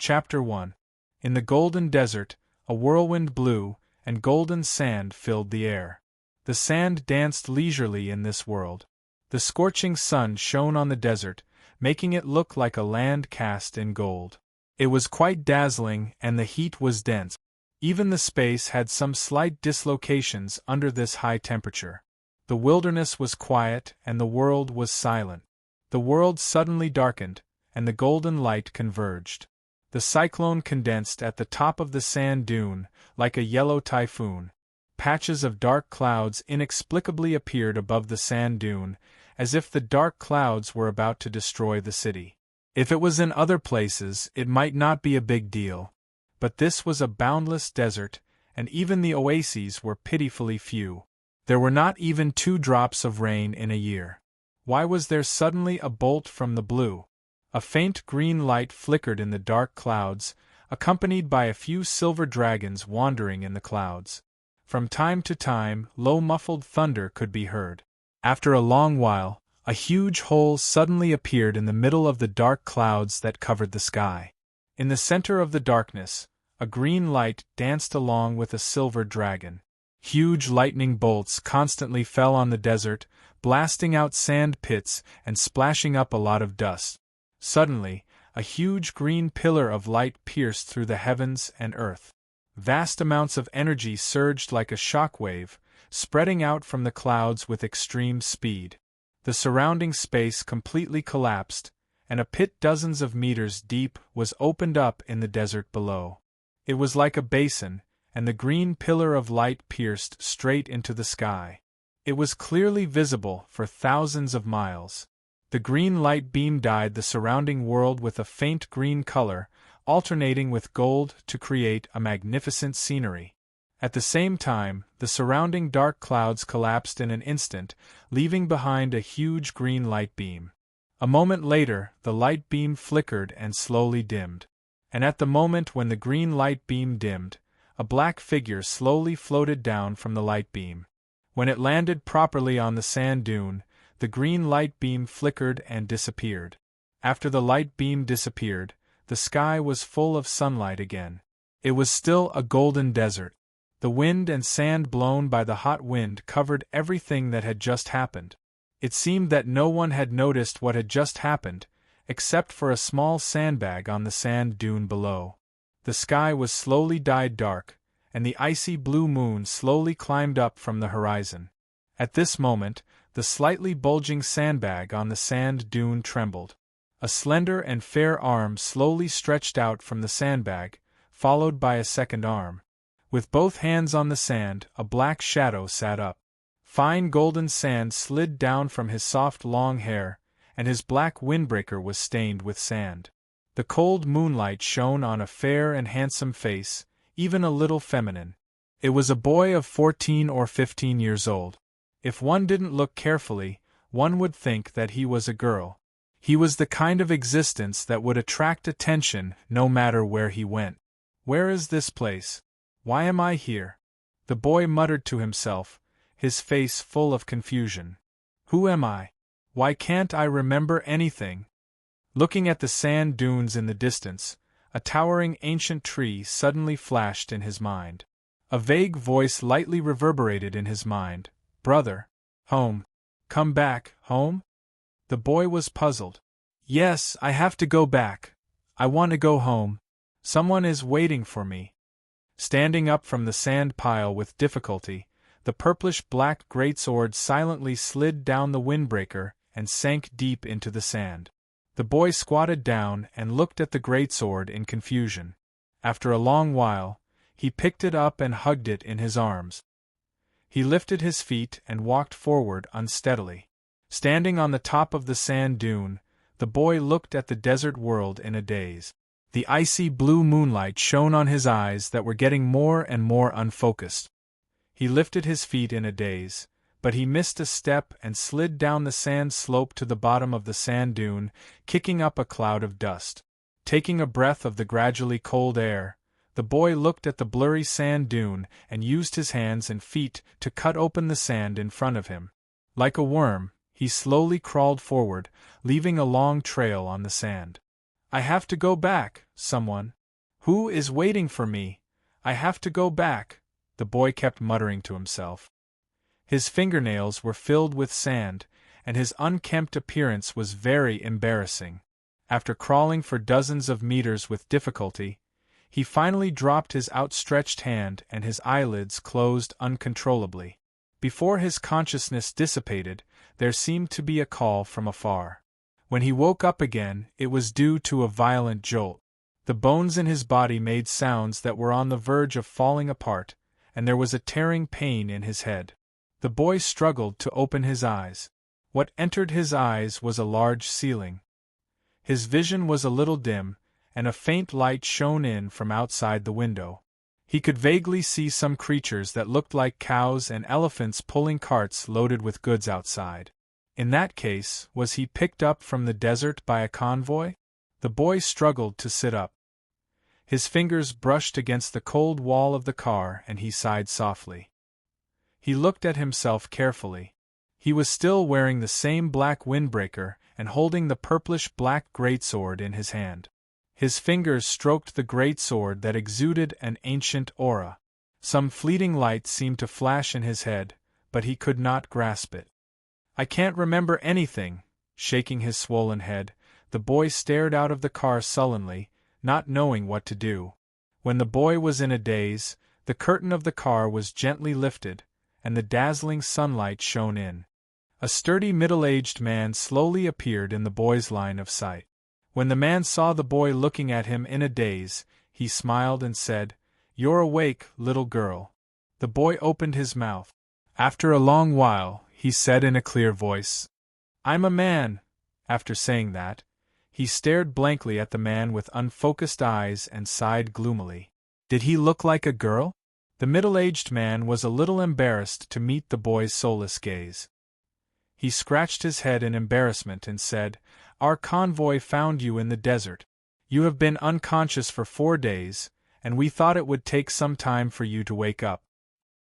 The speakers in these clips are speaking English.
Chapter 1. In the golden desert, a whirlwind blew, and golden sand filled the air. The sand danced leisurely in this world. The scorching sun shone on the desert, making it look like a land cast in gold. It was quite dazzling, and the heat was dense. Even the space had some slight dislocations under this high temperature. The wilderness was quiet, and the world was silent. The world suddenly darkened, and the golden light converged. The cyclone condensed at the top of the sand dune, like a yellow typhoon. Patches of dark clouds inexplicably appeared above the sand dune, as if the dark clouds were about to destroy the city. If it was in other places, it might not be a big deal. But this was a boundless desert, and even the oases were pitifully few. There were not even 2 drops of rain in a year. Why was there suddenly a bolt from the blue? A faint green light flickered in the dark clouds, accompanied by a few silver dragons wandering in the clouds. From time to time, low muffled thunder could be heard. After a long while, a huge hole suddenly appeared in the middle of the dark clouds that covered the sky. In the center of the darkness, a green light danced along with a silver dragon. Huge lightning bolts constantly fell on the desert, blasting out sand pits and splashing up a lot of dust. Suddenly, a huge green pillar of light pierced through the heavens and earth. Vast amounts of energy surged like a shock wave, spreading out from the clouds with extreme speed. The surrounding space completely collapsed, and a pit dozens of meters deep was opened up in the desert below. It was like a basin, and the green pillar of light pierced straight into the sky. It was clearly visible for thousands of miles. The green light beam dyed the surrounding world with a faint green color, alternating with gold to create a magnificent scenery. At the same time, the surrounding dark clouds collapsed in an instant, leaving behind a huge green light beam. A moment later, the light beam flickered and slowly dimmed. And at the moment when the green light beam dimmed, a black figure slowly floated down from the light beam. When it landed properly on the sand dune, the green light beam flickered and disappeared. After the light beam disappeared, the sky was full of sunlight again. It was still a golden desert. The wind and sand blown by the hot wind covered everything that had just happened. It seemed that no one had noticed what had just happened, except for a small sandbag on the sand dune below. The sky was slowly dyed dark, and the icy blue moon slowly climbed up from the horizon. At this moment, the slightly bulging sandbag on the sand dune trembled. A slender and fair arm slowly stretched out from the sandbag, followed by a second arm. With both hands on the sand, a black shadow sat up. Fine golden sand slid down from his soft long hair, and his black windbreaker was stained with sand. The cold moonlight shone on a fair and handsome face, even a little feminine. It was a boy of 14 or 15 years old. If one didn't look carefully, one would think that he was a girl. He was the kind of existence that would attract attention no matter where he went. Where is this place? Why am I here? The boy muttered to himself, his face full of confusion. Who am I? Why can't I remember anything? Looking at the sand dunes in the distance, a towering ancient tree suddenly flashed in his mind. A vague voice lightly reverberated in his mind. Brother. Home. Come back, home? The boy was puzzled. Yes, I have to go back. I want to go home. Someone is waiting for me. Standing up from the sand pile with difficulty, the purplish-black greatsword silently slid down the windbreaker and sank deep into the sand. The boy squatted down and looked at the greatsword in confusion. After a long while, he picked it up and hugged it in his arms. He lifted his feet and walked forward unsteadily. Standing on the top of the sand dune, the boy looked at the desert world in a daze. The icy blue moonlight shone on his eyes that were getting more and more unfocused. He lifted his feet in a daze, but he missed a step and slid down the sand slope to the bottom of the sand dune, kicking up a cloud of dust. Taking a breath of the gradually cold air, the boy looked at the blurry sand dune and used his hands and feet to cut open the sand in front of him. Like a worm, he slowly crawled forward, leaving a long trail on the sand. I have to go back, someone. Who is waiting for me? I have to go back, the boy kept muttering to himself. His fingernails were filled with sand, and his unkempt appearance was very embarrassing. After crawling for dozens of meters with difficulty, he finally dropped his outstretched hand and his eyelids closed uncontrollably. Before his consciousness dissipated, there seemed to be a call from afar. When he woke up again, it was due to a violent jolt. The bones in his body made sounds that were on the verge of falling apart, and there was a tearing pain in his head. The boy struggled to open his eyes. What entered his eyes was a large ceiling. His vision was a little dim, and a faint light shone in from outside the window. He could vaguely see some creatures that looked like cows and elephants pulling carts loaded with goods outside. In that case, was he picked up from the desert by a convoy? The boy struggled to sit up. His fingers brushed against the cold wall of the car and he sighed softly. He looked at himself carefully. He was still wearing the same black windbreaker and holding the purplish-black greatsword in his hand. His fingers stroked the greatsword that exuded an ancient aura. Some fleeting light seemed to flash in his head, but he could not grasp it. I can't remember anything. Shaking his swollen head, the boy stared out of the car sullenly, not knowing what to do. When the boy was in a daze, the curtain of the car was gently lifted, and the dazzling sunlight shone in. A sturdy middle-aged man slowly appeared in the boy's line of sight. When the man saw the boy looking at him in a daze, he smiled and said, "You're awake, little girl." The boy opened his mouth. After a long while, he said in a clear voice, "I'm a man." After saying that, he stared blankly at the man with unfocused eyes and sighed gloomily. Did he look like a girl? The middle-aged man was a little embarrassed to meet the boy's soulless gaze. He scratched his head in embarrassment and said, "Our convoy found you in the desert. You have been unconscious for 4 days, and we thought it would take some time for you to wake up.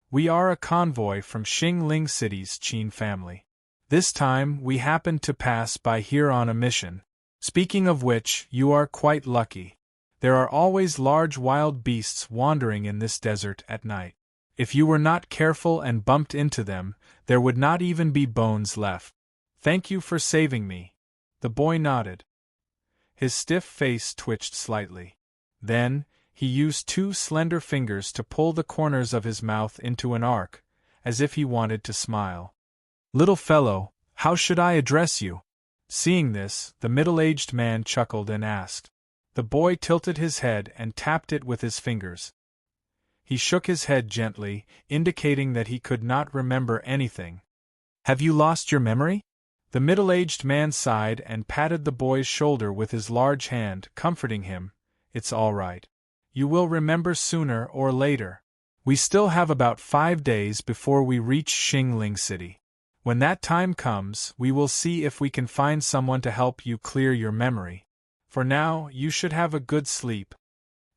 We are a convoy from Xing Ling City's Qin family. This time we happened to pass by here on a mission. Speaking of which, you are quite lucky. There are always large wild beasts wandering in this desert at night. If you were not careful and bumped into them, there would not even be bones left. Thank you for saving me." The boy nodded. His stiff face twitched slightly. Then, he used 2 slender fingers to pull the corners of his mouth into an arc, as if he wanted to smile. "Little fellow, how should I address you?" Seeing this, the middle-aged man chuckled and asked. The boy tilted his head and tapped it with his fingers. He shook his head gently, indicating that he could not remember anything. "Have you lost your memory?" The middle-aged man sighed and patted the boy's shoulder with his large hand, comforting him. "It's all right. You will remember sooner or later. We still have about 5 days before we reach Xing Ling City. When that time comes, we will see if we can find someone to help you clear your memory. For now, you should have a good sleep."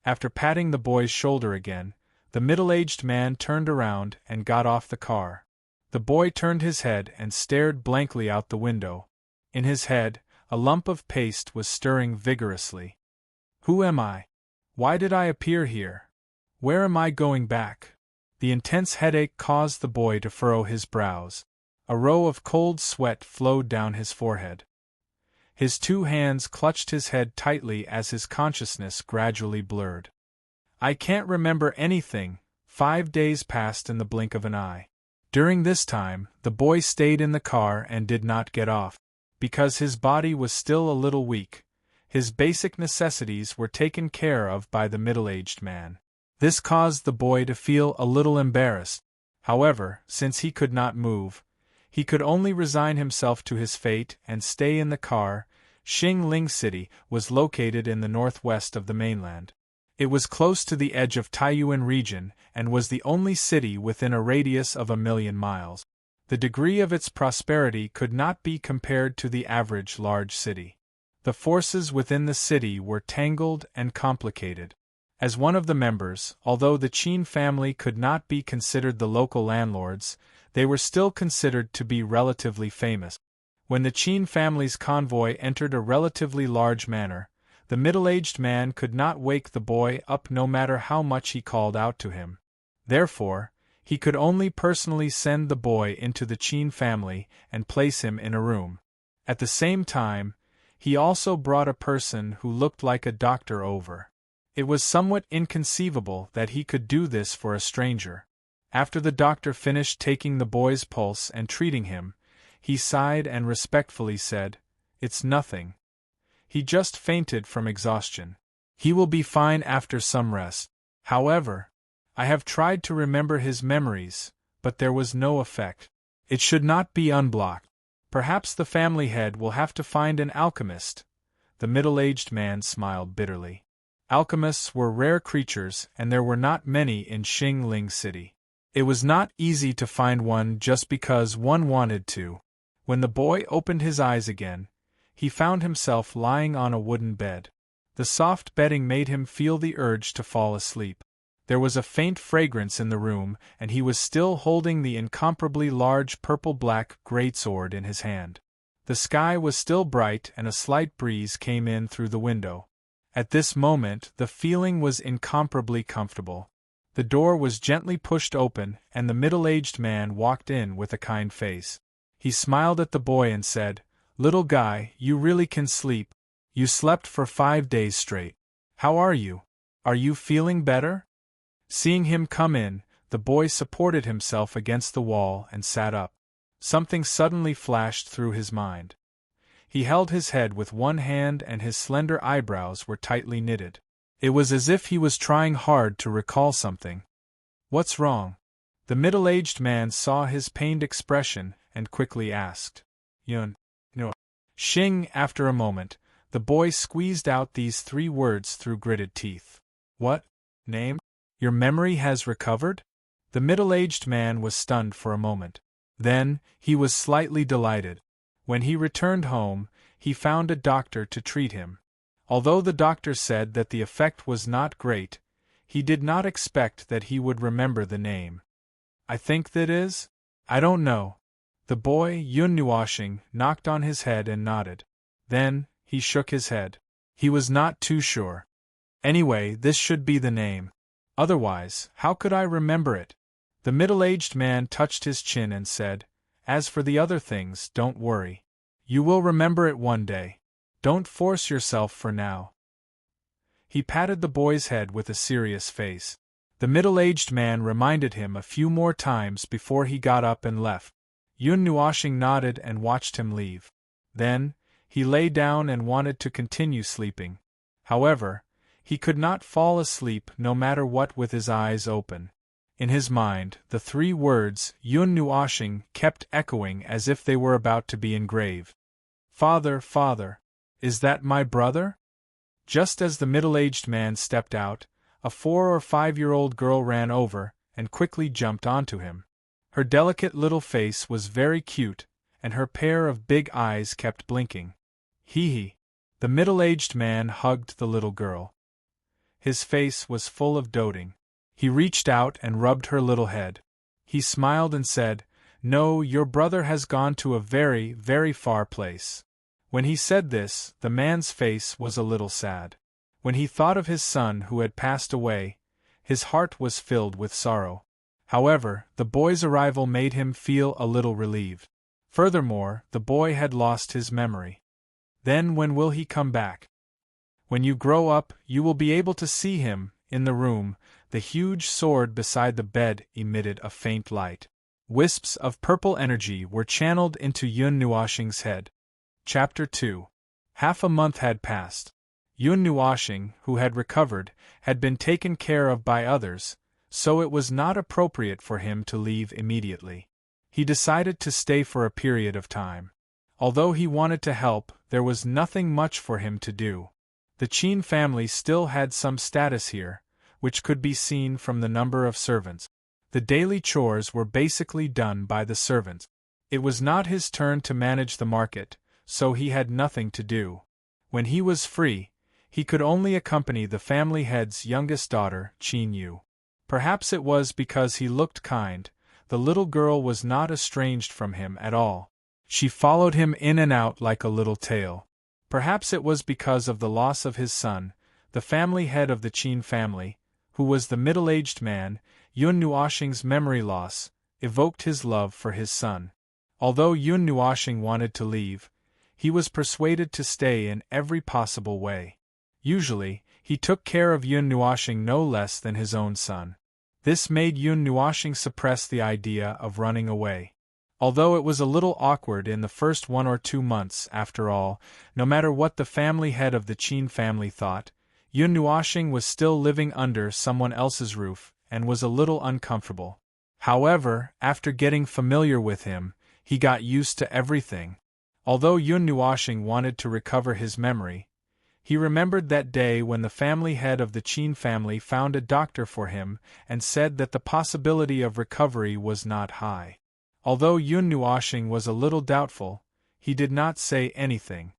After patting the boy's shoulder again, the middle-aged man turned around and got off the car. The boy turned his head and stared blankly out the window. In his head, a lump of paste was stirring vigorously. Who am I? Why did I appear here? Where am I going back? The intense headache caused the boy to furrow his brows. A row of cold sweat flowed down his forehead. His 2 hands clutched his head tightly as his consciousness gradually blurred. I can't remember anything. 5 days passed in the blink of an eye. During this time, the boy stayed in the car and did not get off. Because his body was still a little weak, his basic necessities were taken care of by the middle-aged man. This caused the boy to feel a little embarrassed. However, since he could not move, he could only resign himself to his fate and stay in the car. Xing Ling City was located in the northwest of the mainland. It was close to the edge of Taiyuan region and was the only city within a radius of 1,000,000 miles. The degree of its prosperity could not be compared to the average large city. The forces within the city were tangled and complicated. As one of the members, although the Qin family could not be considered the local landlords, they were still considered to be relatively famous. When the Qin family's convoy entered a relatively large manor, The middle-aged man could not wake the boy up no matter how much he called out to him. Therefore, he could only personally send the boy into the Chin family and place him in a room. At the same time, he also brought a person who looked like a doctor over. It was somewhat inconceivable that he could do this for a stranger. After the doctor finished taking the boy's pulse and treating him, he sighed and respectfully said, "It's nothing. He just fainted from exhaustion. He will be fine after some rest." However, I have tried to remember his memories, but there was no effect. It should not be unblocked. Perhaps the family head will have to find an alchemist. The middle-aged man smiled bitterly. Alchemists were rare creatures, and there were not many in Xing Ling City. It was not easy to find one just because one wanted to. When the boy opened his eyes again, he found himself lying on a wooden bed. The soft bedding made him feel the urge to fall asleep. There was a faint fragrance in the room, and he was still holding the incomparably large purple-black greatsword in his hand. The sky was still bright and a slight breeze came in through the window. At this moment the feeling was incomparably comfortable. The door was gently pushed open and the middle-aged man walked in with a kind face. He smiled at the boy and said, "Little guy, you really can sleep. You slept for 5 days straight. How are you? Are you feeling better?" Seeing him come in, the boy supported himself against the wall and sat up. Something suddenly flashed through his mind. He held his head with one hand and his slender eyebrows were tightly knitted. It was as if he was trying hard to recall something. "What's wrong?" The middle-aged man saw his pained expression and quickly asked. "Yun, no." Xing. After a moment, the boy squeezed out these 3 words through gritted teeth. "What? Name? Your memory has recovered?" The middle-aged man was stunned for a moment. Then, he was slightly delighted. When he returned home, he found a doctor to treat him. Although the doctor said that the effect was not great, he did not expect that he would remember the name. "I think that is? I don't know." The boy, Yun Nuoshing, knocked on his head and nodded. Then, he shook his head. He was not too sure. "Anyway, this should be the name. Otherwise, how could I remember it?" The middle-aged man touched his chin and said, "As for the other things, don't worry. You will remember it one day. Don't force yourself for now." He patted the boy's head with a serious face. The middle-aged man reminded him a few more times before he got up and left. Yun Nuoshing nodded and watched him leave. Then, he lay down and wanted to continue sleeping. However, he could not fall asleep no matter what with his eyes open. In his mind, the 3 words Yun Nuoshing kept echoing as if they were about to be engraved. "Father, father, is that my brother?" Just as the middle-aged man stepped out, a 4 or 5-year-old girl ran over and quickly jumped onto him. Her delicate little face was very cute, and her pair of big eyes kept blinking. Hee. The middle-aged man hugged the little girl. His face was full of doting. He reached out and rubbed her little head. He smiled and said, "No, your brother has gone to a very, very far place." When he said this, the man's face was a little sad. When he thought of his son who had passed away, his heart was filled with sorrow. However, the boy's arrival made him feel a little relieved. Furthermore, the boy had lost his memory. Then when will he come back? When you grow up, you will be able to see him. In the room, the huge sword beside the bed emitted a faint light. Wisps of purple energy were channeled into Yun Nuoshing's head. Chapter 2. Half a month had passed. Yun Nuoshing, who had recovered, had been taken care of by others, so it was not appropriate for him to leave immediately. He decided to stay for a period of time. Although he wanted to help, there was nothing much for him to do. The Chin family still had some status here, which could be seen from the number of servants. The daily chores were basically done by the servants. It was not his turn to manage the market, so he had nothing to do. When he was free, he could only accompany the family head's youngest daughter, Chin Yu. Perhaps it was because he looked kind, the little girl was not estranged from him at all. She followed him in and out like a little tail. Perhaps it was because of the loss of his son, the family head of the Qin family, who was the middle-aged man. Yun Nuoxing's memory loss evoked his love for his son. Although Yun Nuoxing wanted to leave, he was persuaded to stay in every possible way. Usually, he took care of Yun Nuoxing no less than his own son. This made Yun Nuoxing suppress the idea of running away. Although it was a little awkward in the first 1 or 2 months, after all, no matter what the family head of the Qin family thought, Yun Nuoxing was still living under someone else's roof and was a little uncomfortable. However, after getting familiar with him, he got used to everything. Although Yun Nuoxing wanted to recover his memory, he remembered that day when the family head of the Qin family found a doctor for him and said that the possibility of recovery was not high. Although Yun Nuoxing was a little doubtful, he did not say anything.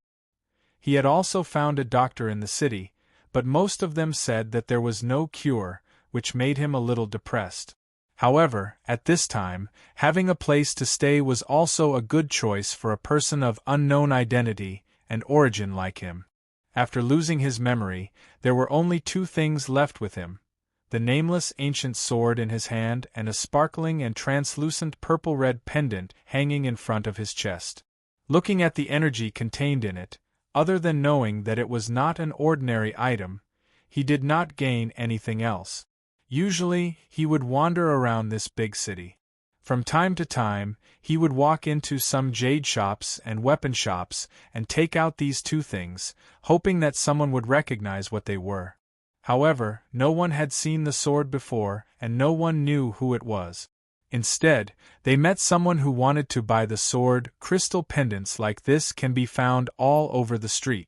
He had also found a doctor in the city, but most of them said that there was no cure, which made him a little depressed. However, at this time, having a place to stay was also a good choice for a person of unknown identity and origin like him. After losing his memory, there were only 2 things left with him: the nameless ancient sword in his hand and a sparkling and translucent purple-red pendant hanging in front of his chest. Looking at the energy contained in it, other than knowing that it was not an ordinary item, he did not gain anything else. Usually, he would wander around this big city. From time to time, he would walk into some jade shops and weapon shops and take out these 2 things, hoping that someone would recognize what they were. However, no one had seen the sword before, and no one knew who it was. Instead, they met someone who wanted to buy the sword. Crystal pendants like this can be found all over the street.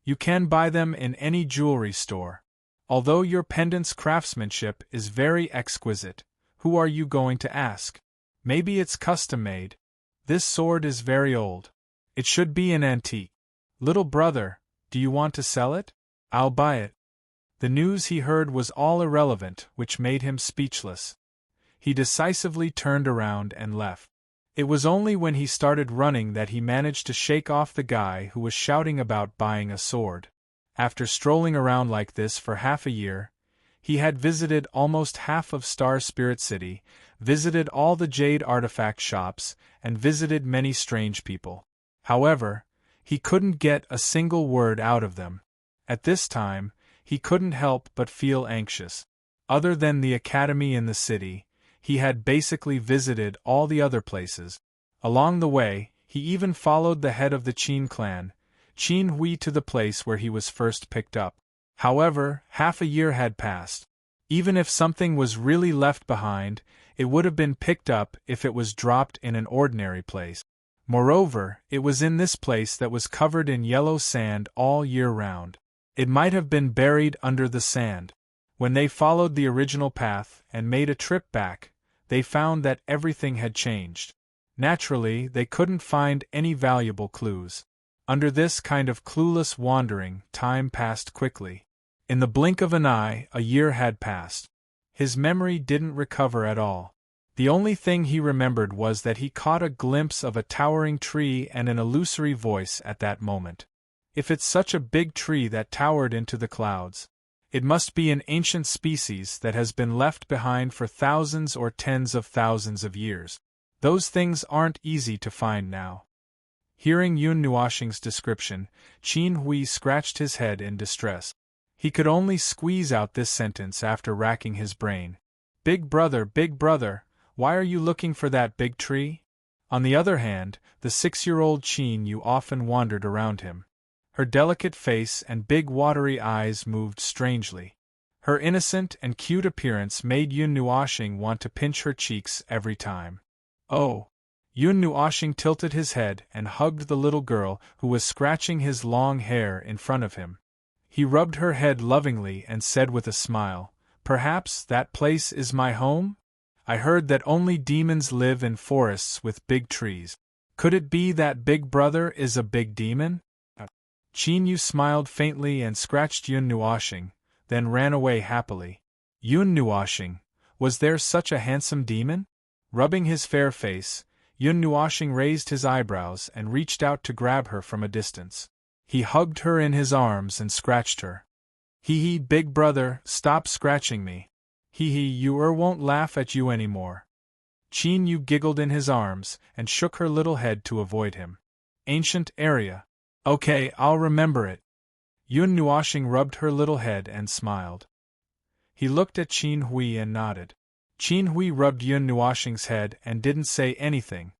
You can buy them in any jewelry store. Although your pendant's craftsmanship is very exquisite, who are you going to ask? Maybe it's custom-made. This sword is very old. It should be an antique. Little brother, do you want to sell it? I'll buy it. The news he heard was all irrelevant, which made him speechless. He decisively turned around and left. It was only when he started running that he managed to shake off the guy who was shouting about buying a sword. After strolling around like this for half a year, he had visited almost half of Star Spirit City, visited all the jade artifact shops, and visited many strange people. However, he couldn't get a single word out of them. At this time, he couldn't help but feel anxious. Other than the academy in the city, he had basically visited all the other places. Along the way, he even followed the head of the Qin clan, Qin Hui, to the place where he was first picked up. However, half a year had passed. Even if something was really left behind, it would have been picked up if it was dropped in an ordinary place. Moreover, it was in this place that was covered in yellow sand all year round. It might have been buried under the sand. When they followed the original path and made a trip back, they found that everything had changed. Naturally, they couldn't find any valuable clues. Under this kind of clueless wandering, time passed quickly. In the blink of an eye, a year had passed. His memory didn't recover at all. The only thing he remembered was that he caught a glimpse of a towering tree and an illusory voice at that moment. If it's such a big tree that towered into the clouds, it must be an ancient species that has been left behind for thousands or tens of thousands of years. Those things aren't easy to find now. Hearing Yun Nuoxing's description, Qin Hui scratched his head in distress. He could only squeeze out this sentence after racking his brain. Big brother, why are you looking for that big tree? On the other hand, the 6-year-old Qin Yu often wandered around him. Her delicate face and big watery eyes moved strangely. Her innocent and cute appearance made Yun Nuoxing want to pinch her cheeks every time. Oh! Yun Nuoxing tilted his head and hugged the little girl who was scratching his long hair in front of him. He rubbed her head lovingly and said with a smile, "Perhaps that place is my home? I heard that only demons live in forests with big trees. Could it be that Big Brother is a big demon?" Qin Yu smiled faintly and scratched Yun Nuoxing, then ran away happily. Yun Nuoxing, was there such a handsome demon? Rubbing his fair face, Yun Nuoxing raised his eyebrows and reached out to grab her from a distance. He hugged her in his arms and scratched her. Hee, big brother, stop scratching me. Hee, you won't laugh at you anymore. Qin Yu giggled in his arms and shook her little head to avoid him. Ancient area. Okay, I'll remember it. Yun Nuoxing rubbed her little head and smiled. He looked at Qin Hui and nodded. Qin Hui rubbed Yun Nuoxing's head and didn't say anything,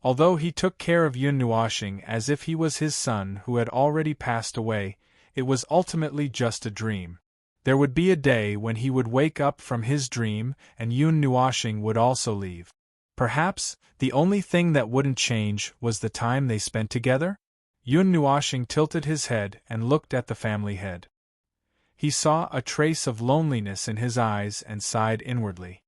although he took care of Yun Nuoxing as if he was his son who had already passed away. It was ultimately just a dream. There would be a day when he would wake up from his dream and Yun Nuoxing would also leave. Perhaps the only thing that wouldn't change was the time they spent together? Yun Nuoxing tilted his head and looked at the family head. He saw a trace of loneliness in his eyes and sighed inwardly.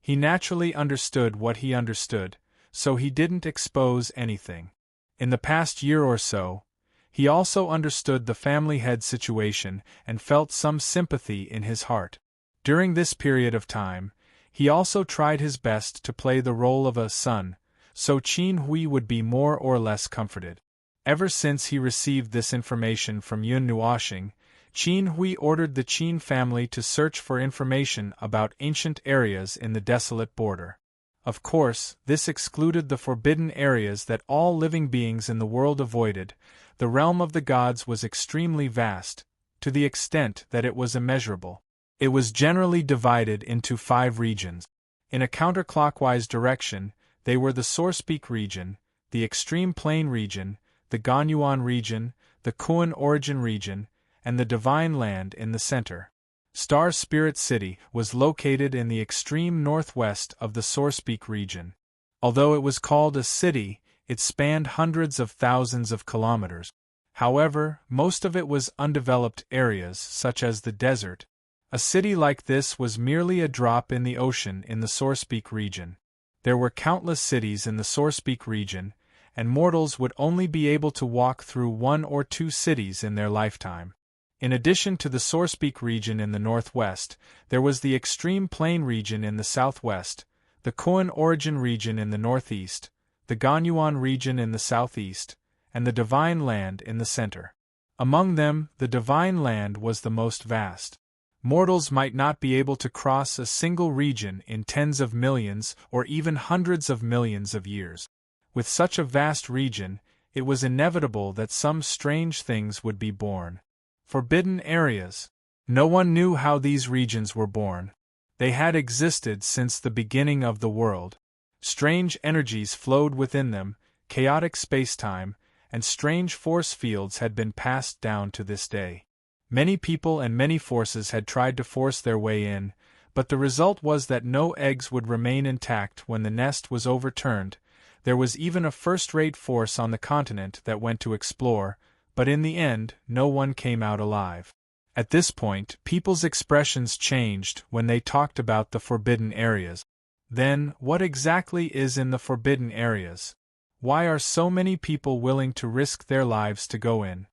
He naturally understood what he understood, so he didn't expose anything. In the past year or so, he also understood the family head situation and felt some sympathy in his heart. During this period of time, he also tried his best to play the role of a son, so Qin Hui would be more or less comforted. Ever since he received this information from Yun Nuoxing, Qin Hui ordered the Qin family to search for information about ancient areas in the desolate border. Of course, this excluded the forbidden areas that all living beings in the world avoided. The realm of the gods was extremely vast, to the extent that it was immeasurable. It was generally divided into 5 regions. In a counterclockwise direction, they were the Sourcepeak region, the Extreme Plain region, the Ganyuan region, the Kuan Origin region, and the Divine Land in the center. Star Spirit City was located in the extreme northwest of the Sourcepeak region. Although it was called a city, it spanned hundreds of thousands of kilometers. However, most of it was undeveloped areas such as the desert. A city like this was merely a drop in the ocean in the Sourcepeak region. There were countless cities in the Sourcepeak region, and mortals would only be able to walk through 1 or 2 cities in their lifetime. In addition to the Sourcepeak region in the northwest, there was the Extreme Plain region in the southwest, the Kuan Origin region in the northeast, the Ganyuan region in the southeast, and the Divine Land in the center. Among them, the Divine Land was the most vast. Mortals might not be able to cross a single region in tens of millions or even hundreds of millions of years. With such a vast region, it was inevitable that some strange things would be born. Forbidden areas. No one knew how these regions were born. They had existed since the beginning of the world. Strange energies flowed within them, chaotic space-time, and strange force fields had been passed down to this day. Many people and many forces had tried to force their way in, but the result was that no eggs would remain intact when the nest was overturned. There was even a first-rate force on the continent that went to explore, but in the end, no one came out alive. At this point, people's expressions changed when they talked about the forbidden areas. Then, what exactly is in the forbidden areas? Why are so many people willing to risk their lives to go in?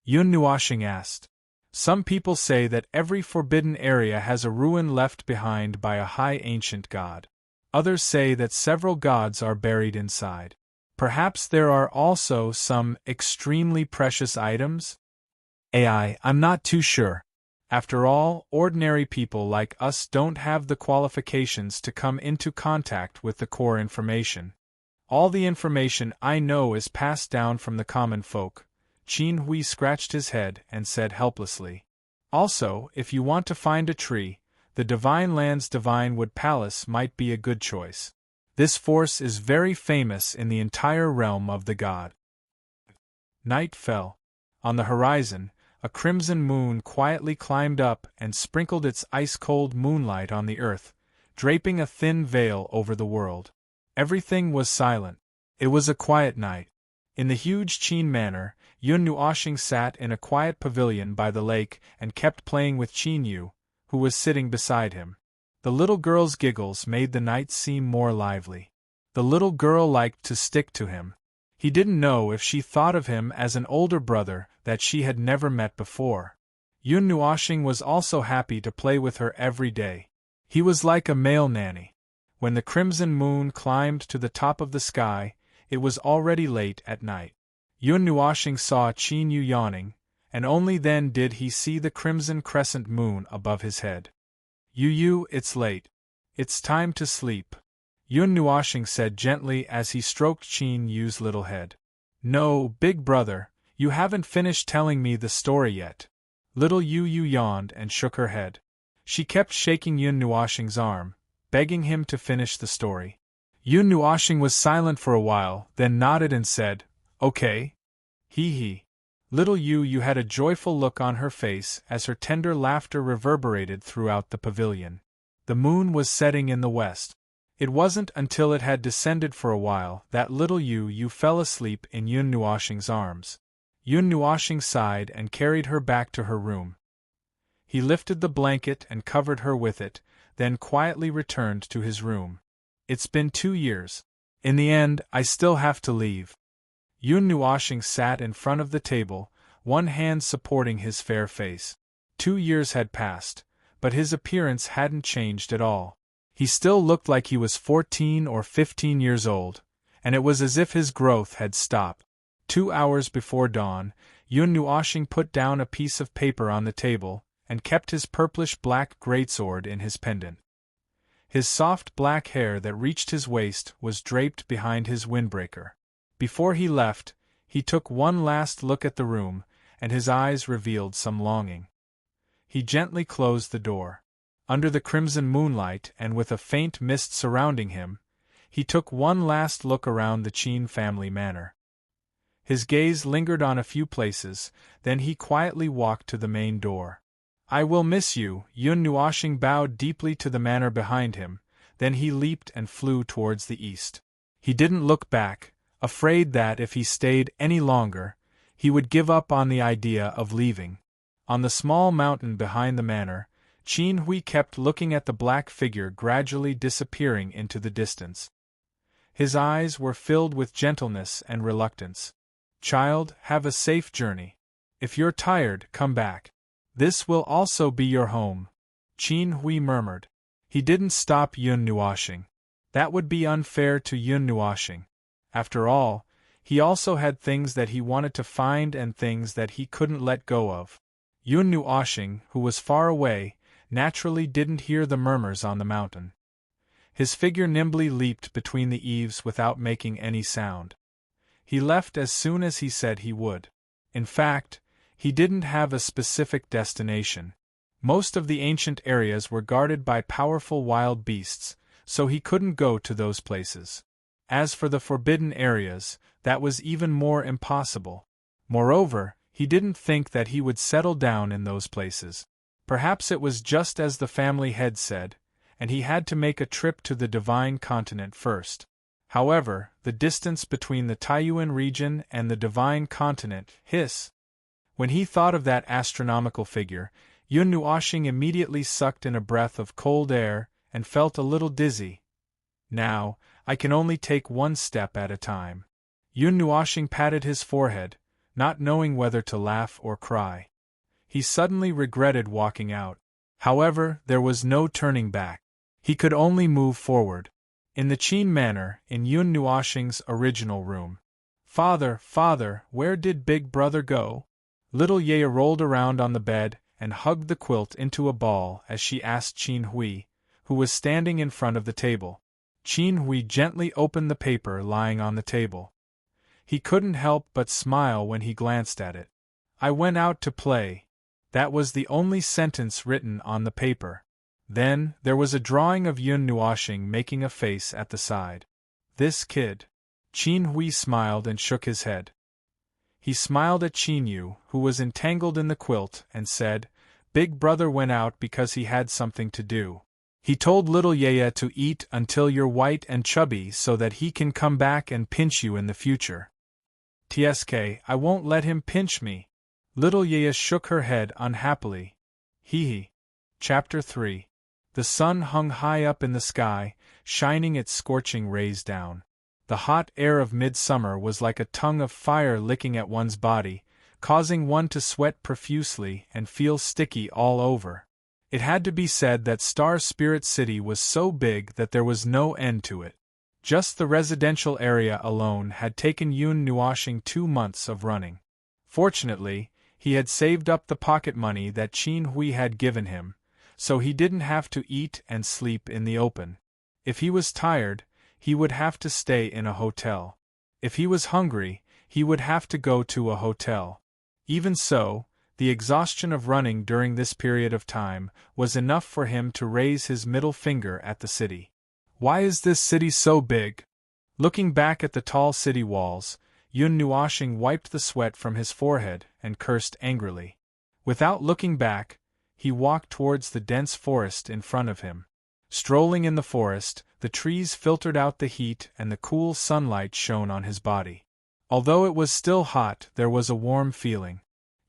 Yun Nuoxing asked. Some people say that every forbidden area has a ruin left behind by a high ancient god. Others say that several gods are buried inside. Perhaps there are also some extremely precious items? I'm not too sure. After all, ordinary people like us don't have the qualifications to come into contact with the core information. All the information I know is passed down from the common folk. Qin Hui scratched his head and said helplessly. Also, if you want to find a tree, the Divine Land's Divine Wood Palace might be a good choice. This force is very famous in the entire realm of the god. Night fell. On the horizon, a crimson moon quietly climbed up and sprinkled its ice-cold moonlight on the earth, draping a thin veil over the world. Everything was silent. It was a quiet night. In the huge Qin manor, Yun Nuoxing sat in a quiet pavilion by the lake and kept playing with Qin Yu, who was sitting beside him. The little girl's giggles made the night seem more lively. The little girl liked to stick to him. He didn't know if she thought of him as an older brother that she had never met before. Yun Nuoxing was also happy to play with her every day. He was like a male nanny. When the crimson moon climbed to the top of the sky, it was already late at night. Yun Nuoshing saw Qin Yu yawning, and only then did he see the crimson crescent moon above his head. Yu, it's late. It's time to sleep, Yun Nuoshing said gently as he stroked Qin Yu's little head. No, big brother, you haven't finished telling me the story yet. Little Yu yawned and shook her head. She kept shaking Yun Nuoshing's arm, begging him to finish the story. Yun Nuoshing was silent for a while, then nodded and said, "Okay." He. Little Yu had a joyful look on her face as her tender laughter reverberated throughout the pavilion. The moon was setting in the west. It wasn't until it had descended for a while that little Yu fell asleep in Yun Nuoshing's arms. Yun Nuoshing sighed and carried her back to her room. He lifted the blanket and covered her with it, then quietly returned to his room. It's been 2 years. In the end, I still have to leave. Yun Nuoshing sat in front of the table, one hand supporting his fair face. 2 years had passed, but his appearance hadn't changed at all. He still looked like he was 14 or 15 years old, and it was as if his growth had stopped. 2 hours before dawn, Yun Nuoshing put down a piece of paper on the table, and kept his purplish-black greatsword in his pendant. His soft black hair that reached his waist was draped behind his windbreaker. Before he left, he took one last look at the room, and his eyes revealed some longing. He gently closed the door. Under the crimson moonlight and with a faint mist surrounding him, he took one last look around the Qin family manor. His gaze lingered on a few places, then he quietly walked to the main door. "I will miss you." Yun Nuoshing bowed deeply to the manor behind him, then he leaped and flew towards the east. He didn't look back, afraid that if he stayed any longer, he would give up on the idea of leaving. On the small mountain behind the manor, Qin Hui kept looking at the black figure gradually disappearing into the distance. His eyes were filled with gentleness and reluctance. "Child, have a safe journey. If you're tired, come back. This will also be your home," Qin Hui murmured. He didn't stop Yun Nuoshing. That would be unfair to Yun Nuoshing. After all, he also had things that he wanted to find and things that he couldn't let go of. Yun Nuoshing, who was far away, naturally didn't hear the murmurs on the mountain. His figure nimbly leaped between the eaves without making any sound. He left as soon as he said he would. In fact, he didn't have a specific destination. Most of the ancient areas were guarded by powerful wild beasts, so he couldn't go to those places. As for the forbidden areas, that was even more impossible. Moreover, he didn't think that he would settle down in those places. Perhaps it was just as the family head said, and he had to make a trip to the divine continent first. However, the distance between the Taiyuan region and the divine continent, when he thought of that astronomical figure, Yun Nuoshing immediately sucked in a breath of cold air and felt a little dizzy. "Now, I can only take one step at a time." Yun Nuoshing patted his forehead, not knowing whether to laugh or cry. He suddenly regretted walking out. However, there was no turning back. He could only move forward. In the Qin manor, in Yun Nuoshing's original room. Father, where did Big Brother go?" Little Ye rolled around on the bed and hugged the quilt into a ball as she asked Qin Hui, who was standing in front of the table. Qin Hui gently opened the paper lying on the table. He couldn't help but smile when he glanced at it. "I went out to play." That was the only sentence written on the paper. Then, there was a drawing of Yun Nuoshing making a face at the side. "This kid." Qin Hui smiled and shook his head. He smiled at Qin Yu, who was entangled in the quilt, and said, "Big Brother went out because he had something to do. He told little Ye to eat until you're white and chubby so that he can come back and pinch you in the future." "Tsk, I won't let him pinch me." Little Ye shook her head unhappily. Chapter 3. The sun hung high up in the sky, shining its scorching rays down. The hot air of midsummer was like a tongue of fire licking at one's body, causing one to sweat profusely and feel sticky all over. It had to be said that Star Spirit City was so big that there was no end to it. Just the residential area alone had taken Yun Nuoshing 2 months of running. Fortunately, he had saved up the pocket money that Qin Hui had given him, so he didn't have to eat and sleep in the open. If he was tired, he would have to stay in a hotel. If he was hungry, he would have to go to a hotel. Even so, the exhaustion of running during this period of time was enough for him to raise his middle finger at the city. Why is this city so big? Looking back at the tall city walls, Yun Nuoshing wiped the sweat from his forehead and cursed angrily. Without looking back, he walked towards the dense forest in front of him. Strolling in the forest, the trees filtered out the heat and the cool sunlight shone on his body. Although it was still hot, there was a warm feeling.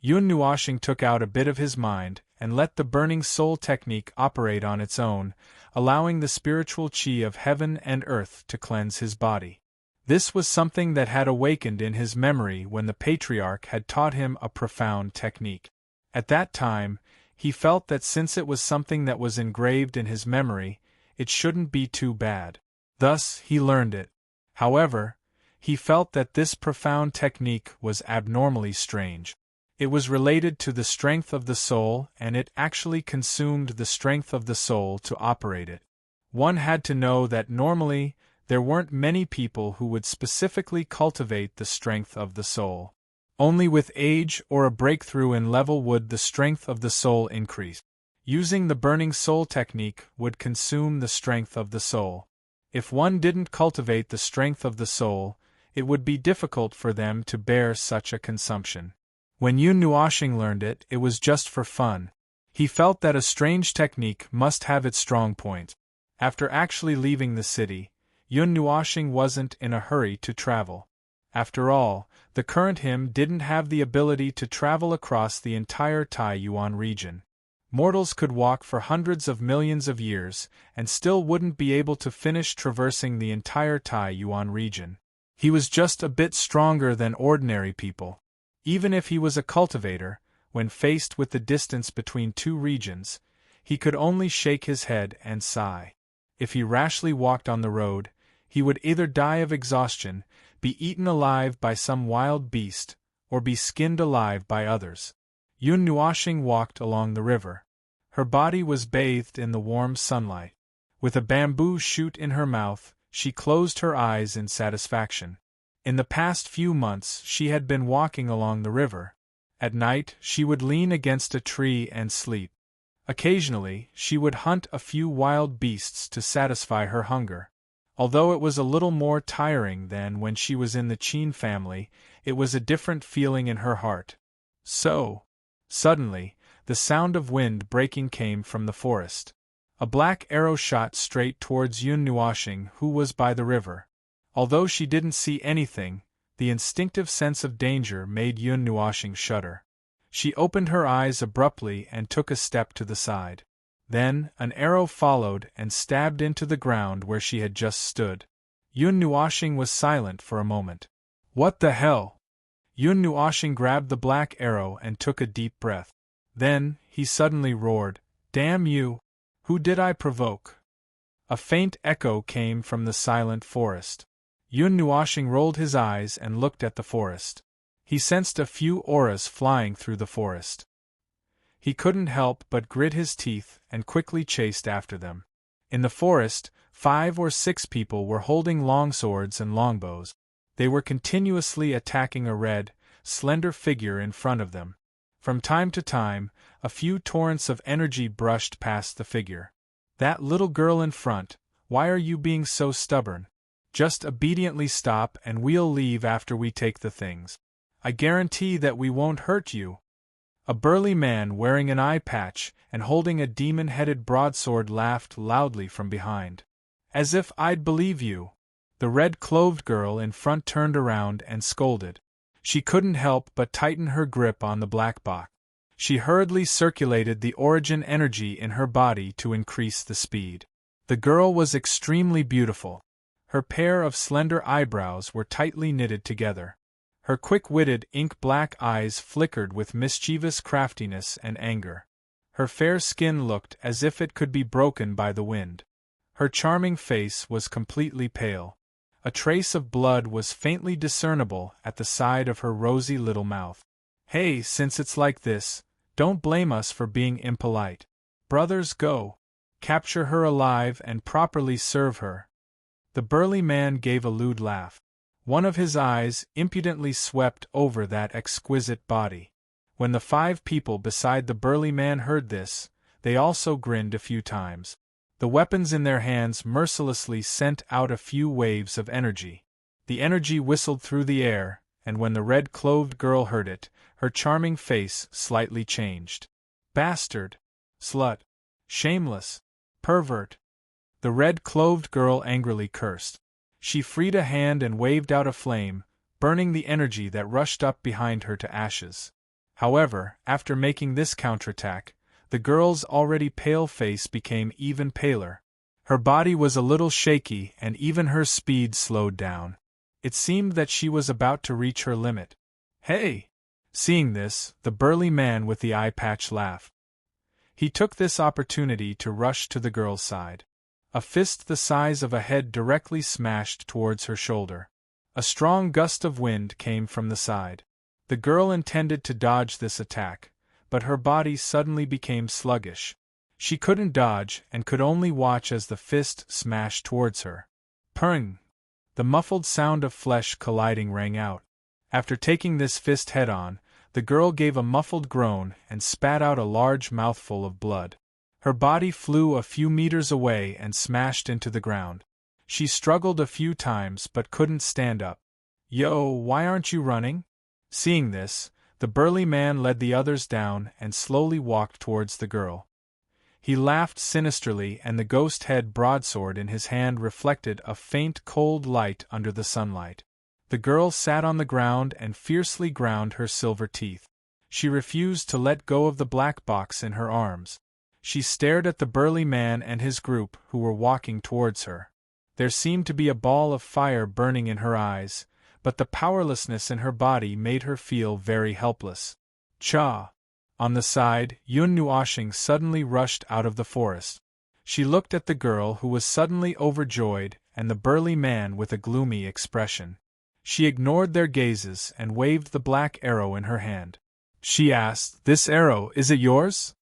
Yun Nuoshing took out a bit of his mind and let the burning soul technique operate on its own, allowing the spiritual qi of heaven and earth to cleanse his body. This was something that had awakened in his memory when the patriarch had taught him a profound technique. At that time, he felt that since it was something that was engraved in his memory, it shouldn't be too bad. Thus, he learned it. However, he felt that this profound technique was abnormally strange. It was related to the strength of the soul, and it actually consumed the strength of the soul to operate it. One had to know that normally, there weren't many people who would specifically cultivate the strength of the soul. Only with age or a breakthrough in level would the strength of the soul increase. Using the burning soul technique would consume the strength of the soul. If one didn't cultivate the strength of the soul, it would be difficult for them to bear such a consumption. When Yun Nuoshing learned it, it was just for fun. He felt that a strange technique must have its strong points. After actually leaving the city, Yun Nuoshing wasn't in a hurry to travel. After all, the current him didn't have the ability to travel across the entire Taiyuan region. Mortals could walk for hundreds of millions of years, and still wouldn't be able to finish traversing the entire Taiyuan region. He was just a bit stronger than ordinary people. Even if he was a cultivator, when faced with the distance between two regions, he could only shake his head and sigh. If he rashly walked on the road, he would either die of exhaustion, be eaten alive by some wild beast, or be skinned alive by others. Yun Nuoshing walked along the river. Her body was bathed in the warm sunlight. With a bamboo shoot in her mouth, she closed her eyes in satisfaction. In the past few months she had been walking along the river. At night she would lean against a tree and sleep. Occasionally she would hunt a few wild beasts to satisfy her hunger. Although it was a little more tiring than when she was in the Qin family, it was a different feeling in her heart. Suddenly, the sound of wind breaking came from the forest. A black arrow shot straight towards Yun Nuoshing, who was by the river. Although she didn't see anything, the instinctive sense of danger made Yun Nuoshing shudder. She opened her eyes abruptly and took a step to the side. Then, an arrow followed and stabbed into the ground where she had just stood. Yun Nuoshing was silent for a moment. What the hell? Yun Nuoshing grabbed the black arrow and took a deep breath. Then, he suddenly roared, "Damn you! Who did I provoke?" A faint echo came from the silent forest. Yun Nuoshing rolled his eyes and looked at the forest. He sensed a few auras flying through the forest. He couldn't help but grit his teeth and quickly chased after them. In the forest, 5 or 6 people were holding longswords and longbows. They were continuously attacking a red, slender figure in front of them. From time to time, a few torrents of energy brushed past the figure. "That little girl in front, why are you being so stubborn? Just obediently stop and we'll leave after we take the things. I guarantee that we won't hurt you." A burly man wearing an eye patch and holding a demon-headed broadsword laughed loudly from behind. "As if I'd believe you." The red-clothed girl in front turned around and scolded. She couldn't help but tighten her grip on the black box. She hurriedly circulated the origin energy in her body to increase the speed. The girl was extremely beautiful. Her pair of slender eyebrows were tightly knitted together. Her quick-witted ink-black eyes flickered with mischievous craftiness and anger. Her fair skin looked as if it could be broken by the wind. Her charming face was completely pale. A trace of blood was faintly discernible at the side of her rosy little mouth. Hey, since it's like this, don't blame us for being impolite. Brothers, go. Capture her alive and properly serve her. The burly man gave a lewd laugh. One of his eyes impudently swept over that exquisite body. When the 5 people beside the burly man heard this, they also grinned a few times. The weapons in their hands mercilessly sent out a few waves of energy. The energy whistled through the air, and when the red-clothed girl heard it, her charming face slightly changed. Bastard! Slut! Shameless! Pervert! The red-clothed girl angrily cursed. She freed a hand and waved out a flame, burning the energy that rushed up behind her to ashes. However, after making this counterattack, the girl's already pale face became even paler. Her body was a little shaky and even her speed slowed down. It seemed that she was about to reach her limit. Hey! Seeing this, the burly man with the eye patch laughed. He took this opportunity to rush to the girl's side. A fist the size of a head directly smashed towards her shoulder. A strong gust of wind came from the side. The girl intended to dodge this attack, but her body suddenly became sluggish. She couldn't dodge and could only watch as the fist smashed towards her. Pung! The muffled sound of flesh colliding rang out. After taking this fist head-on, the girl gave a muffled groan and spat out a large mouthful of blood. Her body flew a few meters away and smashed into the ground. She struggled a few times but couldn't stand up. Yo, why aren't you running? Seeing this, the burly man led the others down and slowly walked towards the girl. He laughed sinisterly and the ghost-head broadsword in his hand reflected a faint cold light under the sunlight. The girl sat on the ground and fiercely ground her silver teeth. She refused to let go of the black box in her arms. She stared at the burly man and his group who were walking towards her. There seemed to be a ball of fire burning in her eyes, but the powerlessness in her body made her feel very helpless. Cha! On the side, Yun Nuoshing suddenly rushed out of the forest. She looked at the girl who was suddenly overjoyed and the burly man with a gloomy expression. She ignored their gazes and waved the black arrow in her hand. She asked, "This arrow, is it yours?"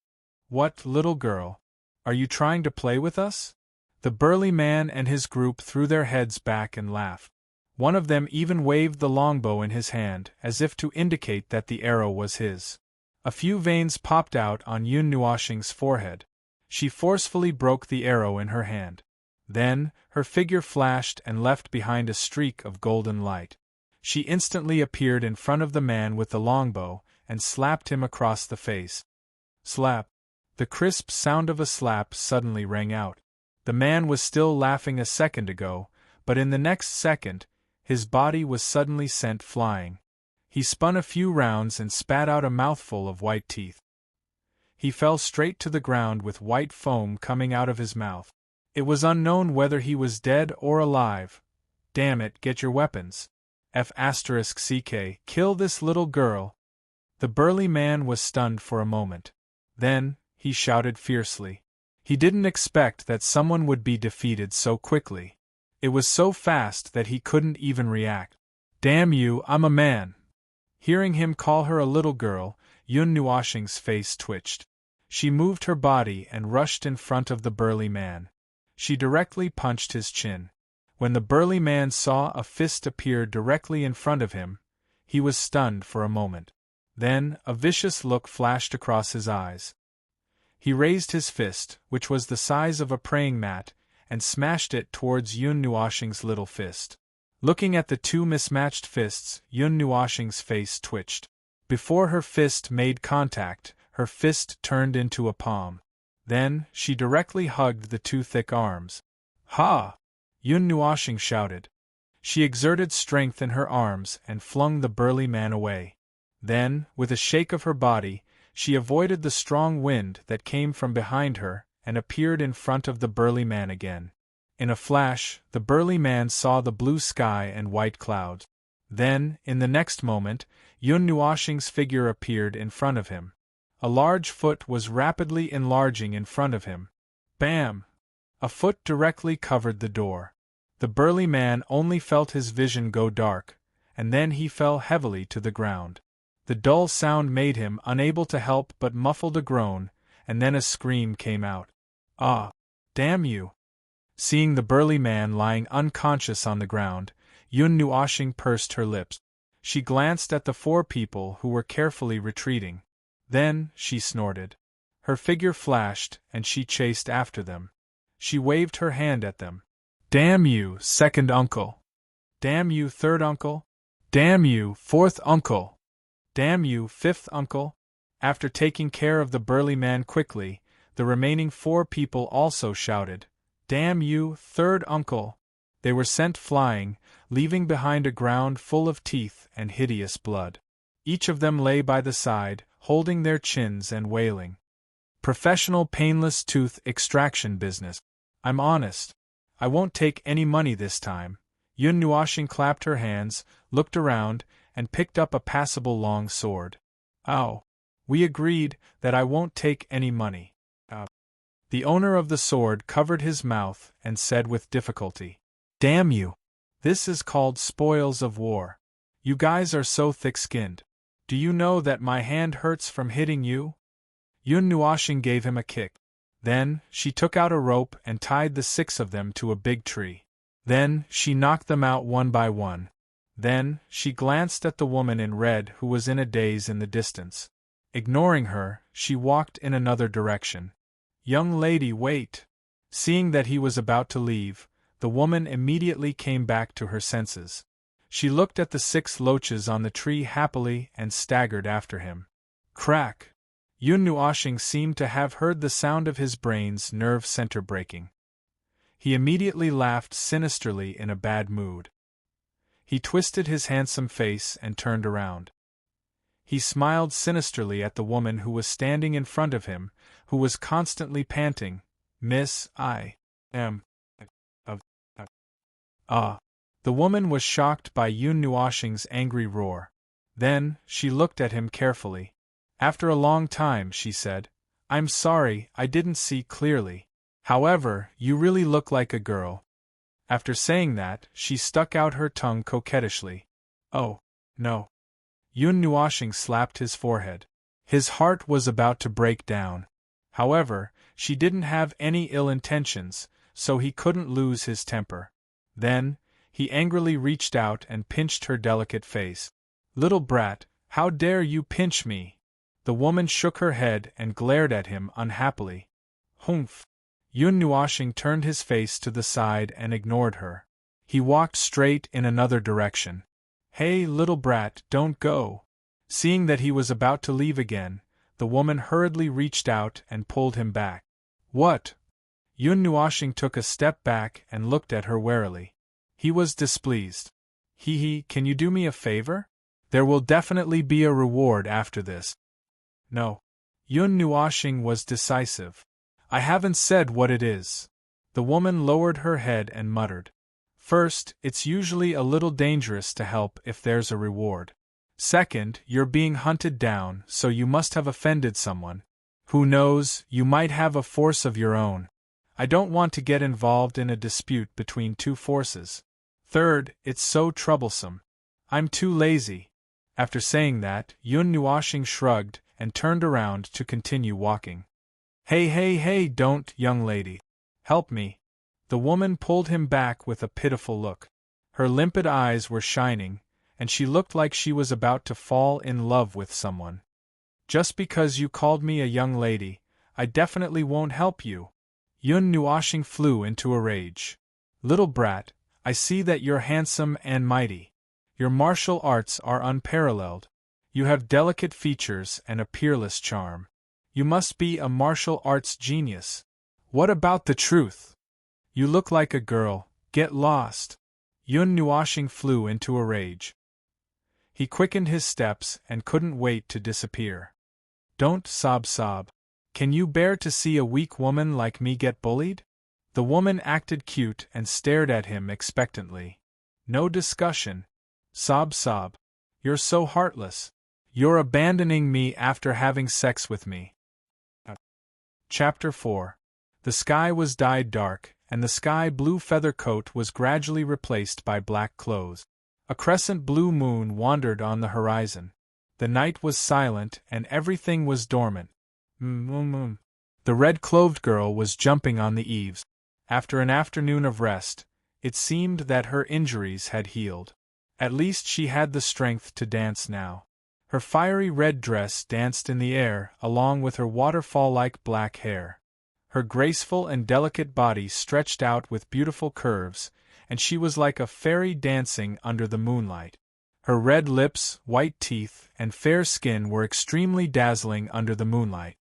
"What, little girl? Are you trying to play with us?" The burly man and his group threw their heads back and laughed. One of them even waved the longbow in his hand, as if to indicate that the arrow was his. A few veins popped out on Yun Nuoshing's forehead. She forcefully broke the arrow in her hand. Then, her figure flashed and left behind a streak of golden light. She instantly appeared in front of the man with the longbow, and slapped him across the face. Slap! The crisp sound of a slap suddenly rang out. The man was still laughing a second ago, but in the next second, his body was suddenly sent flying. He spun a few rounds and spat out a mouthful of white teeth. He fell straight to the ground with white foam coming out of his mouth. It was unknown whether he was dead or alive. Damn it, get your weapons. F***ck, kill this little girl. The burly man was stunned for a moment. Then, he shouted fiercely. He didn't expect that someone would be defeated so quickly. It was so fast that he couldn't even react. Damn you, I'm a man. Hearing him call her a little girl, Yun Nuoshing's face twitched. She moved her body and rushed in front of the burly man. She directly punched his chin. When the burly man saw a fist appear directly in front of him, he was stunned for a moment. Then, a vicious look flashed across his eyes. He raised his fist, which was the size of a praying mat, and smashed it towards Yun Nuoshing's little fist. Looking at the two mismatched fists, Yun Nuoshing's face twitched. Before her fist made contact, her fist turned into a palm. Then, she directly hugged the two thick arms. Ha! Yun Nuoshing shouted. She exerted strength in her arms and flung the burly man away. Then, with a shake of her body, she avoided the strong wind that came from behind her and appeared in front of the burly man again. In a flash, the burly man saw the blue sky and white clouds. Then, in the next moment, Yun Nuoshing's figure appeared in front of him. A large foot was rapidly enlarging in front of him. Bam! A foot directly covered the door. The burly man only felt his vision go dark, and then he fell heavily to the ground. The dull sound made him unable to help but muffled a groan, and then a scream came out. Ah! Damn you! Seeing the burly man lying unconscious on the ground, Yun Nuoshing pursed her lips. She glanced at the 4 people who were carefully retreating. Then, she snorted. Her figure flashed, and she chased after them. She waved her hand at them. Damn you, second uncle! Damn you, third uncle! Damn you, fourth uncle! Damn you, fifth uncle! After taking care of the burly man quickly, the remaining 4 people also shouted, Damn you, third uncle! They were sent flying, leaving behind a ground full of teeth and hideous blood. Each of them lay by the side, holding their chins and wailing. Professional painless tooth extraction business. I'm honest. I won't take any money this time. Yun Nuoshing clapped her hands, looked around, and picked up a passable long sword. Oh. We agreed that I won't take any money. The owner of the sword covered his mouth and said with difficulty, Damn you! This is called spoils of war. You guys are so thick-skinned. Do you know that my hand hurts from hitting you? Yun Nuoshing gave him a kick. Then, she took out a rope and tied the 6 of them to a big tree. Then, she knocked them out one by one. Then, she glanced at the woman in red who was in a daze in the distance. Ignoring her, she walked in another direction. Young lady, wait! Seeing that he was about to leave, the woman immediately came back to her senses. She looked at the 6 loaches on the tree happily and staggered after him. Crack! Yun Nuoshing seemed to have heard the sound of his brain's nerve center breaking. He immediately laughed sinisterly in a bad mood. He twisted his handsome face and turned around. He smiled sinisterly at the woman who was standing in front of him, who was constantly panting, Miss, I am... The woman was shocked by Yun Nuoshing's angry roar. Then, she looked at him carefully. After a long time, she said, I'm sorry, I didn't see clearly. However, you really look like a girl. After saying that, she stuck out her tongue coquettishly. Oh, no. Yun Nuoshing slapped his forehead. His heart was about to break down. However, she didn't have any ill intentions, so he couldn't lose his temper. Then, he angrily reached out and pinched her delicate face. Little brat, how dare you pinch me? The woman shook her head and glared at him unhappily. Humph! Yun Nuoshing turned his face to the side and ignored her. He walked straight in another direction. Hey, little brat, don't go! Seeing that he was about to leave again, the woman hurriedly reached out and pulled him back. What? Yun Nuoshing took a step back and looked at her warily. He was displeased. Can you do me a favor? There will definitely be a reward after this. No. Yun Nuoshing was decisive. I haven't said what it is. The woman lowered her head and muttered. First, it's usually a little dangerous to help if there's a reward. Second, you're being hunted down, so you must have offended someone. Who knows, you might have a force of your own. I don't want to get involved in a dispute between 2 forces. Third, it's so troublesome. I'm too lazy. After saying that, Yun Nuoshing shrugged and turned around to continue walking. Hey, don't, young lady. Help me. The woman pulled him back with a pitiful look. Her limpid eyes were shining, and she looked like she was about to fall in love with someone. Just because you called me a young lady, I definitely won't help you. Yun Nuoshing flew into a rage. Little brat, I see that you're handsome and mighty. Your martial arts are unparalleled. You have delicate features and a peerless charm. You must be a martial arts genius. What about the truth? You look like a girl. Get lost. Yun Nuoshing flew into a rage. He quickened his steps and couldn't wait to disappear. Don't sob. Can you bear to see a weak woman like me get bullied? The woman acted cute and stared at him expectantly. No discussion. Sob. You're so heartless. You're abandoning me after having sex with me. Chapter 4. The sky was dyed dark, and the sky-blue feather coat was gradually replaced by black clothes. A crescent blue moon wandered on the horizon. The night was silent and everything was dormant. The red-clothed girl was jumping on the eaves. After an afternoon of rest, it seemed that her injuries had healed. At least she had the strength to dance now. Her fiery red dress danced in the air along with her waterfall-like black hair. Her graceful and delicate body stretched out with beautiful curves, and she was like a fairy dancing under the moonlight. Her red lips, white teeth, and fair skin were extremely dazzling under the moonlight.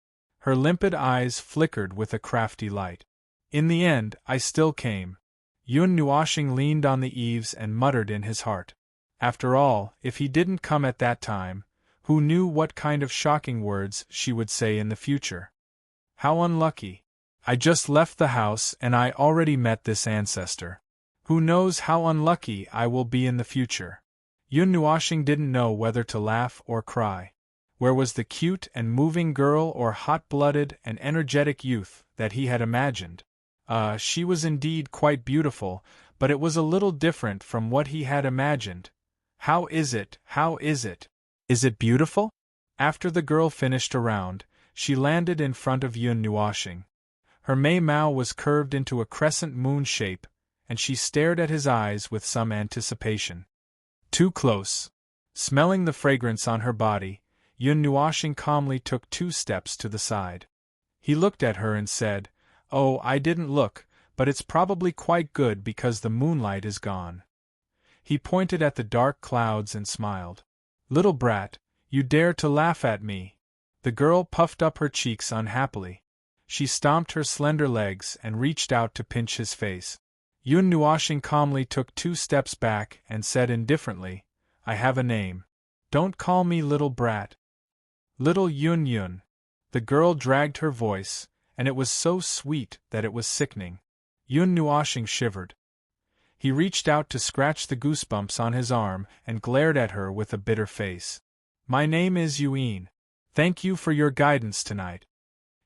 Her limpid eyes flickered with a crafty light. In the end, I still came. Yun Nuoshing leaned on the eaves and muttered in his heart. After all, if he didn't come at that time, who knew what kind of shocking words she would say in the future? How unlucky. I just left the house and I already met this ancestor. Who knows how unlucky I will be in the future? Yun Nuoshing didn't know whether to laugh or cry. Where was the cute and moving girl or hot-blooded and energetic youth that he had imagined? She was indeed quite beautiful, but it was a little different from what he had imagined. How is it? How is it? Is it beautiful? After the girl finished a round, she landed in front of Yun Nuoshing. Her mei-mao was curved into a crescent moon shape, and she stared at his eyes with some anticipation. Too close. Smelling the fragrance on her body, Yun Nuoshing calmly took 2 steps to the side. He looked at her and said, "Oh, I didn't look, but it's probably quite good because the moonlight is gone." He pointed at the dark clouds and smiled. "Little brat, you dare to laugh at me." The girl puffed up her cheeks unhappily. She stomped her slender legs and reached out to pinch his face. Yun Nuoshing calmly took 2 steps back and said indifferently, "I have a name. Don't call me little brat." Little Yun Yun. The girl dragged her voice, and it was so sweet that it was sickening. Yun Nuoshing shivered. He reached out to scratch the goosebumps on his arm and glared at her with a bitter face. "My name is Yuin. Thank you for your guidance tonight."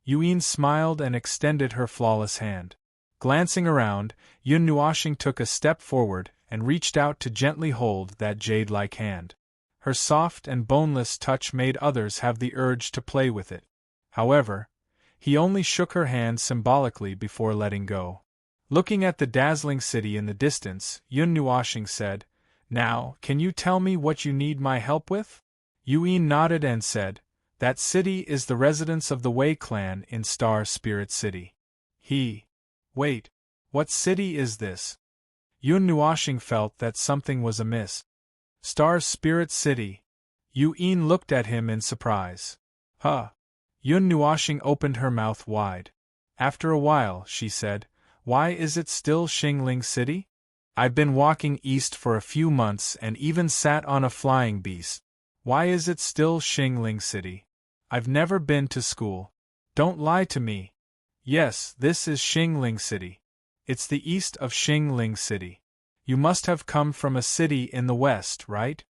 Yuin smiled and extended her flawless hand. Glancing around, Yun Nuoshing took a step forward and reached out to gently hold that jade-like hand. Her soft and boneless touch made others have the urge to play with it. However, he only shook her hand symbolically before letting go. Looking at the dazzling city in the distance, Yun Nuoshing said, "Now, can you tell me what you need my help with?" Yuin nodded and said, "That city is the residence of the Wei clan in Star Spirit City." Wait, what city is this? Yun Nuoshing felt that something was amiss. Star Spirit City. Yuin looked at him in surprise. Huh. Yun Nuoshing opened her mouth wide. After a while, she said, "Why is it still Xingling City? I've been walking east for a few months and even sat on a flying beast. Why is it still Xingling City? I've never been to school. Don't lie to me." "Yes, this is Xingling City. It's the east of Xingling City. You must have come from a city in the west, right?"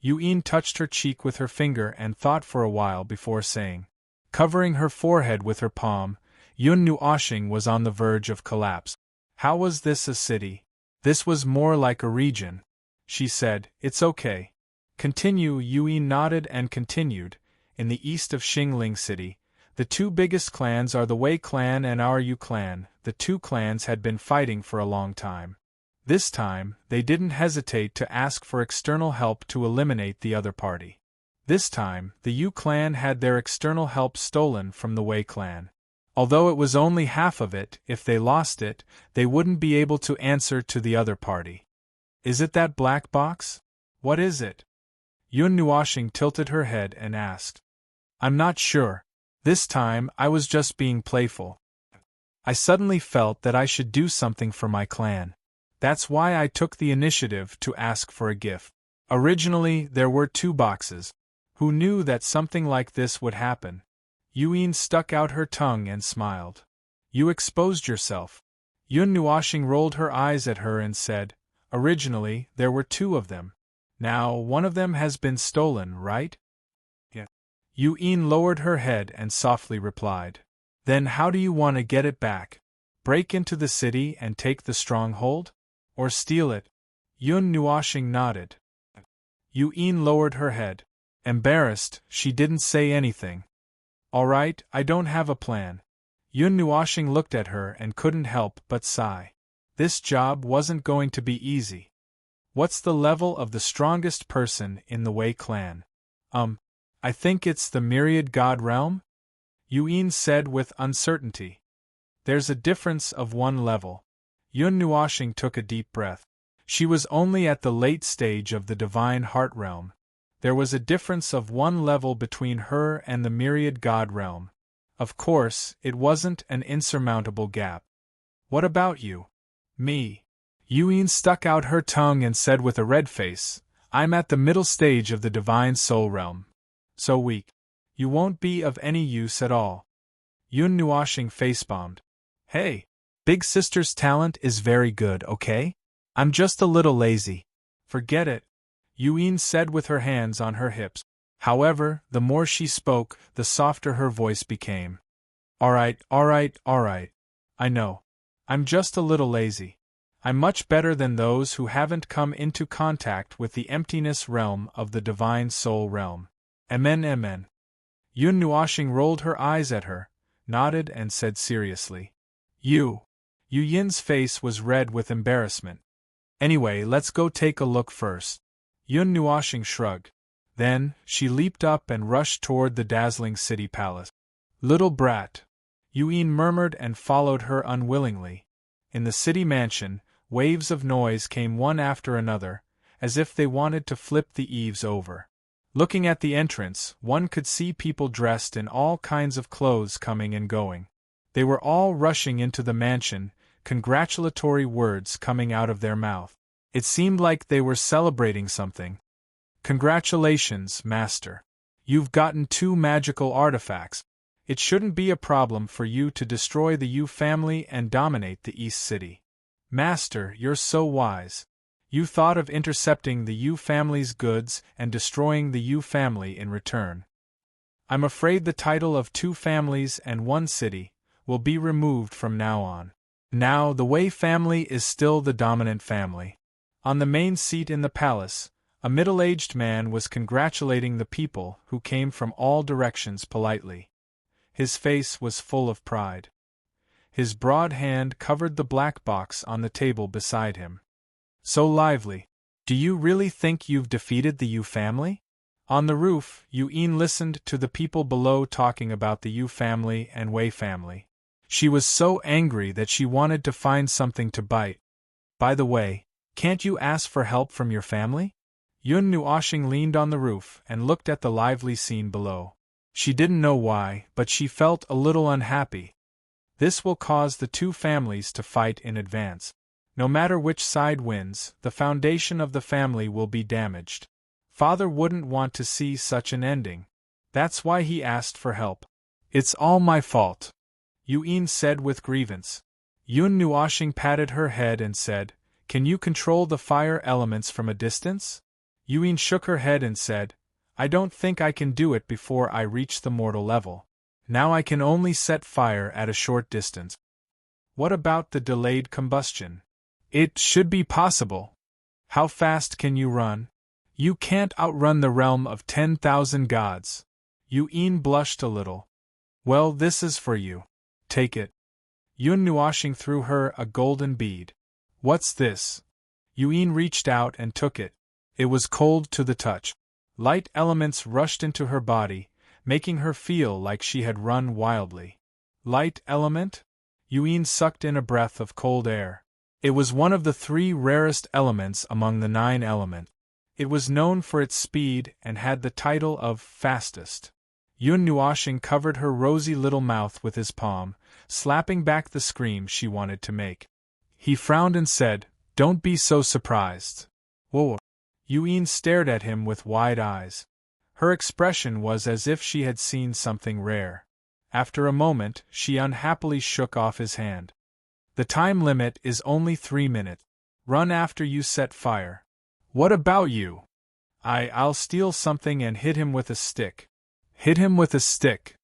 Yuin touched her cheek with her finger and thought for a while before saying. Covering her forehead with her palm, Yun Nuoshing was on the verge of collapse. How was this a city? This was more like a region. She said, "It's okay. Continue." Yuin nodded and continued. "In the east of Xingling City, the 2 biggest clans are the Wei clan and our Yu clan." The 2 clans had been fighting for a long time. This time, they didn't hesitate to ask for external help to eliminate the other party. This time, the Yu clan had their external help stolen from the Wei clan. Although it was only half of it, if they lost it, they wouldn't be able to answer to the other party. "Is it that black box? What is it?" Yun Nuoshing tilted her head and asked. "I'm not sure. This time, I was just being playful. I suddenly felt that I should do something for my clan. That's why I took the initiative to ask for a gift. Originally, there were 2 boxes. Who knew that something like this would happen?" Yuin stuck out her tongue and smiled. "You exposed yourself." Yun Nuoshing rolled her eyes at her and said, "Originally, there were 2 of them. Now, one of them has been stolen, right?" "Yes." Yuin lowered her head and softly replied. "Then how do you want to get it back?" Break into the city and take the stronghold? Or steal it? Yun Nuashing nodded. Yun lowered her head. Embarrassed, she didn't say anything. All right, I don't have a plan. Yun Nuashing looked at her and couldn't help but sigh. This job wasn't going to be easy. What's the level of the strongest person in the Wei clan? I think it's the Myriad God realm? Yun said with uncertainty. There's a difference of one level. Yun Nuashing took a deep breath. She was only at the late stage of the Divine Heart realm. There was a difference of one level between her and the Myriad God realm. Of course, it wasn't an insurmountable gap. What about you? Me. Yun stuck out her tongue and said with a red face, I'm at the middle stage of the Divine Soul realm. So weak. You won't be of any use at all. Yun Nuashing facepalmed. Hey, Big Sister's talent is very good, okay? I'm just a little lazy. Forget it. Yun said with her hands on her hips. However, the more she spoke, the softer her voice became. Alright. I know. I'm just a little lazy. I'm much better than those who haven't come into contact with the emptiness realm of the Divine Soul realm. Amen. Yun Nuashing rolled her eyes at her, nodded and said seriously. Yun's face was red with embarrassment. Anyway, let's go take a look first. Yun Nuashing shrugged. Then, she leaped up and rushed toward the dazzling city palace. Little brat. Yun murmured and followed her unwillingly. In the city mansion, waves of noise came one after another, as if they wanted to flip the eaves over. Looking at the entrance, one could see people dressed in all kinds of clothes coming and going. They were all rushing into the mansion, congratulatory words coming out of their mouth. It seemed like they were celebrating something. Congratulations, Master. You've gotten 2 magical artifacts. It shouldn't be a problem for you to destroy the Yu family and dominate the East City. Master, you're so wise. You thought of intercepting the Yu family's goods and destroying the Yu family in return. I'm afraid the title of 2 families and 1 city will be removed from now on. Now the Wei family is still the dominant family. On the main seat in the palace, a middle-aged man was congratulating the people who came from all directions politely. His face was full of pride. His broad hand covered the black box on the table beside him. So lively. Do you really think you've defeated the Yu family? On the roof, Yun listened to the people below talking about the Yu family and Wei family. She was so angry that she wanted to find something to bite. By the way, can't you ask for help from your family? Yun Nuashing leaned on the roof and looked at the lively scene below. She didn't know why, but she felt a little unhappy. This will cause the 2 families to fight in advance. No matter which side wins, the foundation of the family will be damaged. Father wouldn't want to see such an ending. That's why he asked for help. It's all my fault, Yun said with grievance. Yun Nuashing patted her head and said, Can you control the fire elements from a distance? Yun shook her head and said, I don't think I can do it before I reach the mortal level. Now I can only set fire at a short distance. What about the delayed combustion? It should be possible. How fast can you run? You can't outrun the realm of 10,000 gods. Yun blushed a little. Well, this is for you. Take it. Yun Nuashing threw her a golden bead. What's this? Yun reached out and took it. It was cold to the touch. Light elements rushed into her body, making her feel like she had run wildly. Light element? Yun sucked in a breath of cold air. It was one of the 3 rarest elements among the 9 elements. It was known for its speed and had the title of fastest. Yun Nuashing covered her rosy little mouth with his palm, slapping back the scream she wanted to make. He frowned and said, Don't be so surprised. Whoa. Yun stared at him with wide eyes. Her expression was as if she had seen something rare. After a moment, she unhappily shook off his hand. The time limit is only 3 minutes. Run after you set fire. What about you? I'll steal something and hit him with a stick. Hit him with a stick.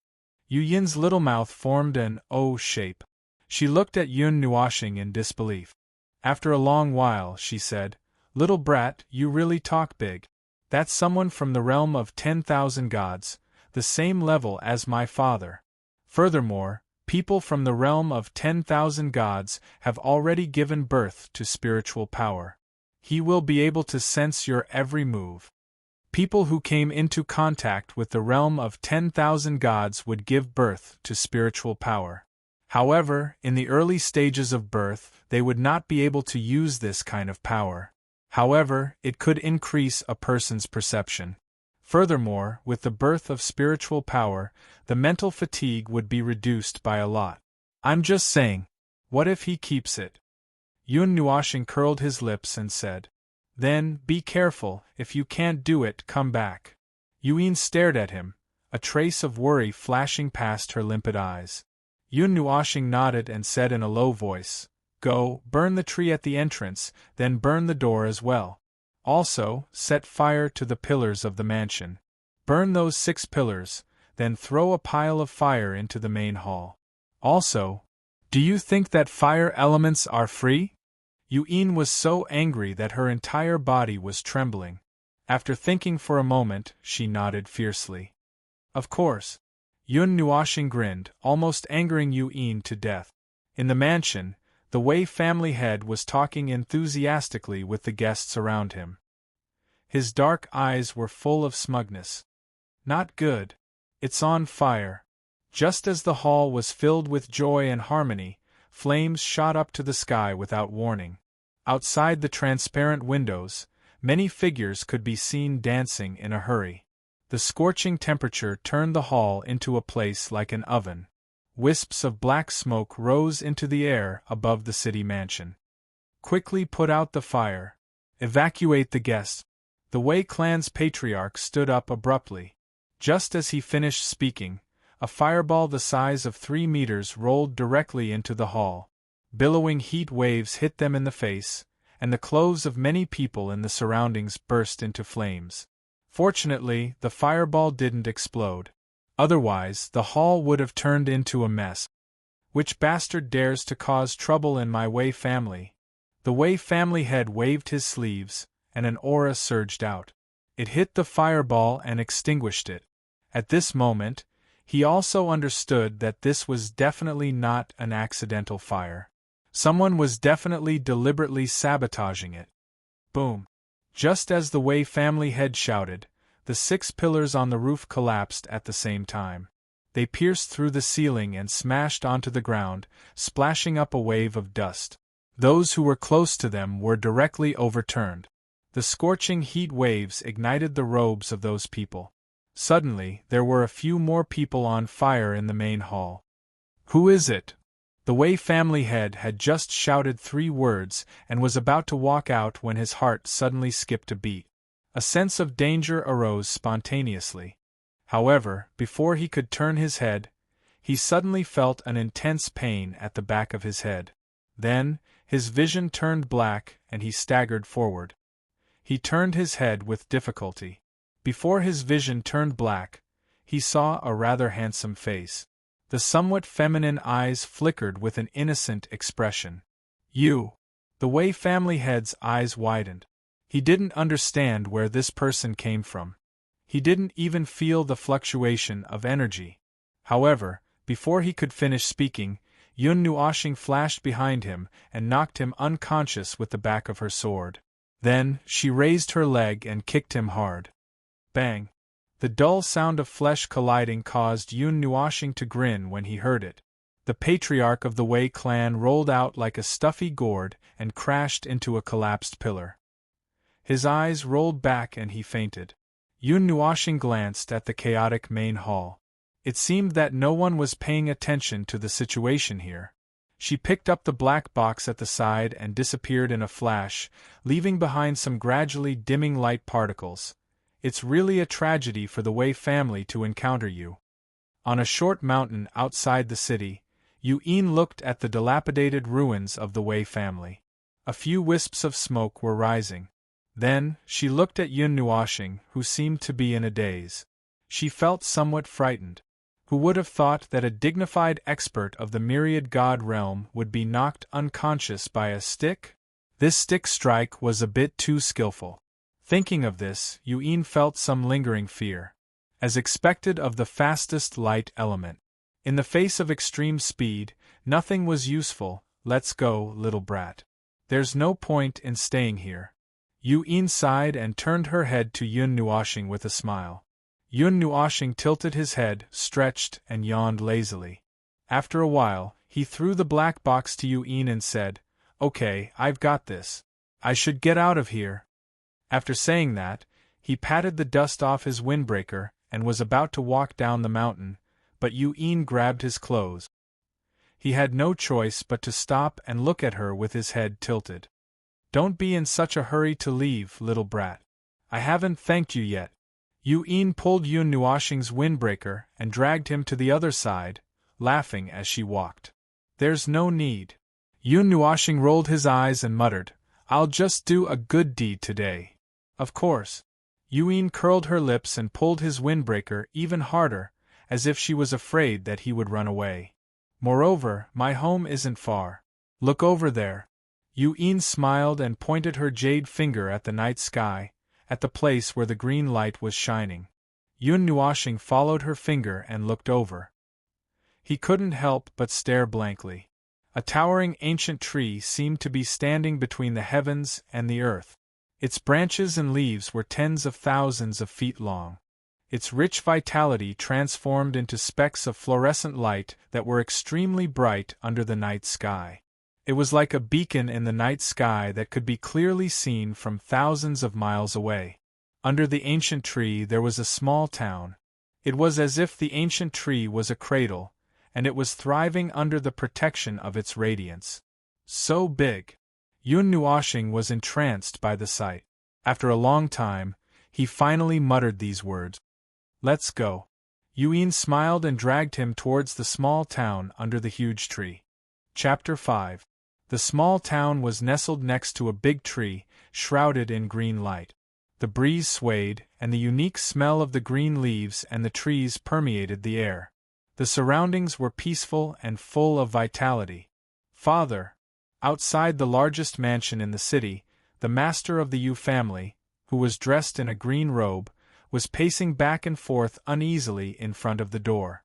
Yun's little mouth formed an O shape. She looked at Yun Nuoxing in disbelief. After a long while, she said, "Little brat, you really talk big. That's someone from the realm of 10,000 gods, the same level as my father. Furthermore, people from the realm of 10,000 gods have already given birth to spiritual power. He will be able to sense your every move. People who came into contact with the realm of 10,000 gods would give birth to spiritual power. However, in the early stages of birth, they would not be able to use this kind of power. However, it could increase a person's perception. Furthermore, with the birth of spiritual power, the mental fatigue would be reduced by a lot. I'm just saying, what if he keeps it?" Yun Nuoxing curled his lips and said, "Then, be careful, if you can't do it, come back." Yuin stared at him, a trace of worry flashing past her limpid eyes. Yun Nuoxing nodded and said in a low voice, "Go, burn the tree at the entrance, then burn the door as well. Also, set fire to the pillars of the mansion. Burn those 6 pillars, then throw a pile of fire into the main hall. Also, do you think that fire elements are free?" Yuin was so angry that her entire body was trembling. After thinking for a moment, she nodded fiercely. "Of course." Yun Nuoxing grinned, almost angering Yuin to death. In the mansion, the Wei family head was talking enthusiastically with the guests around him. His dark eyes were full of smugness. "Not good. It's on fire." Just as the hall was filled with joy and harmony, flames shot up to the sky without warning. Outside the transparent windows, many figures could be seen dancing in a hurry. The scorching temperature turned the hall into a place like an oven. Wisps of black smoke rose into the air above the city mansion. "Quickly put out the fire. Evacuate the guests." The Wei clan's patriarch stood up abruptly. Just as he finished speaking, a fireball the size of 3 meters rolled directly into the hall. Billowing heat waves hit them in the face, and the clothes of many people in the surroundings burst into flames. Fortunately, the fireball didn't explode. Otherwise, the hall would have turned into a mess. "Which bastard dares to cause trouble in my Wei family?" The Wei family head waved his sleeves, and an aura surged out. It hit the fireball and extinguished it. At this moment, he also understood that this was definitely not an accidental fire. Someone was definitely deliberately sabotaging it. Boom! Just as the Wei family head shouted, the 6 pillars on the roof collapsed at the same time. They pierced through the ceiling and smashed onto the ground, splashing up a wave of dust. Those who were close to them were directly overturned. The scorching heat waves ignited the robes of those people. Suddenly, there were a few more people on fire in the main hall. "Who is it?" The Wei family head had just shouted 3 words and was about to walk out when his heart suddenly skipped a beat. A sense of danger arose spontaneously. However, before he could turn his head, he suddenly felt an intense pain at the back of his head. Then, his vision turned black and he staggered forward. He turned his head with difficulty. Before his vision turned black, he saw a rather handsome face. The somewhat feminine eyes flickered with an innocent expression. "You!" The Wei family head's eyes widened. He didn't understand where this person came from. He didn't even feel the fluctuation of energy. However, before he could finish speaking, Yun Nuoxing flashed behind him and knocked him unconscious with the back of her sword. Then, she raised her leg and kicked him hard. Bang! The dull sound of flesh colliding caused Yun Nuoxing to grin when he heard it. The patriarch of the Wei clan rolled out like a stuffy gourd and crashed into a collapsed pillar. His eyes rolled back and he fainted. Yun Nuoxing glanced at the chaotic main hall. It seemed that no one was paying attention to the situation here. She picked up the black box at the side and disappeared in a flash, leaving behind some gradually dimming light particles. "It's really a tragedy for the Wei family to encounter you." On a short mountain outside the city, Yuin looked at the dilapidated ruins of the Wei family. A few wisps of smoke were rising. Then, she looked at Yun Nuoxing, who seemed to be in a daze. She felt somewhat frightened. Who would have thought that a dignified expert of the myriad god realm would be knocked unconscious by a stick? This stick strike was a bit too skillful. Thinking of this, Yuan felt some lingering fear. As expected of the fastest light element. In the face of extreme speed, nothing was useful. Let's go, little brat. There's no point in staying here. Yuan sighed and turned her head to Yun Nuoxing with a smile. Yun Nuoxing tilted his head, stretched, and yawned lazily. After a while, he threw the black box to Yuan and said, "Okay, I've got this. I should get out of here." After saying that, he patted the dust off his windbreaker and was about to walk down the mountain, but Yuan grabbed his clothes. He had no choice but to stop and look at her with his head tilted. "Don't be in such a hurry to leave, little brat. I haven't thanked you yet." Yuan pulled Yun Nuoxing's windbreaker and dragged him to the other side, laughing as she walked. "There's no need." Yun Nuoxing rolled his eyes and muttered, "I'll just do a good deed today." "Of course." Yuan curled her lips and pulled his windbreaker even harder, as if she was afraid that he would run away. "Moreover, my home isn't far. Look over there." Yuan smiled and pointed her jade finger at the night sky, at the place where the green light was shining. Yun Nuoxing followed her finger and looked over. He couldn't help but stare blankly. A towering ancient tree seemed to be standing between the heavens and the earth. Its branches and leaves were tens of thousands of feet long. Its rich vitality transformed into specks of fluorescent light that were extremely bright under the night sky. It was like a beacon in the night sky that could be clearly seen from thousands of miles away. Under the ancient tree there was a small town. It was as if the ancient tree was a cradle, and it was thriving under the protection of its radiance. So big! Yun Nuoxing was entranced by the sight. After a long time, he finally muttered these words. "Let's go." Yuan smiled and dragged him towards the small town under the huge tree. Chapter 5. The small town was nestled next to a big tree, shrouded in green light. The breeze swayed, and the unique smell of the green leaves and the trees permeated the air. The surroundings were peaceful and full of vitality. "Father." Outside the largest mansion in the city, the master of the Yu family, who was dressed in a green robe, was pacing back and forth uneasily in front of the door.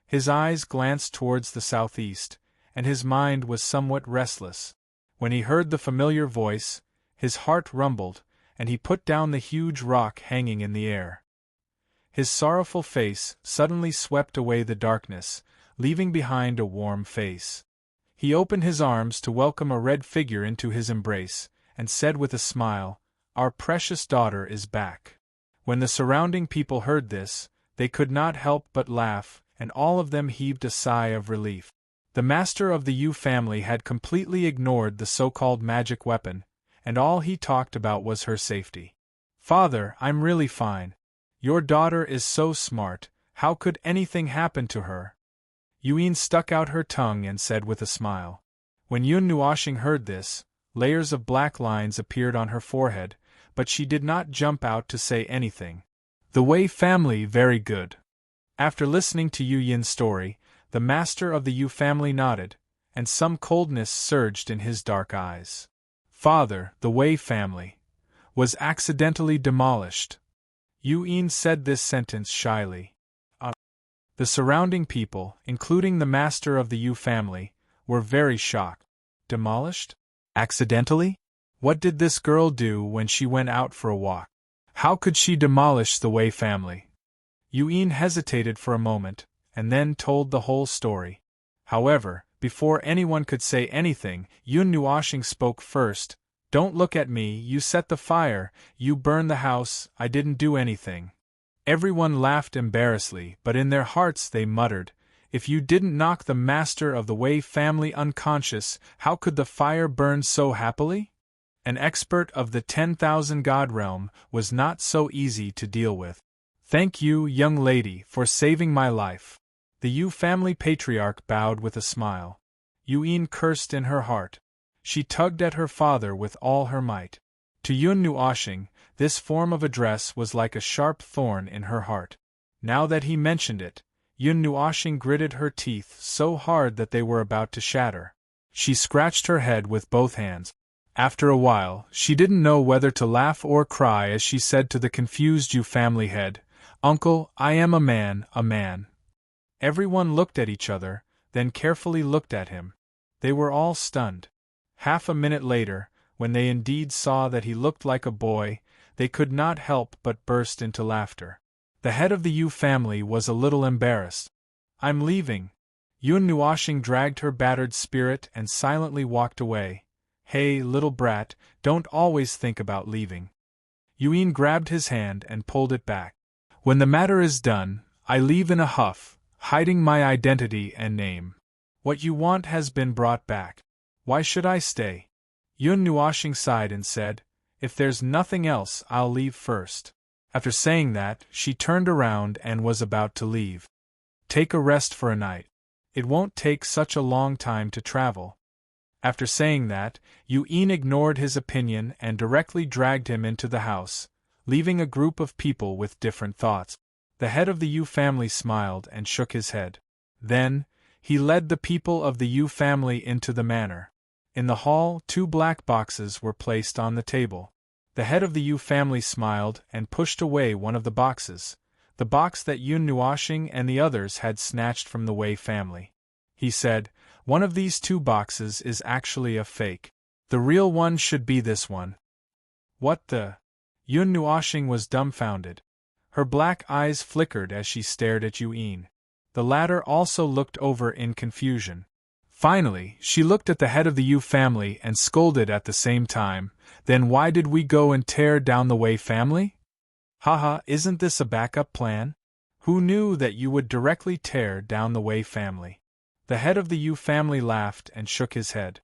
His eyes glanced towards the southeast, and his mind was somewhat restless. When he heard the familiar voice, his heart rumbled, and he put down the huge rock hanging in the air. His sorrowful face suddenly swept away the darkness, leaving behind a warm face. He opened his arms to welcome a red figure into his embrace, and said with a smile, "Our precious daughter is back." When the surrounding people heard this, they could not help but laugh, and all of them heaved a sigh of relief. The master of the Yu family had completely ignored the so-called magic weapon, and all he talked about was her safety. "Father, I'm really fine. Your daughter is so smart, how could anything happen to her?" Yuan stuck out her tongue and said with a smile. When Yun Nuoxing heard this, layers of black lines appeared on her forehead, but she did not jump out to say anything. "The Wei family very good." After listening to Yu Yin's story, the master of the Yu family nodded, and some coldness surged in his dark eyes. "Father, the Wei family was accidentally demolished." Yuan said this sentence shyly. The surrounding people, including the master of the Yu family, were very shocked. Demolished? Accidentally? What did this girl do when she went out for a walk? How could she demolish the Wei family? Yuan hesitated for a moment, and then told the whole story. However, before anyone could say anything, Yun Nuoxing spoke first. "Don't look at me, you set the fire, you burned the house, I didn't do anything." Everyone laughed embarrassedly, but in their hearts they muttered, "If you didn't knock the master of the Wei family unconscious, how could the fire burn so happily?" An expert of the 10,000 god realm was not so easy to deal with. "Thank you, young lady, for saving my life." The Yu family patriarch bowed with a smile. Yuan cursed in her heart. She tugged at her father with all her might. To Yun Nuoxing, this form of address was like a sharp thorn in her heart. Now that he mentioned it, Yun Nuoshing gritted her teeth so hard that they were about to shatter. She scratched her head with both hands. After a while, she didn't know whether to laugh or cry as she said to the confused Yu family head, "Uncle, I am a man, a man." Everyone looked at each other, then carefully looked at him. They were all stunned. Half a minute later, when they indeed saw that he looked like a boy, they could not help but burst into laughter. The head of the Yu family was a little embarrassed. "I'm leaving." Yun Nuoshing dragged her battered spirit and silently walked away. "Hey, little brat, don't always think about leaving." Yuin grabbed his hand and pulled it back. "When the matter is done, I leave in a huff, hiding my identity and name. What you want has been brought back. Why should I stay?" Yun Nuoshing sighed and said, "If there's nothing else, I'll leave first." After saying that, she turned around and was about to leave. "Take a rest for a night. It won't take such a long time to travel." After saying that, Yuin ignored his opinion and directly dragged him into the house, leaving a group of people with different thoughts. The head of the Yu family smiled and shook his head. Then, he led the people of the Yu family into the manor. In the hall, 2 black boxes were placed on the table. The head of the Yu family smiled and pushed away one of the boxes, the box that Yun Nuoshing and the others had snatched from the Wei family. He said, "One of these 2 boxes is actually a fake. The real one should be this one." "What the?" Yun Nuoshing was dumbfounded. Her black eyes flickered as she stared at Yuin. The latter also looked over in confusion. Finally, she looked at the head of the Yu family and scolded at the same time, "Then why did we go and tear down the Wei family? Haha, isn't this a backup plan? Who knew that you would directly tear down the Wei family?" The head of the Yu family laughed and shook his head.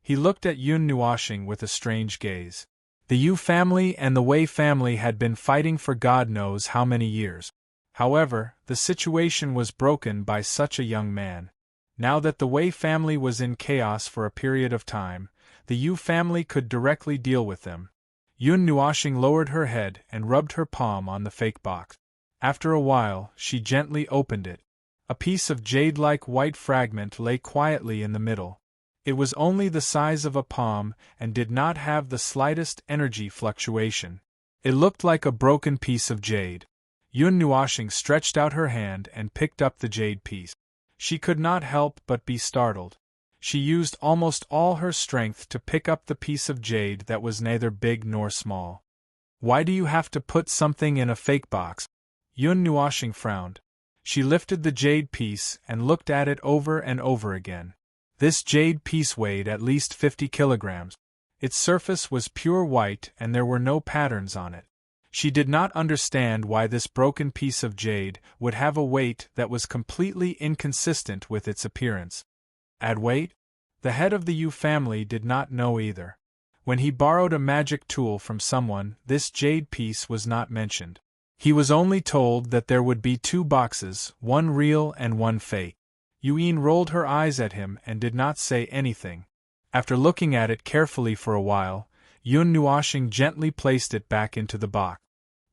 He looked at Yun Nuoshing with a strange gaze. The Yu family and the Wei family had been fighting for God knows how many years. However, the situation was broken by such a young man. Now that the Wei family was in chaos for a period of time, the Yu family could directly deal with them. Yun Nuoshing lowered her head and rubbed her palm on the fake box. After a while, she gently opened it. A piece of jade-like white fragment lay quietly in the middle. It was only the size of a palm and did not have the slightest energy fluctuation. It looked like a broken piece of jade. Yun Nuoshing stretched out her hand and picked up the jade piece. She could not help but be startled. She used almost all her strength to pick up the piece of jade that was neither big nor small. "Why do you have to put something in a fake box?" Yun Nuoshing frowned. She lifted the jade piece and looked at it over and over again. This jade piece weighed at least 50 kilograms. Its surface was pure white and there were no patterns on it. She did not understand why this broken piece of jade would have a weight that was completely inconsistent with its appearance. Add weight? The head of the Yu family did not know either. When he borrowed a magic tool from someone, this jade piece was not mentioned. He was only told that there would be 2 boxes, one real and one fake. Yuin rolled her eyes at him and did not say anything. After looking at it carefully for a while, Yun Nuoshing gently placed it back into the box.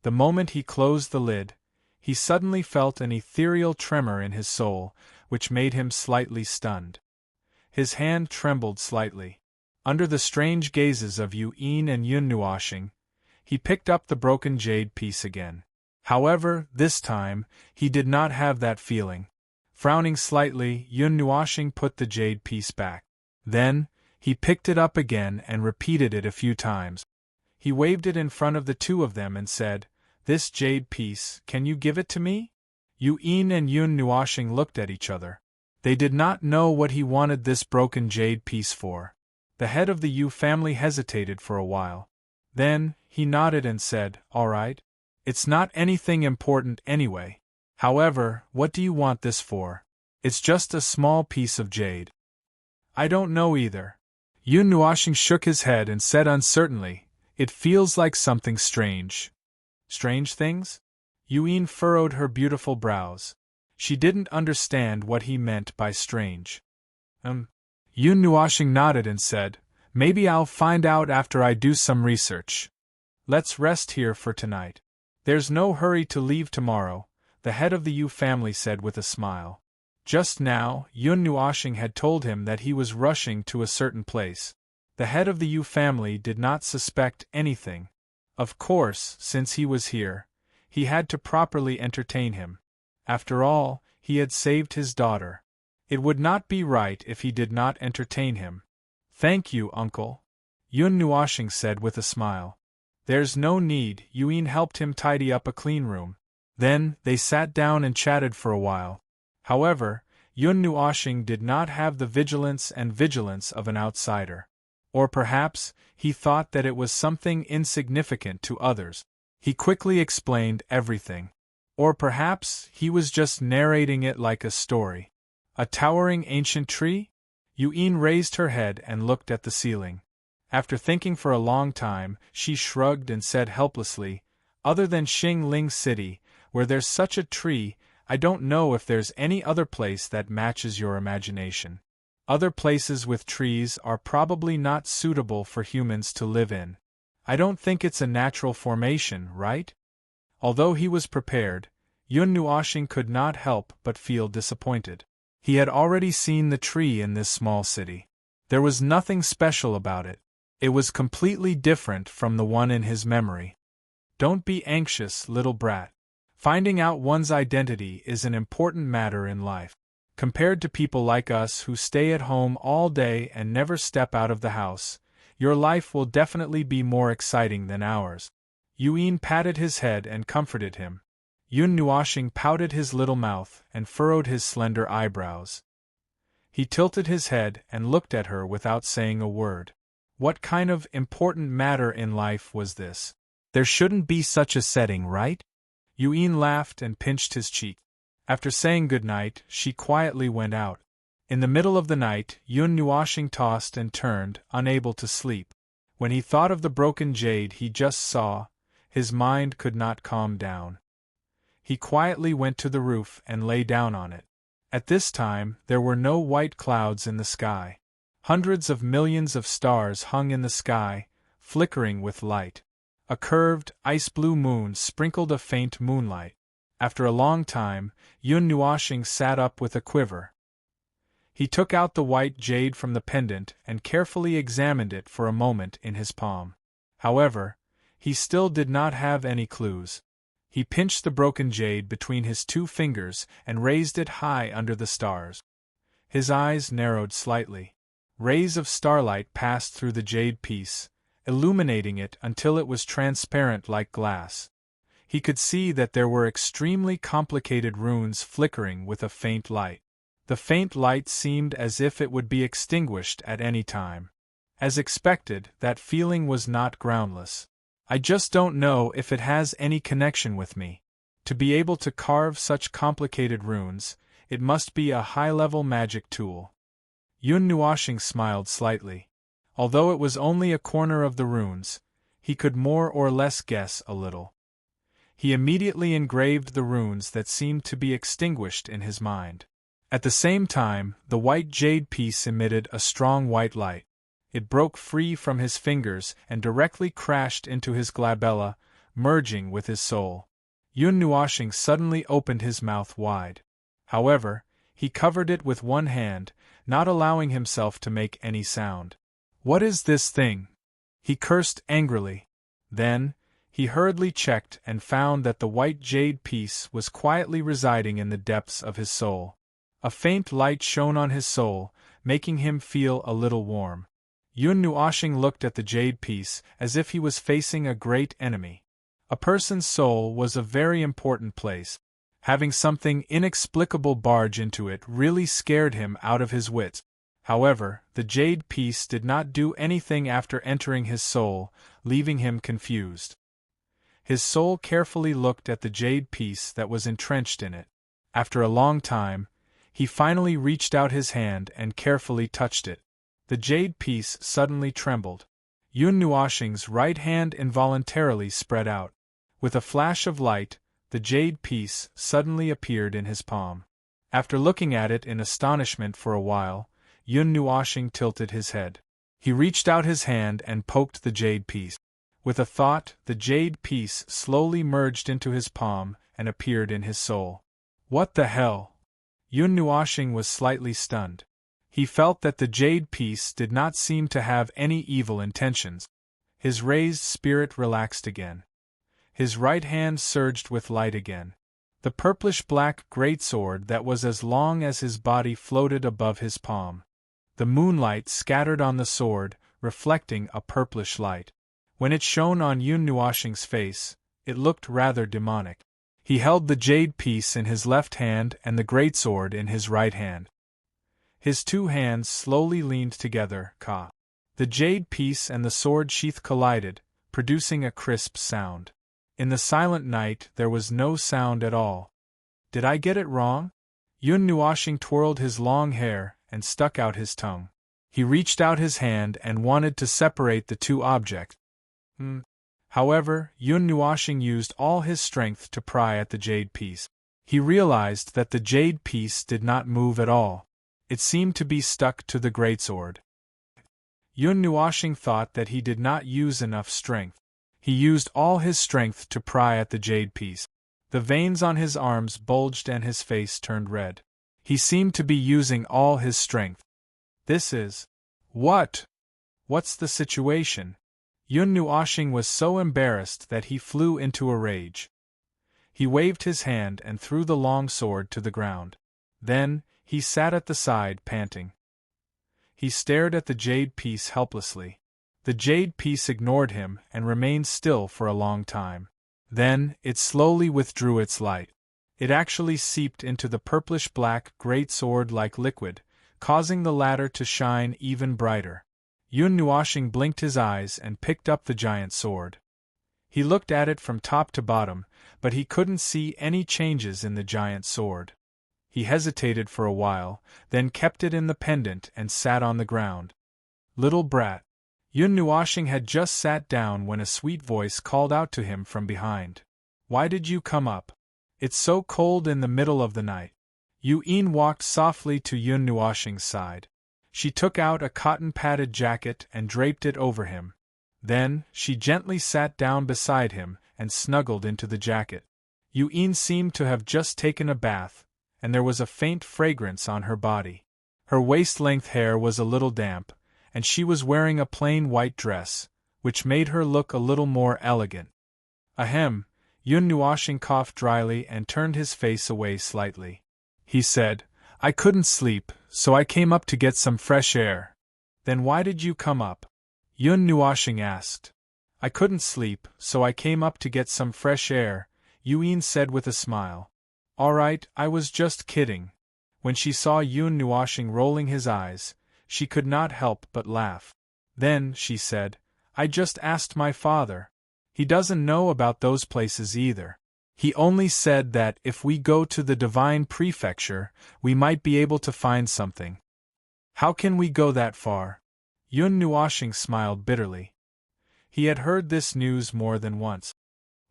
The moment he closed the lid, he suddenly felt an ethereal tremor in his soul, which made him slightly stunned. His hand trembled slightly. Under the strange gazes of Yuin and Yun Nuoshing, he picked up the broken jade piece again. However, this time, he did not have that feeling. Frowning slightly, Yun Nuoshing put the jade piece back. Then, he picked it up again and repeated it a few times. He waved it in front of the 2 of them and said, "This jade piece, can you give it to me?" Yuin and Yun Nuoshing looked at each other. They did not know what he wanted this broken jade piece for. The head of the Yu family hesitated for a while. Then, he nodded and said, "All right. It's not anything important anyway. However, what do you want this for? It's just a small piece of jade." "I don't know either." Yun Nuoshing shook his head and said uncertainly, "It feels like something strange." "Strange things?" Yuin furrowed her beautiful brows. She didn't understand what he meant by strange. Yun Nuoshing nodded and said, "Maybe I'll find out after I do some research. Let's rest here for tonight. There's no hurry to leave tomorrow. the head of the Yu family said with a smile. Just now, Yun Nuoshing had told him that he was rushing to a certain place. The head of the Yu family did not suspect anything. Of course, since he was here, he had to properly entertain him. After all, he had saved his daughter. It would not be right if he did not entertain him. Thank you, uncle, Yun Nuoshing said with a smile. There's no need. Yuin helped him tidy up a clean room. Then, they sat down and chatted for a while. However, Yun Nuoshing did not have the vigilance of an outsider. Or perhaps, he thought that it was something insignificant to others. He quickly explained everything. Or perhaps, he was just narrating it like a story. A towering ancient tree? Yuin raised her head and looked at the ceiling. After thinking for a long time, she shrugged and said helplessly, "Other than Xingling City, where there's such a tree, I don't know if there's any other place that matches your imagination. Other places with trees are probably not suitable for humans to live in. I don't think it's a natural formation, right?" Although he was prepared, Yun Nuoshing could not help but feel disappointed. He had already seen the tree in this small city. There was nothing special about it. It was completely different from the one in his memory. Don't be anxious, little brat. Finding out one's identity is an important matter in life. Compared to people like us who stay at home all day and never step out of the house, your life will definitely be more exciting than ours. Yuin patted his head and comforted him. Yun Nuoshing pouted his little mouth and furrowed his slender eyebrows. He tilted his head and looked at her without saying a word. What kind of important matter in life was this? There shouldn't be such a setting, right? Yuin laughed and pinched his cheek. After saying good night, she quietly went out. In the middle of the night, Yun Nuoshing tossed and turned, unable to sleep. When he thought of the broken jade he just saw, his mind could not calm down. He quietly went to the roof and lay down on it. At this time, there were no white clouds in the sky. Hundreds of millions of stars hung in the sky, flickering with light. A curved, ice-blue moon sprinkled a faint moonlight. After a long time, Yun Nuoshing sat up with a quiver. He took out the white jade from the pendant and carefully examined it for a moment in his palm. However, he still did not have any clues. He pinched the broken jade between his two fingers and raised it high under the stars. His eyes narrowed slightly. Rays of starlight passed through the jade piece, illuminating it until it was transparent like glass. He could see that there were extremely complicated runes flickering with a faint light. The faint light seemed as if it would be extinguished at any time. As expected, that feeling was not groundless. I just don't know if it has any connection with me. To be able to carve such complicated runes, it must be a high-level magic tool. Yun Nuoshing smiled slightly. Although it was only a corner of the runes, he could more or less guess a little. He immediately engraved the runes that seemed to be extinguished in his mind. At the same time, the white jade piece emitted a strong white light. It broke free from his fingers and directly crashed into his glabella, merging with his soul. Yun Nuoshing suddenly opened his mouth wide. However, he covered it with one hand, not allowing himself to make any sound. "What is this thing?" he cursed angrily. Then, he hurriedly checked and found that the white jade piece was quietly residing in the depths of his soul. A faint light shone on his soul, making him feel a little warm. Yun Nuoshing looked at the jade piece as if he was facing a great enemy. A person's soul was a very important place. Having something inexplicable barge into it really scared him out of his wits. However, the jade piece did not do anything after entering his soul, leaving him confused. His soul carefully looked at the jade piece that was entrenched in it. After a long time, he finally reached out his hand and carefully touched it. The jade piece suddenly trembled. Yun Nuoshing's right hand involuntarily spread out. With a flash of light, the jade piece suddenly appeared in his palm. After looking at it in astonishment for a while, Yun Nuoshing tilted his head. He reached out his hand and poked the jade piece. With a thought, the jade piece slowly merged into his palm and appeared in his soul. What the hell? Yun Nuoshing was slightly stunned. He felt that the jade piece did not seem to have any evil intentions. His raised spirit relaxed again. His right hand surged with light again. The purplish-black greatsword that was as long as his body floated above his palm. The moonlight scattered on the sword, reflecting a purplish light. When it shone on Yun Nuoshing's face, it looked rather demonic. He held the jade piece in his left hand and the greatsword in his right hand. His two hands slowly leaned together, The jade piece and the sword sheath collided, producing a crisp sound. In the silent night there was no sound at all. Did I get it wrong? Yun Nuoshing twirled his long hair and stuck out his tongue. He reached out his hand and wanted to separate the two objects. However, Yun Nuoshing used all his strength to pry at the jade piece. He realized that the jade piece did not move at all. It seemed to be stuck to the greatsword. Yun Nuoshing thought that he did not use enough strength. He used all his strength to pry at the jade piece. The veins on his arms bulged and his face turned red. He seemed to be using all his strength. This is... What? What's the situation? Yun Nuoshing was so embarrassed that he flew into a rage. He waved his hand and threw the long sword to the ground. Then, he sat at the side, panting. He stared at the jade piece helplessly. The jade piece ignored him and remained still for a long time. Then, it slowly withdrew its light. It actually seeped into the purplish-black greatsword like liquid, causing the latter to shine even brighter. Yun Nuoshing blinked his eyes and picked up the giant sword. He looked at it from top to bottom, but he couldn't see any changes in the giant sword. He hesitated for a while, then kept it in the pendant and sat on the ground. Little brat. Yun Nuoshing had just sat down when a sweet voice called out to him from behind. Why did you come up? It's so cold in the middle of the night. Yu-Yin walked softly to Yun Nuoshing's side. She took out a cotton-padded jacket and draped it over him. Then, she gently sat down beside him and snuggled into the jacket. Yu-Yin seemed to have just taken a bath, and there was a faint fragrance on her body. Her waist-length hair was a little damp, and she was wearing a plain white dress, which made her look a little more elegant. Ahem, Yun Nuoshing coughed dryly and turned his face away slightly. He said, I couldn't sleep, so I came up to get some fresh air. Then why did you come up? Yun Nuoshing asked. I couldn't sleep, so I came up to get some fresh air, Yu-Yin said with a smile. All right, I was just kidding. When she saw Yun Nuoshing rolling his eyes, she could not help but laugh. Then, she said, I just asked my father. He doesn't know about those places either. He only said that if we go to the Divine Prefecture, we might be able to find something. How can we go that far? Yun Nuoshing smiled bitterly. He had heard this news more than once.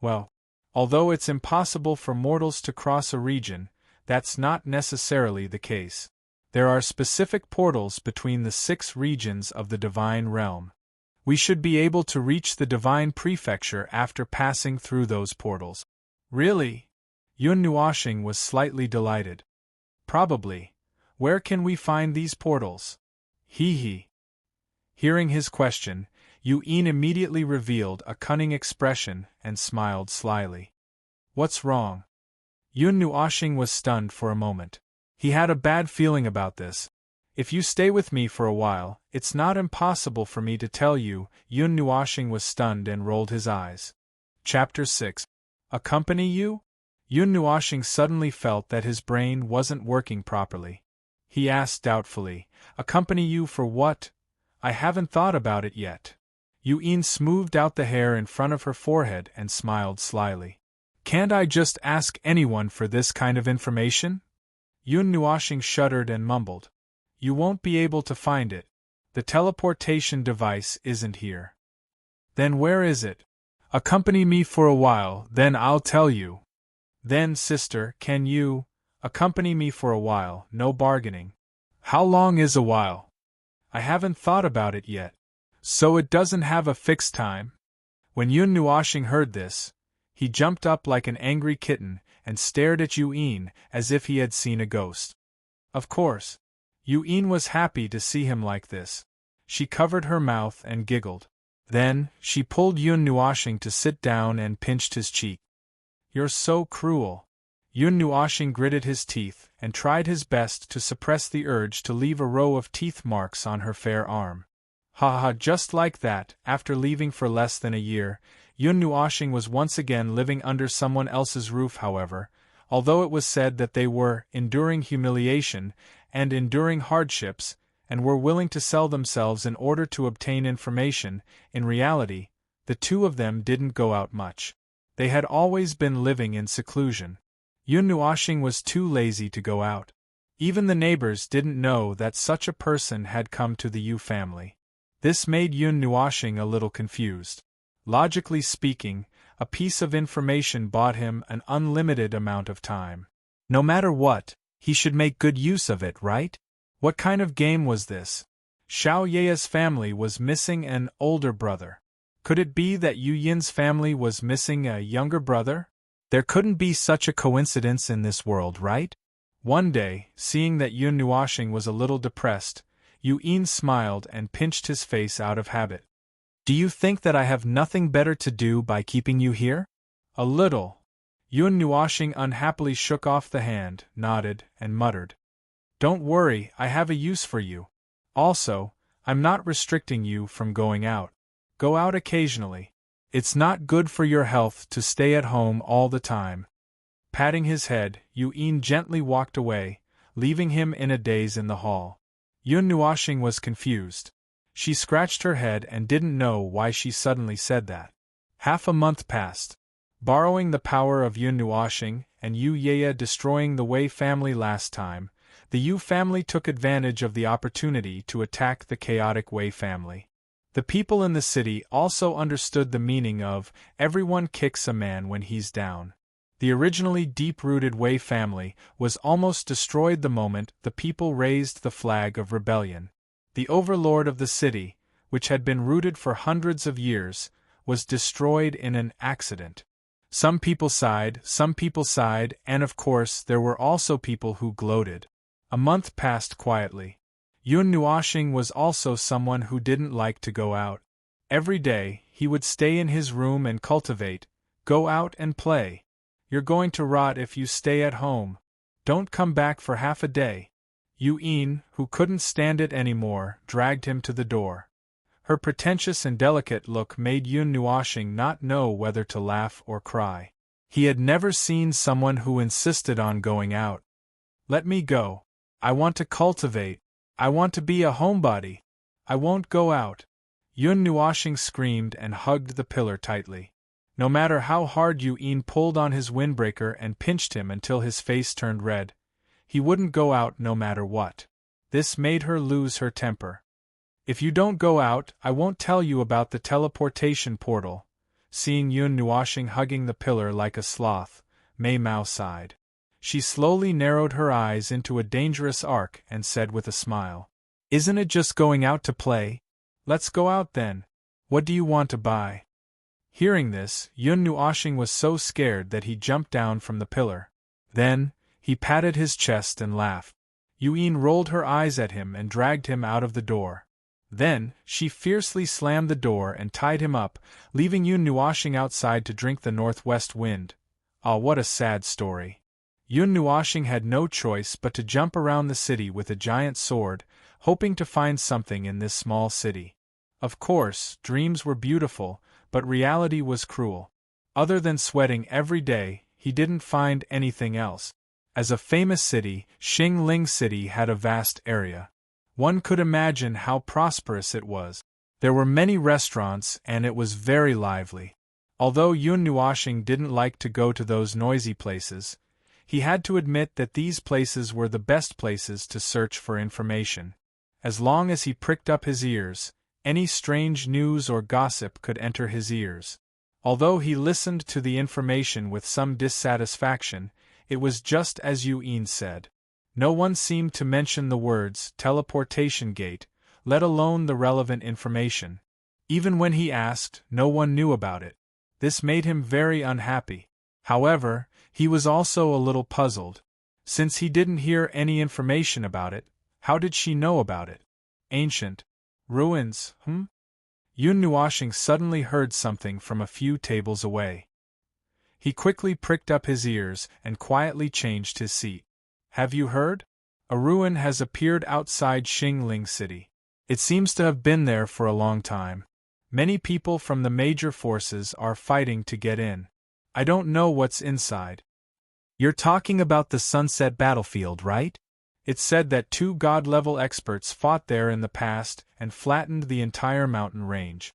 Well, although it's impossible for mortals to cross a region, that's not necessarily the case. There are specific portals between the 6 regions of the Divine Realm. We should be able to reach the Divine Prefecture after passing through those portals. Really? Yun Nuoshing was slightly delighted. Probably. Where can we find these portals? Hee. Hearing his question, Yu-Yin immediately revealed a cunning expression and smiled slyly. What's wrong? Yun Nuoshing was stunned for a moment. He had a bad feeling about this. If you stay with me for a while, it's not impossible for me to tell you. Yun Nuoshing was stunned and rolled his eyes. Chapter 6. Accompany you? Yun Nuoshing suddenly felt that his brain wasn't working properly. He asked doubtfully, Accompany you for what? I haven't thought about it yet. Yu-Yin smoothed out the hair in front of her forehead and smiled slyly. Can't I just ask anyone for this kind of information? Yun Nuoshing shuddered and mumbled. You won't be able to find it. The teleportation device isn't here. Then where is it? Accompany me for a while, then I'll tell you. Then, sister, can you accompany me for a while, no bargaining. How long is a while? I haven't thought about it yet. So it doesn't have a fixed time? When Yun Nuoshing heard this, he jumped up like an angry kitten and stared at Yuen as if he had seen a ghost. Of course, Yuen was happy to see him like this. She covered her mouth and giggled. Then, she pulled Yun Nuoshing to sit down and pinched his cheek. "You're so cruel." Yun Nuoshing gritted his teeth and tried his best to suppress the urge to leave a row of teeth marks on her fair arm. Ha ha, just like that, after leaving for less than a year, Yun Nuoshing was once again living under someone else's roof. However, although it was said that they were enduring humiliation and enduring hardships, and were willing to sell themselves in order to obtain information, in reality, the two of them didn't go out much. They had always been living in seclusion. Yun Nuoshing was too lazy to go out. Even the neighbors didn't know that such a person had come to the Yu family. This made Yun Nuoshing a little confused. Logically speaking, a piece of information bought him an unlimited amount of time. No matter what, he should make good use of it, right? What kind of game was this? Xiao Ye's family was missing an older brother. Could it be that Yu Yin's family was missing a younger brother? There couldn't be such a coincidence in this world, right? One day, seeing that Yun Nuoshing was a little depressed, Yuen smiled and pinched his face out of habit. "Do you think that I have nothing better to do by keeping you here?" "A little." Yun Nuoshing unhappily shook off the hand, nodded, and muttered. "Don't worry, I have a use for you. Also, I'm not restricting you from going out. Go out occasionally. It's not good for your health to stay at home all the time." Patting his head, Yuen gently walked away, leaving him in a daze in the hall. Yun Nuoshing was confused. She scratched her head and didn't know why she suddenly said that. Half a month passed. Borrowing the power of Yun Nuoshing and Yu Yeye destroying the Wei family last time, the Yu family took advantage of the opportunity to attack the chaotic Wei family. The people in the city also understood the meaning of "everyone kicks a man when he's down." The originally deep-rooted Wei family was almost destroyed the moment the people raised the flag of rebellion. The overlord of the city, which had been rooted for hundreds of years, was destroyed in an accident. Some people sighed, and of course there were also people who gloated. A month passed quietly. Yun Nuoshing was also someone who didn't like to go out. Every day, he would stay in his room and cultivate, go out and play. "You're going to rot if you stay at home. Don't come back for half a day." Yuen, who couldn't stand it anymore, dragged him to the door. Her pretentious and delicate look made Yun Nuoshing not know whether to laugh or cry. He had never seen someone who insisted on going out. "Let me go. I want to cultivate. I want to be a homebody. I won't go out." Yun Nuoshing screamed and hugged the pillar tightly. No matter how hard Yuen pulled on his windbreaker and pinched him until his face turned red, he wouldn't go out no matter what. This made her lose her temper. "If you don't go out, I won't tell you about the teleportation portal." Seeing Yun Nuoshing hugging the pillar like a sloth, Mei Mao sighed. She slowly narrowed her eyes into a dangerous arc and said with a smile, "Isn't it just going out to play? Let's go out then. What do you want to buy?" Hearing this, Yun Nuoshing was so scared that he jumped down from the pillar. Then, he patted his chest and laughed. Yuen rolled her eyes at him and dragged him out of the door. Then, she fiercely slammed the door and tied him up, leaving Yun Nuoshing outside to drink the northwest wind. Ah, what a sad story. Yun Nuoshing had no choice but to jump around the city with a giant sword, hoping to find something in this small city. Of course, dreams were beautiful, but reality was cruel. Other than sweating every day, he didn't find anything else. As a famous city, Xingling City had a vast area. One could imagine how prosperous it was. There were many restaurants and it was very lively. Although Yun Nuoshing didn't like to go to those noisy places, he had to admit that these places were the best places to search for information. As long as he pricked up his ears, any strange news or gossip could enter his ears. Although he listened to the information with some dissatisfaction, it was just as Yuen said. No one seemed to mention the words teleportation gate, let alone the relevant information. Even when he asked, no one knew about it. This made him very unhappy. However, He was also a little puzzled. Since he didn't hear any information about it, how did she know about it? Ancient ruins, Yun Nuoshing suddenly heard something from a few tables away. He quickly pricked up his ears and quietly changed his seat. Have you heard? A ruin has appeared outside Xingling City. It seems to have been there for a long time. Many people from the major forces are fighting to get in. I don't know what's inside. You're talking about the Sunset Battlefield, right? It's said that 2 god-level experts fought there in the past and flattened the entire mountain range.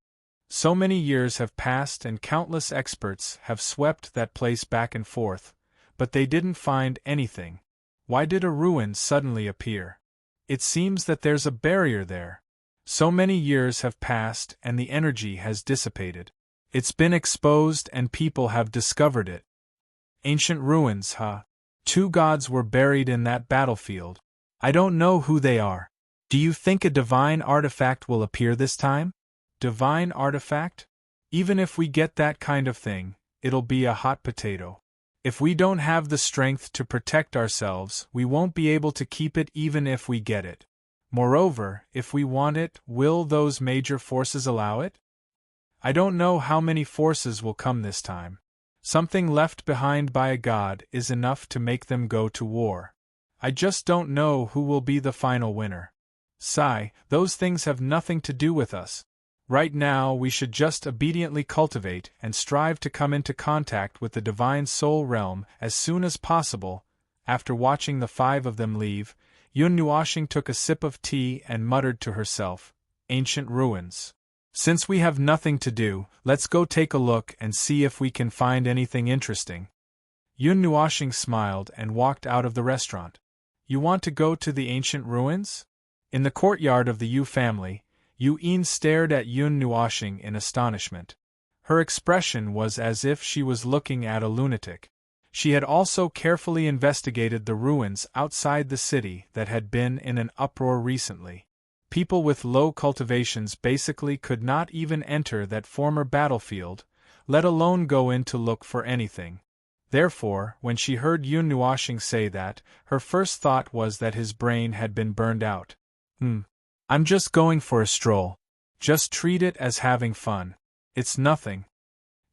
So many years have passed and countless experts have swept that place back and forth, but they didn't find anything. Why did a ruin suddenly appear? It seems that there's a barrier there. So many years have passed and the energy has dissipated. It's been exposed and people have discovered it. Ancient ruins, huh? 2 gods were buried in that battlefield. I don't know who they are. Do you think a divine artifact will appear this time? Divine artifact? Even if we get that kind of thing, it'll be a hot potato. If we don't have the strength to protect ourselves, we won't be able to keep it even if we get it. Moreover, if we want it, will those major forces allow it? I don't know how many forces will come this time. Something left behind by a god is enough to make them go to war. I just don't know who will be the final winner. Sigh, those things have nothing to do with us. Right now we should just obediently cultivate and strive to come into contact with the divine soul realm as soon as possible. After watching the 5 of them leave, Yun Nuoshing took a sip of tea and muttered to herself, "Ancient ruins. Since we have nothing to do, let's go take a look and see if we can find anything interesting." Yun Nuoshing smiled and walked out of the restaurant. You want to go to the ancient ruins? In the courtyard of the Yu family, Yu-Yin stared at Yun Nuoshing in astonishment. Her expression was as if she was looking at a lunatic. She had also carefully investigated the ruins outside the city that had been in an uproar recently. People with low cultivations basically could not even enter that former battlefield, let alone go in to look for anything. Therefore, when she heard Yun Nuoshing say that, her first thought was that his brain had been burned out. I'm just going for a stroll. Just treat it as having fun. It's nothing.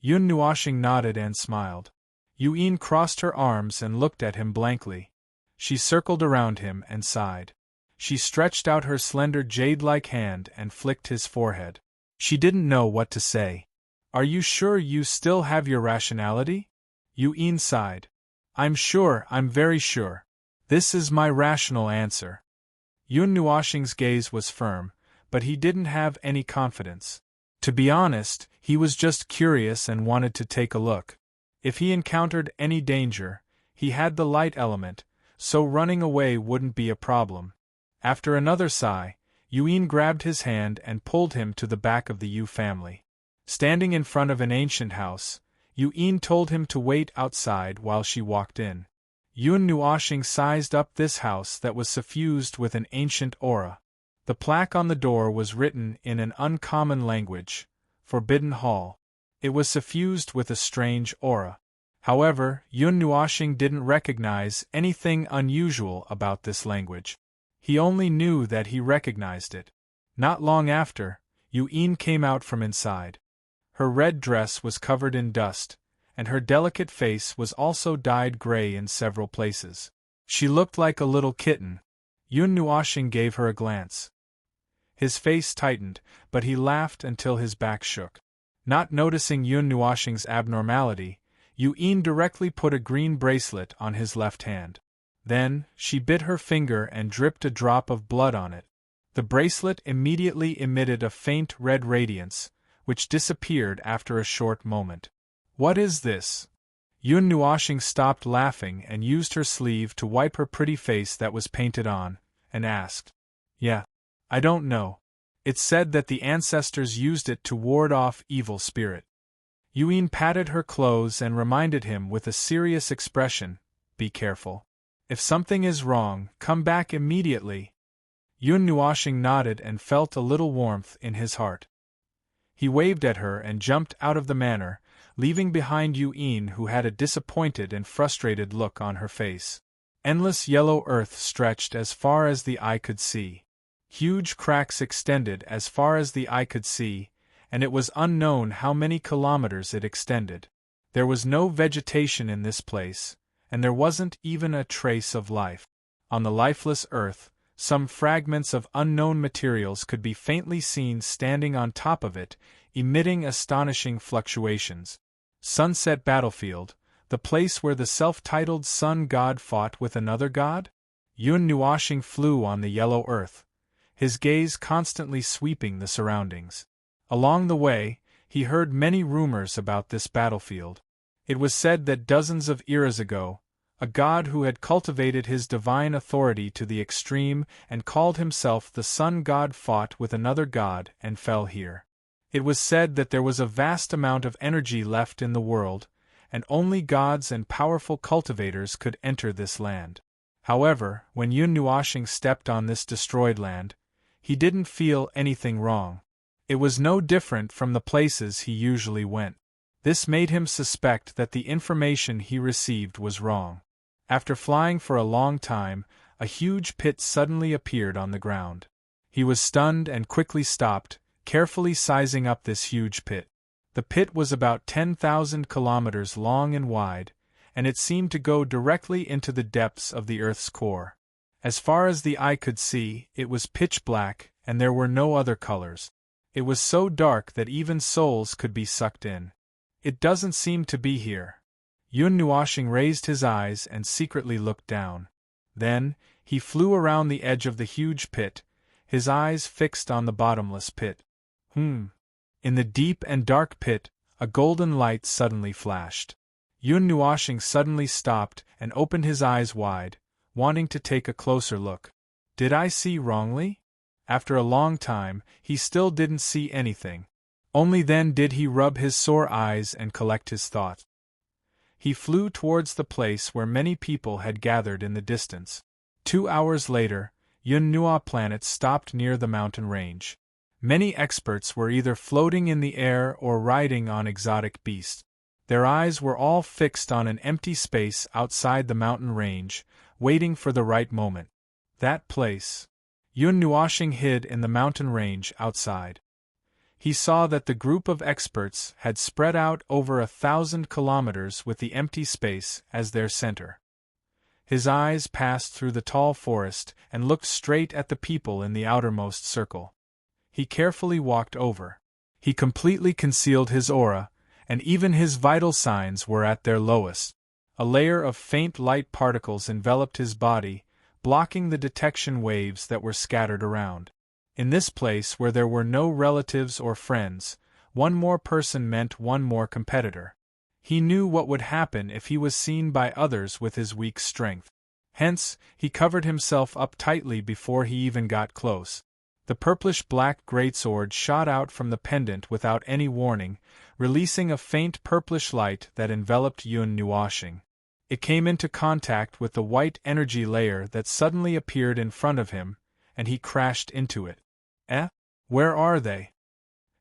Yun Nuoshing nodded and smiled. Yu-Yin crossed her arms and looked at him blankly. She circled around him and sighed. She stretched out her slender jade-like hand and flicked his forehead. She didn't know what to say. Are you sure you still have your rationality? Yu-Yin sighed. I'm sure, I'm very sure. This is my rational answer. Yun Nuoshing's gaze was firm, but he didn't have any confidence. To be honest, he was just curious and wanted to take a look. If he encountered any danger, he had the light element, so running away wouldn't be a problem. After another sigh, Yu-Yin grabbed his hand and pulled him to the back of the Yu family. Standing in front of an ancient house, Yu-Yin told him to wait outside while she walked in. Yun Nuoshing sized up this house that was suffused with an ancient aura. The plaque on the door was written in an uncommon language, Forbidden Hall. It was suffused with a strange aura. However, Yun Nuoshing didn't recognize anything unusual about this language. He only knew that he recognized it. Not long after, Yu-Yin came out from inside. Her red dress was covered in dust, and her delicate face was also dyed gray in several places. She looked like a little kitten. Yun Nuoshing gave her a glance. His face tightened, but he laughed until his back shook. Not noticing Yun Nuoshing's abnormality, Yu-Yin directly put a green bracelet on his left hand. Then, she bit her finger and dripped a drop of blood on it. The bracelet immediately emitted a faint red radiance, which disappeared after a short moment. What is this? Yun Nuoshing stopped laughing and used her sleeve to wipe her pretty face that was painted on, and asked. Yeah. I don't know. It's said that the ancestors used it to ward off evil spirit. Yu-Yin patted her clothes and reminded him with a serious expression, be careful. If something is wrong, come back immediately. Yun Nuoshing nodded and felt a little warmth in his heart. He waved at her and jumped out of the manor, leaving behind Yuan, who had a disappointed and frustrated look on her face. Endless yellow earth stretched as far as the eye could see. Huge cracks extended as far as the eye could see, and it was unknown how many kilometers it extended. There was no vegetation in this place, and there wasn't even a trace of life. On the lifeless earth, some fragments of unknown materials could be faintly seen standing on top of it, emitting astonishing fluctuations. Sunset Battlefield, the place where the self-titled sun god fought with another god? Yun Nuoshing flew on the yellow earth, his gaze constantly sweeping the surroundings. Along the way, he heard many rumors about this battlefield. It was said that dozens of eras ago, a god who had cultivated his divine authority to the extreme and called himself the sun god fought with another god and fell here. It was said that there was a vast amount of energy left in the world, and only gods and powerful cultivators could enter this land. However, when Yun Nuoshing stepped on this destroyed land, he didn't feel anything wrong. It was no different from the places he usually went. This made him suspect that the information he received was wrong. After flying for a long time, a huge pit suddenly appeared on the ground. He was stunned and quickly stopped, carefully sizing up this huge pit. The pit was about 10,000 kilometers long and wide, and it seemed to go directly into the depths of the Earth's core. As far as the eye could see, it was pitch black, and there were no other colors. It was so dark that even souls could be sucked in. It doesn't seem to be here. Yun Nuoshing raised his eyes and secretly looked down. Then, he flew around the edge of the huge pit, his eyes fixed on the bottomless pit. In the deep and dark pit, a golden light suddenly flashed. Yun Nuoshing suddenly stopped and opened his eyes wide, wanting to take a closer look. Did I see wrongly? After a long time, he still didn't see anything. Only then did he rub his sore eyes and collect his thoughts. He flew towards the place where many people had gathered in the distance. 2 hours later, Yun Nuo planet stopped near the mountain range. Many experts were either floating in the air or riding on exotic beasts. Their eyes were all fixed on an empty space outside the mountain range, waiting for the right moment. That place. Yun Nuoshing hid in the mountain range outside. He saw that the group of experts had spread out over 1,000 kilometers with the empty space as their center. His eyes passed through the tall forest and looked straight at the people in the outermost circle. He carefully walked over. He completely concealed his aura, and even his vital signs were at their lowest. A layer of faint light particles enveloped his body, blocking the detection waves that were scattered around. In this place where there were no relatives or friends, one more person meant one more competitor. He knew what would happen if he was seen by others with his weak strength. Hence, he covered himself up tightly before he even got close. The purplish-black greatsword shot out from the pendant without any warning, releasing a faint purplish light that enveloped Yun Nuoshing. It came into contact with the white energy layer that suddenly appeared in front of him, and he crashed into it. Where are they?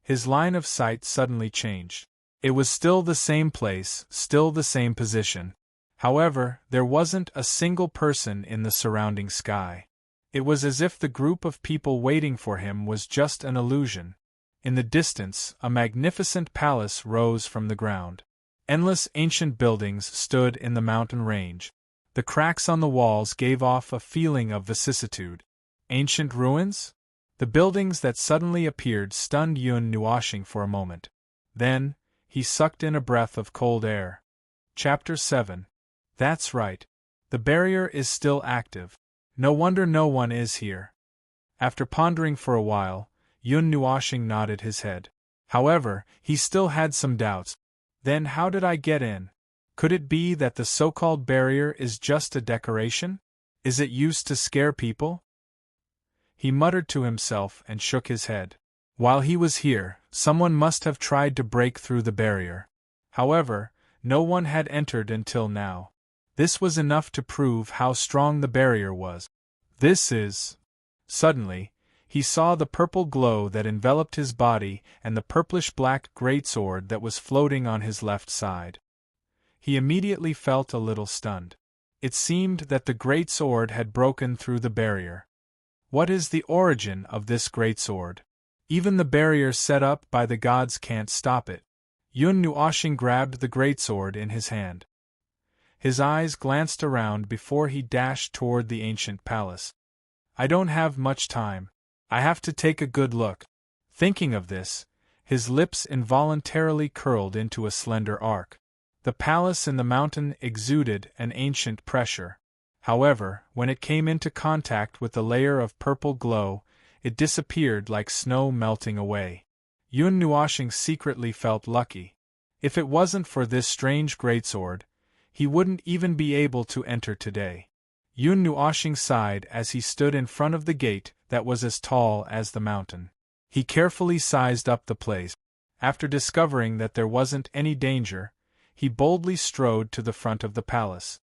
His line of sight suddenly changed. It was still the same place, still the same position. However, there wasn't a single person in the surrounding sky. It was as if the group of people waiting for him was just an illusion. In the distance, a magnificent palace rose from the ground. Endless ancient buildings stood in the mountain range. The cracks on the walls gave off a feeling of vicissitude. Ancient ruins? The buildings that suddenly appeared stunned Yun Nuoshing for a moment. Then, he sucked in a breath of cold air. Chapter 7. That's right. The barrier is still active. No wonder no one is here. After pondering for a while, Yun Nuoshing nodded his head. However, he still had some doubts. Then how did I get in? Could it be that the so-called barrier is just a decoration? Is it used to scare people? He muttered to himself and shook his head. While he was here, someone must have tried to break through the barrier. However, no one had entered until now. This was enough to prove how strong the barrier was. This is... Suddenly, He saw the purple glow that enveloped his body and the purplish-black greatsword that was floating on his left side. He immediately felt a little stunned. It seemed that the greatsword had broken through the barrier. What is the origin of this greatsword? Even the barrier set up by the gods can't stop it. Yun Nuoshing grabbed the greatsword in his hand. His eyes glanced around before he dashed toward the ancient palace. I don't have much time. I have to take a good look. Thinking of this, his lips involuntarily curled into a slender arc. The palace in the mountain exuded an ancient pressure. However, when it came into contact with the layer of purple glow, it disappeared like snow melting away. Yun Nuoshing secretly felt lucky. If it wasn't for this strange greatsword, he wouldn't even be able to enter today. Yun Nuoshing sighed as he stood in front of the gate that was as tall as the mountain. He carefully sized up the place. After discovering that there wasn't any danger, he boldly strode to the front of the palace.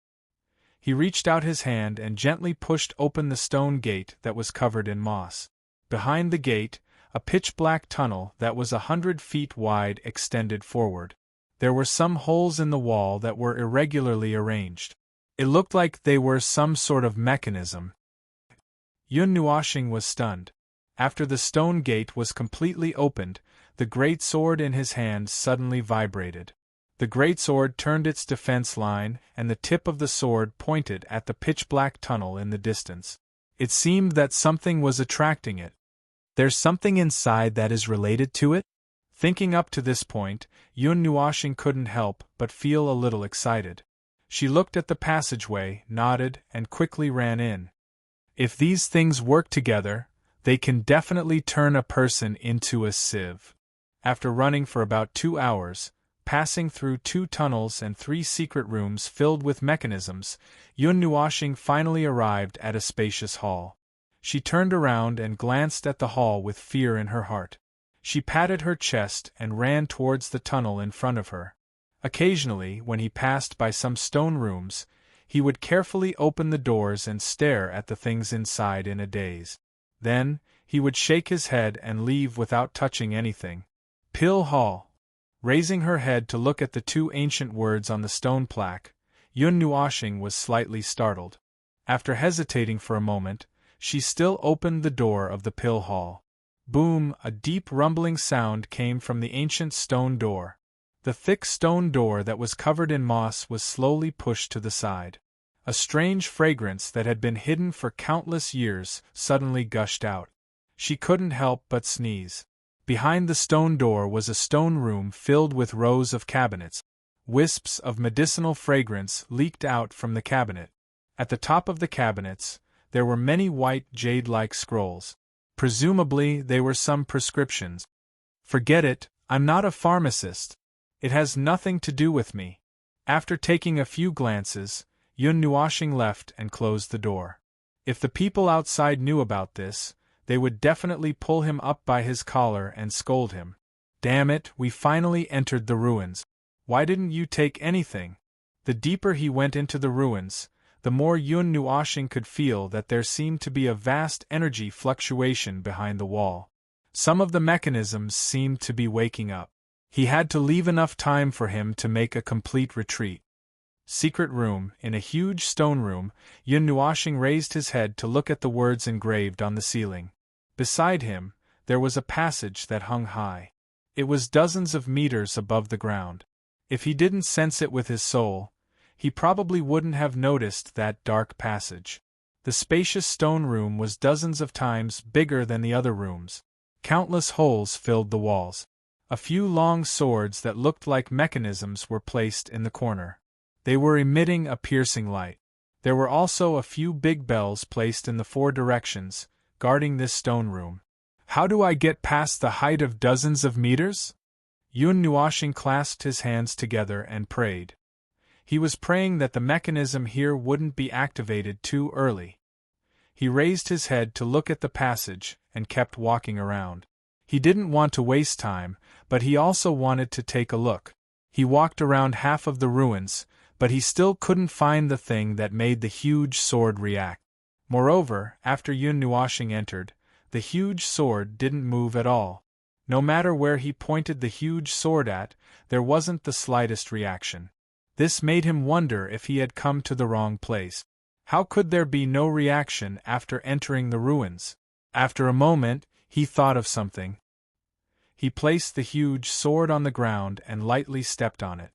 He reached out his hand and gently pushed open the stone gate that was covered in moss. Behind the gate, a pitch-black tunnel that was 100 feet wide extended forward. There were some holes in the wall that were irregularly arranged. It looked like they were some sort of mechanism. Yun Nuoshing was stunned. After the stone gate was completely opened, the great sword in his hand suddenly vibrated. The greatsword turned its defense line, and the tip of the sword pointed at the pitch-black tunnel in the distance. It seemed that something was attracting it. There's something inside that is related to it? Thinking up to this point, Yun Nuoshing couldn't help but feel a little excited. She looked at the passageway, nodded, and quickly ran in. If these things work together, they can definitely turn a person into a sieve. After running for about 2 hours, passing through 2 tunnels and 3 secret rooms filled with mechanisms, Yun Nuoshing finally arrived at a spacious hall. She turned around and glanced at the hall with fear in her heart. She patted her chest and ran towards the tunnel in front of her. Occasionally, when he passed by some stone rooms, he would carefully open the doors and stare at the things inside in a daze. Then, he would shake his head and leave without touching anything. Pill Hall. Raising her head to look at the 2 ancient words on the stone plaque, Yun Nuoshing was slightly startled. After hesitating for a moment, she still opened the door of the pill hall. Boom! A deep rumbling sound came from the ancient stone door. The thick stone door that was covered in moss was slowly pushed to the side. A strange fragrance that had been hidden for countless years suddenly gushed out. She couldn't help but sneeze. Behind the stone door was a stone room filled with rows of cabinets. Wisps of medicinal fragrance leaked out from the cabinet. At the top of the cabinets, there were many white jade-like scrolls. Presumably, they were some prescriptions. Forget it, I'm not a pharmacist. It has nothing to do with me. After taking a few glances, Yun Nuoshing left and closed the door. If the people outside knew about this, they would definitely pull him up by his collar and scold him. Damn it, we finally entered the ruins. Why didn't you take anything? The deeper he went into the ruins, the more Yun Nuoshing could feel that there seemed to be a vast energy fluctuation behind the wall. Some of the mechanisms seemed to be waking up. He had to leave enough time for him to make a complete retreat. Secret room. In a huge stone room, Yun Nuoshing raised his head to look at the words engraved on the ceiling. Beside him, there was a passage that hung high. It was dozens of meters above the ground. If he didn't sense it with his soul, he probably wouldn't have noticed that dark passage. The spacious stone room was dozens of times bigger than the other rooms. Countless holes filled the walls. A few long swords that looked like mechanisms were placed in the corner. They were emitting a piercing light. There were also a few big bells placed in the 4 directions, guarding this stone room. How do I get past the height of dozens of meters? Yun Nuoshing clasped his hands together and prayed. He was praying that the mechanism here wouldn't be activated too early. He raised his head to look at the passage and kept walking around. He didn't want to waste time, but he also wanted to take a look. He walked around half of the ruins, but he still couldn't find the thing that made the huge sword react. Moreover, after Yun Nuoshing entered, The huge sword didn't move at all. No matter where he pointed the huge sword at, there wasn't the slightest reaction. This made him wonder if he had come to the wrong place. How could there be no reaction after entering the ruins? After a moment, he thought of something. He placed the huge sword on the ground and lightly stepped on it.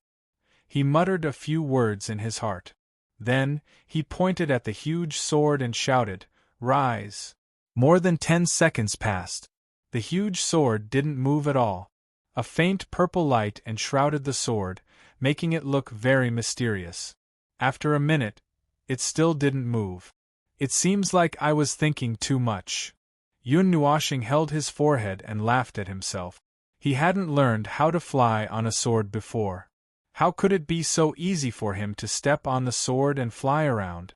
He muttered a few words in his heart. Then, he pointed at the huge sword and shouted, "Rise!" More than 10 seconds passed. The huge sword didn't move at all. A faint purple light enshrouded the sword, making it look very mysterious. After a minute, it still didn't move. "It seems like I was thinking too much." Yun Nuoshing held his forehead and laughed at himself. He hadn't learned how to fly on a sword before. How could it be so easy for him to step on the sword and fly around?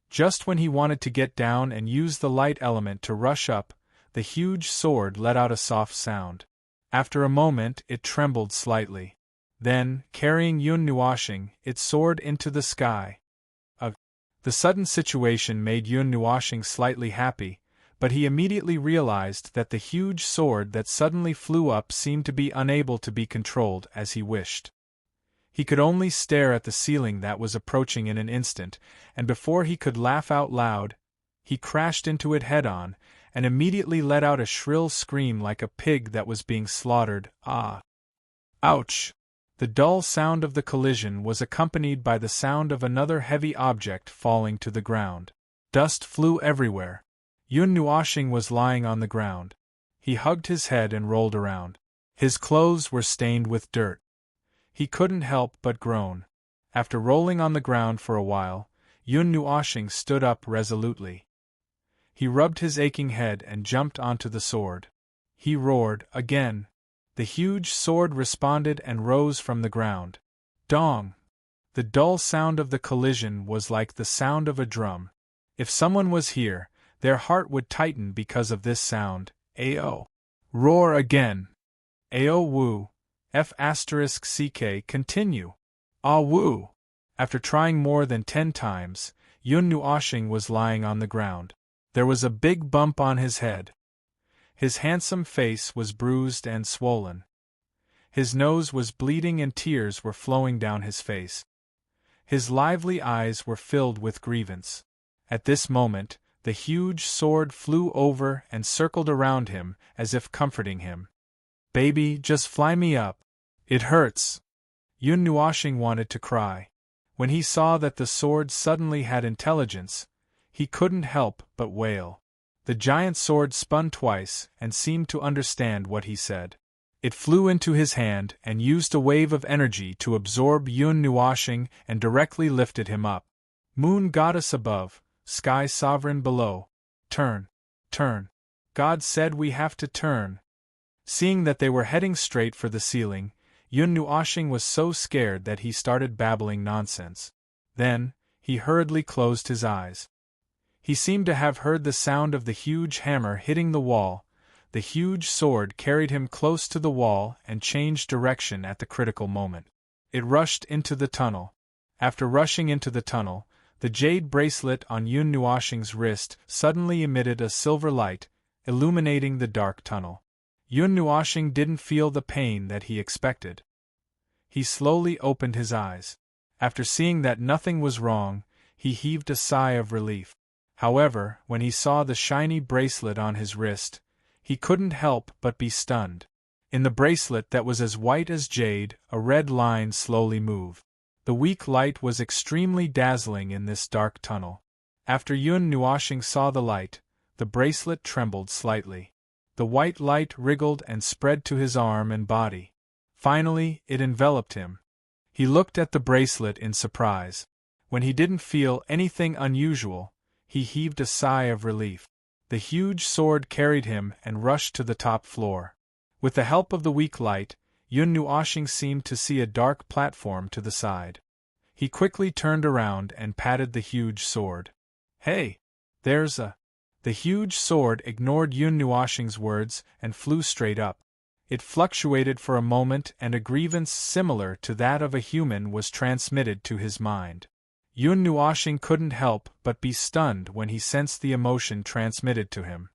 Just when he wanted to get down and use the light element to rush up, the huge sword let out a soft sound. After a moment, it trembled slightly. Then, carrying Yun Nuoshing, it soared into the sky. The sudden situation made Yun Nuoshing slightly happy, but he immediately realized that the huge sword that suddenly flew up seemed to be unable to be controlled as he wished. He could only stare at the ceiling that was approaching in an instant, and before he could laugh out loud, he crashed into it head-on, and immediately let out a shrill scream like a pig that was being slaughtered. Ah! Ouch! The dull sound of the collision was accompanied by the sound of another heavy object falling to the ground. Dust flew everywhere. Yun Nuoshing was lying on the ground. He hugged his head and rolled around. His clothes were stained with dirt. He couldn't help but groan. After rolling on the ground for a while, Yun Nuoshing stood up resolutely. He rubbed his aching head and jumped onto the sword. He roared again. The huge sword responded and rose from the ground. Dong! The dull sound of the collision was like the sound of a drum. If someone was here, their heart would tighten because of this sound. Ao! Roar again! Ao woo! F***ck continue! Ah woo! After trying more than 10 times, Yun Nuoshing was lying on the ground. There was a big bump on his head. His handsome face was bruised and swollen. His nose was bleeding and tears were flowing down his face. His lively eyes were filled with grievance. At this moment, the huge sword flew over and circled around him as if comforting him. "Baby, just fly me up. It hurts." Yun Nuoshing wanted to cry. When he saw that the sword suddenly had intelligence, he couldn't help but wail. The giant sword spun twice and seemed to understand what he said. It flew into his hand and used a wave of energy to absorb Yun Nuoshing and directly lifted him up. Moon goddess above, sky sovereign below. Turn. Turn. God said we have to turn. Seeing that they were heading straight for the ceiling, Yun Nuoshing was so scared that he started babbling nonsense. Then, he hurriedly closed his eyes. He seemed to have heard the sound of the huge hammer hitting the wall. The huge sword carried him close to the wall and changed direction at the critical moment. It rushed into the tunnel. After rushing into the tunnel, the jade bracelet on Yun Nuoshing's wrist suddenly emitted a silver light, illuminating the dark tunnel. Yun Nuoshing didn't feel the pain that he expected. He slowly opened his eyes. After seeing that nothing was wrong, he heaved a sigh of relief. However, when he saw the shiny bracelet on his wrist, he couldn't help but be stunned. In the bracelet that was as white as jade, a red line slowly moved. The weak light was extremely dazzling in this dark tunnel. After Yun Nuoshing saw the light, the bracelet trembled slightly. The white light wriggled and spread to his arm and body. Finally, it enveloped him. He looked at the bracelet in surprise. When he didn't feel anything unusual, he heaved a sigh of relief. The huge sword carried him and rushed to the top floor. With the help of the weak light, Yun Nuoshing seemed to see a dark platform to the side. He quickly turned around and patted the huge sword. "Hey! There's a..." The huge sword ignored Yun Nuoshing's words and flew straight up. It fluctuated for a moment and a grievance similar to that of a human was transmitted to his mind. Yun Nuoshing couldn't help but be stunned when he sensed the emotion transmitted to him.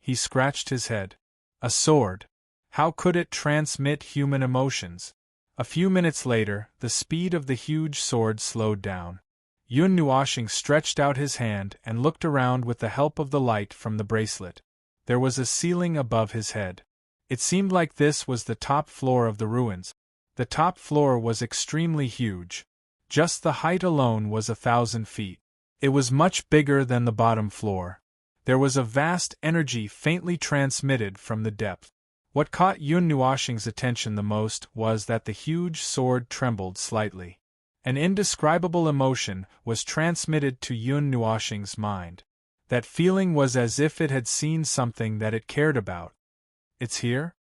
He scratched his head. A sword. How could it transmit human emotions? A few minutes later, the speed of the huge sword slowed down. Yun Nuoshing stretched out his hand and looked around with the help of the light from the bracelet. There was a ceiling above his head. It seemed like this was the top floor of the ruins. The top floor was extremely huge. Just the height alone was 1,000 feet. It was much bigger than the bottom floor. There was a vast energy faintly transmitted from the depth. What caught Yun Nuoshing's attention the most was that the huge sword trembled slightly. An indescribable emotion was transmitted to Yun Nuoshing's mind. That feeling was as if it had seen something that it cared about. It's here?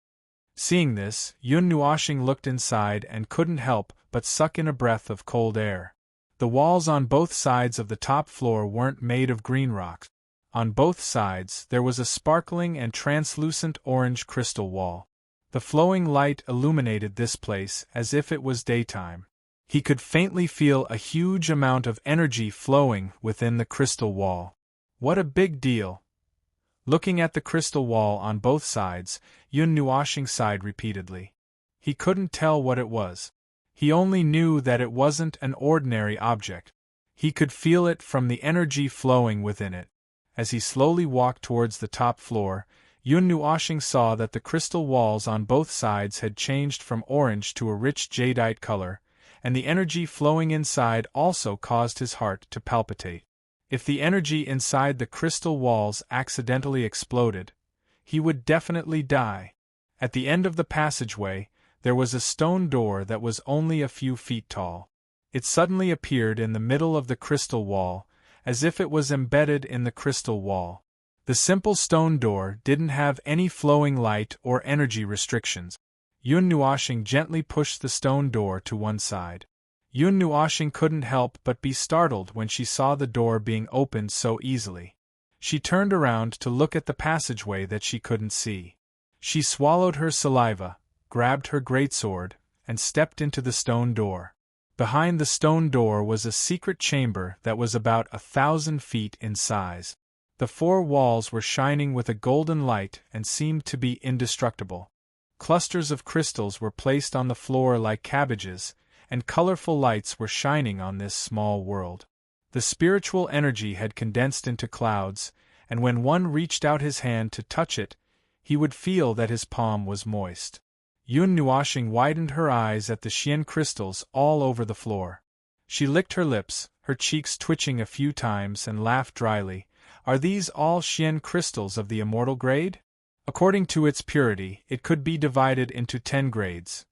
Seeing this, Yun Nuoshing looked inside and couldn't help but suck in a breath of cold air. The walls on both sides of the top floor weren't made of green rocks. On both sides there was a sparkling and translucent orange crystal wall. The flowing light illuminated this place as if it was daytime. He could faintly feel a huge amount of energy flowing within the crystal wall. What a big deal! Looking at the crystal wall on both sides, Yun Nuoshing sighed repeatedly. He couldn't tell what it was. He only knew that it wasn't an ordinary object. He could feel it from the energy flowing within it. As he slowly walked towards the top floor, Yun Nuoshing saw that the crystal walls on both sides had changed from orange to a rich jadeite color, and the energy flowing inside also caused his heart to palpitate. If the energy inside the crystal walls accidentally exploded, he would definitely die. At the end of the passageway, there was a stone door that was only a few feet tall. It suddenly appeared in the middle of the crystal wall, as if it was embedded in the crystal wall. The simple stone door didn't have any flowing light or energy restrictions. Yun Nuoshing gently pushed the stone door to one side. Yun Nuoshing couldn't help but be startled when she saw the door being opened so easily. She turned around to look at the passageway that she couldn't see. She swallowed her saliva, grabbed her greatsword, and stepped into the stone door. Behind the stone door was a secret chamber that was about 1,000 feet in size. The four walls were shining with a golden light and seemed to be indestructible. Clusters of crystals were placed on the floor like cabbages, and colorful lights were shining on this small world. The spiritual energy had condensed into clouds, and when one reached out his hand to touch it, he would feel that his palm was moist. Yun Nuoshing widened her eyes at the Xian crystals all over the floor. She licked her lips, her cheeks twitching a few times, and laughed dryly. Are these all Xian crystals of the immortal grade? According to its purity, it could be divided into 10 grades.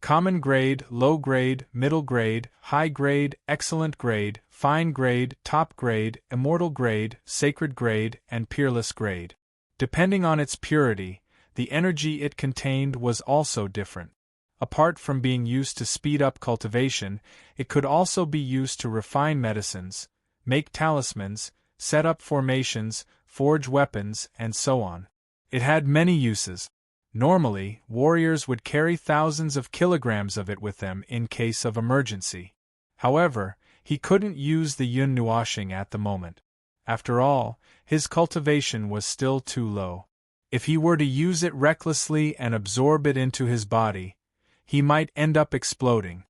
Common grade, low grade, middle grade, high grade, excellent grade, fine grade, top grade, immortal grade, sacred grade, and peerless grade. Depending on its purity, the energy it contained was also different. Apart from being used to speed up cultivation, it could also be used to refine medicines, make talismans, set up formations, forge weapons, and so on. It had many uses. Normally, warriors would carry thousands of kilograms of it with them in case of emergency. However, he couldn't use the Yun Nuoshing at the moment. After all, his cultivation was still too low. If he were to use it recklessly and absorb it into his body, he might end up exploding.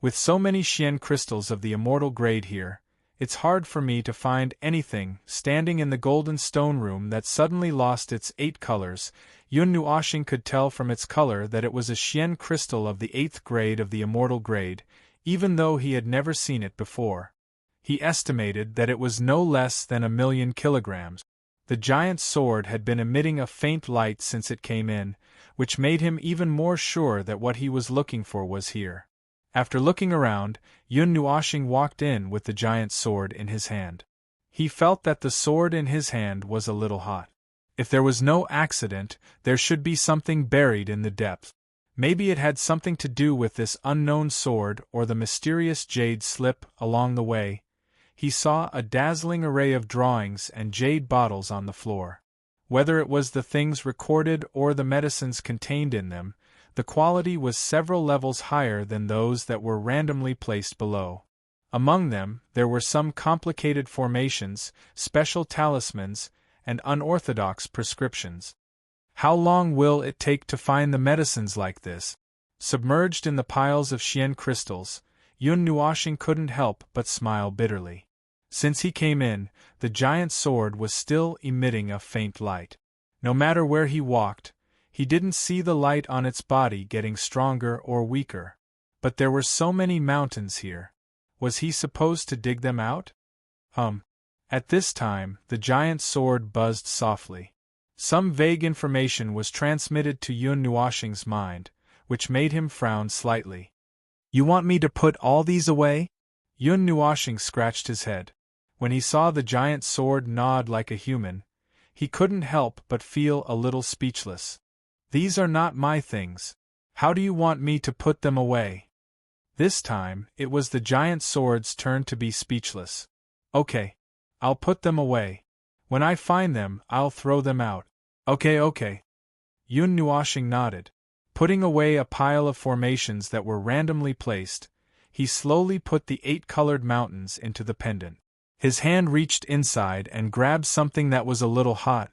With so many Xian crystals of the immortal grade here, it's hard for me to find anything standing in the golden stone room that suddenly lost its 8 colors. Yun Nuoshing could tell from its color that it was a Xian crystal of the 8th grade of the immortal grade, even though he had never seen it before. He estimated that it was no less than 1,000,000 kilograms. The giant sword had been emitting a faint light since it came in, which made him even more sure that what he was looking for was here. After looking around, Yun Nuoshing walked in with the giant sword in his hand. He felt that the sword in his hand was a little hot. If there was no accident, there should be something buried in the depth. Maybe it had something to do with this unknown sword or the mysterious jade slip along the way. He saw a dazzling array of drawings and jade bottles on the floor. Whether it was the things recorded or the medicines contained in them, the quality was several levels higher than those that were randomly placed below. Among them, there were some complicated formations, special talismans, and unorthodox prescriptions. How long will it take to find the medicines like this? Submerged in the piles of Xian crystals, Yun Nuoxing couldn't help but smile bitterly. Since he came in, the giant sword was still emitting a faint light. No matter where he walked, he didn't see the light on its body getting stronger or weaker. But there were so many mountains here. Was he supposed to dig them out? At this time, the giant sword buzzed softly. Some vague information was transmitted to Yun Nuoxing's mind, which made him frown slightly. You want me to put all these away? Yun Nuoxing scratched his head. When he saw the giant sword nod like a human, he couldn't help but feel a little speechless. These are not my things. How do you want me to put them away? This time, it was the giant sword's turn to be speechless. Okay. I'll put them away. When I find them, I'll throw them out. Okay. Yun Nuoxing nodded. Putting away a pile of formations that were randomly placed, he slowly put the 8 colored mountains into the pendant. His hand reached inside and grabbed something that was a little hot.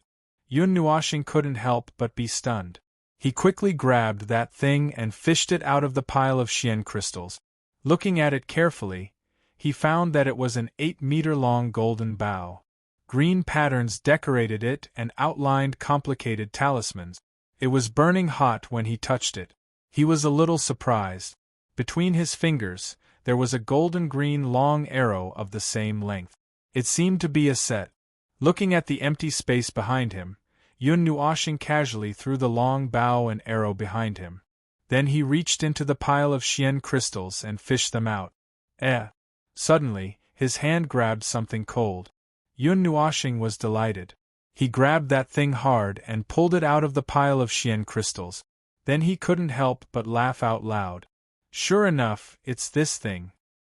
Yun Nuoxing couldn't help but be stunned. He quickly grabbed that thing and fished it out of the pile of Xian crystals. Looking at it carefully, he found that it was an 8-meter-long golden bow. Green patterns decorated it and outlined complicated talismans. It was burning hot when he touched it. He was a little surprised. Between his fingers, there was a golden-green long arrow of the same length. It seemed to be a set. Looking at the empty space behind him, Yun Nuoxing casually threw the long bow and arrow behind him. Then he reached into the pile of Xian crystals and fished them out. Suddenly, his hand grabbed something cold. Yun Nuoxing was delighted. He grabbed that thing hard and pulled it out of the pile of Xian crystals. Then he couldn't help but laugh out loud. Sure enough, it's this thing.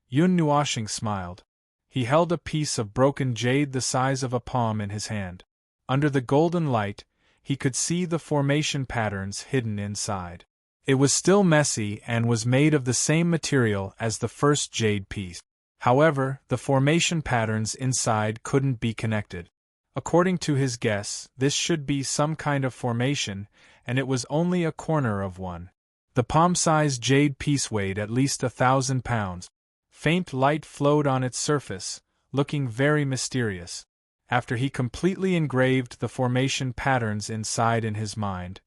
Yun Nuoxing smiled. He held a piece of broken jade the size of a palm in his hand. Under the golden light, he could see the formation patterns hidden inside. It was still messy and was made of the same material as the first jade piece. However, the formation patterns inside couldn't be connected. According to his guess, this should be some kind of formation, and it was only a corner of one. The palm-sized jade piece weighed at least 1,000 pounds. Faint light flowed on its surface, looking very mysterious. After he completely engraved the formation patterns inside in his mind,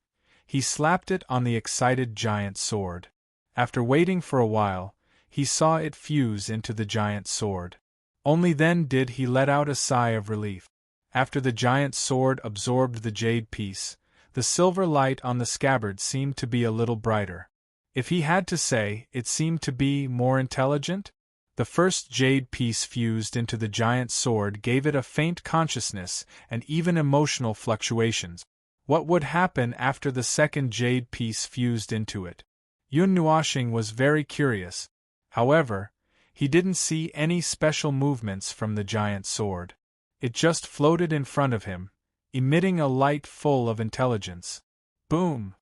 he slapped it on the excited giant sword. After waiting for a while, he saw it fuse into the giant sword. Only then did he let out a sigh of relief. After the giant sword absorbed the jade piece, the silver light on the scabbard seemed to be a little brighter. If he had to say, it seemed to be more intelligent. The first jade piece fused into the giant sword gave it a faint consciousness and even emotional fluctuations. What would happen after the second jade piece fused into it? Yun Nuoxing was very curious. However, he didn't see any special movements from the giant sword. It just floated in front of him, emitting a light full of intelligence. Boom!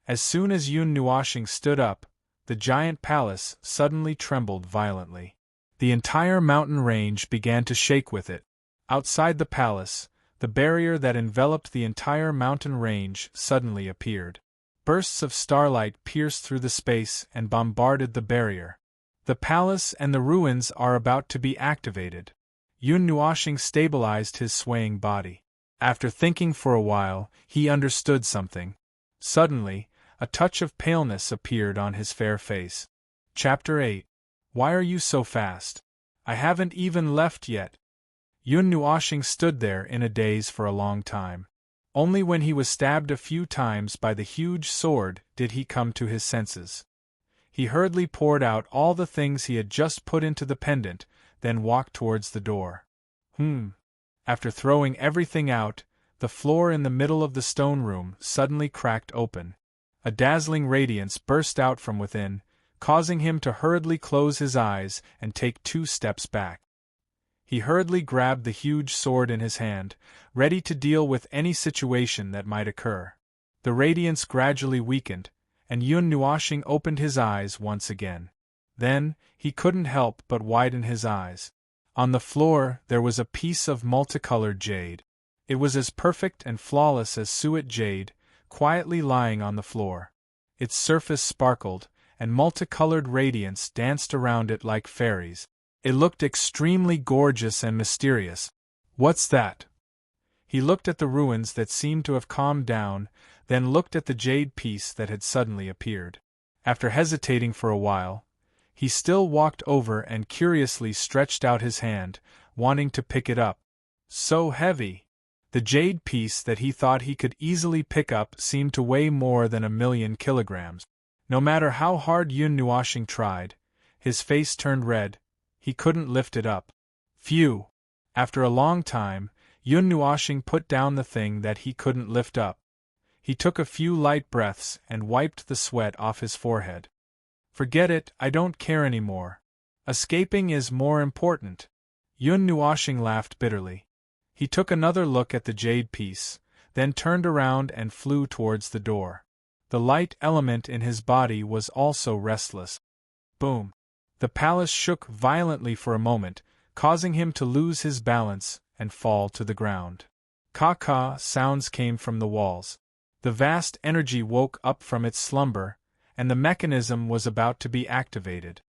As soon as Yun Nuoxing stood up, the giant palace suddenly trembled violently. The entire mountain range began to shake with it. Outside the palace, the barrier that enveloped the entire mountain range suddenly appeared. Bursts of starlight pierced through the space and bombarded the barrier. The palace and the ruins are about to be activated. Yun Nuoxing stabilized his swaying body. After thinking for a while, he understood something. Suddenly, a touch of paleness appeared on his fair face. Chapter 8. Why are you so fast? I haven't even left yet. Yun Nuoxing stood there in a daze for a long time. Only when he was stabbed a few times by the huge sword did he come to his senses. He hurriedly poured out all the things he had just put into the pendant, then walked towards the door. After throwing everything out, the floor in the middle of the stone room suddenly cracked open. A dazzling radiance burst out from within, causing him to hurriedly close his eyes and take 2 steps back. He hurriedly grabbed the huge sword in his hand, ready to deal with any situation that might occur. The radiance gradually weakened, and Yun Nuoxing opened his eyes once again. Then, he couldn't help but widen his eyes. On the floor there was a piece of multicolored jade. It was as perfect and flawless as suet jade, quietly lying on the floor. Its surface sparkled, and multicolored radiance danced around it like fairies. It looked extremely gorgeous and mysterious. "What's that?" He looked at the ruins that seemed to have calmed down, then looked at the jade piece that had suddenly appeared. After hesitating for a while, he still walked over and curiously stretched out his hand, wanting to pick it up. So heavy! The jade piece that he thought he could easily pick up seemed to weigh more than 1,000,000 kilograms. No matter how hard Yun Nuoxing tried, his face turned red. He couldn't lift it up. Phew! After a long time, Yun Nuoxing put down the thing that he couldn't lift up. He took a few light breaths and wiped the sweat off his forehead. "Forget it, I don't care anymore. Escaping is more important." Yun Nuoxing laughed bitterly. He took another look at the jade piece, then turned around and flew towards the door. The light element in his body was also restless. Boom! The palace shook violently for a moment, causing him to lose his balance and fall to the ground. Caw-caw sounds came from the walls. The vast energy woke up from its slumber, and the mechanism was about to be activated.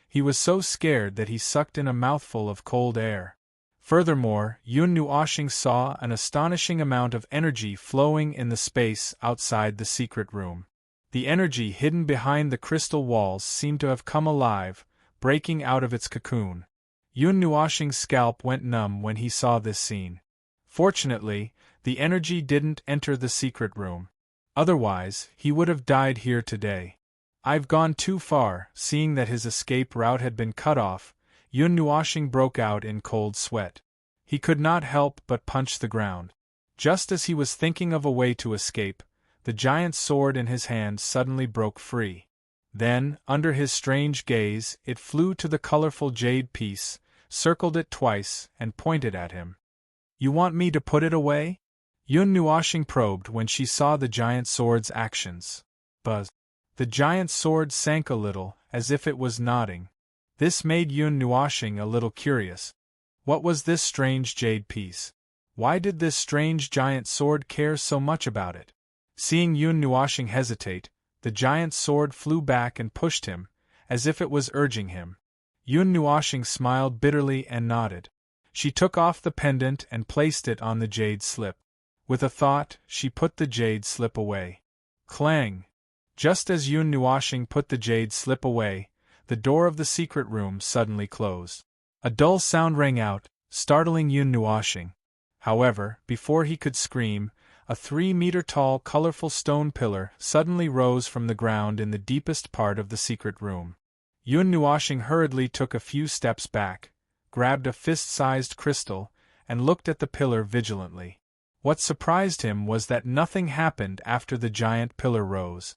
He was so scared that he sucked in a mouthful of cold air. Furthermore, Yun Nuoxing saw an astonishing amount of energy flowing in the space outside the secret room. The energy hidden behind the crystal walls seemed to have come alive, breaking out of its cocoon. Yun Nuoxing's scalp went numb when he saw this scene. Fortunately, the energy didn't enter the secret room. Otherwise, he would have died here today. "I've gone too far." Seeing that his escape route had been cut off, Yun Nuoxing broke out in cold sweat. He could not help but punch the ground. Just as he was thinking of a way to escape, the giant sword in his hand suddenly broke free. Then, under his strange gaze, it flew to the colorful jade piece, circled it twice, and pointed at him. "You want me to put it away?" Yun Nuoxing probed when she saw the giant sword's actions. Buzz! The giant sword sank a little, as if it was nodding. This made Yun Nuoxing a little curious. What was this strange jade piece? Why did this strange giant sword care so much about it? Seeing Yun Nuoxing hesitate, the giant sword flew back and pushed him, as if it was urging him. Yun Nuoxing smiled bitterly and nodded. She took off the pendant and placed it on the jade slip. With a thought, she put the jade slip away. Clang! Just as Yun Nuoxing put the jade slip away, the door of the secret room suddenly closed. A dull sound rang out, startling Yun Nuoxing. However, before he could scream, a 3-meter-tall colorful stone pillar suddenly rose from the ground in the deepest part of the secret room. Yun Nuoxing hurriedly took a few steps back, grabbed a fist-sized crystal, and looked at the pillar vigilantly. What surprised him was that nothing happened after the giant pillar rose.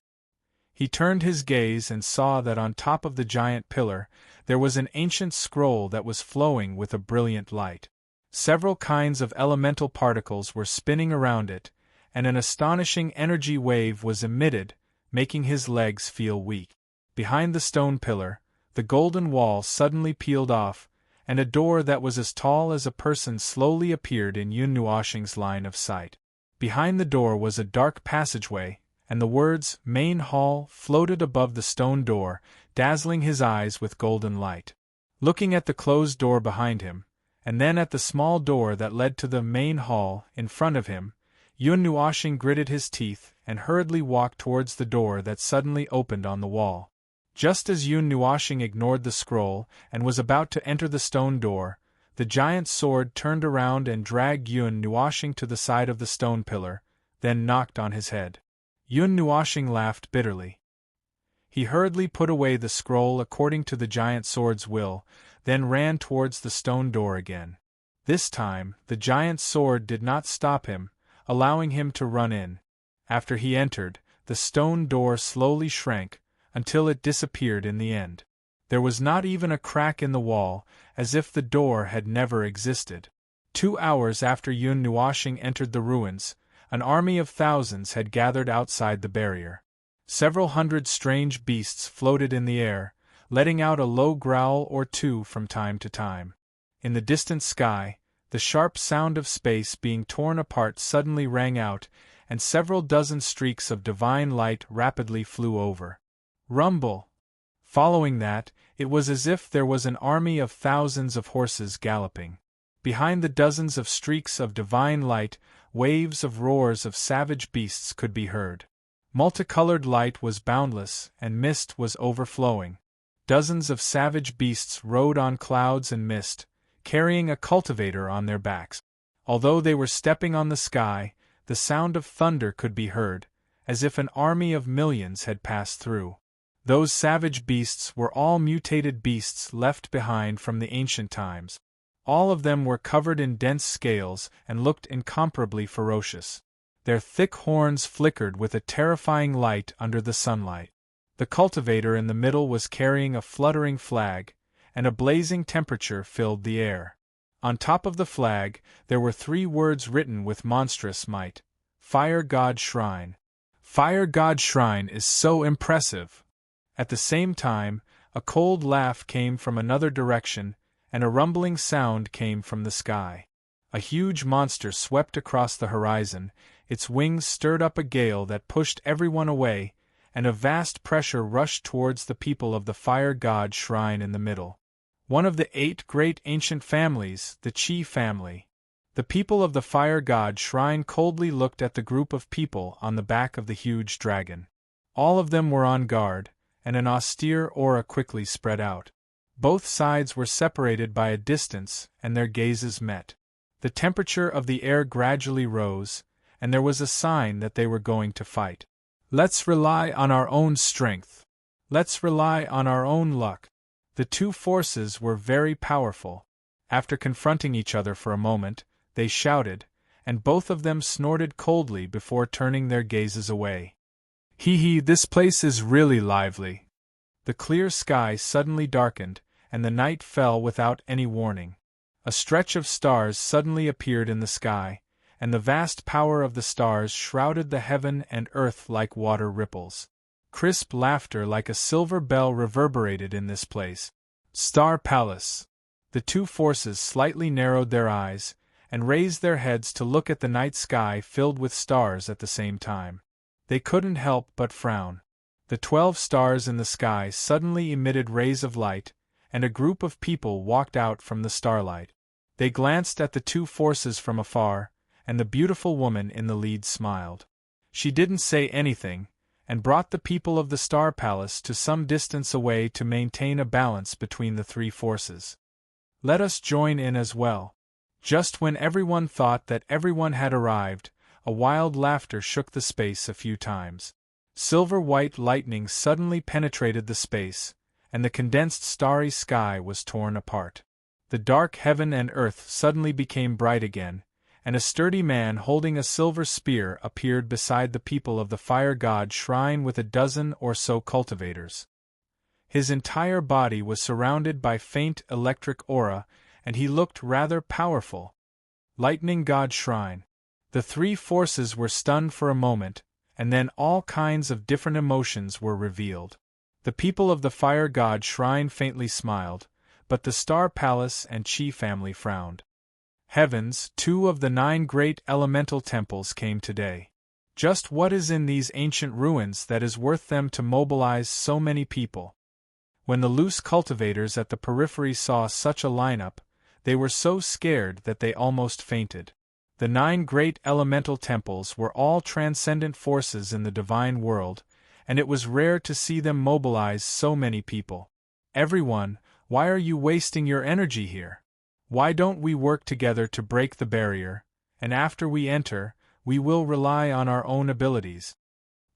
He turned his gaze and saw that on top of the giant pillar there was an ancient scroll that was flowing with a brilliant light. Several kinds of elemental particles were spinning around it, and an astonishing energy wave was emitted, making his legs feel weak. Behind the stone pillar, the golden wall suddenly peeled off, and a door that was as tall as a person slowly appeared in Yun Nuoxing's line of sight. Behind the door was a dark passageway, and the words "Main Hall" floated above the stone door, dazzling his eyes with golden light. Looking at the closed door behind him, and then at the small door that led to the main hall in front of him, Yun Nuoxing gritted his teeth and hurriedly walked towards the door that suddenly opened on the wall. Just as Yun Nuoxing ignored the scroll and was about to enter the stone door, the giant sword turned around and dragged Yun Nuoxing to the side of the stone pillar, then knocked on his head. Yun Nuoxing laughed bitterly. He hurriedly put away the scroll according to the giant sword's will, then ran towards the stone door again. This time, the giant sword did not stop him, allowing him to run in. After he entered, the stone door slowly shrank, until it disappeared in the end. There was not even a crack in the wall, as if the door had never existed. 2 hours after Yun Nuoxing entered the ruins, an army of thousands had gathered outside the barrier. Several hundred strange beasts floated in the air, letting out a low growl or two from time to time. In the distant sky, The sharp sound of space being torn apart suddenly rang out, and several dozen streaks of divine light rapidly flew over. Rumble! Following that, it was as if there was an army of thousands of horses galloping. Behind the dozens of streaks of divine light, waves of roars of savage beasts could be heard. Multicolored light was boundless, and mist was overflowing. Dozens of savage beasts rode on clouds and mist, carrying a cultivator on their backs. Although they were stepping on the sky, the sound of thunder could be heard, as if an army of millions had passed through. Those savage beasts were all mutated beasts left behind from the ancient times. All of them were covered in dense scales and looked incomparably ferocious. Their thick horns flickered with a terrifying light under the sunlight. The cultivator in the middle was carrying a fluttering flag, and a blazing temperature filled the air. On top of the flag, there were 3 words written with monstrous might: Fire God Shrine. Fire God Shrine is so impressive! At the same time, a cold laugh came from another direction, and a rumbling sound came from the sky. A huge monster swept across the horizon, its wings stirred up a gale that pushed everyone away, and a vast pressure rushed towards the people of the Fire God Shrine in the middle. One of the 8 great ancient families, the Chi family. The people of the Fire God Shrine coldly looked at the group of people on the back of the huge dragon. All of them were on guard, and an austere aura quickly spread out. Both sides were separated by a distance, and their gazes met. The temperature of the air gradually rose, and there was a sign that they were going to fight. Let's rely on our own strength. Let's rely on our own luck. The 2 forces were very powerful. After confronting each other for a moment, they shouted, and both of them snorted coldly before turning their gazes away. Hee, this place is really lively. The clear sky suddenly darkened, and the night fell without any warning. A stretch of stars suddenly appeared in the sky, and the vast power of the stars shrouded the heaven and earth like water ripples. Crisp laughter like a silver bell reverberated in this place. Star Palace! The 2 forces slightly narrowed their eyes, and raised their heads to look at the night sky filled with stars at the same time. They couldn't help but frown. The 12 stars in the sky suddenly emitted rays of light, and a group of people walked out from the starlight. They glanced at the 2 forces from afar, and the beautiful woman in the lead smiled. She didn't say anything, and brought the people of the Star Palace to some distance away to maintain a balance between the 3 forces. Let us join in as well. Just when everyone thought that everyone had arrived, a wild laughter shook the space a few times. Silver-white lightning suddenly penetrated the space, and the condensed starry sky was torn apart. The dark heaven and earth suddenly became bright again, and a sturdy man holding a silver spear appeared beside the people of the Fire God Shrine with a dozen or so cultivators. His entire body was surrounded by faint electric aura, and he looked rather powerful. Lightning God Shrine. The 3 forces were stunned for a moment, and then all kinds of different emotions were revealed. The people of the Fire God Shrine faintly smiled, but the Star Palace and Chi family frowned. Heavens, 2 of the 9 great elemental temples came today. Just what is in these ancient ruins that is worth them to mobilize so many people? When the loose cultivators at the periphery saw such a lineup, they were so scared that they almost fainted. The 9 great elemental temples were all transcendent forces in the divine world, and it was rare to see them mobilize so many people. Everyone, why are you wasting your energy here? Why don't we work together to break the barrier, and after we enter, we will rely on our own abilities?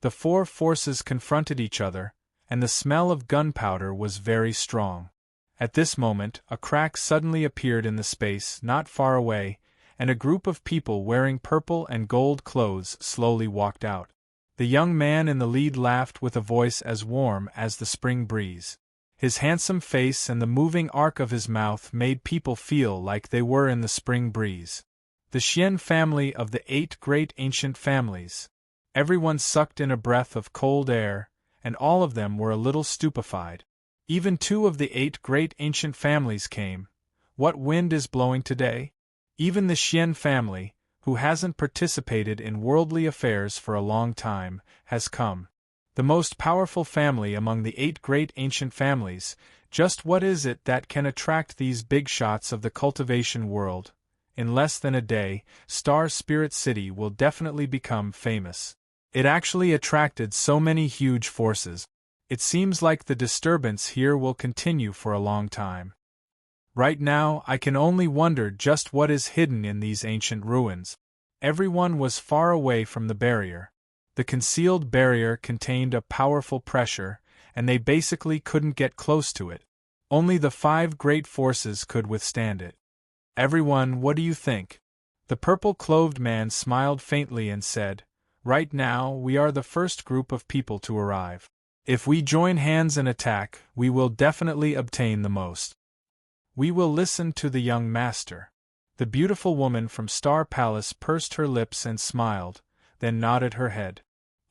The 4 forces confronted each other, and the smell of gunpowder was very strong. At this moment, a crack suddenly appeared in the space not far away, and a group of people wearing purple and gold clothes slowly walked out. The young man in the lead laughed with a voice as warm as the spring breeze. His handsome face and the moving arc of his mouth made people feel like they were in the spring breeze. The Xian family of the 8 great ancient families. Everyone sucked in a breath of cold air, and all of them were a little stupefied. Even 2 of the 8 great ancient families came. What wind is blowing today? Even the Xian family, who hasn't participated in worldly affairs for a long time, has come. The most powerful family among the 8 great ancient families. Just what is it that can attract these big shots of the cultivation world? In less than a day, Star Spirit City will definitely become famous. It actually attracted so many huge forces. It seems like the disturbance here will continue for a long time. Right now, I can only wonder just what is hidden in these ancient ruins. Everyone was far away from the barrier. The concealed barrier contained a powerful pressure, and they basically couldn't get close to it. Only the 5 great forces could withstand it. Everyone, what do you think? The purple-clothed man smiled faintly and said, "Right now, we are the first group of people to arrive. If we join hands and attack, we will definitely obtain the most. We will listen to the young master." The beautiful woman from Star Palace pursed her lips and smiled, then nodded her head.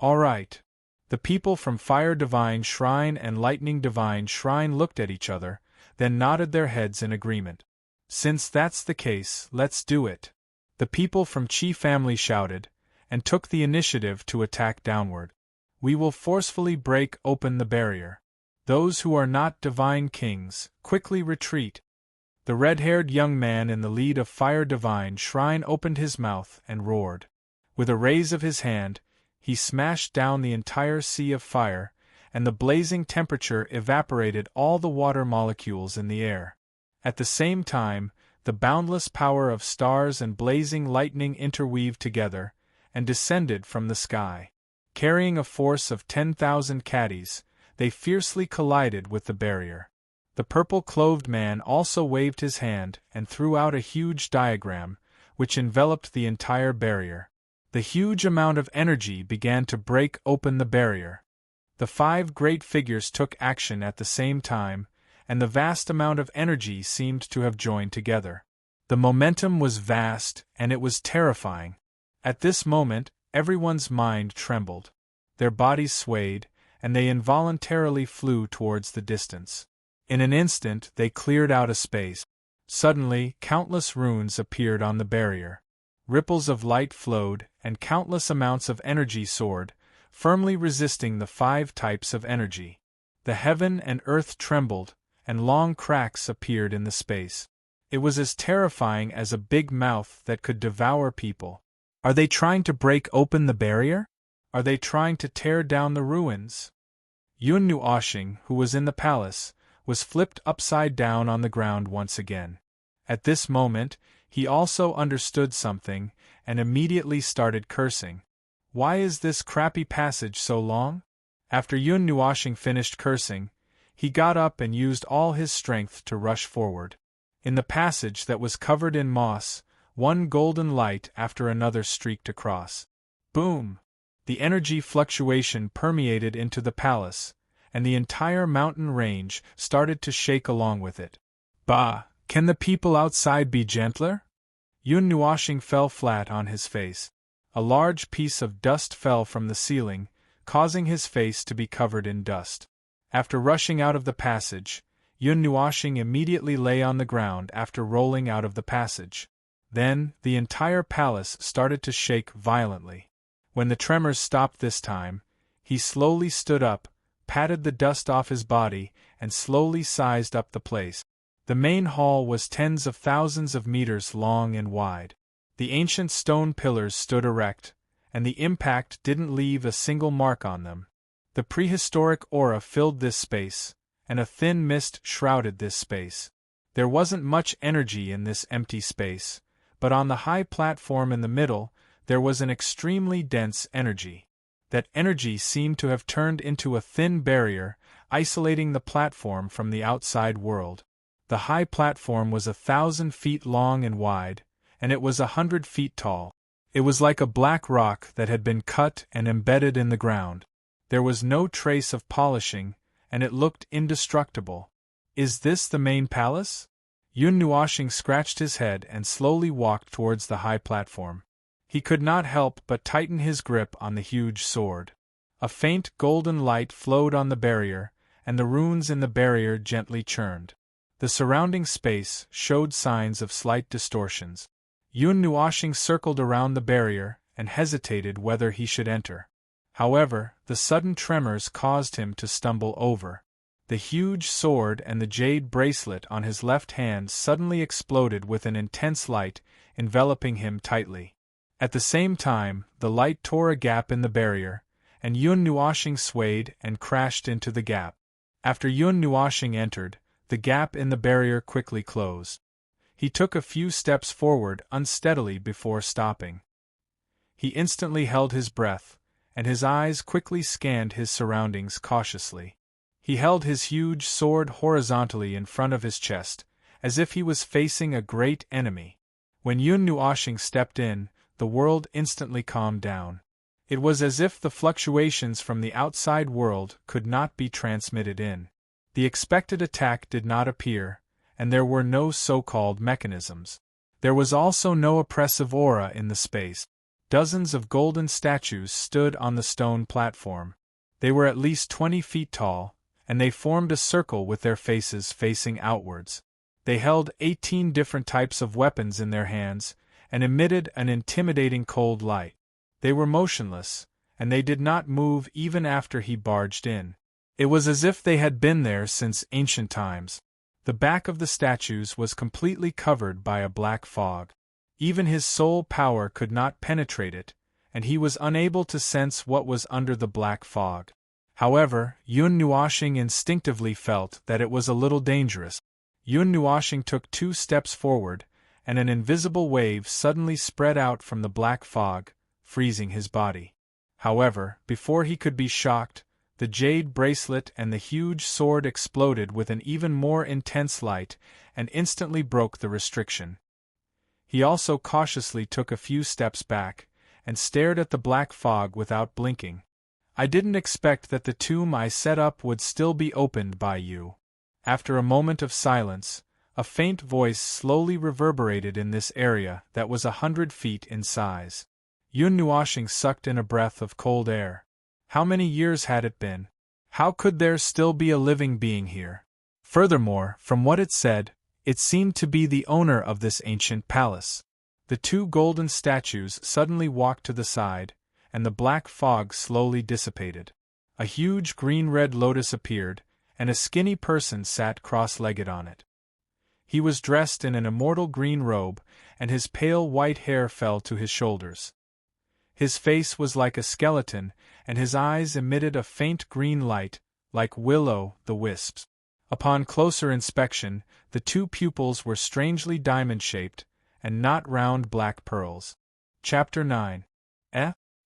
"All right." The people from Fire Divine Shrine and Lightning Divine Shrine looked at each other, then nodded their heads in agreement. "Since that's the case, let's do it." The people from Qi family shouted, and took the initiative to attack downward. "We will forcefully break open the barrier. Those who are not divine kings, quickly retreat." The red-haired young man in the lead of Fire Divine Shrine opened his mouth and roared. With a raise of his hand, he smashed down the entire sea of fire, and the blazing temperature evaporated all the water molecules in the air. At the same time, the boundless power of stars and blazing lightning interweaved together, and descended from the sky. Carrying a force of 10,000 caddies, they fiercely collided with the barrier. The purple-clothed man also waved his hand and threw out a huge diagram, which enveloped the entire barrier. The huge amount of energy began to break open the barrier. The 5 great figures took action at the same time, and the vast amount of energy seemed to have joined together. The momentum was vast, and it was terrifying. At this moment, everyone's mind trembled. Their bodies swayed, and they involuntarily flew towards the distance. In an instant, they cleared out a space. Suddenly, countless runes appeared on the barrier. Ripples of light flowed, and countless amounts of energy soared, firmly resisting the 5 types of energy. The heaven and earth trembled, and long cracks appeared in the space. It was as terrifying as a big mouth that could devour people. Are they trying to break open the barrier? Are they trying to tear down the ruins? Yun Nuoshing, who was in the palace, was flipped upside down on the ground once again. At this moment, he also understood something, and immediately started cursing. Why is this crappy passage so long? After Yun Nuoshing finished cursing, he got up and used all his strength to rush forward. In the passage that was covered in moss, one golden light after another streaked across. Boom! The energy fluctuation permeated into the palace, and the entire mountain range started to shake along with it. Bah! Can the people outside be gentler? Yun Nuoshing fell flat on his face. A large piece of dust fell from the ceiling, causing his face to be covered in dust. After rushing out of the passage, Yun Nuoshing immediately lay on the ground after rolling out of the passage. Then, the entire palace started to shake violently. When the tremors stopped this time, he slowly stood up, patted the dust off his body, and slowly sized up the place. The main hall was tens of thousands of meters long and wide. The ancient stone pillars stood erect, and the impact didn't leave a single mark on them. The prehistoric aura filled this space, and a thin mist shrouded this space. There wasn't much energy in this empty space, but on the high platform in the middle, there was an extremely dense energy. That energy seemed to have turned into a thin barrier, isolating the platform from the outside world. The high platform was 1,000 feet long and wide, and it was 100 feet tall. It was like a black rock that had been cut and embedded in the ground. There was no trace of polishing, and it looked indestructible. Is this the main palace? Yun Nuoshing scratched his head and slowly walked towards the high platform. He could not help but tighten his grip on the huge sword. A faint golden light flowed on the barrier, and the runes in the barrier gently churned. The surrounding space showed signs of slight distortions. Yun Nuashing circled around the barrier, and hesitated whether he should enter. However, the sudden tremors caused him to stumble over. The huge sword and the jade bracelet on his left hand suddenly exploded with an intense light, enveloping him tightly. At the same time, the light tore a gap in the barrier, and Yun Nuashing swayed and crashed into the gap. After Yun Nuashing entered, the gap in the barrier quickly closed. He took a few steps forward unsteadily before stopping. He instantly held his breath, and his eyes quickly scanned his surroundings cautiously. He held his huge sword horizontally in front of his chest, as if he was facing a great enemy. When Yun Nuashing stepped in, the world instantly calmed down. It was as if the fluctuations from the outside world could not be transmitted in. The expected attack did not appear, and there were no so-called mechanisms. There was also no oppressive aura in the space. Dozens of golden statues stood on the stone platform. They were at least 20 feet tall, and they formed a circle with their faces facing outwards. They held 18 different types of weapons in their hands, and emitted an intimidating cold light. They were motionless, and they did not move even after he barged in. It was as if they had been there since ancient times. The back of the statues was completely covered by a black fog. Even his soul power could not penetrate it, and he was unable to sense what was under the black fog. However, Yun Nuashing instinctively felt that it was a little dangerous. Yun Nuashing took 2 steps forward, and an invisible wave suddenly spread out from the black fog, freezing his body. However, before he could be shocked, the jade bracelet and the huge sword exploded with an even more intense light and instantly broke the restriction. He also cautiously took a few steps back, and stared at the black fog without blinking. "I didn't expect that the tomb I set up would still be opened by you." After a moment of silence, a faint voice slowly reverberated in this area that was 100 feet in size. Yun Nuashing sucked in a breath of cold air. How many years had it been? How could there still be a living being here? Furthermore, from what it said, it seemed to be the owner of this ancient palace. The 2 golden statues suddenly walked to the side, and the black fog slowly dissipated. A huge green-red lotus appeared, and a skinny person sat cross-legged on it. He was dressed in an immortal green robe, and his pale white hair fell to his shoulders. His face was like a skeleton, and his eyes emitted a faint green light, like will-o'-the-wisps. Upon closer inspection, the 2 pupils were strangely diamond-shaped, and not round black pearls. Chapter 9.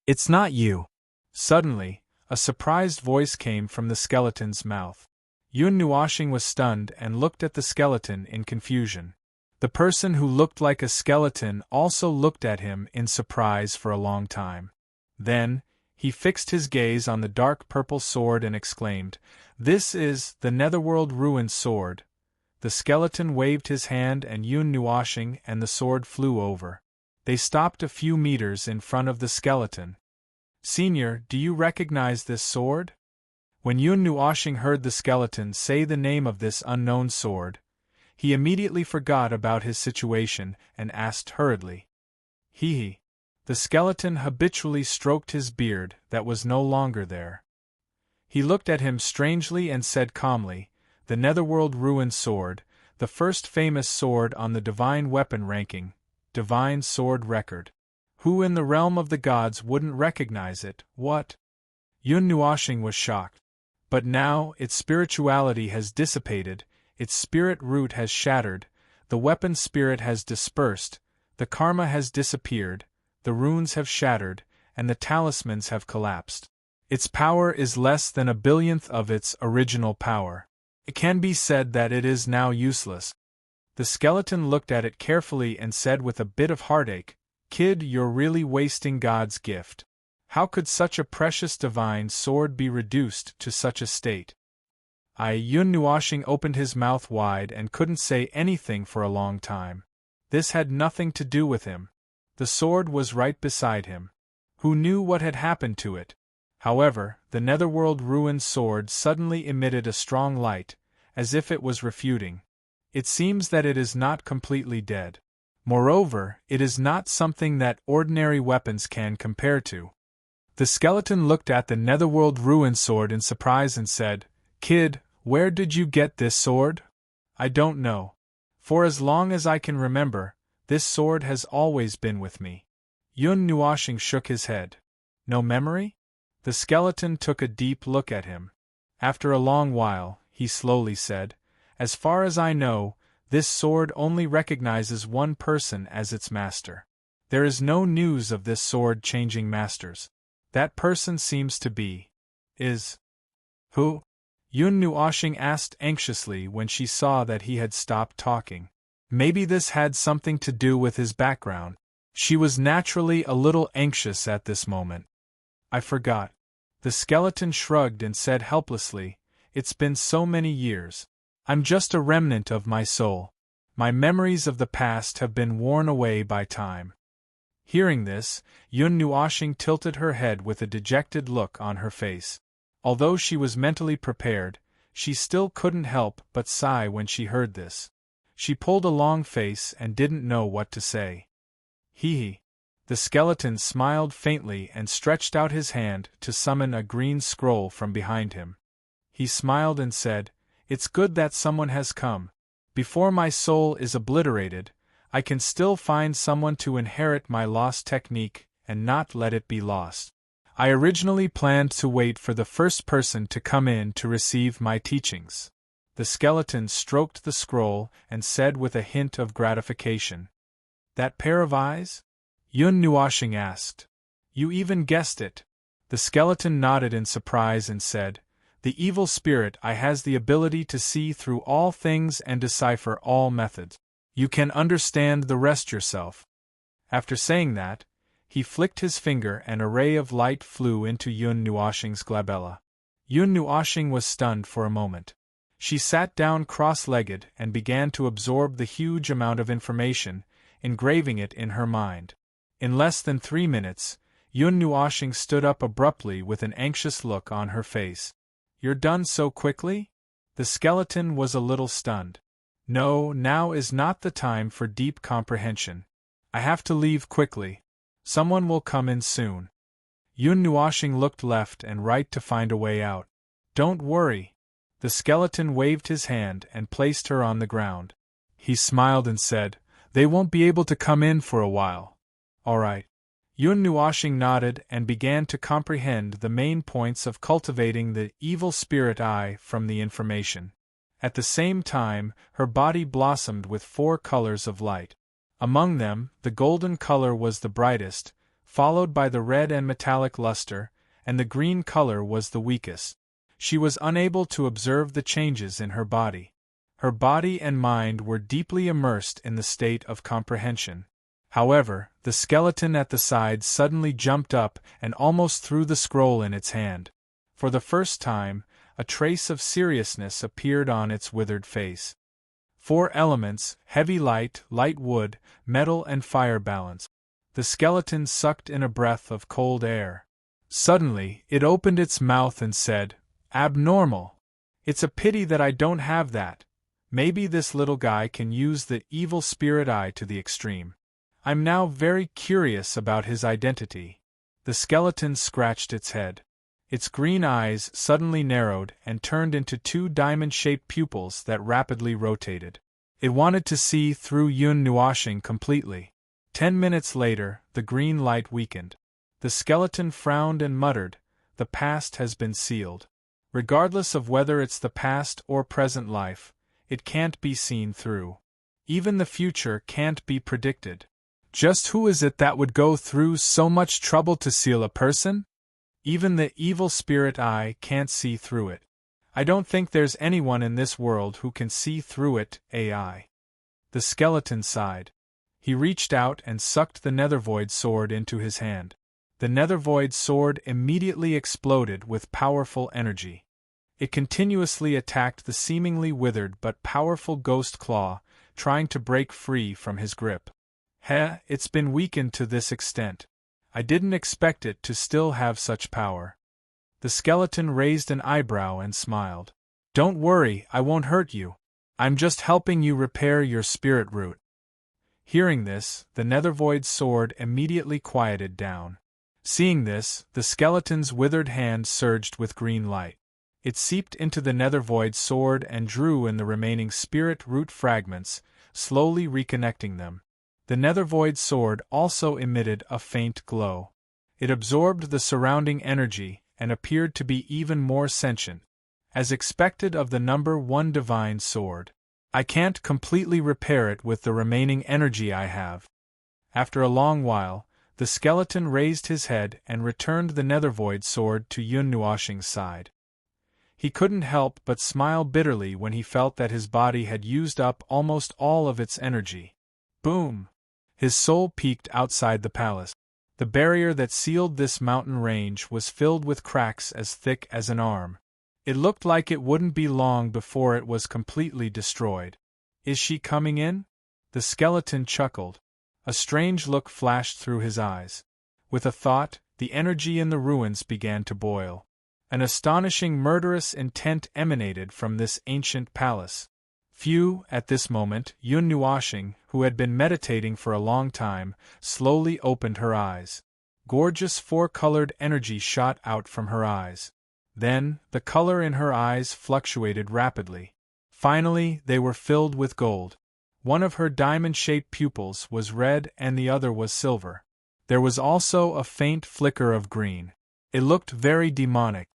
It's not you. Suddenly, a surprised voice came from the skeleton's mouth. Yun Nuashing was stunned and looked at the skeleton in confusion. The person who looked like a skeleton also looked at him in surprise for a long time. Then, he fixed his gaze on the dark purple sword and exclaimed, "This is the Netherworld Ruined Sword." The skeleton waved his hand and Yun Nuashing and the sword flew over. They stopped a few meters in front of the skeleton. "Senior, do you recognize this sword?" When Yun Nuashing heard the skeleton say the name of this unknown sword, he immediately forgot about his situation and asked hurriedly. "He." The skeleton habitually stroked his beard that was no longer there. He looked at him strangely and said calmly, "The Netherworld Ruined Sword, the first famous sword on the Divine Weapon ranking, Divine Sword Record. Who in the realm of the gods wouldn't recognize it, what?" Yun Nuashing was shocked. But now, its spirituality has dissipated, its spirit root has shattered, the weapon spirit has dispersed, the karma has disappeared, the runes have shattered, and the talismans have collapsed. Its power is less than a billionth of its original power. It can be said that it is now useless. The skeleton looked at it carefully and said with a bit of heartache, "Kid, you're really wasting God's gift. How could such a precious divine sword be reduced to such a state?" Yun Nuashing opened his mouth wide and couldn't say anything for a long time. This had nothing to do with him. The sword was right beside him. Who knew what had happened to it? However, the Netherworld Ruined Sword suddenly emitted a strong light, as if it was refuting. "It seems that it is not completely dead. Moreover, it is not something that ordinary weapons can compare to. The skeleton looked at the netherworld ruin sword in surprise and said, "Kid, where did you get this sword?" "I don't know. For as long as I can remember, this sword has always been with me." Yun Nuashing shook his head. "No memory?" The skeleton took a deep look at him. After a long while, he slowly said, "As far as I know, this sword only recognizes one person as its master. There is no news of this sword changing masters. That person seems to be... is... Who?" Yun Nuashing asked anxiously when she saw that he had stopped talking. Maybe this had something to do with his background. She was naturally a little anxious at this moment. "I forgot." The skeleton shrugged and said helplessly, "It's been so many years. I'm just a remnant of my soul. My memories of the past have been worn away by time." Hearing this, Yun Nuashing tilted her head with a dejected look on her face. Although she was mentally prepared, she still couldn't help but sigh when she heard this. She pulled a long face and didn't know what to say. "Hee." The skeleton smiled faintly and stretched out his hand to summon a green scroll from behind him. He smiled and said, "It's good that someone has come. Before my soul is obliterated, I can still find someone to inherit my lost technique and not let it be lost. I originally planned to wait for the first person to come in to receive my teachings." The skeleton stroked the scroll and said with a hint of gratification, "That pair of eyes?" Yun Nuashing asked. "You even guessed it." The skeleton nodded in surprise and said, "The evil spirit I has the ability to see through all things and decipher all methods. You can understand the rest yourself." After saying that, he flicked his finger and a ray of light flew into Yun Nuashing's glabella. Yun Nuashing was stunned for a moment. She sat down cross-legged and began to absorb the huge amount of information, engraving it in her mind. In less than 3 minutes, Yun Nuashing stood up abruptly with an anxious look on her face. "You're done so quickly?" The skeleton was a little stunned. "No, now is not the time for deep comprehension. I have to leave quickly. Someone will come in soon." Yun Nuashing looked left and right to find a way out. "Don't worry." The skeleton waved his hand and placed her on the ground. He smiled and said, "They won't be able to come in for a while." "All right." Yun Nuashing nodded and began to comprehend the main points of cultivating the evil spirit eye from the information. At the same time, her body blossomed with 4 colors of light. Among them, the golden color was the brightest, followed by the red and metallic luster, and the green color was the weakest. She was unable to observe the changes in her body. Her body and mind were deeply immersed in the state of comprehension. However, the skeleton at the side suddenly jumped up and almost threw the scroll in its hand. For the first time, a trace of seriousness appeared on its withered face. 4 elements, heavy light, light wood, metal and fire balance. The skeleton sucked in a breath of cold air. Suddenly, it opened its mouth and said, "Abnormal. It's a pity that I don't have that. Maybe this little guy can use the evil spirit eye to the extreme. I'm now very curious about his identity." The skeleton scratched its head. Its green eyes suddenly narrowed and turned into 2 diamond-shaped pupils that rapidly rotated. It wanted to see through Yun Nuashing completely. 10 minutes later, the green light weakened. The skeleton frowned and muttered, "The past has been sealed. Regardless of whether it's the past or present life, it can't be seen through. Even the future can't be predicted. Just who is it that would go through so much trouble to seal a person? Even the evil spirit eye can't see through it. I don't think there's anyone in this world who can see through it, AI." The skeleton sighed. He reached out and sucked the Nethervoid sword into his hand. The Nethervoid sword immediately exploded with powerful energy. It continuously attacked the seemingly withered but powerful ghost claw, trying to break free from his grip. It's been weakened to this extent. I didn't expect it to still have such power." The skeleton raised an eyebrow and smiled. "Don't worry, I won't hurt you. I'm just helping you repair your spirit root." Hearing this, the Nethervoid's sword immediately quieted down. Seeing this, the skeleton's withered hand surged with green light. It seeped into the Nethervoid's sword and drew in the remaining spirit root fragments, slowly reconnecting them. The Nethervoid's sword also emitted a faint glow. It absorbed the surrounding energy and appeared to be even more sentient, as expected of the number 1 divine sword. I can't completely repair it with the remaining energy I have. After a long while, the skeleton raised his head and returned the Nethervoid sword to Yun Nuoshing's side. He couldn't help but smile bitterly when he felt that his body had used up almost all of its energy. Boom! His soul peeked outside the palace. The barrier that sealed this mountain range was filled with cracks as thick as an arm. It looked like it wouldn't be long before it was completely destroyed. Is she coming in? The skeleton chuckled. A strange look flashed through his eyes. With a thought, the energy in the ruins began to boil. An astonishing murderous intent emanated from this ancient palace. Few, at this moment, Yun Nuoshing, who had been meditating for a long time, slowly opened her eyes. Gorgeous 4-colored energy shot out from her eyes. Then, the color in her eyes fluctuated rapidly. Finally, they were filled with gold. One of her diamond-shaped pupils was red and the other was silver. There was also a faint flicker of green. It looked very demonic.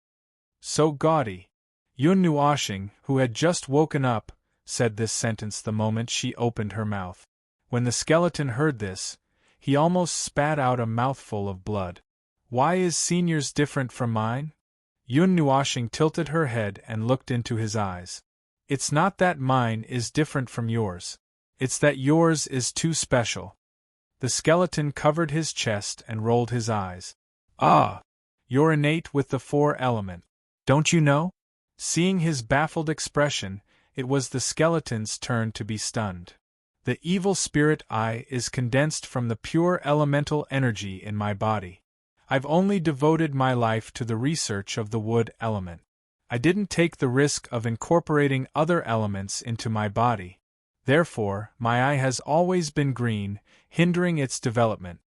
So gaudy. Yun Nuoshing, who had just woken up, said this sentence the moment she opened her mouth. When the skeleton heard this, he almost spat out a mouthful of blood. Why is Senior's different from mine? Yun Nuoshing tilted her head and looked into his eyes. It's not that mine is different from yours. It's that yours is too special. The skeleton covered his chest and rolled his eyes. Ah! You're innate with the 4 element. Don't you know? Seeing his baffled expression, it was the skeleton's turn to be stunned. The evil spirit I is condensed from the pure elemental energy in my body. I've only devoted my life to the research of the wood element. I didn't take the risk of incorporating other elements into my body. Therefore, my eye has always been green, hindering its development.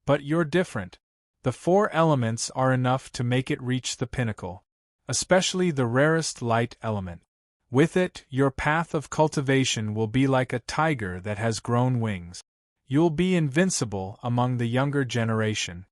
But you're different. The 4 elements are enough to make it reach the pinnacle. Especially the rarest light element. With it, your path of cultivation will be like a tiger that has grown wings. You'll be invincible among the younger generation.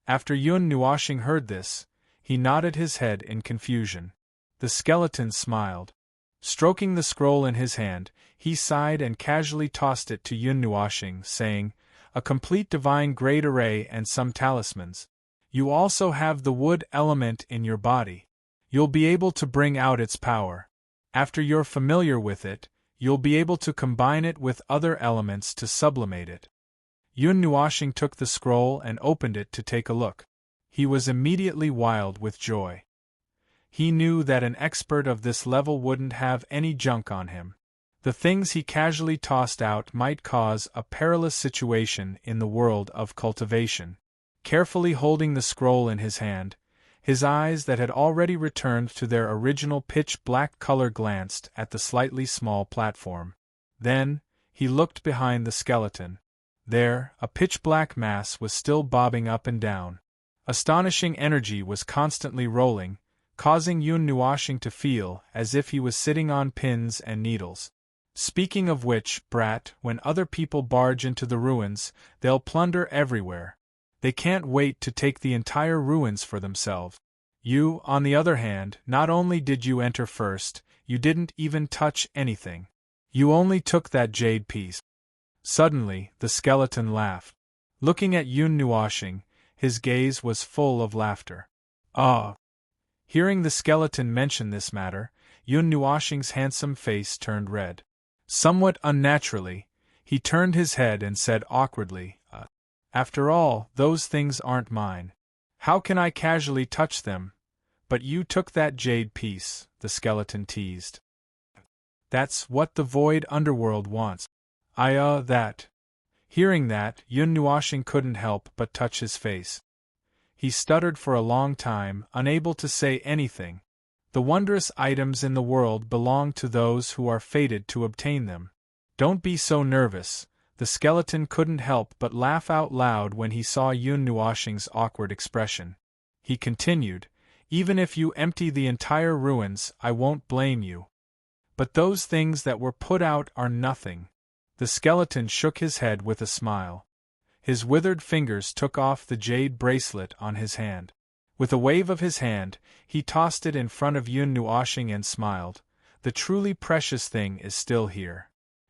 After Yun Nuoshing heard this, he nodded his head in confusion. The skeleton smiled. Stroking the scroll in his hand, he sighed and casually tossed it to Yun Nuoshing, saying, "A complete divine grade array and some talismans. You also have the wood element in your body. You'll be able to bring out its power. After you're familiar with it, you'll be able to combine it with other elements to sublimate it." Yun Nuoshing took the scroll and opened it to take a look. He was immediately wild with joy. He knew that an expert of this level wouldn't have any junk on him. The things he casually tossed out might cause a perilous situation in the world of cultivation. Carefully holding the scroll in his hand, his eyes that had already returned to their original pitch-black color glanced at the slightly small platform. Then, he looked behind the skeleton. There, a pitch-black mass was still bobbing up and down. Astonishing energy was constantly rolling, causing Yun Nuoshing to feel as if he was sitting on pins and needles. Speaking of which, brat, when other people barge into the ruins, they'll plunder everywhere. They can't wait to take the entire ruins for themselves. You, on the other hand, not only did you enter first, you didn't even touch anything. You only took that jade piece. Suddenly, the skeleton laughed. Looking at Yun Nuoshing, his gaze was full of laughter. Ah! Hearing the skeleton mention this matter, Yun Nuoshing's handsome face turned red. Somewhat unnaturally, he turned his head and said awkwardly, "After all, those things aren't mine. How can I casually touch them? But you took that jade piece," the skeleton teased. "That's what the void underworld wants. That." Hearing that, Yun Nuoshing couldn't help but touch his face. He stuttered for a long time, unable to say anything. The wondrous items in the world belong to those who are fated to obtain them. "Don't be so nervous," the The skeleton couldn't help but laugh out loud when he saw Yun Nuoshing's awkward expression. He continued, "Even if you empty the entire ruins, I won't blame you. But those things that were put out are nothing." The skeleton shook his head with a smile. His withered fingers took off the jade bracelet on his hand. With a wave of his hand, he tossed it in front of Yun Nuoshing and smiled. "The truly precious thing is still here."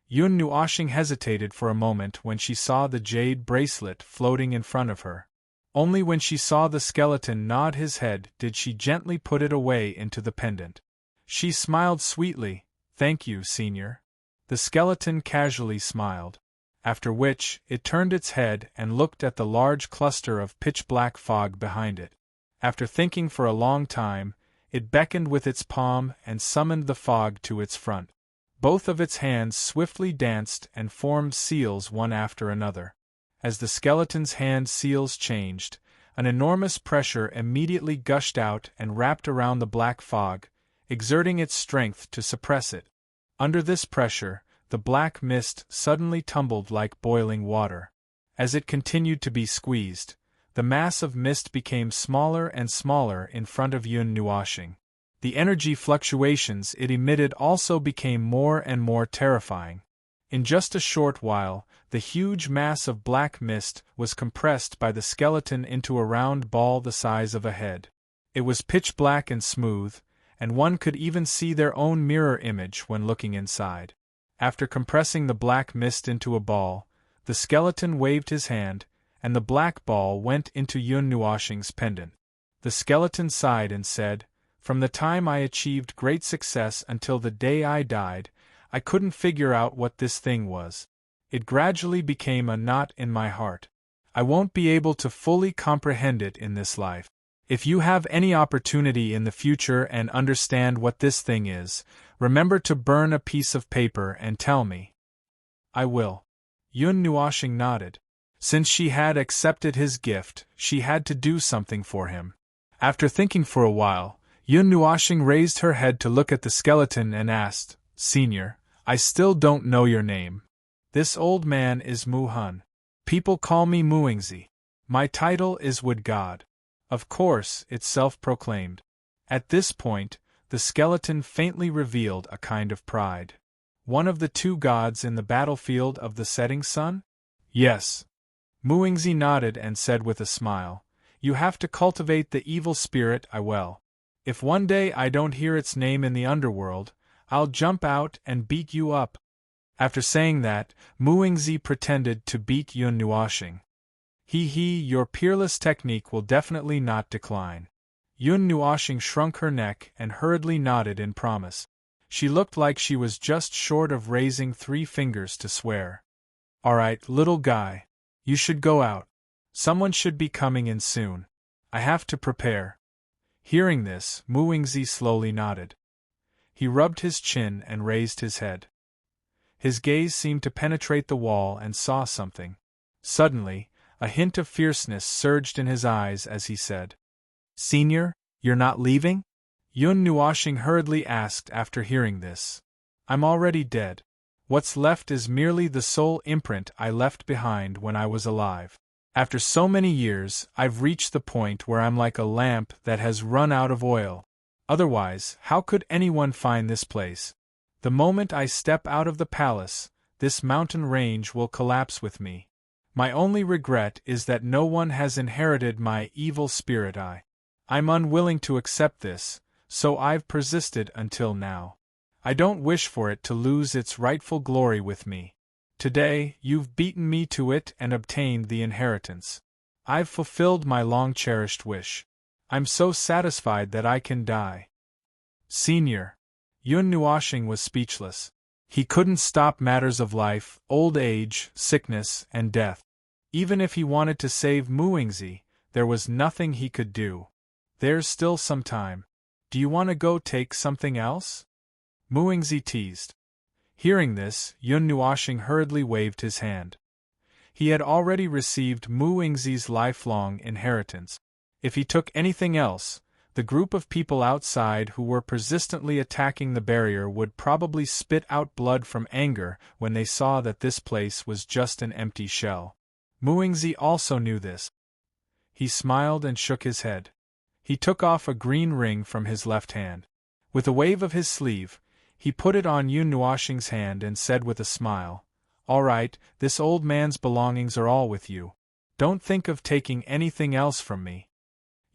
Yun Nuoshing hesitated for a moment when she saw the jade bracelet floating in front of her. Only when she saw the skeleton nod his head did she gently put it away into the pendant. She smiled sweetly. "Thank you, Senior." The skeleton casually smiled. After which, it turned its head and looked at the large cluster of pitch-black fog behind it. After thinking for a long time, it beckoned with its palm and summoned the fog to its front. Both of its hands swiftly danced and formed seals one after another. As the skeleton's hand seals changed, an enormous pressure immediately gushed out and wrapped around the black fog, exerting its strength to suppress it. Under this pressure, the black mist suddenly tumbled like boiling water. As it continued to be squeezed, the mass of mist became smaller and smaller in front of Yun Nuoshing. The energy fluctuations it emitted also became more and more terrifying. In just a short while, the huge mass of black mist was compressed by the skeleton into a round ball the size of a head. It was pitch black and smooth, and one could even see their own mirror image when looking inside. After compressing the black mist into a ball, the skeleton waved his hand, and the black ball went into Yun Nuoshing's pendant. The skeleton sighed and said, "From the time I achieved great success until the day I died, I couldn't figure out what this thing was. It gradually became a knot in my heart. I won't be able to fully comprehend it in this life. If you have any opportunity in the future and understand what this thing is, remember to burn a piece of paper and tell me." "I will." Yun Nuoshing nodded. Since she had accepted his gift, she had to do something for him. After thinking for a while, Yun Nuoshing raised her head to look at the skeleton and asked, "Senior, I still don't know your name." "This old man is Mu Hun. People call me Muingzi. My title is Wood God." Of course, it self-proclaimed. At this point, the skeleton faintly revealed a kind of pride. "One of the two gods in the battlefield of the setting sun?" "Yes." Muingzi nodded and said with a smile, "You have to cultivate the evil spirit I will. If one day I don't hear its name in the underworld, I'll jump out and beat you up." After saying that, Muingzi pretended to beat Yun Nuoshing. Your peerless technique will definitely not decline." Yun Nuoshing shrunk her neck and hurriedly nodded in promise. She looked like she was just short of raising 3 fingers to swear. "All right, little guy. You should go out. Someone should be coming in soon. I have to prepare." Hearing this, Muingzi slowly nodded. He rubbed his chin and raised his head. His gaze seemed to penetrate the wall and saw something. Suddenly, a hint of fierceness surged in his eyes as he said, "Senior, you're not leaving?" Yun Nuoshing hurriedly asked after hearing this. "I'm already dead. What's left is merely the soul imprint I left behind when I was alive. After so many years, I've reached the point where I'm like a lamp that has run out of oil. Otherwise, how could anyone find this place? The moment I step out of the palace, this mountain range will collapse with me. My only regret is that no one has inherited my evil spirit eye. I'm unwilling to accept this, so I've persisted until now. I don't wish for it to lose its rightful glory with me. Today, you've beaten me to it and obtained the inheritance. I've fulfilled my long-cherished wish. I'm so satisfied that I can die." "Senior." Yun Nuoshing was speechless. He couldn't stop matters of life, old age, sickness, and death. Even if he wanted to save Muingzi, there was nothing he could do. "There's still some time. Do you want to go take something else?" Muingzi teased. Hearing this, Yun Nuoshing hurriedly waved his hand. He had already received Muingzi's lifelong inheritance. If he took anything else, The group of people outside who were persistently attacking the barrier would probably spit out blood from anger when they saw that this place was just an empty shell. Muingzi also knew this. He smiled and shook his head. He took off a green ring from his left hand. With a wave of his sleeve, he put it on Yun Nuoxing's hand and said with a smile, "All right, this old man's belongings are all with you. Don't think of taking anything else from me."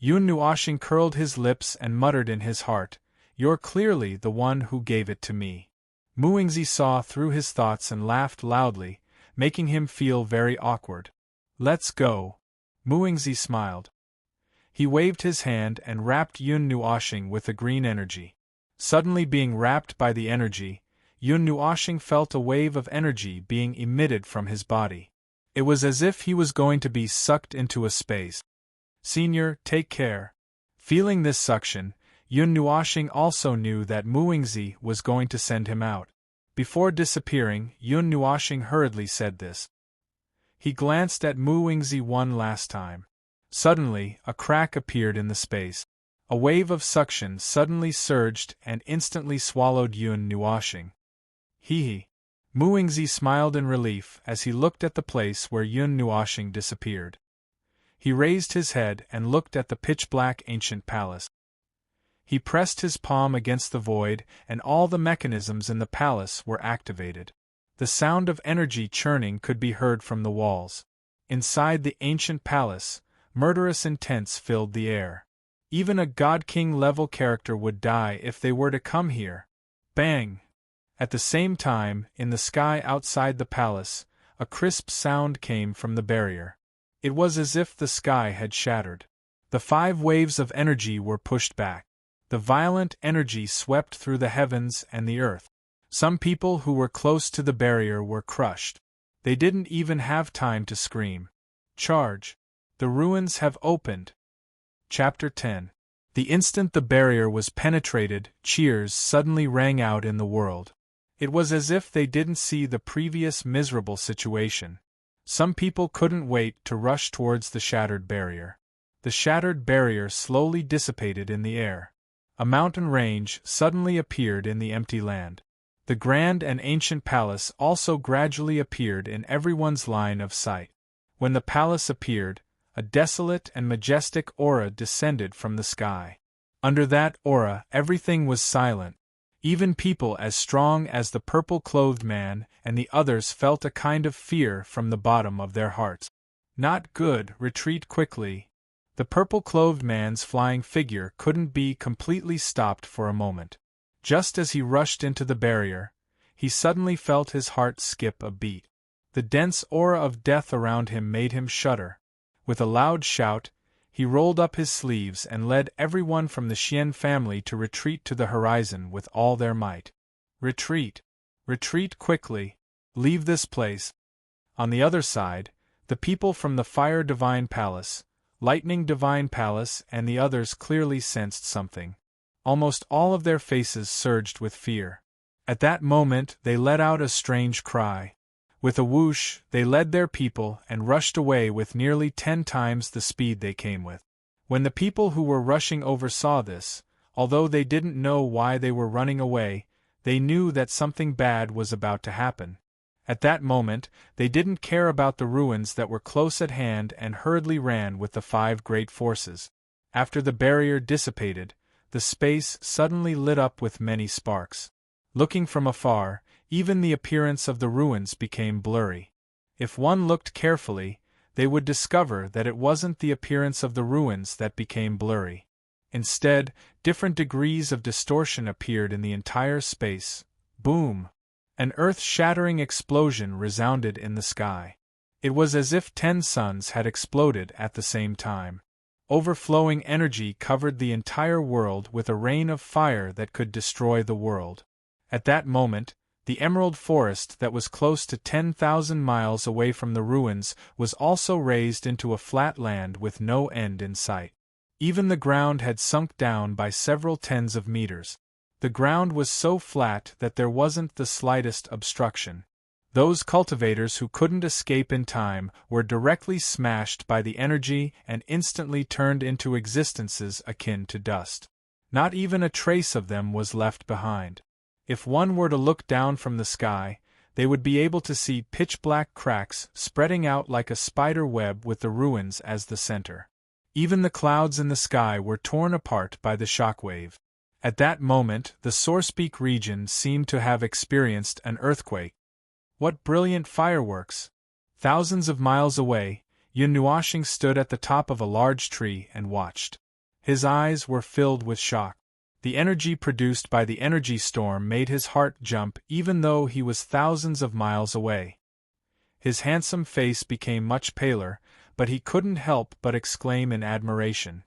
Yun Nuoxing curled his lips and muttered in his heart, "You're clearly the one who gave it to me." Muingzi saw through his thoughts and laughed loudly, making him feel very awkward. "Let's go." Muingzi smiled. He waved his hand and wrapped Yun Nuoxing with a green energy. Suddenly being wrapped by the energy, Yun Nuoxing felt a wave of energy being emitted from his body. It was as if he was going to be sucked into a space. "Senior, take care." Feeling this suction, Yun Nuoxing also knew that Muingzi was going to send him out. Before disappearing, Yun Nuoxing hurriedly said this. He glanced at Muingzi one last time. Suddenly, a crack appeared in the space. A wave of suction suddenly surged and instantly swallowed Yun Nuoxing. Hee. Muingzi smiled in relief as he looked at the place where Yun Nuoxing disappeared. He raised his head and looked at the pitch-black ancient palace. He pressed his palm against the void, and all the mechanisms in the palace were activated. The sound of energy churning could be heard from the walls. Inside the ancient palace, murderous intents filled the air. Even a God King level character would die if they were to come here. Bang! At the same time, in the sky outside the palace, a crisp sound came from the barrier. It was as if the sky had shattered. The 5 waves of energy were pushed back. The violent energy swept through the heavens and the earth. Some people who were close to the barrier were crushed. They didn't even have time to scream. Charge! The ruins have opened. Chapter 10. The instant the barrier was penetrated, cheers suddenly rang out in the world. It was as if they didn't see the previous miserable situation. Some people couldn't wait to rush towards the shattered barrier. The shattered barrier slowly dissipated in the air. A mountain range suddenly appeared in the empty land. The grand and ancient palace also gradually appeared in everyone's line of sight. When the palace appeared, a desolate and majestic aura descended from the sky. Under that aura, everything was silent. Even people as strong as the purple-clothed man and the others felt a kind of fear from the bottom of their hearts. "Not good, retreat quickly." The purple-clothed man's flying figure couldn't be completely stopped for a moment. Just as he rushed into the barrier, he suddenly felt his heart skip a beat. The dense aura of death around him made him shudder. With a loud shout, he rolled up his sleeves and led everyone from the Xian family to retreat to the horizon with all their might. "Retreat! Retreat quickly! Leave this place!" On the other side, the people from the Fire Divine Palace, Lightning Divine Palace and the others clearly sensed something. Almost all of their faces surged with fear. At that moment they let out a strange cry. With a whoosh, they led their people and rushed away with nearly 10 times the speed they came with. When the people who were rushing over saw this, although they didn't know why they were running away, they knew that something bad was about to happen. At that moment, they didn't care about the ruins that were close at hand and hurriedly ran with the 5 great forces. After the barrier dissipated, the space suddenly lit up with many sparks. Looking from afar, even the appearance of the ruins became blurry. If one looked carefully, they would discover that it wasn't the appearance of the ruins that became blurry. Instead, different degrees of distortion appeared in the entire space. Boom! An earth-shattering explosion resounded in the sky. It was as if 10 suns had exploded at the same time. Overflowing energy covered the entire world with a rain of fire that could destroy the world. At that moment, the emerald forest that was close to 10,000 miles away from the ruins was also raised into a flat land with no end in sight. Even the ground had sunk down by several tens of meters. The ground was so flat that there wasn't the slightest obstruction. Those cultivators who couldn't escape in time were directly smashed by the energy and instantly turned into existences akin to dust. Not even a trace of them was left behind. If one were to look down from the sky, they would be able to see pitch-black cracks spreading out like a spider web with the ruins as the center. Even the clouds in the sky were torn apart by the shockwave. At that moment, the Sourcepeak region seemed to have experienced an earthquake. What brilliant fireworks! Thousands of miles away, Yun Nuoshing stood at the top of a large tree and watched. His eyes were filled with shock. The energy produced by the energy storm made his heart jump even though he was thousands of miles away. His handsome face became much paler, but he couldn't help but exclaim in admiration.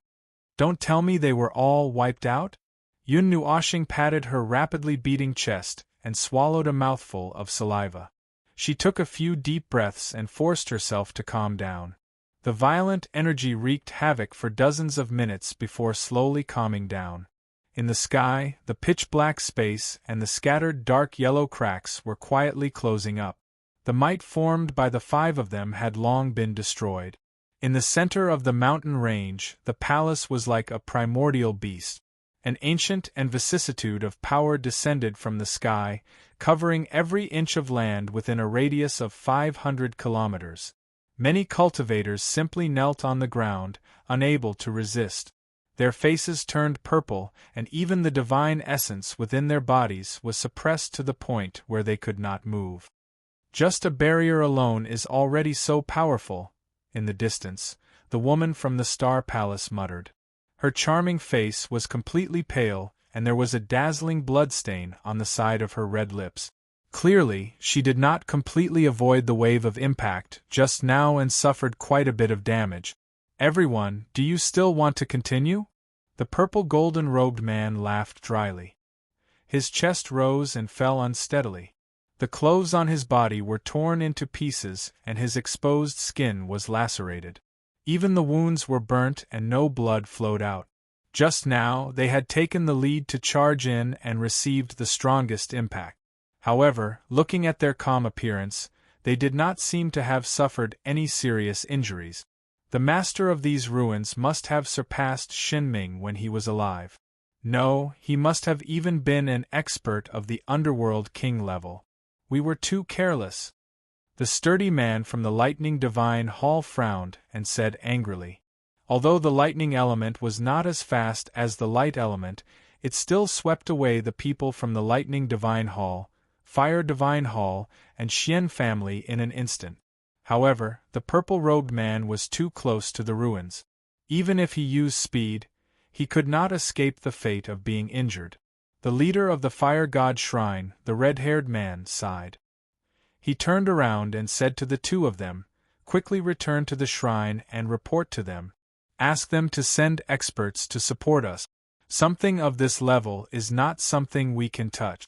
"Don't tell me they were all wiped out?" Yun Nuoshing patted her rapidly beating chest and swallowed a mouthful of saliva. She took a few deep breaths and forced herself to calm down. The violent energy wreaked havoc for dozens of minutes before slowly calming down. In the sky, the pitch-black space and the scattered dark yellow cracks were quietly closing up. The might formed by the five of them had long been destroyed. In the center of the mountain range, the palace was like a primordial beast. An ancient and vicissitude of power descended from the sky, covering every inch of land within a radius of 500 kilometers. Many cultivators simply knelt on the ground, unable to resist. Their faces turned purple, and even the divine essence within their bodies was suppressed to the point where they could not move. Just a barrier alone is already so powerful. In the distance, the woman from the Star Palace muttered. Her charming face was completely pale, and there was a dazzling bloodstain on the side of her red lips. Clearly, she did not completely avoid the wave of impact just now and suffered quite a bit of damage. "Everyone, do you still want to continue?" The purple-golden-robed man laughed dryly. His chest rose and fell unsteadily. The clothes on his body were torn into pieces and his exposed skin was lacerated. Even the wounds were burnt and no blood flowed out. Just now, they had taken the lead to charge in and received the strongest impact. However, looking at their calm appearance, they did not seem to have suffered any serious injuries. The master of these ruins must have surpassed Xinming when he was alive. No, he must have even been an expert of the underworld king level. We were too careless. The sturdy man from the Lightning Divine Hall frowned and said angrily. Although the lightning element was not as fast as the light element, it still swept away the people from the Lightning Divine Hall, Fire Divine Hall, and Xian family in an instant. However, the purple-robed man was too close to the ruins. Even if he used speed, he could not escape the fate of being injured. The leader of the Fire God Shrine, the red-haired man, sighed. He turned around and said to the two of them, "Quickly return to the shrine and report to them. Ask them to send experts to support us. Something of this level is not something we can touch."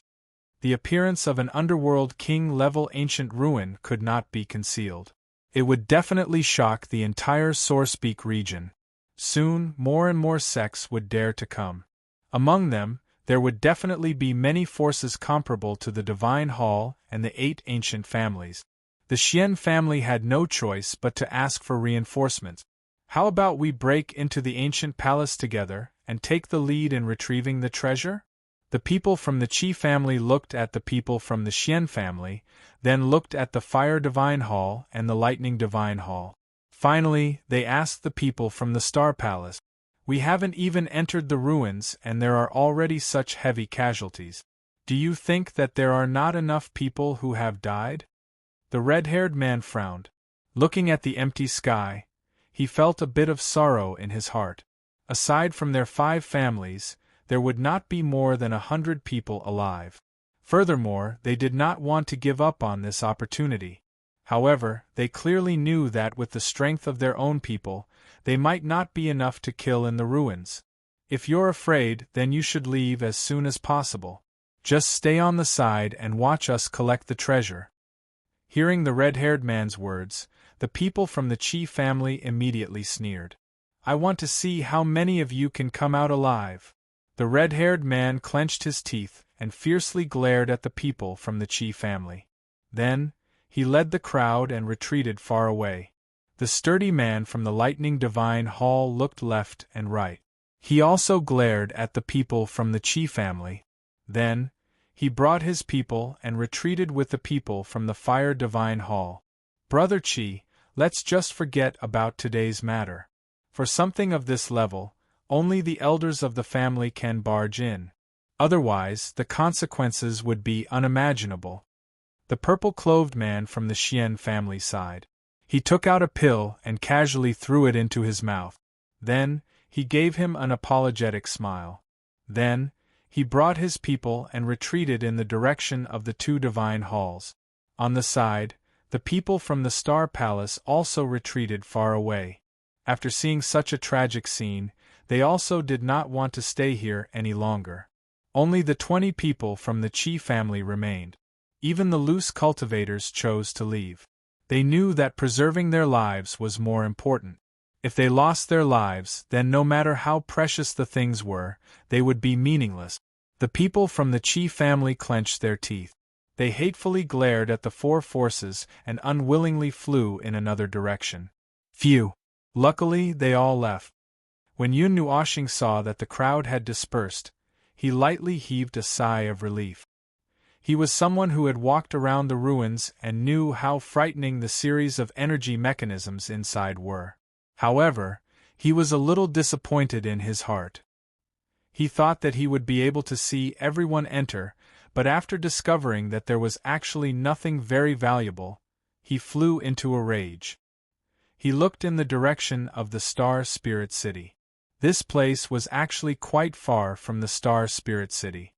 The appearance of an underworld king-level ancient ruin could not be concealed. It would definitely shock the entire Sourcepeak region. Soon, more and more sects would dare to come. Among them, there would definitely be many forces comparable to the Divine Hall and the 8 ancient families. The Xian family had no choice but to ask for reinforcements. "How about we break into the ancient palace together and take the lead in retrieving the treasure?" The people from the Qi family looked at the people from the Xian family, then looked at the Fire Divine Hall and the Lightning Divine Hall. Finally, they asked the people from the Star Palace. "We haven't even entered the ruins and there are already such heavy casualties. Do you think that there are not enough people who have died?" The red-haired man frowned. Looking at the empty sky, he felt a bit of sorrow in his heart. Aside from their 5 families, there would not be more than 100 people alive. Furthermore, they did not want to give up on this opportunity. However, they clearly knew that with the strength of their own people, they might not be enough to kill in the ruins. "If you're afraid, then you should leave as soon as possible. Just stay on the side and watch us collect the treasure." Hearing the red-haired man's words, the people from the Qi family immediately sneered. "I want to see how many of you can come out alive." The red-haired man clenched his teeth and fiercely glared at the people from the Qi family. Then, He led the crowd and retreated far away. The sturdy man from the lightning divine hall looked left and right. He also glared at the people from the Chi family. Then, he brought his people and retreated with the people from the fire divine hall. Brother Chi, let's just forget about today's matter. For something of this level, only the elders of the family can barge in. Otherwise, the consequences would be unimaginable. The purple-clothed man from the Xian family sighed. He took out a pill and casually threw it into his mouth. Then, he gave him an apologetic smile. Then, he brought his people and retreated in the direction of the two divine halls. On the side, the people from the Star Palace also retreated far away. After seeing such a tragic scene, they also did not want to stay here any longer. Only the 20 people from the Chi family remained. Even the loose cultivators chose to leave. They knew that preserving their lives was more important. If they lost their lives, then no matter how precious the things were, they would be meaningless. The people from the Chi family clenched their teeth. They hatefully glared at the four forces and unwillingly flew in another direction. Phew! Luckily, they all left. When Yun Nuoxing saw that the crowd had dispersed, he lightly heaved a sigh of relief. He was someone who had walked around the ruins and knew how frightening the series of energy mechanisms inside were. However, he was a little disappointed in his heart. He thought that he would be able to see everyone enter, but after discovering that there was actually nothing very valuable, he flew into a rage. He looked in the direction of the Star Spirit City. This place was actually quite far from the Star Spirit City.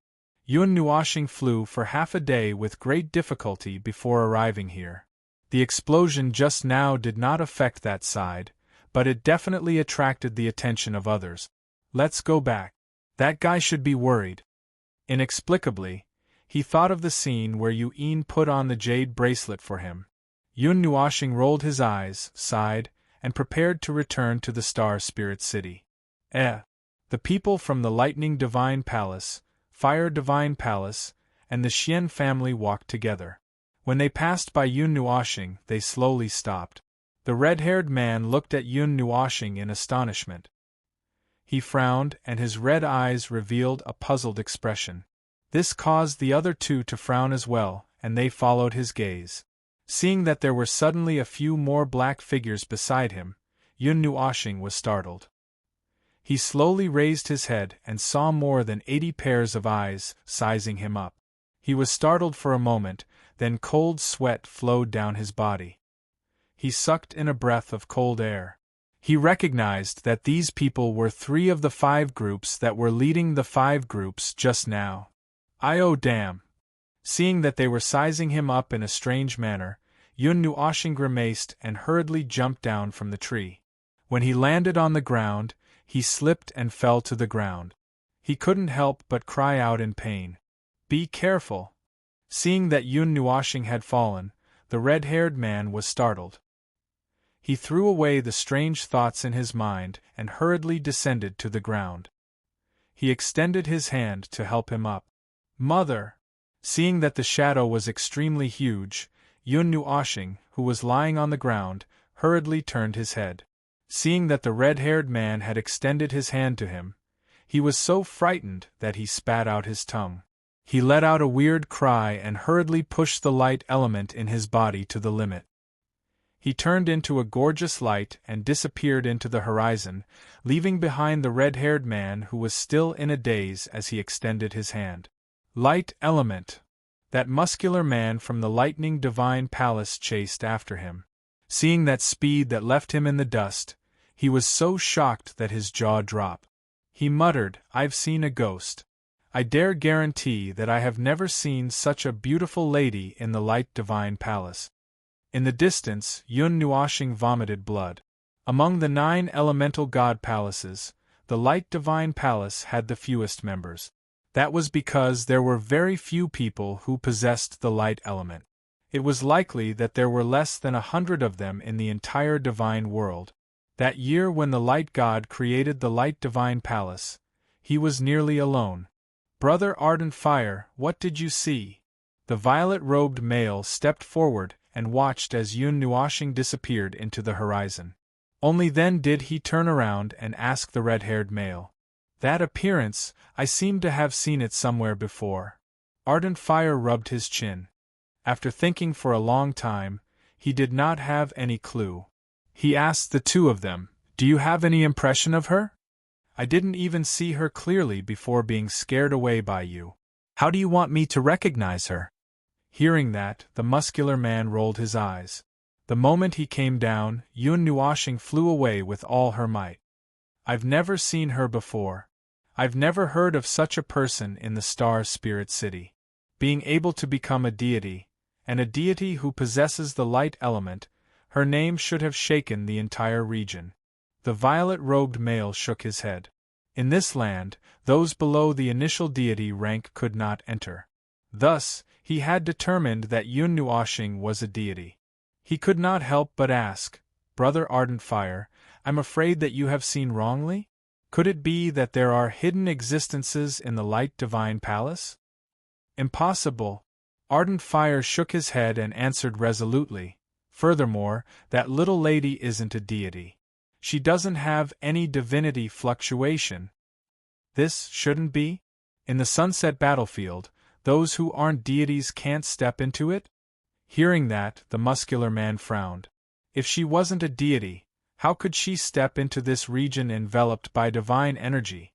Yun Nuoxing flew for half a day with great difficulty before arriving here. The explosion just now did not affect that side, but it definitely attracted the attention of others. Let's go back. That guy should be worried. Inexplicably, he thought of the scene where Yun put on the jade bracelet for him. Yun Nuoxing rolled his eyes, sighed, and prepared to return to the Star Spirit City. The people from the Lightning Divine Palace, Fire Divine Palace, and the Xian family walked together. When they passed by Yun Nuoxing, they slowly stopped. The red-haired man looked at Yun Nuoxing in astonishment. He frowned, and his red eyes revealed a puzzled expression. This caused the other two to frown as well, and they followed his gaze. Seeing that there were suddenly a few more black figures beside him, Yun Nuoxing was startled. He slowly raised his head and saw more than 80 pairs of eyes sizing him up. He was startled for a moment, then cold sweat flowed down his body. He sucked in a breath of cold air. He recognized that these people were 3 of the 5 groups that were leading the 5 groups just now. Oh damn! Seeing that they were sizing him up in a strange manner, Yun Nuoxing grimaced and hurriedly jumped down from the tree. When he landed on the ground, he slipped and fell to the ground. He couldn't help but cry out in pain. Be careful! Seeing that Yun Nuoxing had fallen, the red-haired man was startled. He threw away the strange thoughts in his mind and hurriedly descended to the ground. He extended his hand to help him up. Mother! Seeing that the shadow was extremely huge, Yun Nuoxing, who was lying on the ground, hurriedly turned his head. Seeing that the red-haired man had extended his hand to him, he was so frightened that he spat out his tongue. He let out a weird cry and hurriedly pushed the light element in his body to the limit. He turned into a gorgeous light and disappeared into the horizon, leaving behind the red-haired man who was still in a daze as he extended his hand. Light element! That muscular man from the Lightning Divine Palace chased after him. Seeing that speed that left him in the dust, he was so shocked that his jaw dropped. He muttered, I've seen a ghost. I dare guarantee that I have never seen such a beautiful lady in the Light Divine Palace. In the distance, Yun Nuoxing vomited blood. Among the 9 elemental god palaces, the Light Divine Palace had the fewest members. That was because there were very few people who possessed the light element. It was likely that there were less than 100 of them in the entire divine world. That year when the light god created the Light Divine Palace, he was nearly alone. Brother Ardent Fire, what did you see? The violet-robed male stepped forward and watched as Yun Nuoshing disappeared into the horizon. Only then did he turn around and ask the red-haired male. That appearance, I seem to have seen it somewhere before. Ardent Fire rubbed his chin. After thinking for a long time, he did not have any clue. He asked the two of them, "Do you have any impression of her? I didn't even see her clearly before being scared away by you. How do you want me to recognize her?" Hearing that, the muscular man rolled his eyes. The moment he came down, Yun Nuoshing flew away with all her might. "I've never seen her before. I've never heard of such a person in the Star Spirit City. Being able to become a deity, and a deity who possesses the light element, her name should have shaken the entire region." The violet-robed male shook his head. In this land, those below the initial deity rank could not enter. Thus, he had determined that Yun Nuoshing was a deity. He could not help but ask, "Brother Ardent Fire, I'm afraid that you have seen wrongly? Could it be that there are hidden existences in the Light Divine Palace?" "Impossible." Ardent Fire shook his head and answered resolutely, "Furthermore, that little lady isn't a deity. She doesn't have any divinity fluctuation. This shouldn't be? In the sunset battlefield, those who aren't deities can't step into it?" Hearing that, the muscular man frowned. If she wasn't a deity, how could she step into this region enveloped by divine energy?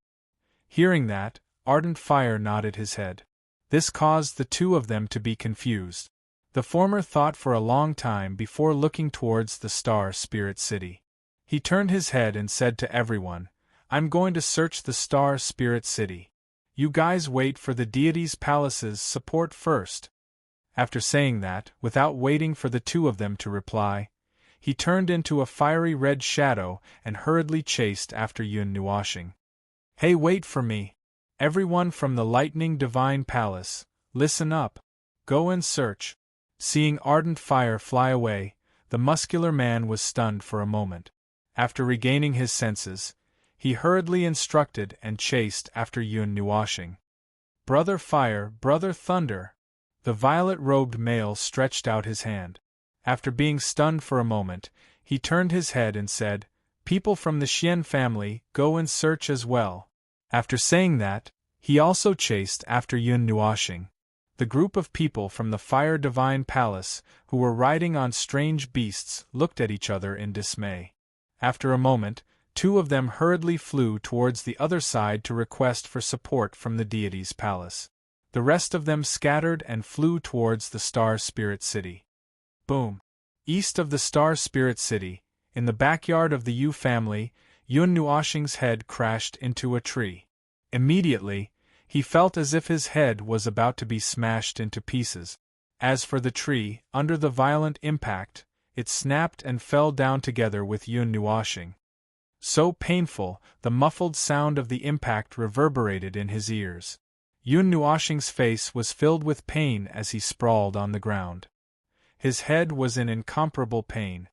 Hearing that, Ardent Fire nodded his head. This caused the two of them to be confused. The former thought for a long time before looking towards the Star Spirit City. He turned his head and said to everyone, "I'm going to search the Star Spirit City. You guys wait for the deity's palace's support first." After saying that, without waiting for the two of them to reply, he turned into a fiery red shadow and hurriedly chased after Yun Nuoshing. "Hey, wait for me! Everyone from the Lightning Divine Palace, listen up! Go and search!" Seeing Ardent Fire fly away, the muscular man was stunned for a moment. After regaining his senses, he hurriedly instructed and chased after Yun Nuoshing. "Brother Fire, Brother Thunder!" The violet-robed male stretched out his hand. After being stunned for a moment, he turned his head and said, "People from the Xian family, go and search as well." After saying that, he also chased after Yun Nuoshing. The group of people from the Fire Divine Palace, who were riding on strange beasts, looked at each other in dismay. After a moment, two of them hurriedly flew towards the other side to request for support from the deity's palace. The rest of them scattered and flew towards the Star Spirit City. Boom! East of the Star Spirit City, in the backyard of the Yu family, Yun Nuoshing's head crashed into a tree. Immediately, he felt as if his head was about to be smashed into pieces. As for the tree, under the violent impact, it snapped and fell down together with Yun Nuoshing. So painful, the muffled sound of the impact reverberated in his ears. Yun Nuoshing's face was filled with pain as he sprawled on the ground. His head was in incomparable pain.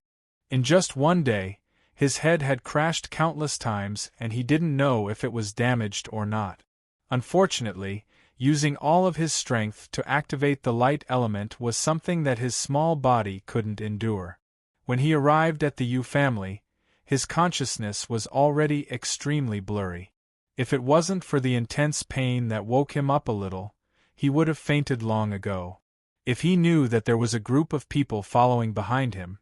In just one day, his head had crashed countless times and he didn't know if it was damaged or not. Unfortunately, using all of his strength to activate the light element was something that his small body couldn't endure. When he arrived at the Yu family, his consciousness was already extremely blurry. If it wasn't for the intense pain that woke him up a little, he would have fainted long ago. If he knew that there was a group of people following behind him,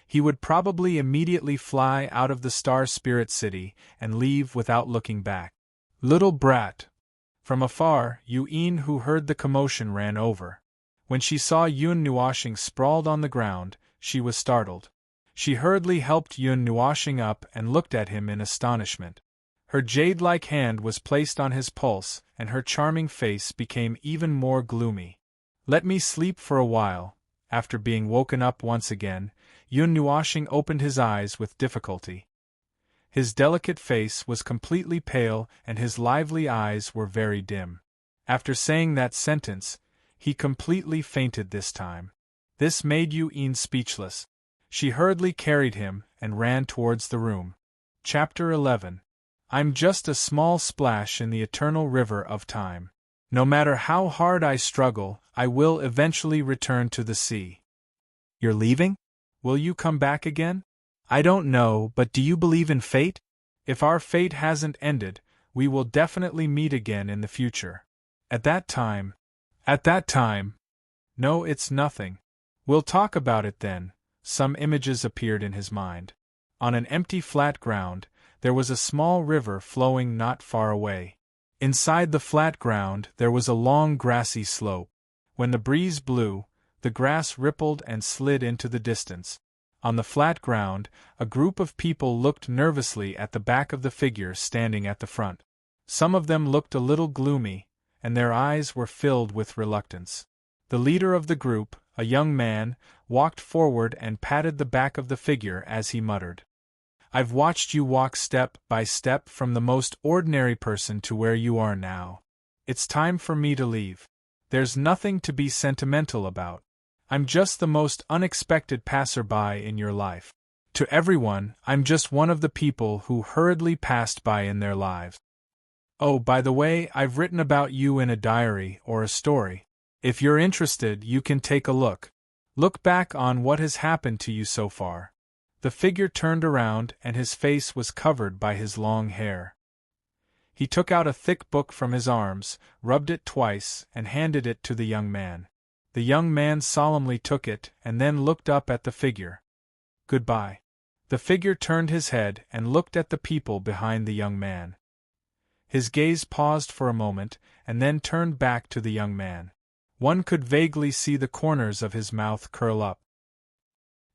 he would probably immediately fly out of the Star Spirit City and leave without looking back. "Little brat!" From afar, Yu-Yin, who heard the commotion, ran over. When she saw Yun Nuoshing sprawled on the ground, she was startled. She hurriedly helped Yun Nuoshing up and looked at him in astonishment. Her jade-like hand was placed on his pulse, and her charming face became even more gloomy. "Let me sleep for a while." After being woken up once again, Yun Nuoshing opened his eyes with difficulty. His delicate face was completely pale and his lively eyes were very dim. After saying that sentence, he completely fainted this time. This made Yu-Yin speechless. She hurriedly carried him and ran towards the room. Chapter 11. I'm just a small splash in the eternal river of time. No matter how hard I struggle, I will eventually return to the sea. You're leaving? Will you come back again? I don't know, but do you believe in fate? If our fate hasn't ended, we will definitely meet again in the future. At that time. No, it's nothing. We'll talk about it then. Some images appeared in his mind. On an empty flat ground, there was a small river flowing not far away. Inside the flat ground there was a long grassy slope. When the breeze blew, the grass rippled and slid into the distance. On the flat ground, a group of people looked nervously at the back of the figure standing at the front. Some of them looked a little gloomy, and their eyes were filled with reluctance. The leader of the group, a young man, walked forward and patted the back of the figure as he muttered, "I've watched you walk step by step from the most ordinary person to where you are now. It's time for me to leave. There's nothing to be sentimental about. I'm just the most unexpected passerby in your life. To everyone, I'm just one of the people who hurriedly passed by in their lives. Oh, by the way, I've written about you in a diary or a story. If you're interested, you can take a look. Look back on what has happened to you so far." The figure turned around and his face was covered by his long hair. He took out a thick book from his arms, rubbed it twice, and handed it to the young man. The young man solemnly took it and then looked up at the figure. "Goodbye." The figure turned his head and looked at the people behind the young man. His gaze paused for a moment and then turned back to the young man. One could vaguely see the corners of his mouth curl up.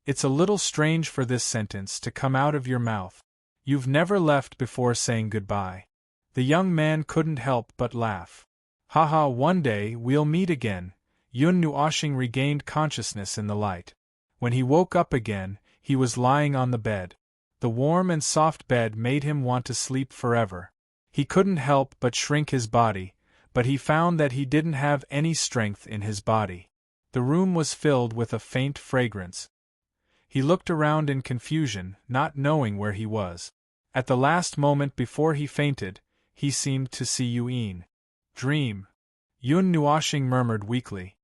"It's a little strange for this sentence to come out of your mouth. You've never left before saying goodbye." The young man couldn't help but laugh. "Haha, one day we'll meet again." Yun Nuoshing regained consciousness in the light. When he woke up again, he was lying on the bed. The warm and soft bed made him want to sleep forever. He couldn't help but shrink his body, but he found that he didn't have any strength in his body. The room was filled with a faint fragrance. He looked around in confusion, not knowing where he was. At the last moment before he fainted, he seemed to see Yun. "Dream," Yun Nuoshing murmured weakly.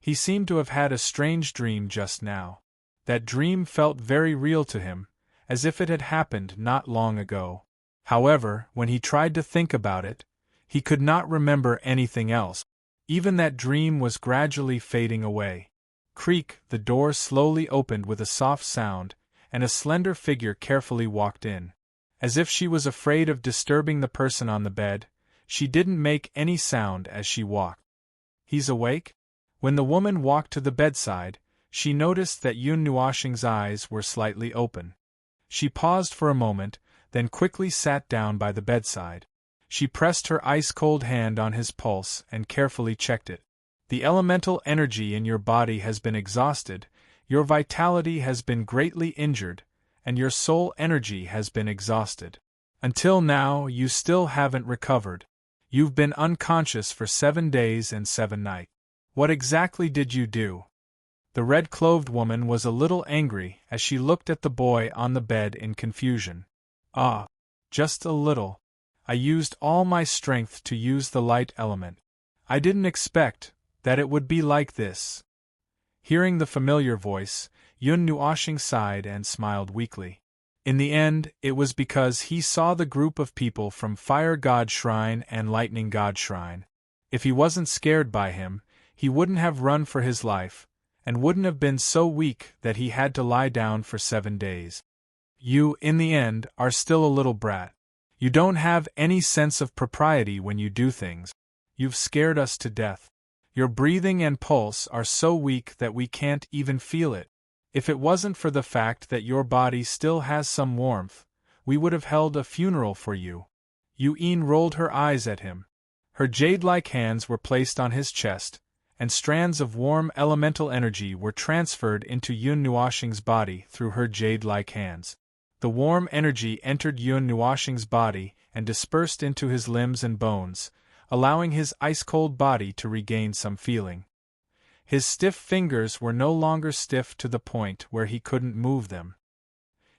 He seemed to have had a strange dream just now. That dream felt very real to him, as if it had happened not long ago. However, when he tried to think about it, he could not remember anything else. Even that dream was gradually fading away. Creak, the door slowly opened with a soft sound, and a slender figure carefully walked in. As if she was afraid of disturbing the person on the bed, she didn't make any sound as she walked. "He's awake?" When the woman walked to the bedside, she noticed that Yun Nuoshing's eyes were slightly open. She paused for a moment, then quickly sat down by the bedside. She pressed her ice-cold hand on his pulse and carefully checked it. "The elemental energy in your body has been exhausted, your vitality has been greatly injured, and your soul energy has been exhausted. Until now, you still haven't recovered. You've been unconscious for 7 days and 7 nights. What exactly did you do?" The red-clothed woman was a little angry as she looked at the boy on the bed in confusion. "Ah, just a little. I used all my strength to use the light element. I didn't expect that it would be like this." Hearing the familiar voice, Yun Nuoshing sighed and smiled weakly. In the end, it was because he saw the group of people from Fire God Shrine and Lightning God Shrine. If he wasn't scared by him, he wouldn't have run for his life, and wouldn't have been so weak that he had to lie down for 7 days. "You, in the end, are still a little brat. You don't have any sense of propriety when you do things. You've scared us to death. Your breathing and pulse are so weak that we can't even feel it. If it wasn't for the fact that your body still has some warmth, we would have held a funeral for you." Yun rolled her eyes at him. Her jade-like hands were placed on his chest, and strands of warm elemental energy were transferred into Yun Nuoshing's body through her jade-like hands. The warm energy entered Yun Nuoshing's body and dispersed into his limbs and bones, allowing his ice-cold body to regain some feeling. His stiff fingers were no longer stiff to the point where he couldn't move them.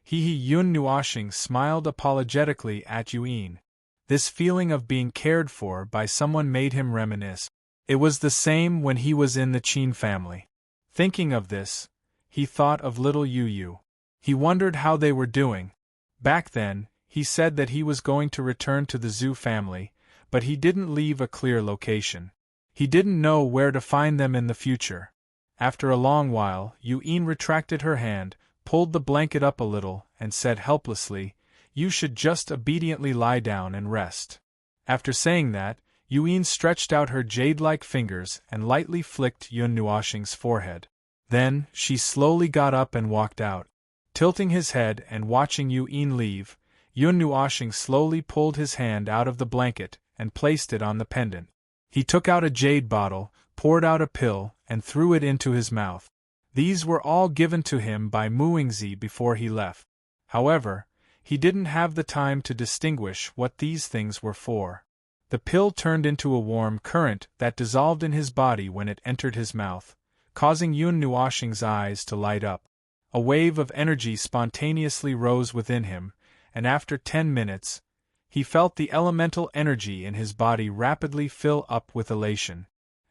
Yun Nuoshing smiled apologetically at Yun. This feeling of being cared for by someone made him reminisce. It was the same when he was in the Qin family. Thinking of this, he thought of little Yu. He wondered how they were doing. Back then, he said that he was going to return to the Zhu family, but he didn't leave a clear location. He didn't know where to find them in the future. After a long while, Yun retracted her hand, pulled the blanket up a little, and said helplessly, "You should just obediently lie down and rest." After saying that, Yun stretched out her jade-like fingers and lightly flicked Yun Nuoxing's forehead. Then, she slowly got up and walked out. Tilting his head and watching Yun leave, Yun Nuoxing slowly pulled his hand out of the blanket and placed it on the pendant. He took out a jade bottle, poured out a pill, and threw it into his mouth. These were all given to him by Muingzi before he left. However, he didn't have the time to distinguish what these things were for. The pill turned into a warm current that dissolved in his body when it entered his mouth, causing Yun Nuoxing's eyes to light up. A wave of energy spontaneously rose within him, and after 10 minutes, he felt the elemental energy in his body rapidly fill up with elation,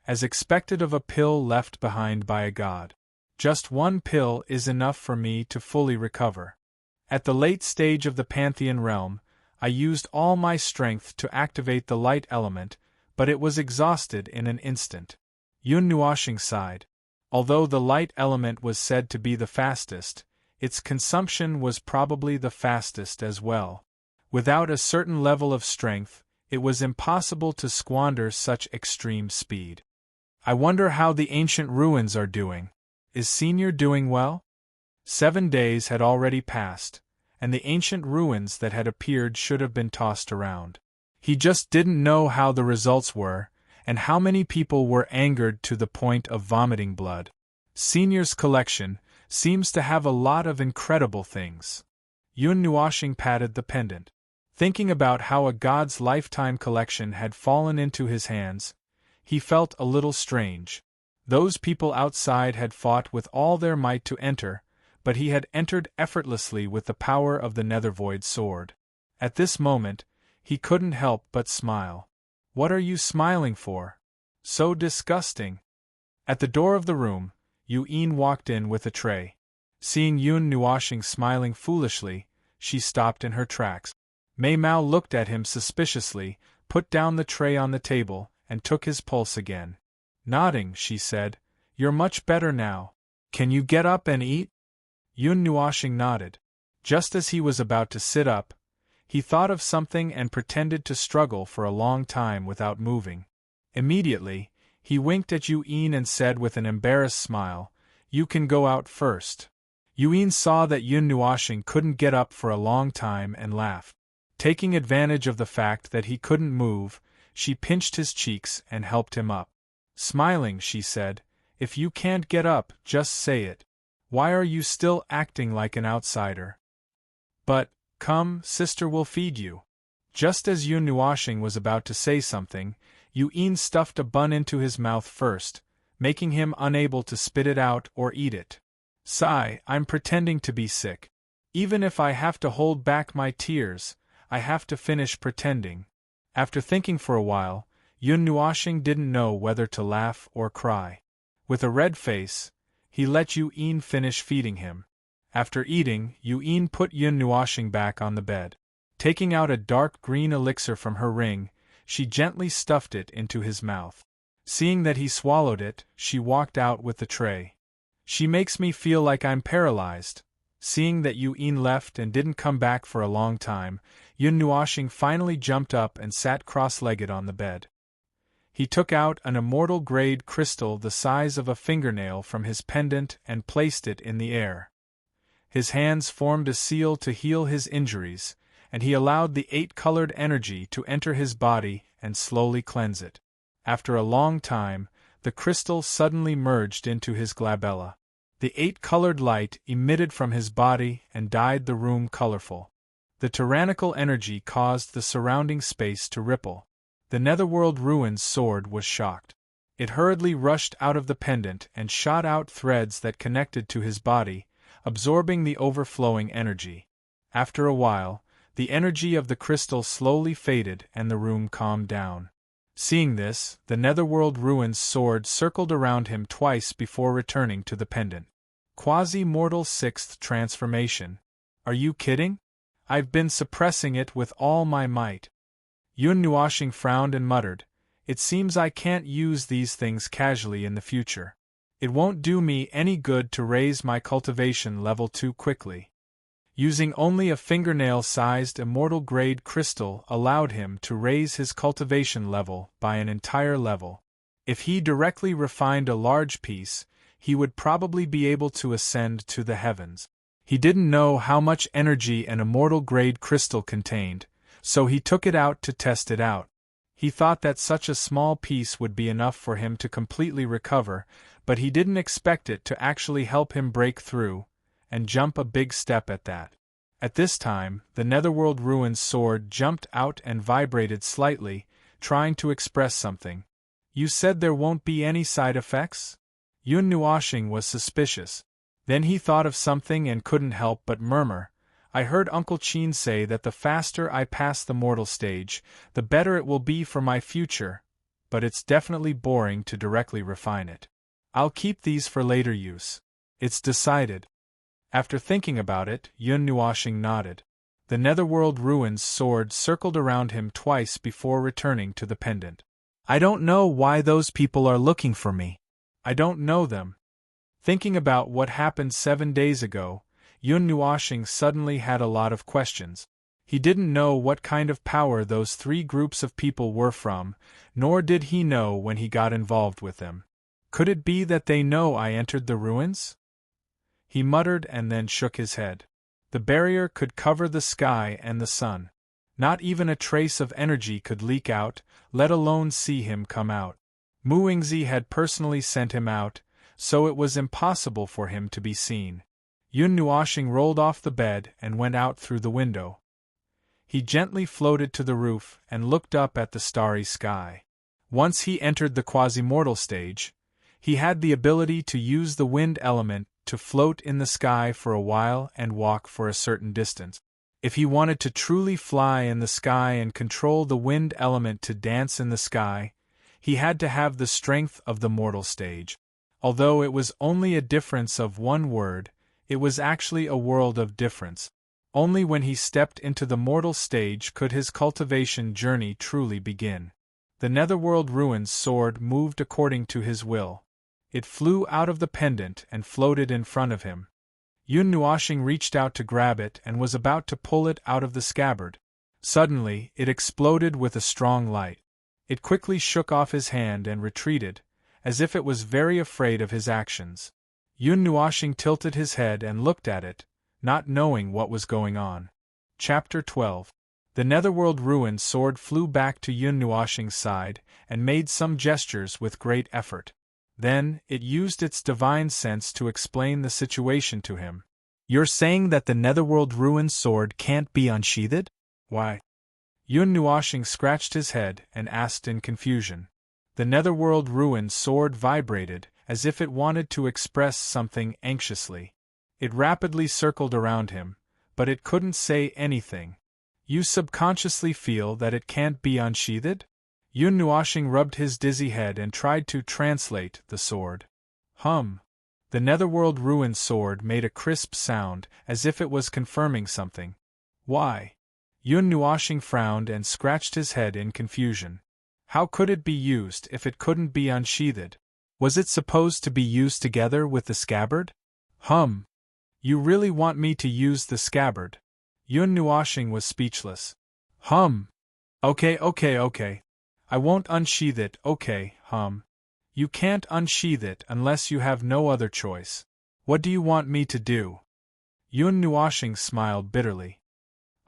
as expected of a pill left behind by a god. Just one pill is enough for me to fully recover. At the late stage of the Pantheon realm, I used all my strength to activate the light element, but it was exhausted in an instant. Yun Nuoxing sighed. Although the light element was said to be the fastest, its consumption was probably the fastest as well. Without a certain level of strength, it was impossible to squander such extreme speed. I wonder how the ancient ruins are doing. Is Senior doing well? 7 days had already passed, and the ancient ruins that had appeared should have been tossed around. He just didn't know how the results were, and how many people were angered to the point of vomiting blood. Senior's collection seems to have a lot of incredible things. Yun Nuoxing patted the pendant. Thinking about how a god's lifetime collection had fallen into his hands, he felt a little strange. Those people outside had fought with all their might to enter, but he had entered effortlessly with the power of the Nethervoid sword. At this moment, he couldn't help but smile. "What are you smiling for? So disgusting." At the door of the room, Yun walked in with a tray. Seeing Yun Nuoxing smiling foolishly, she stopped in her tracks. Mei Mao looked at him suspiciously, put down the tray on the table, and took his pulse again. Nodding, she said, "You're much better now. Can you get up and eat?" Yun Nuoxing nodded. Just as he was about to sit up, he thought of something and pretended to struggle for a long time without moving. Immediately, he winked at Yun and said with an embarrassed smile, "You can go out first." Yun saw that Yun Nuoxing couldn't get up for a long time and laughed. Taking advantage of the fact that he couldn't move, she pinched his cheeks and helped him up. Smiling, she said, "If you can't get up, just say it. Why are you still acting like an outsider? But, come, sister will feed you." Just as Yun Nuoxing was about to say something, Yun stuffed a bun into his mouth first, making him unable to spit it out or eat it. "Sigh, I'm pretending to be sick. Even if I have to hold back my tears, I have to finish pretending." After thinking for a while, Yun Nuoxing didn't know whether to laugh or cry. With a red face, he let Yun finish feeding him. After eating, Yun put Yun Nuoxing back on the bed. Taking out a dark green elixir from her ring, she gently stuffed it into his mouth. Seeing that he swallowed it, she walked out with the tray. "She makes me feel like I'm paralyzed." Seeing that Yun left and didn't come back for a long time, Yun Nuoxing finally jumped up and sat cross-legged on the bed. He took out an immortal-grade crystal the size of a fingernail from his pendant and placed it in the air. His hands formed a seal to heal his injuries, and he allowed the 8-colored energy to enter his body and slowly cleanse it. After a long time, the crystal suddenly merged into his glabella. The 8-colored light emitted from his body and dyed the room colorful. The tyrannical energy caused the surrounding space to ripple. The Netherworld Ruins sword was shocked. It hurriedly rushed out of the pendant and shot out threads that connected to his body, absorbing the overflowing energy. After a while, the energy of the crystal slowly faded and the room calmed down. Seeing this, the Netherworld Ruins sword circled around him twice before returning to the pendant. Quasi-mortal sixth transformation. Are you kidding? I've been suppressing it with all my might. Yun Nuoshing frowned and muttered, "It seems I can't use these things casually in the future. It won't do me any good to raise my cultivation level too quickly." Using only a fingernail-sized immortal-grade crystal allowed him to raise his cultivation level by an entire level. If he directly refined a large piece, he would probably be able to ascend to the heavens. He didn't know how much energy an immortal-grade crystal contained, so he took it out to test it out. He thought that such a small piece would be enough for him to completely recover, but he didn't expect it to actually help him break through, and jump a big step at that. At this time, the Netherworld Ruin's sword jumped out and vibrated slightly, trying to express something. "You said there won't be any side effects?" Yun Nuoshing was suspicious. Then he thought of something and couldn't help but murmur, "I heard Uncle Chin say that the faster I pass the mortal stage, the better it will be for my future, but it's definitely boring to directly refine it. I'll keep these for later use. It's decided." After thinking about it, Yun Nuoshing nodded. The Netherworld Ruin's sword circled around him twice before returning to the pendant. "I don't know why those people are looking for me. I don't know them." Thinking about what happened 7 days ago, Yun Nuoshing suddenly had a lot of questions. He didn't know what kind of power those 3 groups of people were from, nor did he know when he got involved with them. "Could it be that they know I entered the ruins?" He muttered and then shook his head. The barrier could cover the sky and the sun. Not even a trace of energy could leak out, let alone see him come out. Muingzi had personally sent him out, so it was impossible for him to be seen. Yun Nuoshing rolled off the bed and went out through the window. He gently floated to the roof and looked up at the starry sky. Once he entered the quasi-mortal stage, he had the ability to use the wind element to float in the sky for a while and walk for a certain distance. If he wanted to truly fly in the sky and control the wind element to dance in the sky, he had to have the strength of the mortal stage. Although it was only a difference of 1 word, it was actually a world of difference. Only when he stepped into the mortal stage could his cultivation journey truly begin. The Netherworld Ruin's sword moved according to his will. It flew out of the pendant and floated in front of him. Yun Nuoshing reached out to grab it and was about to pull it out of the scabbard. Suddenly, it exploded with a strong light. It quickly shook off his hand and retreated, as if it was very afraid of his actions. Yun Nuoshing tilted his head and looked at it, not knowing what was going on. Chapter 12. The Netherworld Ruin's sword flew back to Yun Nuoshing's side and made some gestures with great effort. Then, it used its divine sense to explain the situation to him. "You're saying that the Netherworld Ruin's sword can't be unsheathed? Why?" Yun Nuoshing scratched his head and asked in confusion. The Netherworld Ruin's sword vibrated, as if it wanted to express something anxiously. It rapidly circled around him, but it couldn't say anything. "You subconsciously feel that it can't be unsheathed?" Yun Nuoshing rubbed his dizzy head and tried to translate the sword. The Netherworld Ruin's sword made a crisp sound, as if it was confirming something. "Why?" Yun Nuoshing frowned and scratched his head in confusion. How could it be used if it couldn't be unsheathed? Was it supposed to be used together with the scabbard? You really want me to use the scabbard?" Yun Nuoshing was speechless. Okay. I won't unsheath it, okay. You can't unsheath it unless you have no other choice. What do you want me to do?" Yun Nuoshing smiled bitterly.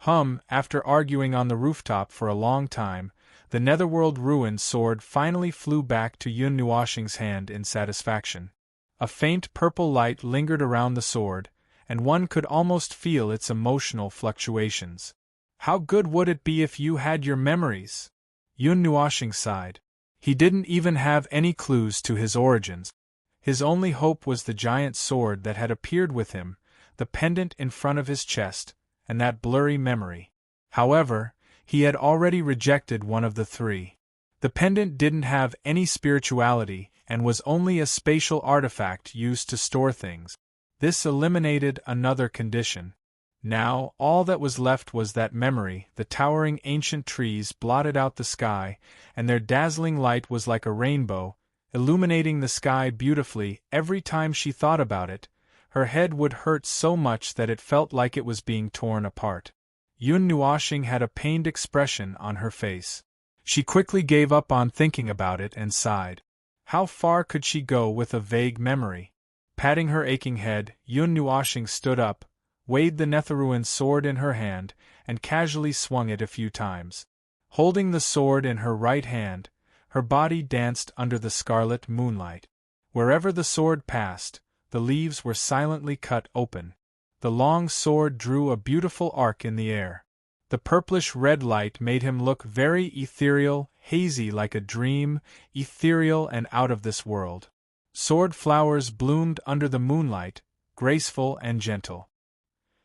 After arguing on the rooftop for a long time, the Netherworld Ruin's sword finally flew back to Yun Nuoshing's hand in satisfaction. A faint purple light lingered around the sword, and one could almost feel its emotional fluctuations. "How good would it be if you had your memories?" Yun Nuoshing sighed. He didn't even have any clues to his origins. His only hope was the giant sword that had appeared with him, the pendant in front of his chest, and that blurry memory. However, he had already rejected one of the 3. The pendant didn't have any spirituality and was only a spatial artifact used to store things. This eliminated another condition. Now, all that was left was that memory. The towering ancient trees blotted out the sky, and their dazzling light was like a rainbow, illuminating the sky beautifully. Every time she thought about it, her head would hurt so much that it felt like it was being torn apart. Yun Nuoxing had a pained expression on her face. She quickly gave up on thinking about it and sighed. How far could she go with a vague memory? Patting her aching head, Yun Nuoxing stood up, weighed the Netherruin's sword in her hand, and casually swung it a few times. Holding the sword in her right hand, her body danced under the scarlet moonlight. Wherever the sword passed, the leaves were silently cut open. The long sword drew a beautiful arc in the air. The purplish-red light made him look very ethereal, hazy like a dream, ethereal and out of this world. Sword flowers bloomed under the moonlight, graceful and gentle.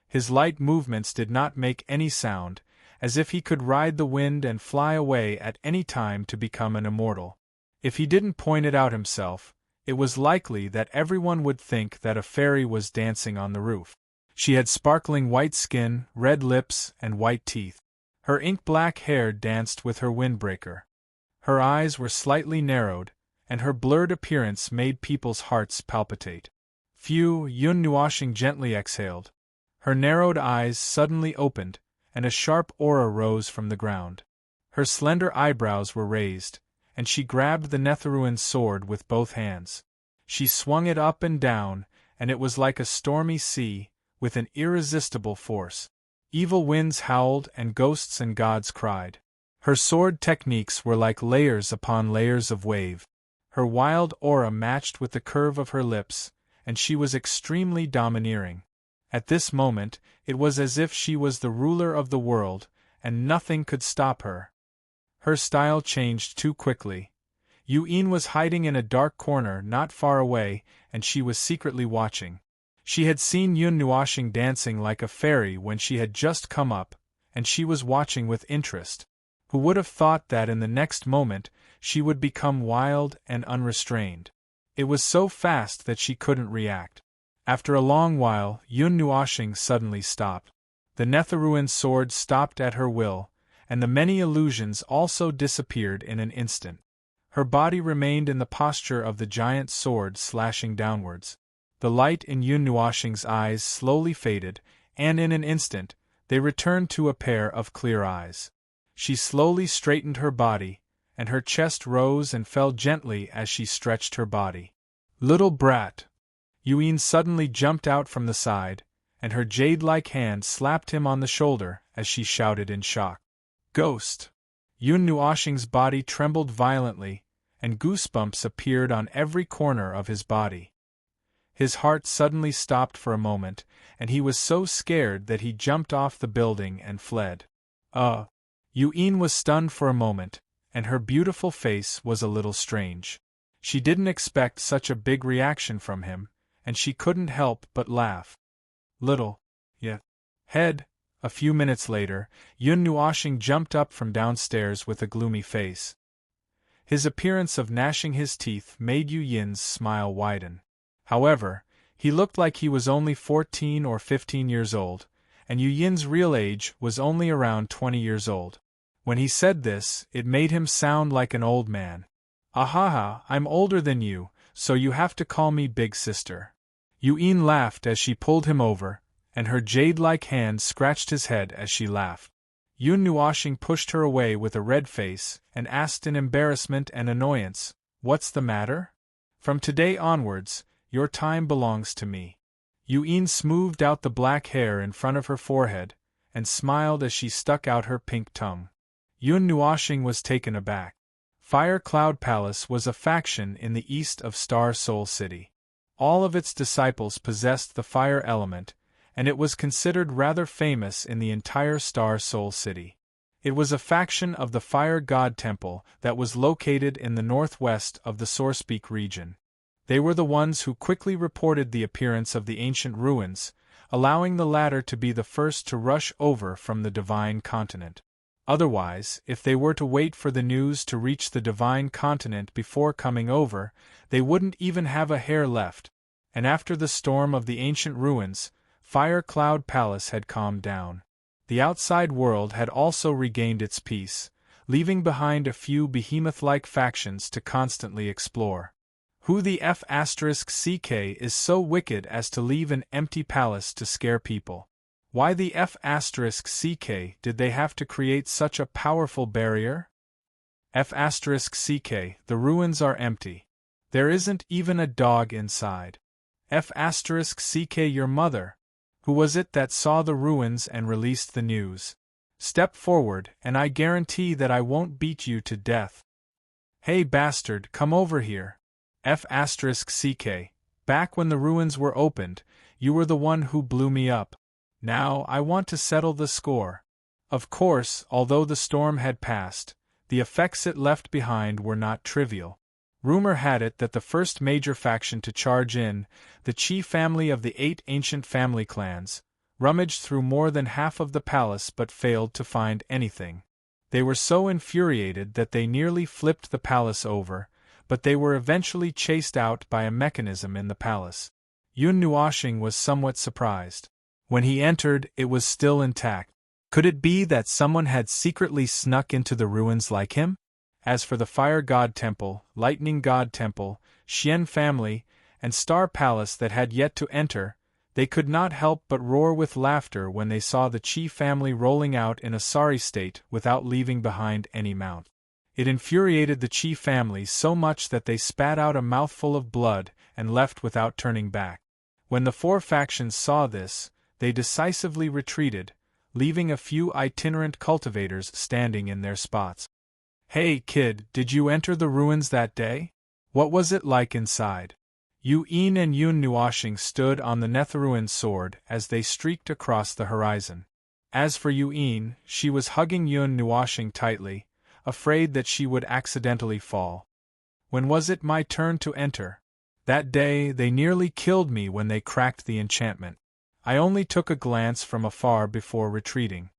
His light movements did not make any sound, as if he could ride the wind and fly away at any time to become an immortal. If he didn't point it out himself, it was likely that everyone would think that a fairy was dancing on the roof. She had sparkling white skin, red lips, and white teeth. Her ink-black hair danced with her windbreaker. Her eyes were slightly narrowed, and her blurred appearance made people's hearts palpitate. Phew, Yun Nuoxing gently exhaled. Her narrowed eyes suddenly opened, and a sharp aura rose from the ground. Her slender eyebrows were raised, and she grabbed the Netherruin's sword with both hands. She swung it up and down, and it was like a stormy sea, with an irresistible force. Evil winds howled and ghosts and gods cried. Her sword techniques were like layers upon layers of wave. Her wild aura matched with the curve of her lips, and she was extremely domineering. At this moment, it was as if she was the ruler of the world, and nothing could stop her. Her style changed too quickly. Yun was hiding in a dark corner not far away, and she was secretly watching. She had seen Yun Nuoxing dancing like a fairy when she had just come up, and she was watching with interest. Who would have thought that in the next moment she would become wild and unrestrained? It was so fast that she couldn't react. After a long while, Yun Nuoxing suddenly stopped. The Netherruin's sword stopped at her will, and the many illusions also disappeared in an instant. Her body remained in the posture of the giant sword slashing downwards. The light in Yun Nuoxing's eyes slowly faded, and in an instant, they returned to a pair of clear eyes. She slowly straightened her body, and her chest rose and fell gently as she stretched her body. Little brat! Yun suddenly jumped out from the side, and her jade-like hand slapped him on the shoulder as she shouted in shock. Ghost! Yun Nuoxing's body trembled violently, and goosebumps appeared on every corner of his body. His heart suddenly stopped for a moment, and he was so scared that he jumped off the building and fled. Yun was stunned for a moment, and her beautiful face was a little strange. She didn't expect such a big reaction from him, and she couldn't help but laugh. Little, yeah, head. A few minutes later, Yun Nuoxing jumped up from downstairs with a gloomy face. His appearance of gnashing his teeth made Yun's smile widen. However, he looked like he was only 14 or 15 years old, and Yun's real age was only around 20 years old. When he said this, it made him sound like an old man. Ahaha, I'm older than you, so you have to call me big sister. Yun laughed as she pulled him over, and her jade-like hand scratched his head as she laughed. Yun Nuoxing pushed her away with a red face and asked in embarrassment and annoyance, "What's the matter? From today onwards, your time belongs to me." Yun smoothed out the black hair in front of her forehead, and smiled as she stuck out her pink tongue. Yun Nuoxing was taken aback. Fire Cloud Palace was a faction in the east of Star Soul City. All of its disciples possessed the fire element, and it was considered rather famous in the entire Star Soul City. It was a faction of the Fire God Temple that was located in the northwest of the Sourcepeak region. They were the ones who quickly reported the appearance of the ancient ruins, allowing the latter to be the first to rush over from the Divine Continent. Otherwise, if they were to wait for the news to reach the Divine Continent before coming over, they wouldn't even have a hair left. and after the storm of the ancient ruins, Fire Cloud Palace had calmed down. The outside world had also regained its peace, leaving behind a few behemoth-like factions to constantly explore. Who the F***ck is so wicked as to leave an empty palace to scare people? Why the F***ck did they have to create such a powerful barrier? F***ck, the ruins are empty. There isn't even a dog inside. F***ck, your mother. Who was it that saw the ruins and released the news? Step forward, and I guarantee that I won't beat you to death. Hey bastard, come over here. F***ck, back when the ruins were opened, you were the one who blew me up. Now I want to settle the score. Of course, although the storm had passed, the effects it left behind were not trivial. Rumor had it that the first major faction to charge in, the Chi family of the 8 ancient family clans, rummaged through more than half of the palace but failed to find anything. They were so infuriated that they nearly flipped the palace over, but they were eventually chased out by a mechanism in the palace. Yun Nuoshing was somewhat surprised. When he entered, it was still intact. Could it be that someone had secretly snuck into the ruins like him? As for the Fire God Temple, Lightning God Temple, Xian family, and Star Palace that had yet to enter, they could not help but roar with laughter when they saw the Qi family rolling out in a sorry state without leaving behind any mount. It infuriated the Qi family so much that they spat out a mouthful of blood and left without turning back. When the 4 factions saw this, they decisively retreated, leaving a few itinerant cultivators standing in their spots. Hey kid, did you enter the ruins that day? What was it like inside? Yin and Yun Nuoshing stood on the Netherruin sword as they streaked across the horizon. As for Yin, she was hugging Yun Nuoshing tightly, afraid that she would accidentally fall. When was it my turn to enter? That day they nearly killed me when they cracked the enchantment. I only took a glance from afar before retreating.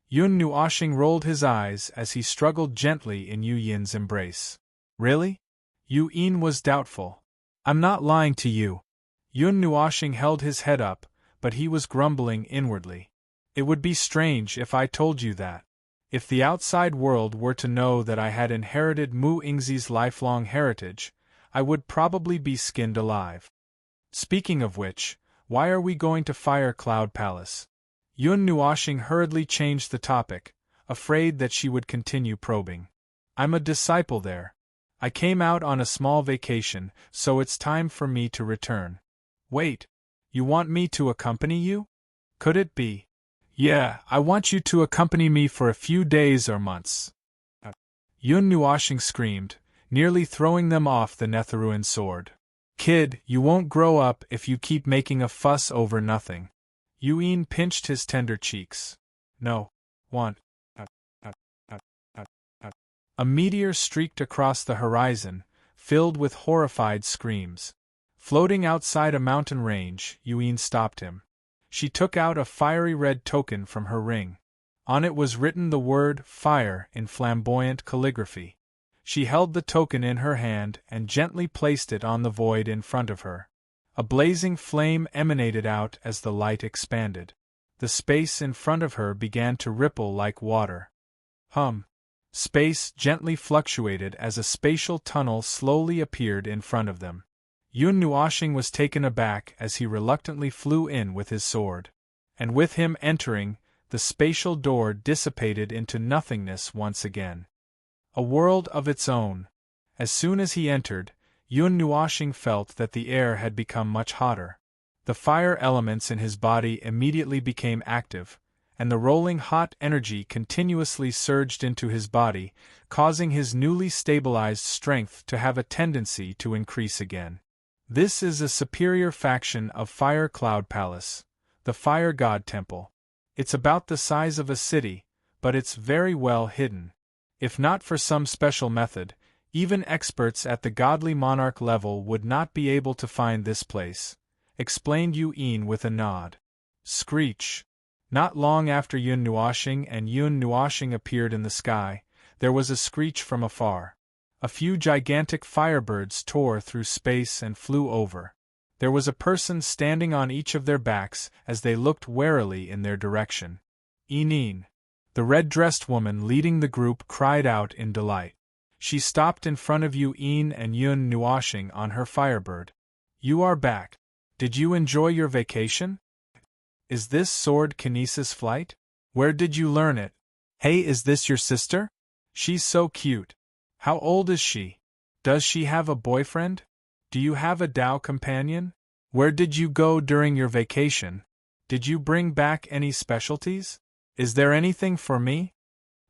Yun Nuoshing rolled his eyes as he struggled gently in Yin's embrace. Really? Yin was doubtful. I'm not lying to you. Yun Nuoshing held his head up, but he was grumbling inwardly. It would be strange if I told you that. If the outside world were to know that I had inherited Mu Ingzi's lifelong heritage, I would probably be skinned alive. Speaking of which, why are we going to Fire Cloud Palace? Yun Nuoshing hurriedly changed the topic, afraid that she would continue probing. I'm a disciple there. I came out on a small vacation, so it's time for me to return. Wait, you want me to accompany you? Could it be? Yeah, I want you to accompany me for a few days or months. Yun Nuoshing screamed, nearly throwing them off the Netherruin sword. Kid, you won't grow up if you keep making a fuss over nothing. Yin pinched his tender cheeks. No. Want. A meteor streaked across the horizon, filled with horrified screams. Floating outside a mountain range, Yin stopped him. She took out a fiery red token from her ring. On it was written the word fire in flamboyant calligraphy. She held the token in her hand and gently placed it on the void in front of her. A blazing flame emanated out as the light expanded. The space in front of her began to ripple like water. Space gently fluctuated as a spatial tunnel slowly appeared in front of them. Yun Nuoshing was taken aback as he reluctantly flew in with his sword. And with him entering, the spatial door dissipated into nothingness once again. A world of its own. As soon as he entered, Yun Nuoshing felt that the air had become much hotter. The fire elements in his body immediately became active, and the rolling hot energy continuously surged into his body, causing his newly stabilized strength to have a tendency to increase again. This is a superior faction of Fire Cloud Palace, the Fire God Temple. It's about the size of a city, but it's very well hidden. If not for some special method, even experts at the godly monarch level would not be able to find this place, explained Yin with a nod. Screech. Not long after Yun Nuoshing appeared in the sky, there was a screech from afar. A few gigantic firebirds tore through space and flew over. There was a person standing on each of their backs as they looked warily in their direction. "Eneen!" The red-dressed woman leading the group cried out in delight. She stopped in front of Yun and Yun Nuashing on her Firebird. "You are back. Did you enjoy your vacation? Is this sword kinesis flight? Where did you learn it? Hey, is this your sister? She's so cute. How old is she? Does she have a boyfriend? Do you have a Dao companion? Where did you go during your vacation? Did you bring back any specialties? Is there anything for me?"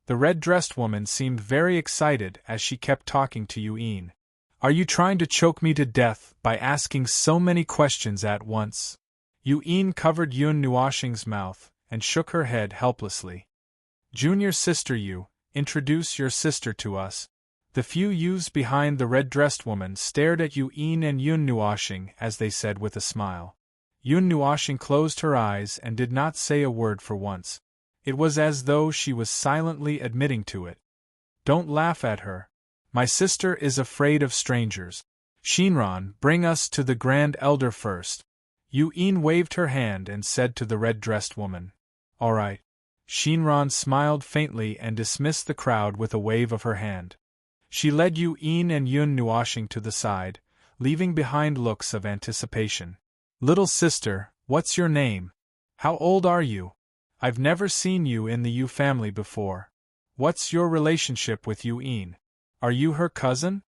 The red-dressed woman seemed very excited as she kept talking to Yun. "Are you trying to choke me to death by asking so many questions at once?" Yun covered Yun Nuashing's mouth and shook her head helplessly. "Junior sister Yu, introduce your sister to us." The few youths behind the red-dressed woman stared at Yun and Yun Nuashing as they said with a smile. Yun Nuashing closed her eyes and did not say a word for once. It was as though she was silently admitting to it. "Don't laugh at her. My sister is afraid of strangers. Shinran, bring us to the Grand Elder first." Yun waved her hand and said to the red-dressed woman, "All right." Shinran smiled faintly and dismissed the crowd with a wave of her hand. She led Yun and Yun Nuashing to the side, leaving behind looks of anticipation. "Little sister, what's your name? How old are you? I've never seen you in the Yu family before. What's your relationship with Yun? Are you her cousin?"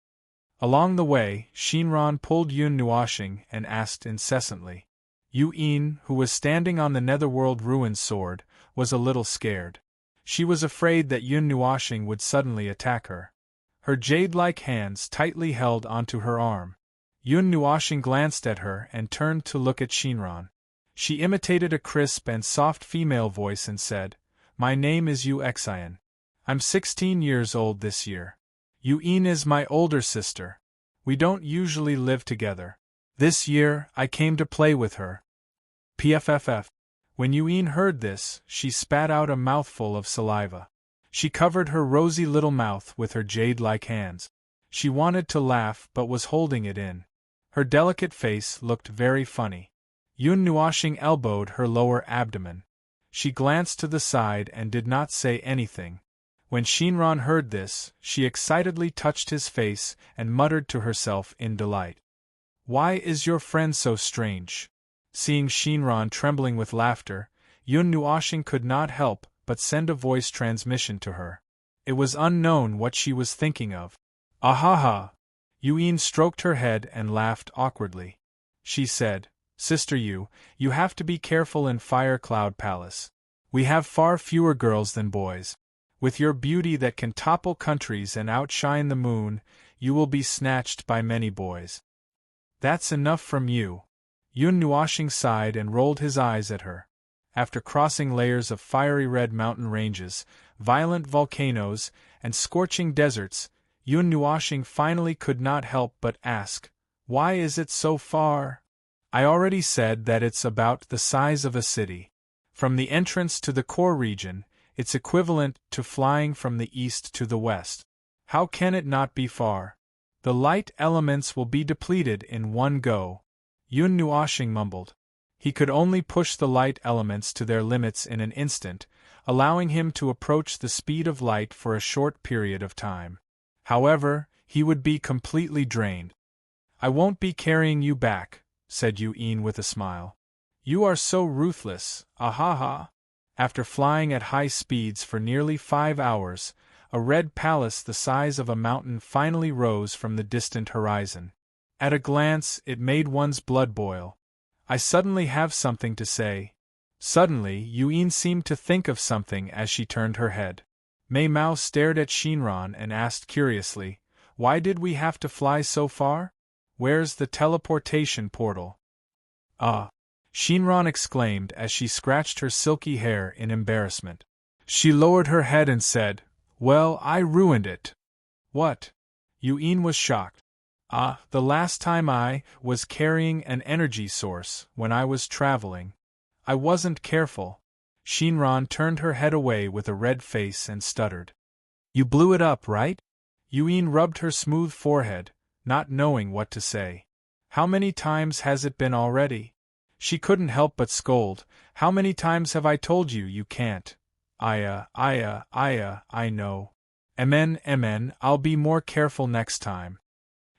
Along the way, Shinran pulled Yun Nuashing and asked incessantly. Yun, who was standing on the Netherworld Ruin's sword, was a little scared. She was afraid that Yun Nuashing would suddenly attack her. Her jade-like hands tightly held onto her arm. Yun Nuashing glanced at her and turned to look at Shinran. She imitated a crisp and soft female voice and said, "My name is Yu Xian. I'm 16 years old this year. Yun is my older sister. We don't usually live together. This year, I came to play with her." PFFF. When Yun heard this, she spat out a mouthful of saliva. She covered her rosy little mouth with her jade-like hands. She wanted to laugh but was holding it in. Her delicate face looked very funny. Yun Nuashing elbowed her lower abdomen. She glanced to the side and did not say anything. When Shinran heard this, she excitedly touched his face and muttered to herself in delight. "Why is your friend so strange?" Seeing Shinran trembling with laughter, Yun Nuashing could not help but send a voice transmission to her. It was unknown what she was thinking of. "Ahaha!" Yun stroked her head and laughed awkwardly. She said, "Sister Yu, you have to be careful in Fire Cloud Palace. We have far fewer girls than boys. With your beauty that can topple countries and outshine the moon, you will be snatched by many boys." "That's enough from you." Yun Nuashing sighed and rolled his eyes at her. After crossing layers of fiery red mountain ranges, violent volcanoes, and scorching deserts, Yun Nuashing finally could not help but ask, "Why is it so far?" "I already said that it's about the size of a city. From the entrance to the core region, it's equivalent to flying from the east to the west. How can it not be far? The light elements will be depleted in one go." Yun Nuashing mumbled. He could only push the light elements to their limits in an instant, allowing him to approach the speed of light for a short period of time. However, he would be completely drained. "I won't be carrying you back," said Yun with a smile. "You are so ruthless, ahaha." After flying at high speeds for nearly 5 hours, a red palace the size of a mountain finally rose from the distant horizon. At a glance, it made one's blood boil. "I suddenly have something to say." Suddenly, Yun seemed to think of something as she turned her head. Mei Mao stared at Shinran and asked curiously, "Why did we have to fly so far? Where's the teleportation portal?" "Ah!" Shinran exclaimed as she scratched her silky hair in embarrassment. She lowered her head and said, "Well, I ruined it." "What?" Yun was shocked. "Ah, the last time I was carrying an energy source when I was traveling. I wasn't careful." Shinran turned her head away with a red face and stuttered. "You blew it up, right?" Yun rubbed her smooth forehead, not knowing what to say. How many times has it been already? She couldn't help but scold. How many times have I told you you can't? I know. Amen, I'll be more careful next time.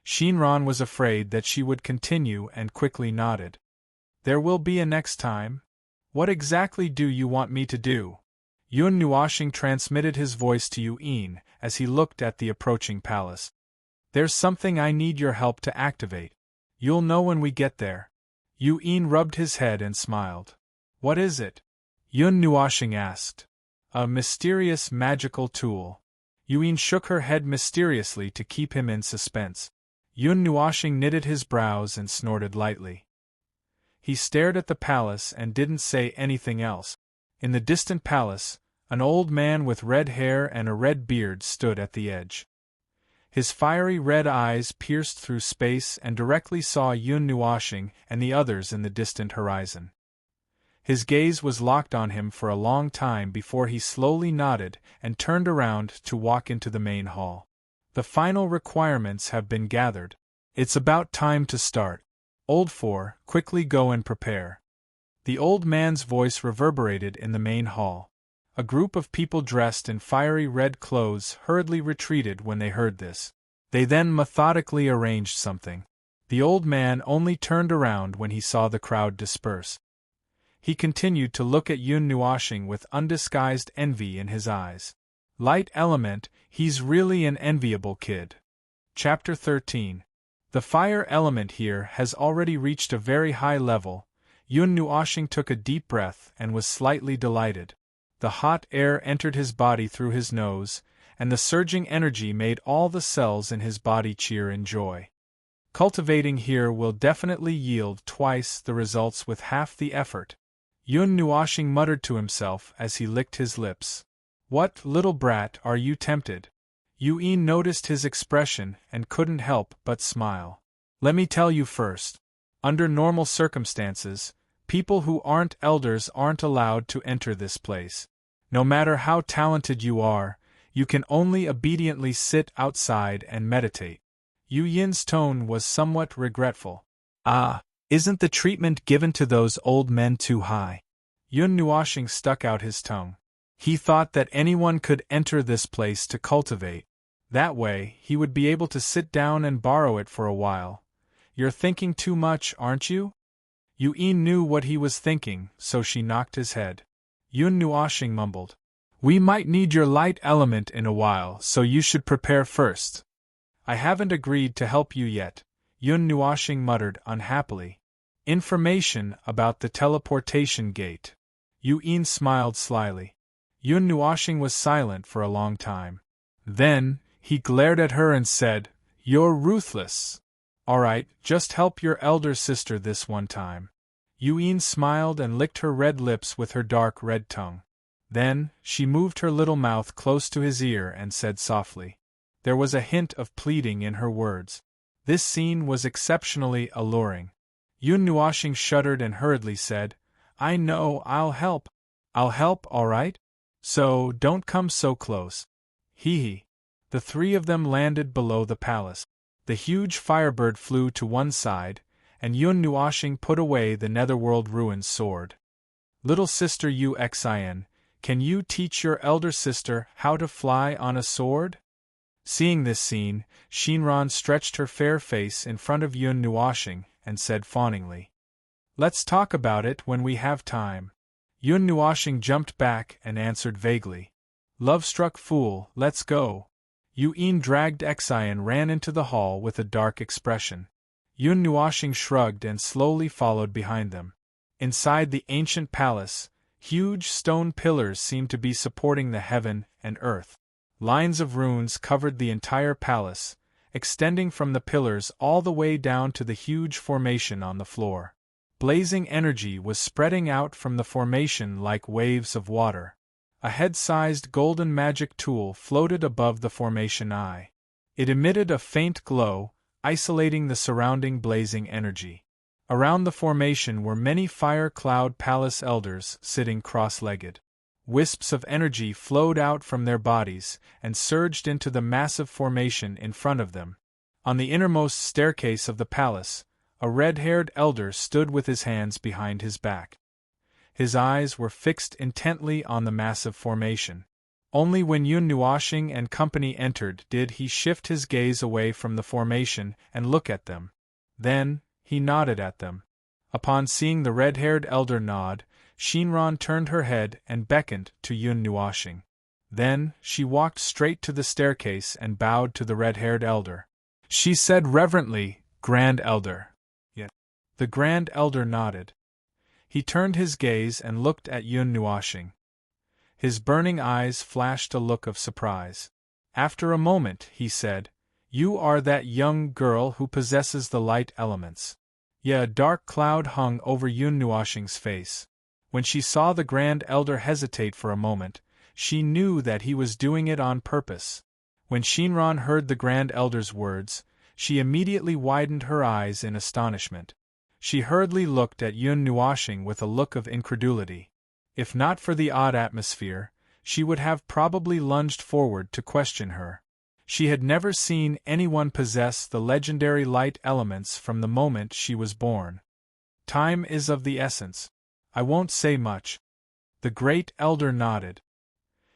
Shinran was afraid that she would continue and quickly nodded. There will be a next time? What exactly do you want me to do? Yun Nuashing transmitted his voice to Yin as he looked at the approaching palace. There's something I need your help to activate. You'll know when we get there. Yin rubbed his head and smiled. What is it? Yun Nuashing asked. A mysterious magical tool. Yin shook her head mysteriously to keep him in suspense. Yun Nuashing knitted his brows and snorted lightly. He stared at the palace and didn't say anything else. In the distant palace, an old man with red hair and a red beard stood at the edge. His fiery red eyes pierced through space and directly saw Yun Nuashing and the others in the distant horizon. His gaze was locked on him for a long time before he slowly nodded and turned around to walk into the main hall. The final requirements have been gathered. It's about time to start. Old Four, quickly go and prepare. The old man's voice reverberated in the main hall. A group of people dressed in fiery red clothes hurriedly retreated when they heard this. They then methodically arranged something. The old man only turned around when he saw the crowd disperse. He continued to look at Yun Nuashing with undisguised envy in his eyes. Light element, he's really an enviable kid. Chapter 13. The fire element here has already reached a very high level. Yun Nuashing took a deep breath and was slightly delighted. The hot air entered his body through his nose, and the surging energy made all the cells in his body cheer in joy. Cultivating here will definitely yield twice the results with half the effort. Yun Nuashing muttered to himself as he licked his lips. What, little brat, are you tempted? Yin noticed his expression and couldn't help but smile. Let me tell you first. Under normal circumstances, people who aren't elders aren't allowed to enter this place. No matter how talented you are, you can only obediently sit outside and meditate. Yin's tone was somewhat regretful. Isn't the treatment given to those old men too high? Yun Nuashing stuck out his tongue. He thought that anyone could enter this place to cultivate. That way, he would be able to sit down and borrow it for a while. You're thinking too much, aren't you? Yin knew what he was thinking, so she knocked his head. Yun Nuashing mumbled. We might need your light element in a while, so you should prepare first. I haven't agreed to help you yet, Yun Nuashing muttered unhappily. Information about the teleportation gate. Yin smiled slyly. Yun Nuashing was silent for a long time. Then, he glared at her and said, You're ruthless. Alright, just help your elder sister this one time. Yin smiled and licked her red lips with her dark red tongue. Then, she moved her little mouth close to his ear and said softly. There was a hint of pleading in her words. This scene was exceptionally alluring. Yun Nuashing shuddered and hurriedly said, I know, I'll help. I'll help, alright? So, don't come so close. Hee. The three of them landed below the palace. The huge firebird flew to one side, and Yun Nuashing put away the netherworld ruin's sword. Little sister Xin, can you teach your elder sister how to fly on a sword? Seeing this scene, Shinran stretched her fair face in front of Yun Nuashing and said fawningly, Let's talk about it when we have time. Yun Nuashing jumped back and answered vaguely, Love-struck fool, let's go. Yin dragged Xin and ran into the hall with a dark expression. Yun Nuashing shrugged and slowly followed behind them. Inside the ancient palace, huge stone pillars seemed to be supporting the heaven and earth. Lines of runes covered the entire palace, extending from the pillars all the way down to the huge formation on the floor. Blazing energy was spreading out from the formation like waves of water. A head-sized golden magic tool floated above the formation eye. It emitted a faint glow, isolating the surrounding blazing energy. Around the formation were many fire cloud palace elders sitting cross-legged. Wisps of energy flowed out from their bodies and surged into the massive formation in front of them. On the innermost staircase of the palace, a red-haired elder stood with his hands behind his back. His eyes were fixed intently on the massive formation. Only when Yun Nuoshing and company entered did he shift his gaze away from the formation and look at them. Then, he nodded at them. Upon seeing the red-haired elder nod, Shinran turned her head and beckoned to Yun Nuoshing. Then, she walked straight to the staircase and bowed to the red-haired elder. She said reverently, "Grand Elder." Yet, the Grand Elder nodded. He turned his gaze and looked at Yun Nuoshing. His burning eyes flashed a look of surprise. After a moment, he said, "You are that young girl who possesses the light elements." Yet a dark cloud hung over Yun Nuoshing's face. When she saw the Grand Elder hesitate for a moment, she knew that he was doing it on purpose. When Shinran heard the Grand Elder's words, she immediately widened her eyes in astonishment. She hurriedly looked at Yun Nuoshing with a look of incredulity. If not for the odd atmosphere, she would have probably lunged forward to question her. She had never seen anyone possess the legendary light elements from the moment she was born. "Time is of the essence. I won't say much." The Great Elder nodded.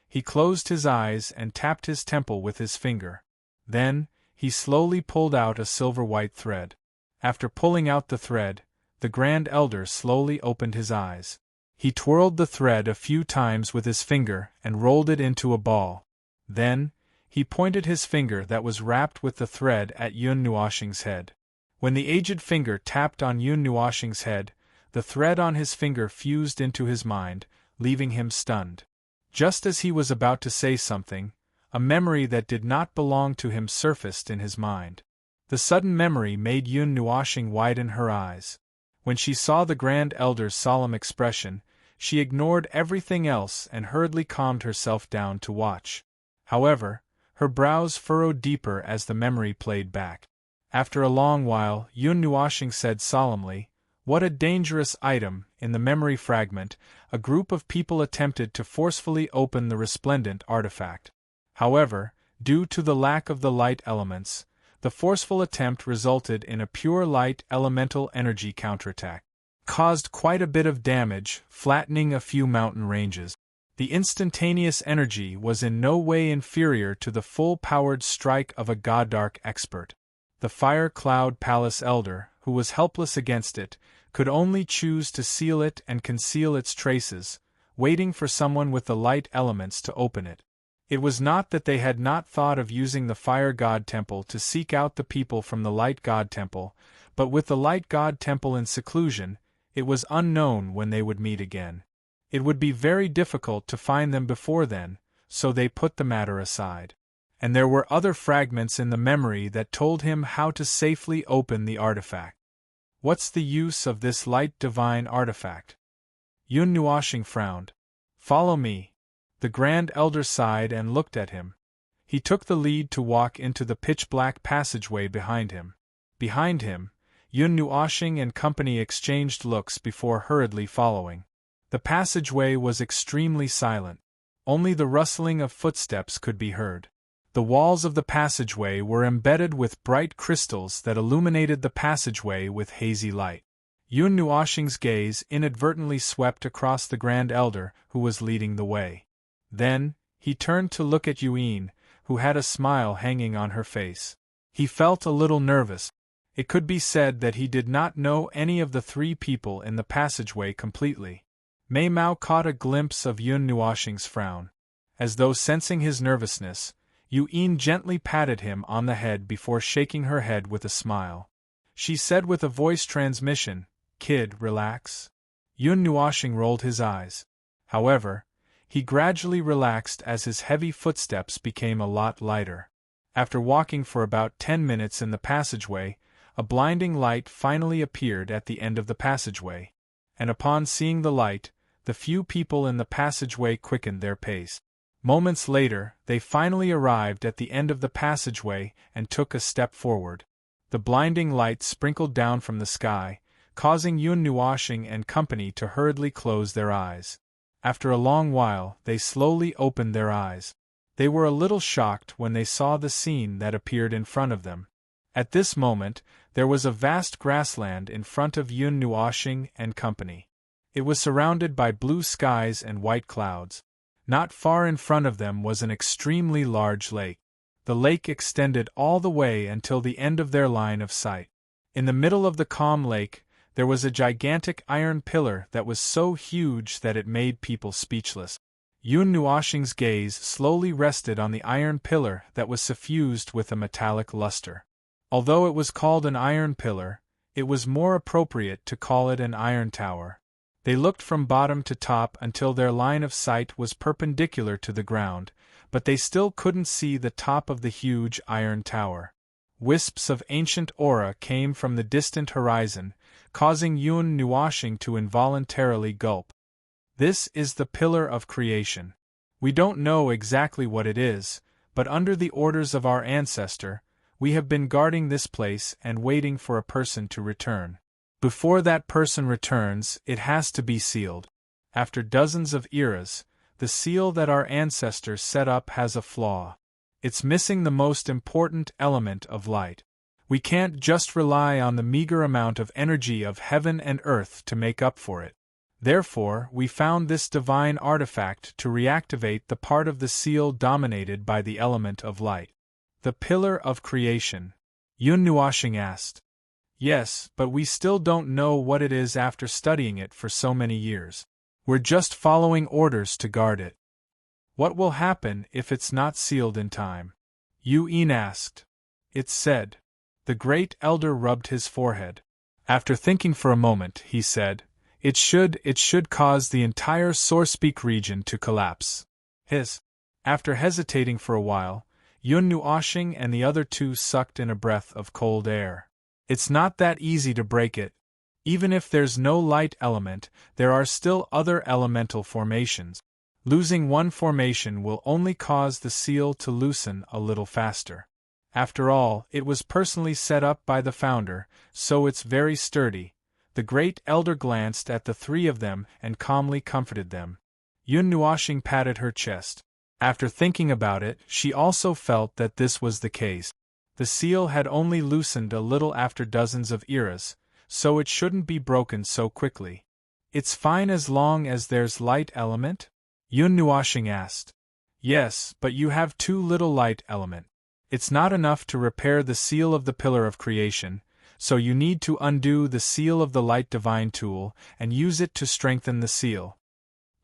He closed his eyes and tapped his temple with his finger. Then, he slowly pulled out a silver-white thread. After pulling out the thread, the Grand Elder slowly opened his eyes. He twirled the thread a few times with his finger and rolled it into a ball. Then, he pointed his finger that was wrapped with the thread at Yun Nuoshing's head. When the aged finger tapped on Yun Nuoshing's head, the thread on his finger fused into his mind, leaving him stunned. Just as he was about to say something, a memory that did not belong to him surfaced in his mind. The sudden memory made Yun Nuoshing widen her eyes. When she saw the Grand Elder's solemn expression, she ignored everything else and hurriedly calmed herself down to watch. However, her brows furrowed deeper as the memory played back. After a long while, Yun Nuoshing said solemnly, "What a dangerous item!" In the memory fragment, a group of people attempted to forcefully open the resplendent artifact. However, due to the lack of the light elements, the forceful attempt resulted in a pure light elemental energy counterattack. Caused quite a bit of damage, flattening a few mountain ranges. The instantaneous energy was in no way inferior to the full-powered strike of a Goddark expert. The Fire Cloud Palace Elder, who was helpless against it, could only choose to seal it and conceal its traces, waiting for someone with the light elements to open it. It was not that they had not thought of using the Fire God Temple to seek out the people from the Light God Temple, but with the Light God Temple in seclusion, it was unknown when they would meet again. It would be very difficult to find them before then, so they put the matter aside. And there were other fragments in the memory that told him how to safely open the artifact. What's the use of this light divine artifact? Yun Nuoshing frowned. "Follow me." The Grand Elder sighed and looked at him. He took the lead to walk into the pitch-black passageway behind him. Behind him, Yun Nuoshing and company exchanged looks before hurriedly following. The passageway was extremely silent. Only the rustling of footsteps could be heard. The walls of the passageway were embedded with bright crystals that illuminated the passageway with hazy light. Yun Nuoshing's gaze inadvertently swept across the Grand Elder, who was leading the way. Then, he turned to look at Yuin, who had a smile hanging on her face. He felt a little nervous. It could be said that he did not know any of the three people in the passageway completely. Mei Mao caught a glimpse of Yun Nuoshing's frown. As though sensing his nervousness, Yuin gently patted him on the head before shaking her head with a smile. She said with a voice transmission, "Kid, relax." Yun Nuoshing rolled his eyes. However, he gradually relaxed as his heavy footsteps became a lot lighter. After walking for about 10 minutes in the passageway, a blinding light finally appeared at the end of the passageway. And upon seeing the light, the few people in the passageway quickened their pace. Moments later, they finally arrived at the end of the passageway and took a step forward. The blinding light sprinkled down from the sky, causing Yun Nuoshing and company to hurriedly close their eyes. After a long while, they slowly opened their eyes. They were a little shocked when they saw the scene that appeared in front of them. At this moment, There was a vast grassland in front of Yun Nuoshing and company. It was surrounded by blue skies and white clouds. Not far in front of them was an extremely large lake. The lake extended all the way until the end of their line of sight. In the middle of the calm lake, there was a gigantic iron pillar that was so huge that it made people speechless. Yun Nuoshing's gaze slowly rested on the iron pillar that was suffused with a metallic luster. Although it was called an iron pillar, it was more appropriate to call it an iron tower. They looked from bottom to top until their line of sight was perpendicular to the ground, but they still couldn't see the top of the huge iron tower. Wisps of ancient aura came from the distant horizon, causing Yun Nuoshing to involuntarily gulp. This is the Pillar of Creation. We don't know exactly what it is, but under the orders of our ancestor, we have been guarding this place and waiting for a person to return. Before that person returns, it has to be sealed. After dozens of eras, the seal that our ancestors set up has a flaw. It's missing the most important element of light. We can't just rely on the meager amount of energy of heaven and earth to make up for it. Therefore, we found this divine artifact to reactivate the part of the seal dominated by the element of light. The Pillar of Creation. Yun Nuoshing asked. Yes, but we still don't know what it is after studying it for so many years. We're just following orders to guard it. What will happen if it's not sealed in time? Yun asked. It's said. The great elder rubbed his forehead. After thinking for a moment, he said, It should cause the entire Sourcepeak region to collapse. After hesitating for a while, Yun Nuoshing and the other two sucked in a breath of cold air. It's not that easy to break it. Even if there's no light element, there are still other elemental formations. Losing one formation will only cause the seal to loosen a little faster. After all, it was personally set up by the founder, so it's very sturdy. The great elder glanced at the three of them and calmly comforted them. Yun Nuoshing patted her chest. After thinking about it, she also felt that this was the case. The seal had only loosened a little after dozens of eras, so it shouldn't be broken so quickly. It's fine as long as there's light element? Yun Nuoshing asked. Yes, but you have too little light element. It's not enough to repair the seal of the Pillar of Creation, so you need to undo the seal of the light divine tool and use it to strengthen the seal.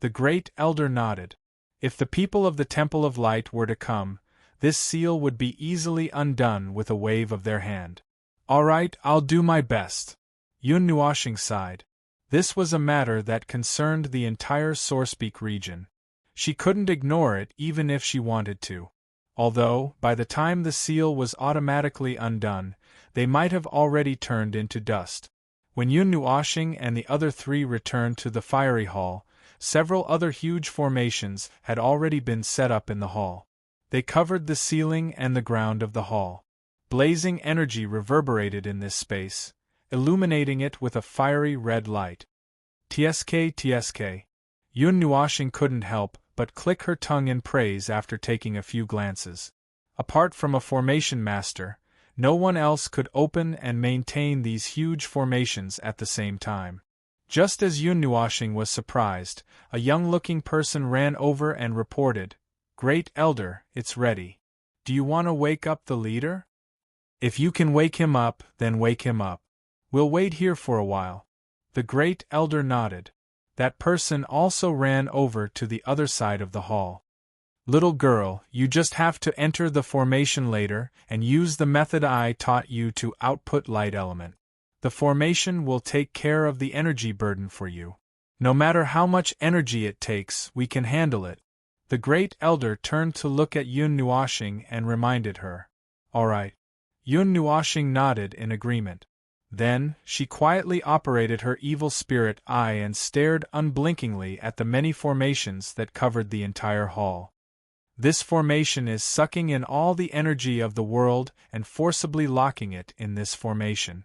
The great elder nodded. If the people of the Temple of Light were to come, this seal would be easily undone with a wave of their hand. All right, I'll do my best. Yun Nuoshing sighed. This was a matter that concerned the entire Sourcepeak region. She couldn't ignore it even if she wanted to. Although, by the time the seal was automatically undone, they might have already turned into dust. When Yun Nuoshing and the other three returned to the fiery hall, several other huge formations had already been set up in the hall. They covered the ceiling and the ground of the hall. Blazing energy reverberated in this space, illuminating it with a fiery red light. Tsk. Yun Nuoshing couldn't help but click her tongue in praise after taking a few glances. Apart from a formation master, no one else could open and maintain these huge formations at the same time. Just as Yun Nuoshing was surprised, a young-looking person ran over and reported, Great Elder, it's ready. Do you want to wake up the leader? If you can wake him up, then wake him up. We'll wait here for a while. The Great Elder nodded. That person also ran over to the other side of the hall. Little girl, you just have to enter the formation later and use the method I taught you to output light element. The formation will take care of the energy burden for you. No matter how much energy it takes, we can handle it. The Great Elder turned to look at Yun Nuoshing and reminded her. All right. Yun Nuoshing nodded in agreement. Then, she quietly operated her evil spirit eye and stared unblinkingly at the many formations that covered the entire hall. This formation is sucking in all the energy of the world and forcibly locking it in this formation.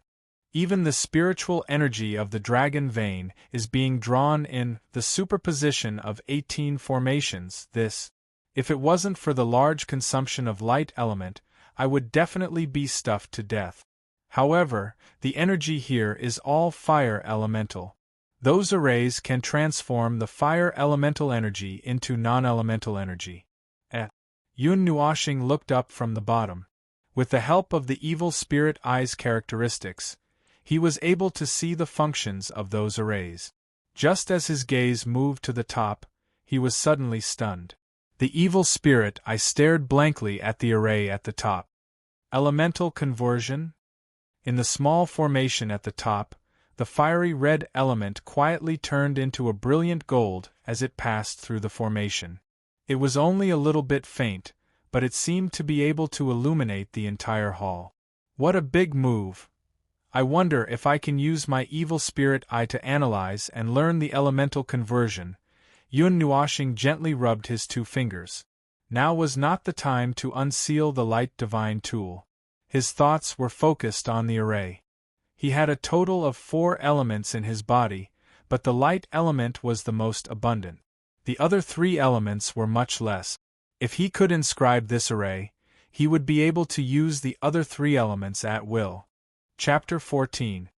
Even the spiritual energy of the dragon vein is being drawn in the superposition of 18 formations. If it wasn't for the large consumption of light element, I would definitely be stuffed to death. However, the energy here is all fire elemental. Those arrays can transform the fire elemental energy into non-elemental energy. Yun Nuoshing looked up from the bottom. With the help of the evil spirit eye's characteristics, he was able to see the functions of those arrays. Just as his gaze moved to the top, he was suddenly stunned. The evil spirit eye stared blankly at the array at the top. Elemental conversion? In the small formation at the top, the fiery red element quietly turned into a brilliant gold as it passed through the formation. It was only a little bit faint, but it seemed to be able to illuminate the entire hall. What a big move! I wonder if I can use my evil spirit eye to analyze and learn the elemental conversion. Yun Nuoshing gently rubbed his 2 fingers. Now was not the time to unseal the light divine tool. His thoughts were focused on the array. He had a total of 4 elements in his body, but the light element was the most abundant. The other 3 elements were much less. If he could inscribe this array, he would be able to use the other 3 elements at will. Chapter 14.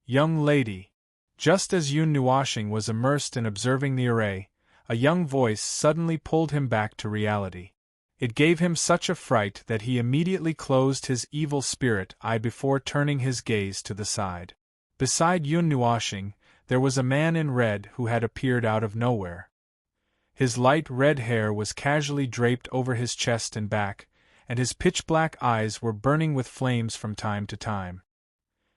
Young Lady. Just as Yun Nuoshing was immersed in observing the array, a young voice suddenly pulled him back to reality. It gave him such a fright that he immediately closed his evil spirit eye before turning his gaze to the side. Beside Yun Nuoshing, there was a man in red who had appeared out of nowhere. His light red hair was casually draped over his chest and back, and his pitch-black eyes were burning with flames from time to time.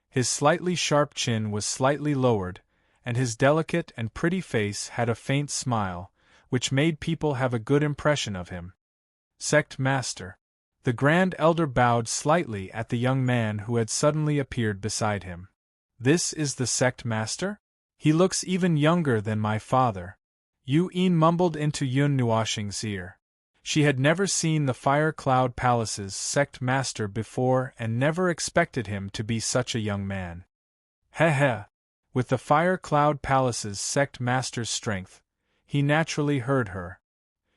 His slightly sharp chin was slightly lowered, and his delicate and pretty face had a faint smile, which made people have a good impression of him. Sect Master. The Grand Elder bowed slightly at the young man who had suddenly appeared beside him. This is the Sect Master? He looks even younger than my father. Yu-Yin mumbled into Yun Nuoshing's ear. She had never seen the Fire Cloud Palace's Sect Master before and never expected him to be such a young man. Heh. With the Fire Cloud Palace's Sect Master's strength, he naturally heard her.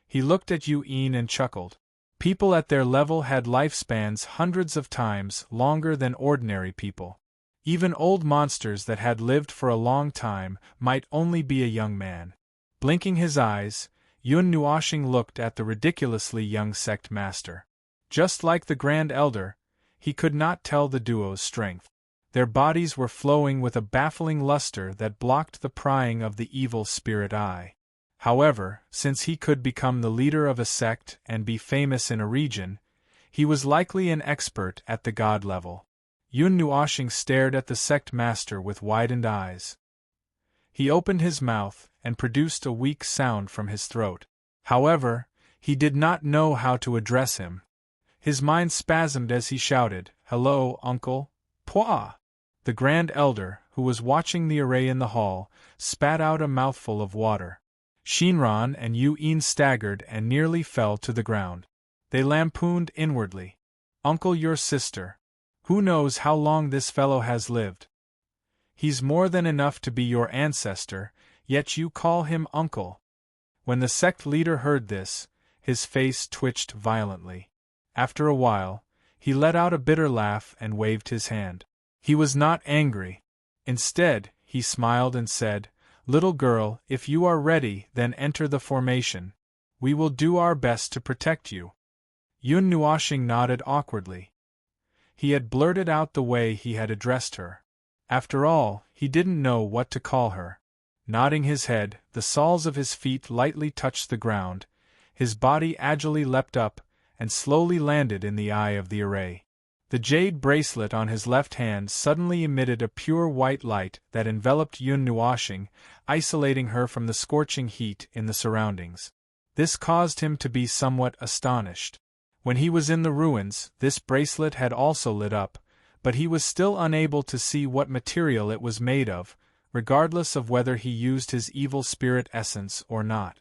He looked at Yu-Yin and chuckled. People at their level had lifespans hundreds of times longer than ordinary people. Even old monsters that had lived for a long time might only be a young man. Blinking his eyes, Yun Nuoshing looked at the ridiculously young Sect Master. Just like the Grand Elder, he could not tell the duo's strength. Their bodies were flowing with a baffling luster that blocked the prying of the evil spirit eye. However, since he could become the leader of a sect and be famous in a region, he was likely an expert at the god level. Yun Nuoshing stared at the sect master with widened eyes. He opened his mouth and produced a weak sound from his throat. However, he did not know how to address him. His mind spasmed as he shouted, "Hello, uncle." Pwah! The Grand Elder, who was watching the array in the hall, spat out a mouthful of water. Shinran and Yu-Yin staggered and nearly fell to the ground. They lampooned inwardly. "Uncle, your sister. Who knows how long this fellow has lived? He's more than enough to be your ancestor, yet you call him uncle." When the sect leader heard this, his face twitched violently. After a while, he let out a bitter laugh and waved his hand. He was not angry. Instead, he smiled and said, "Little girl, if you are ready, then enter the formation. We will do our best to protect you." Yun Nuoshing nodded awkwardly. He had blurted out the way he had addressed her. After all, he didn't know what to call her. Nodding his head, the soles of his feet lightly touched the ground, his body agilely leapt up, and slowly landed in the eye of the array. The jade bracelet on his left hand suddenly emitted a pure white light that enveloped Yun Nuoshing, isolating her from the scorching heat in the surroundings. This caused him to be somewhat astonished. When he was in the ruins, this bracelet had also lit up, but he was still unable to see what material it was made of, regardless of whether he used his evil spirit essence or not.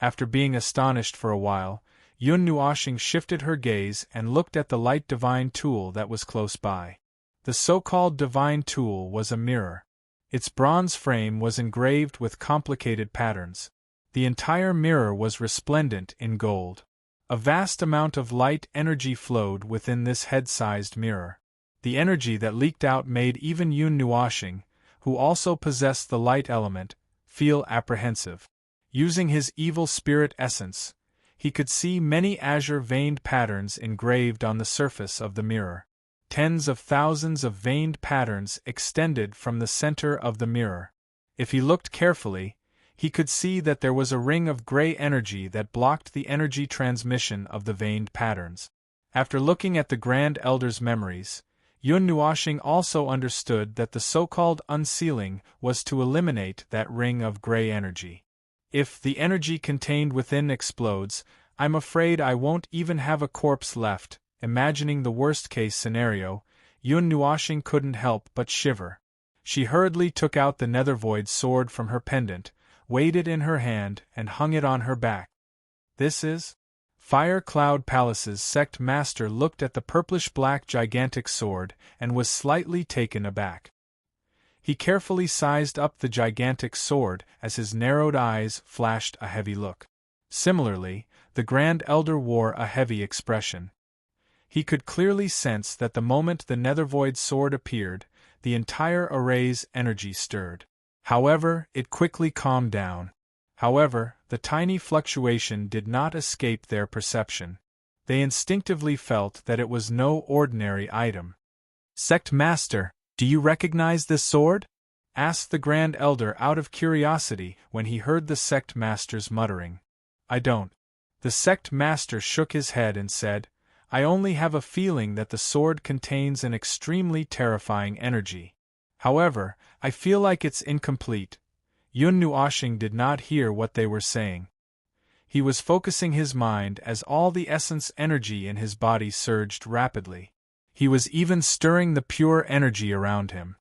After being astonished for a while, Yun Nuoshing shifted her gaze and looked at the light divine tool that was close by. The so-called divine tool was a mirror. Its bronze frame was engraved with complicated patterns. The entire mirror was resplendent in gold. A vast amount of light energy flowed within this head-sized mirror. The energy that leaked out made even Yun Nuoxing, who also possessed the light element, feel apprehensive. Using his evil spirit essence, he could see many azure-veined patterns engraved on the surface of the mirror. Tens of thousands of veined patterns extended from the center of the mirror. If he looked carefully, he could see that there was a ring of gray energy that blocked the energy transmission of the veined patterns. After looking at the Grand Elder's memories, Yun Nuoxing also understood that the so-called unsealing was to eliminate that ring of gray energy. If the energy contained within explodes, I'm afraid I won't even have a corpse left. Imagining the worst-case scenario, Yun Nuoxing couldn't help but shiver. She hurriedly took out the Nethervoid sword from her pendant, weighed it in her hand, and hung it on her back. This is? Fire Cloud Palace's sect master looked at the purplish-black gigantic sword and was slightly taken aback. He carefully sized up the gigantic sword as his narrowed eyes flashed a heavy look. Similarly, the Grand Elder wore a heavy expression. He could clearly sense that the moment the Nethervoid sword appeared, the entire array's energy stirred. However, it quickly calmed down. However, the tiny fluctuation did not escape their perception. They instinctively felt that it was no ordinary item. "Sect Master, do you recognize this sword?" asked the Grand Elder out of curiosity when he heard the Sect Master's muttering. "I don't." The Sect Master shook his head and said, "I only have a feeling that the sword contains an extremely terrifying energy. However, I feel like it's incomplete." Yun Nuoxing did not hear what they were saying. He was focusing his mind as all the essence energy in his body surged rapidly. He was even stirring the pure energy around him.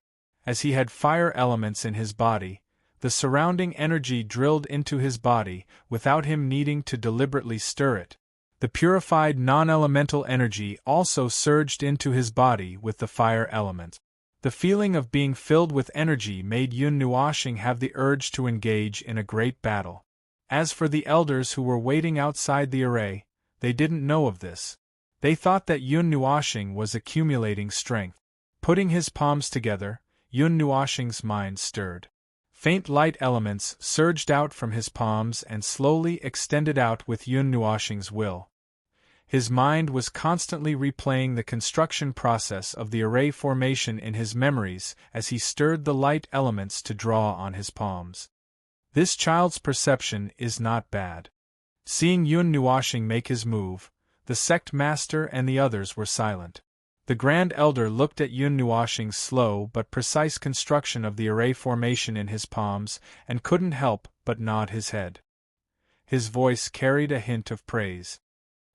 As he had fire elements in his body, the surrounding energy drilled into his body without him needing to deliberately stir it. The purified non-elemental energy also surged into his body with the fire element. The feeling of being filled with energy made Yun Nuoxing have the urge to engage in a great battle. As for the elders who were waiting outside the array, they didn't know of this. They thought that Yun Nuoxing was accumulating strength. Putting his palms together, Yun Nuoxing's mind stirred. Faint light elements surged out from his palms and slowly extended out with Yun Nuoxing's will. His mind was constantly replaying the construction process of the array formation in his memories as he stirred the light elements to draw on his palms. This child's perception is not bad. Seeing Yun Nuoxing make his move, the sect master and the others were silent. The Grand Elder looked at Yun Nuoxing's slow but precise construction of the array formation in his palms and couldn't help but nod his head. His voice carried a hint of praise.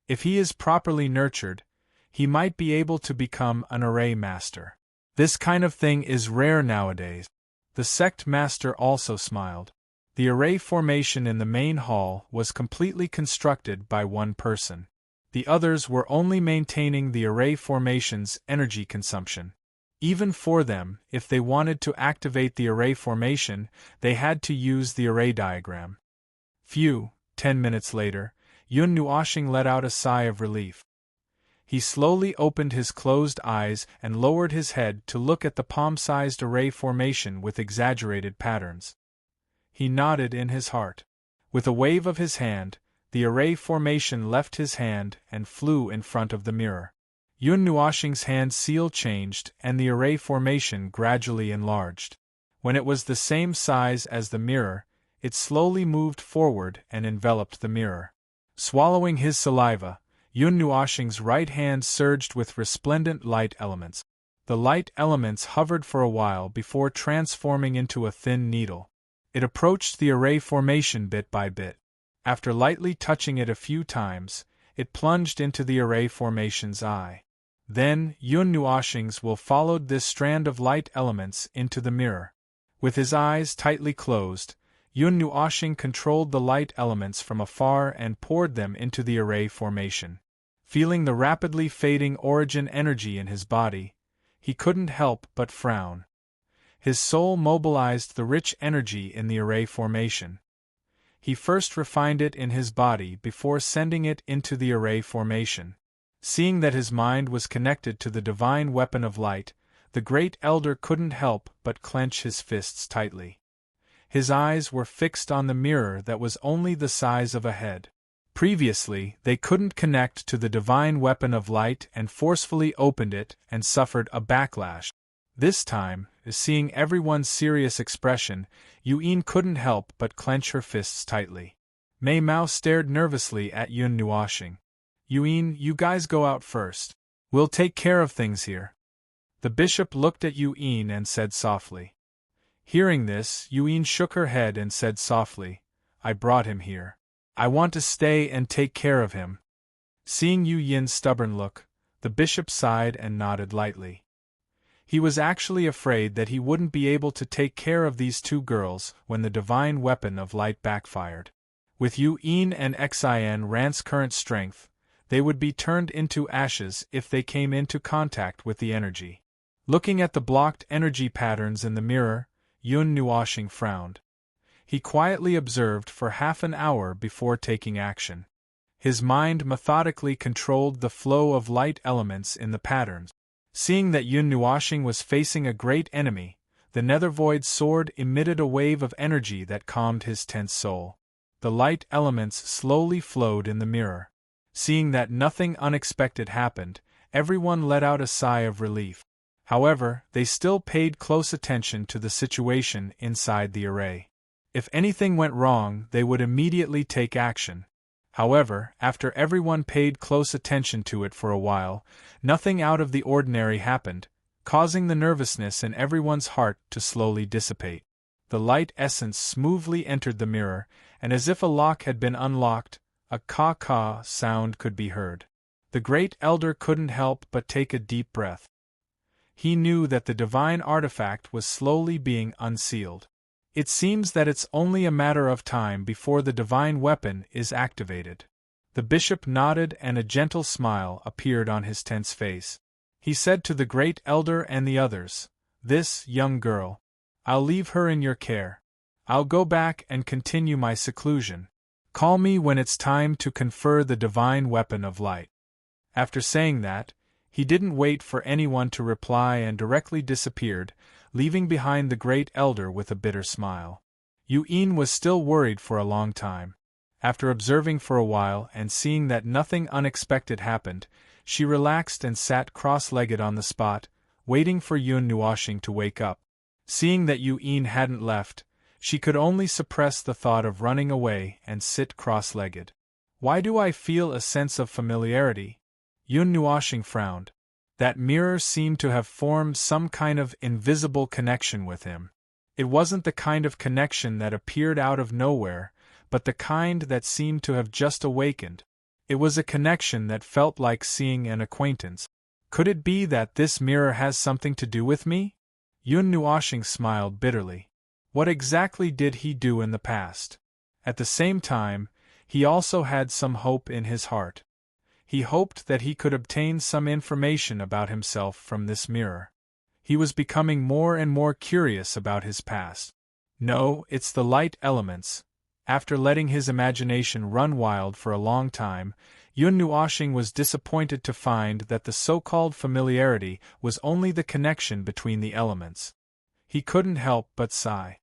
If he is properly nurtured, he might be able to become an array master. This kind of thing is rare nowadays. The sect master also smiled. The array formation in the main hall was completely constructed by one person. The others were only maintaining the array formation's energy consumption. Even for them, if they wanted to activate the array formation, they had to use the array diagram. 10 minutes later, Yun Nuoxing let out a sigh of relief. He slowly opened his closed eyes and lowered his head to look at the palm-sized array formation with exaggerated patterns. He nodded in his heart. With a wave of his hand, the array formation left his hand and flew in front of the mirror. Yun Nuoxing's hand seal changed and the array formation gradually enlarged. When it was the same size as the mirror, it slowly moved forward and enveloped the mirror. Swallowing his saliva, Yun Nuoxing's right hand surged with resplendent light elements. The light elements hovered for a while before transforming into a thin needle. It approached the array formation bit by bit. After lightly touching it a few times, it plunged into the array formation's eye. Then, Yun Nuoxing's will followed this strand of light elements into the mirror. With his eyes tightly closed, Yun Nuoxing controlled the light elements from afar and poured them into the array formation. Feeling the rapidly fading origin energy in his body, he couldn't help but frown. His soul mobilized the rich energy in the array formation. He first refined it in his body before sending it into the array formation. Seeing that his mind was connected to the divine weapon of light, the great elder couldn't help but clench his fists tightly. His eyes were fixed on the mirror that was only the size of a head. Previously, they couldn't connect to the divine weapon of light and forcefully opened it and suffered a backlash. This time, seeing everyone's serious expression, Yuen couldn't help but clench her fists tightly. Mei Mao stared nervously at Yun Nuoxing. Yuen, you guys go out first. We'll take care of things here. The bishop looked at Yuen and said softly. Hearing this, Yuen shook her head and said softly, I brought him here. I want to stay and take care of him. Seeing Yun's stubborn look, the bishop sighed and nodded lightly. He was actually afraid that he wouldn't be able to take care of these two girls when the divine weapon of light backfired. With Yuen and Xin Rant's current strength, they would be turned into ashes if they came into contact with the energy. Looking at the blocked energy patterns in the mirror, Yun Nuoxing frowned. He quietly observed for half an hour before taking action. His mind methodically controlled the flow of light elements in the patterns. Seeing that Yun Nuoxing was facing a great enemy, the Nethervoid sword emitted a wave of energy that calmed his tense soul. The light elements slowly flowed in the mirror. Seeing that nothing unexpected happened, everyone let out a sigh of relief. However, they still paid close attention to the situation inside the array. If anything went wrong, they would immediately take action. However, after everyone paid close attention to it for a while, nothing out of the ordinary happened, causing the nervousness in everyone's heart to slowly dissipate. The light essence smoothly entered the mirror, and as if a lock had been unlocked, a caw-caw sound could be heard. The great elder couldn't help but take a deep breath. He knew that the divine artifact was slowly being unsealed. It seems that it's only a matter of time before the divine weapon is activated. The bishop nodded and a gentle smile appeared on his tense face. He said to the great elder and the others, This young girl, I'll leave her in your care. I'll go back and continue my seclusion. Call me when it's time to confer the divine weapon of light. After saying that, he didn't wait for anyone to reply and directly disappeared, leaving behind the great elder with a bitter smile. Yuen was still worried for a long time. After observing for a while and seeing that nothing unexpected happened, she relaxed and sat cross-legged on the spot, waiting for Yun Nuoxing to wake up. Seeing that Yuen hadn't left, she could only suppress the thought of running away and sit cross-legged. Why do I feel a sense of familiarity? Yun Nuoxing frowned. That mirror seemed to have formed some kind of invisible connection with him. It wasn't the kind of connection that appeared out of nowhere, but the kind that seemed to have just awakened. It was a connection that felt like seeing an acquaintance. Could it be that this mirror has something to do with me? Yun Nuoxing smiled bitterly. What exactly did he do in the past? At the same time, he also had some hope in his heart. He hoped that he could obtain some information about himself from this mirror. He was becoming more and more curious about his past. No, it's the light elements. After letting his imagination run wild for a long time, Yun Nuoxing was disappointed to find that the so-called familiarity was only the connection between the elements. He couldn't help but sigh.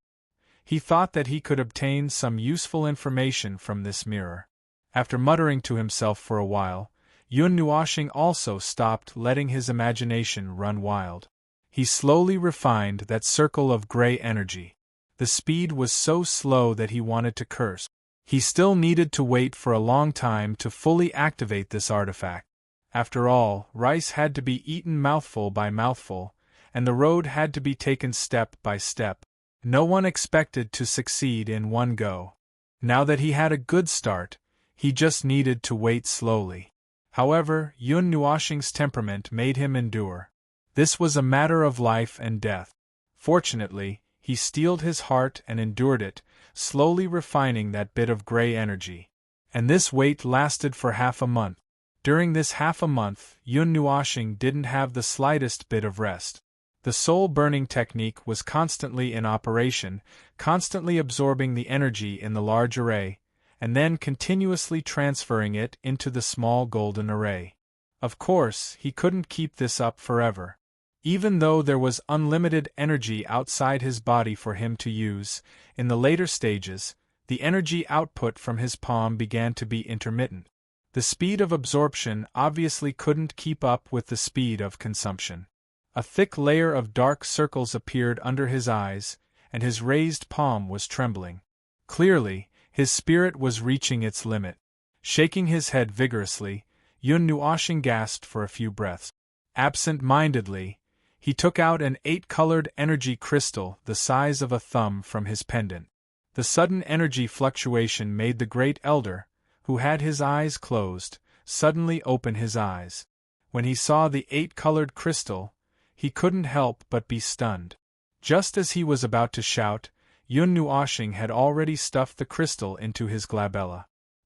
He thought that he could obtain some useful information from this mirror. After muttering to himself for a while, Yun Nuoxing also stopped letting his imagination run wild. He slowly refined that circle of gray energy. The speed was so slow that he wanted to curse. He still needed to wait for a long time to fully activate this artifact. After all, rice had to be eaten mouthful by mouthful, and the road had to be taken step by step. No one expected to succeed in one go. Now that he had a good start, he just needed to wait slowly. However, Yun Nuoxing's temperament made him endure. This was a matter of life and death. Fortunately, he steeled his heart and endured it, slowly refining that bit of gray energy. And this wait lasted for half a month. During this half a month, Yun Nuoxing didn't have the slightest bit of rest. The soul-burning technique was constantly in operation, constantly absorbing the energy in the large array, and then continuously transferring it into the small golden array. Of course, he couldn't keep this up forever. Even though there was unlimited energy outside his body for him to use, in the later stages, the energy output from his palm began to be intermittent. The speed of absorption obviously couldn't keep up with the speed of consumption. A thick layer of dark circles appeared under his eyes, and his raised palm was trembling. Clearly, his spirit was reaching its limit. Shaking his head vigorously, Yun Nuoshing gasped for a few breaths. Absent-mindedly, he took out an 8-colored energy crystal the size of a thumb from his pendant. The sudden energy fluctuation made the Great Elder, who had his eyes closed, suddenly open his eyes. When he saw the 8-colored crystal, he couldn't help but be stunned. Just as he was about to shout, Yun Nuoshing had already stuffed the crystal into his glabella.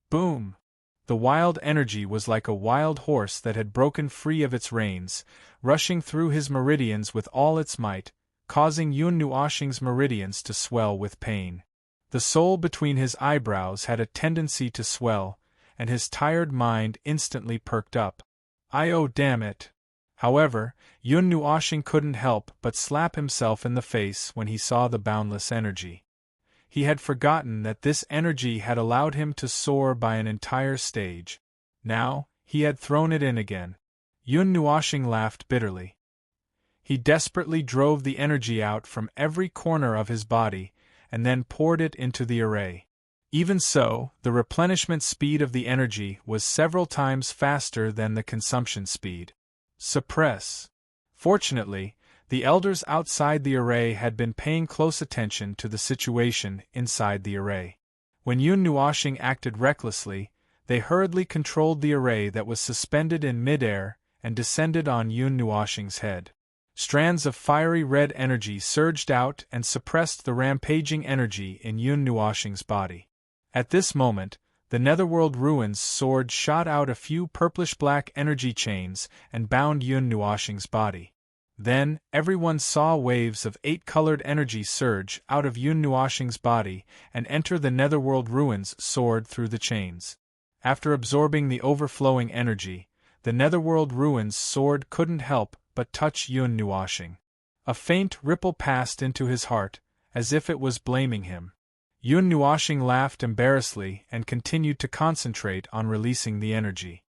Boom! The wild energy was like a wild horse that had broken free of its reins, rushing through his meridians with all its might, causing Yun Nuoshing's meridians to swell with pain. The soul between his eyebrows had a tendency to swell, and his tired mind instantly perked up. Oh, damn it! However, Yun Nuoshing couldn't help but slap himself in the face when he saw the boundless energy. He had forgotten that this energy had allowed him to soar by an entire stage. Now, he had thrown it in again. Yun Nuoshing laughed bitterly. He desperately drove the energy out from every corner of his body, and then poured it into the array. Even so, the replenishment speed of the energy was several times faster than the consumption speed. Suppress. Fortunately, the elders outside the array had been paying close attention to the situation inside the array. When Yun Nuoshing acted recklessly, they hurriedly controlled the array that was suspended in midair and descended on Yun Nuoshing's head. Strands of fiery red energy surged out and suppressed the rampaging energy in Yun Nuoshing's body. At this moment, the Netherworld Ruins sword shot out a few purplish-black energy chains and bound Yun Nuoshing's body. Then, everyone saw waves of 8-colored energy surge out of Yun Nuoshing's body and enter the Netherworld Ruins sword through the chains. After absorbing the overflowing energy, the Netherworld Ruins sword couldn't help but touch Yun Nuoshing. A faint ripple passed into his heart, as if it was blaming him. Yun Nuoshing laughed embarrassedly and continued to concentrate on releasing the energy.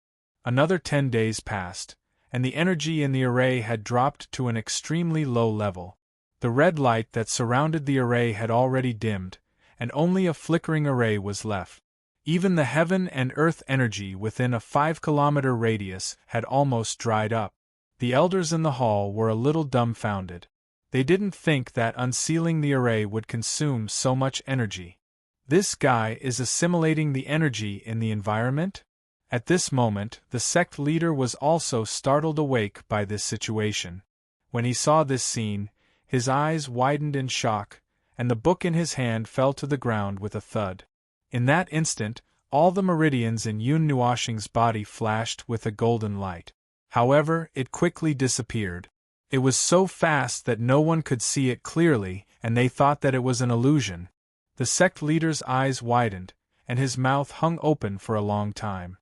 Another 10 days passed, and the energy in the array had dropped to an extremely low level. The red light that surrounded the array had already dimmed, and only a flickering array was left. Even the heaven and earth energy within a 5-kilometer radius had almost dried up. The elders in the hall were a little dumbfounded. They didn't think that unsealing the array would consume so much energy. This guy is assimilating the energy in the environment? At this moment, the sect leader was also startled awake by this situation. When he saw this scene, his eyes widened in shock, and the book in his hand fell to the ground with a thud. In that instant, all the meridians in Yun Nuoshing's body flashed with a golden light. However, it quickly disappeared. It was so fast that no one could see it clearly, and they thought that it was an illusion. The sect leader's eyes widened, and his mouth hung open for a long time.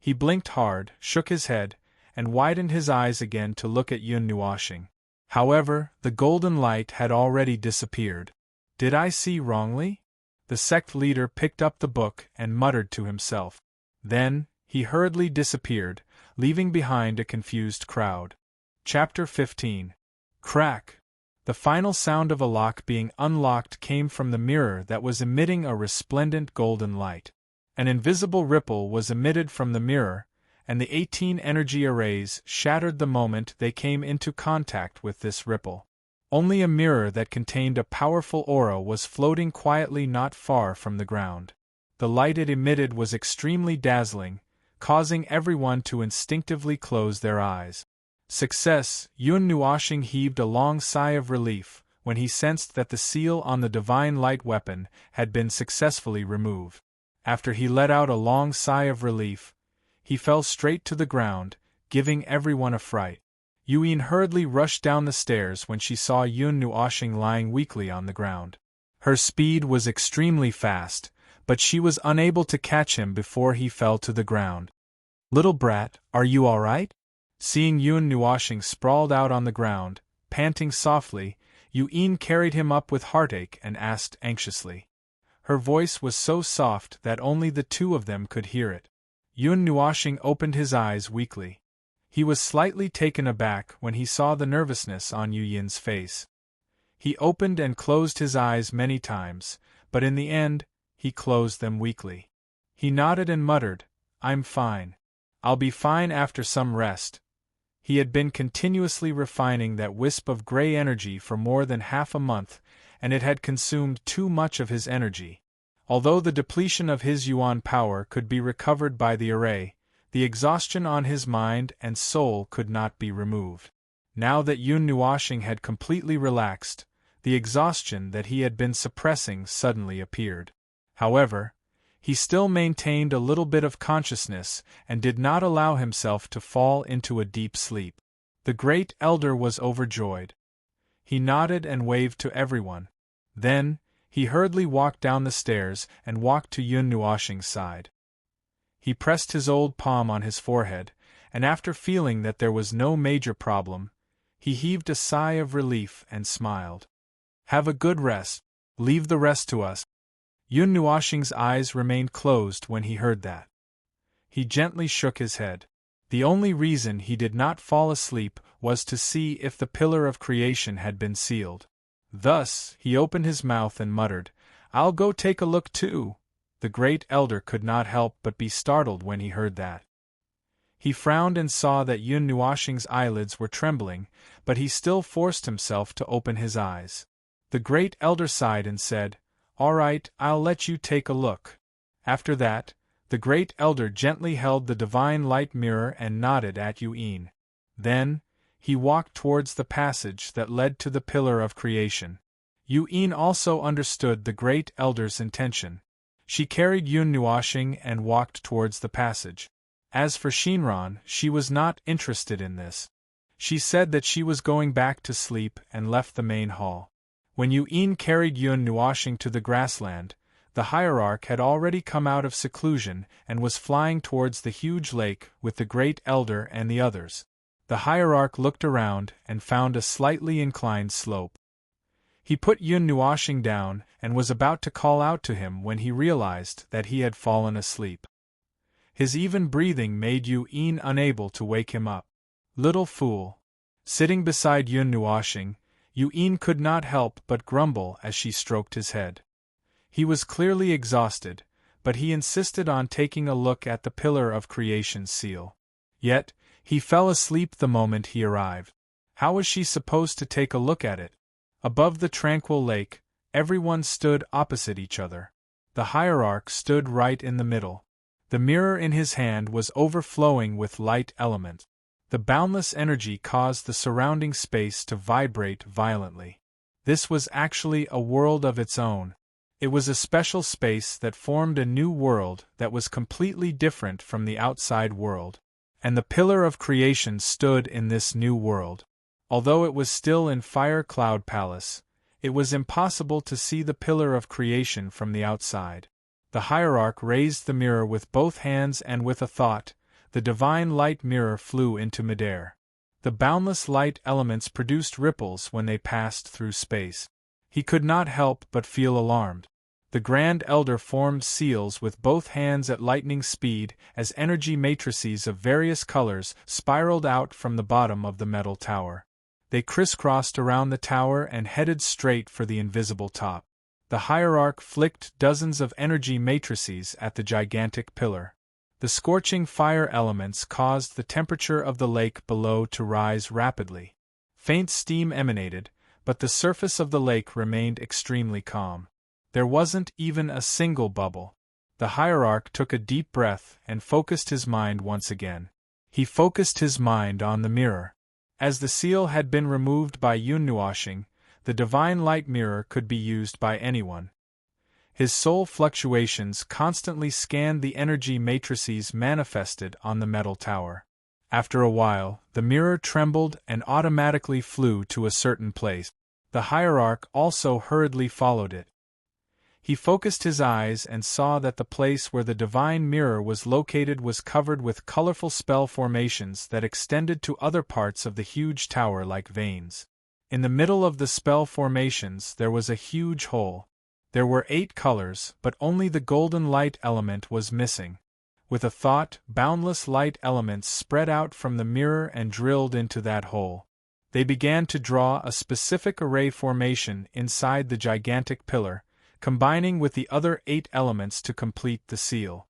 He blinked hard, shook his head, and widened his eyes again to look at Yun Nuoshing. However, the golden light had already disappeared. Did I see wrongly? The sect leader picked up the book and muttered to himself. Then, he hurriedly disappeared, leaving behind a confused crowd. Chapter 15. Crack! The final sound of a lock being unlocked came from the mirror that was emitting a resplendent golden light. An invisible ripple was emitted from the mirror, and the 18 energy arrays shattered the moment they came into contact with this ripple. Only a mirror that contained a powerful aura was floating quietly not far from the ground. The light it emitted was extremely dazzling, causing everyone to instinctively close their eyes. Success! Yun Nuoshing heaved a long sigh of relief when he sensed that the seal on the divine light weapon had been successfully removed. After he let out a long sigh of relief, he fell straight to the ground, giving everyone a fright. Yuin hurriedly rushed down the stairs when she saw Yun Nuoshing lying weakly on the ground. Her speed was extremely fast, but she was unable to catch him before he fell to the ground. Little brat, are you all right? Seeing Yun Nuashing sprawled out on the ground, panting softly, Yun carried him up with heartache and asked anxiously. Her voice was so soft that only the two of them could hear it. Yun Nuashing opened his eyes weakly. He was slightly taken aback when he saw the nervousness on Yun's face. He opened and closed his eyes many times, but in the end, he closed them weakly. He nodded and muttered, "I'm fine. I'll be fine after some rest." He had been continuously refining that wisp of gray energy for more than half a month, and it had consumed too much of his energy. Although the depletion of his yuan power could be recovered by the array, the exhaustion on his mind and soul could not be removed. Now that Yun Nuashing had completely relaxed, the exhaustion that he had been suppressing suddenly appeared. However, he still maintained a little bit of consciousness and did not allow himself to fall into a deep sleep. The great elder was overjoyed. He nodded and waved to everyone. Then, he hurriedly walked down the stairs and walked to Yun Nuashing's side. He pressed his old palm on his forehead, and after feeling that there was no major problem, he heaved a sigh of relief and smiled. "Have a good rest. Leave the rest to us." Yun Nuashing's eyes remained closed when he heard that. He gently shook his head. The only reason he did not fall asleep was to see if the pillar of creation had been sealed. Thus, he opened his mouth and muttered, "I'll go take a look too." The great elder could not help but be startled when he heard that. He frowned and saw that Yun Nuashing's eyelids were trembling, but he still forced himself to open his eyes. The great elder sighed and said, "All right, I'll let you take a look." After that, the great elder gently held the divine light mirror and nodded at Yun. Then, he walked towards the passage that led to the pillar of creation. Yun also understood the great elder's intention. She carried Yun Nuashing and walked towards the passage. As for Shinran, she was not interested in this. She said that she was going back to sleep and left the main hall. When Yun carried Yun Nuashing to the grassland, the hierarch had already come out of seclusion and was flying towards the huge lake with the great elder and the others. The hierarch looked around and found a slightly inclined slope. He put Yun Nuashing down and was about to call out to him when he realized that he had fallen asleep. His even breathing made Yun unable to wake him up. Little fool. Sitting beside Yun Nuashing, Yun could not help but grumble as she stroked his head. He was clearly exhausted, but he insisted on taking a look at the pillar of creation's seal. Yet, he fell asleep the moment he arrived. How was she supposed to take a look at it? Above the tranquil lake, everyone stood opposite each other. The hierarch stood right in the middle. The mirror in his hand was overflowing with light element. The boundless energy caused the surrounding space to vibrate violently. This was actually a world of its own. It was a special space that formed a new world that was completely different from the outside world. And the pillar of creation stood in this new world. Although it was still in Fire Cloud Palace, it was impossible to see the pillar of creation from the outside. The hierarch raised the mirror with both hands and with a thought, the divine light mirror flew into midair. The boundless light elements produced ripples when they passed through space. He could not help but feel alarmed. The Grand Elder formed seals with both hands at lightning speed as energy matrices of various colors spiraled out from the bottom of the metal tower. They crisscrossed around the tower and headed straight for the invisible top. The hierarch flicked dozens of energy matrices at the gigantic pillar. The scorching fire elements caused the temperature of the lake below to rise rapidly. Faint steam emanated, but the surface of the lake remained extremely calm. There wasn't even a single bubble. The hierarch took a deep breath and focused his mind once again. He focused his mind on the mirror. As the seal had been removed by Yun Nuashing, the divine light mirror could be used by anyone. His soul fluctuations constantly scanned the energy matrices manifested on the metal tower. After a while, the mirror trembled and automatically flew to a certain place. The hierarch also hurriedly followed it. He focused his eyes and saw that the place where the divine mirror was located was covered with colorful spell formations that extended to other parts of the huge tower like veins. In the middle of the spell formations there was a huge hole. There were 8 colors, but only the golden light element was missing. With a thought, boundless light elements spread out from the mirror and drilled into that hole. They began to draw a specific array formation inside the gigantic pillar, combining with the other 8 elements to complete the seal.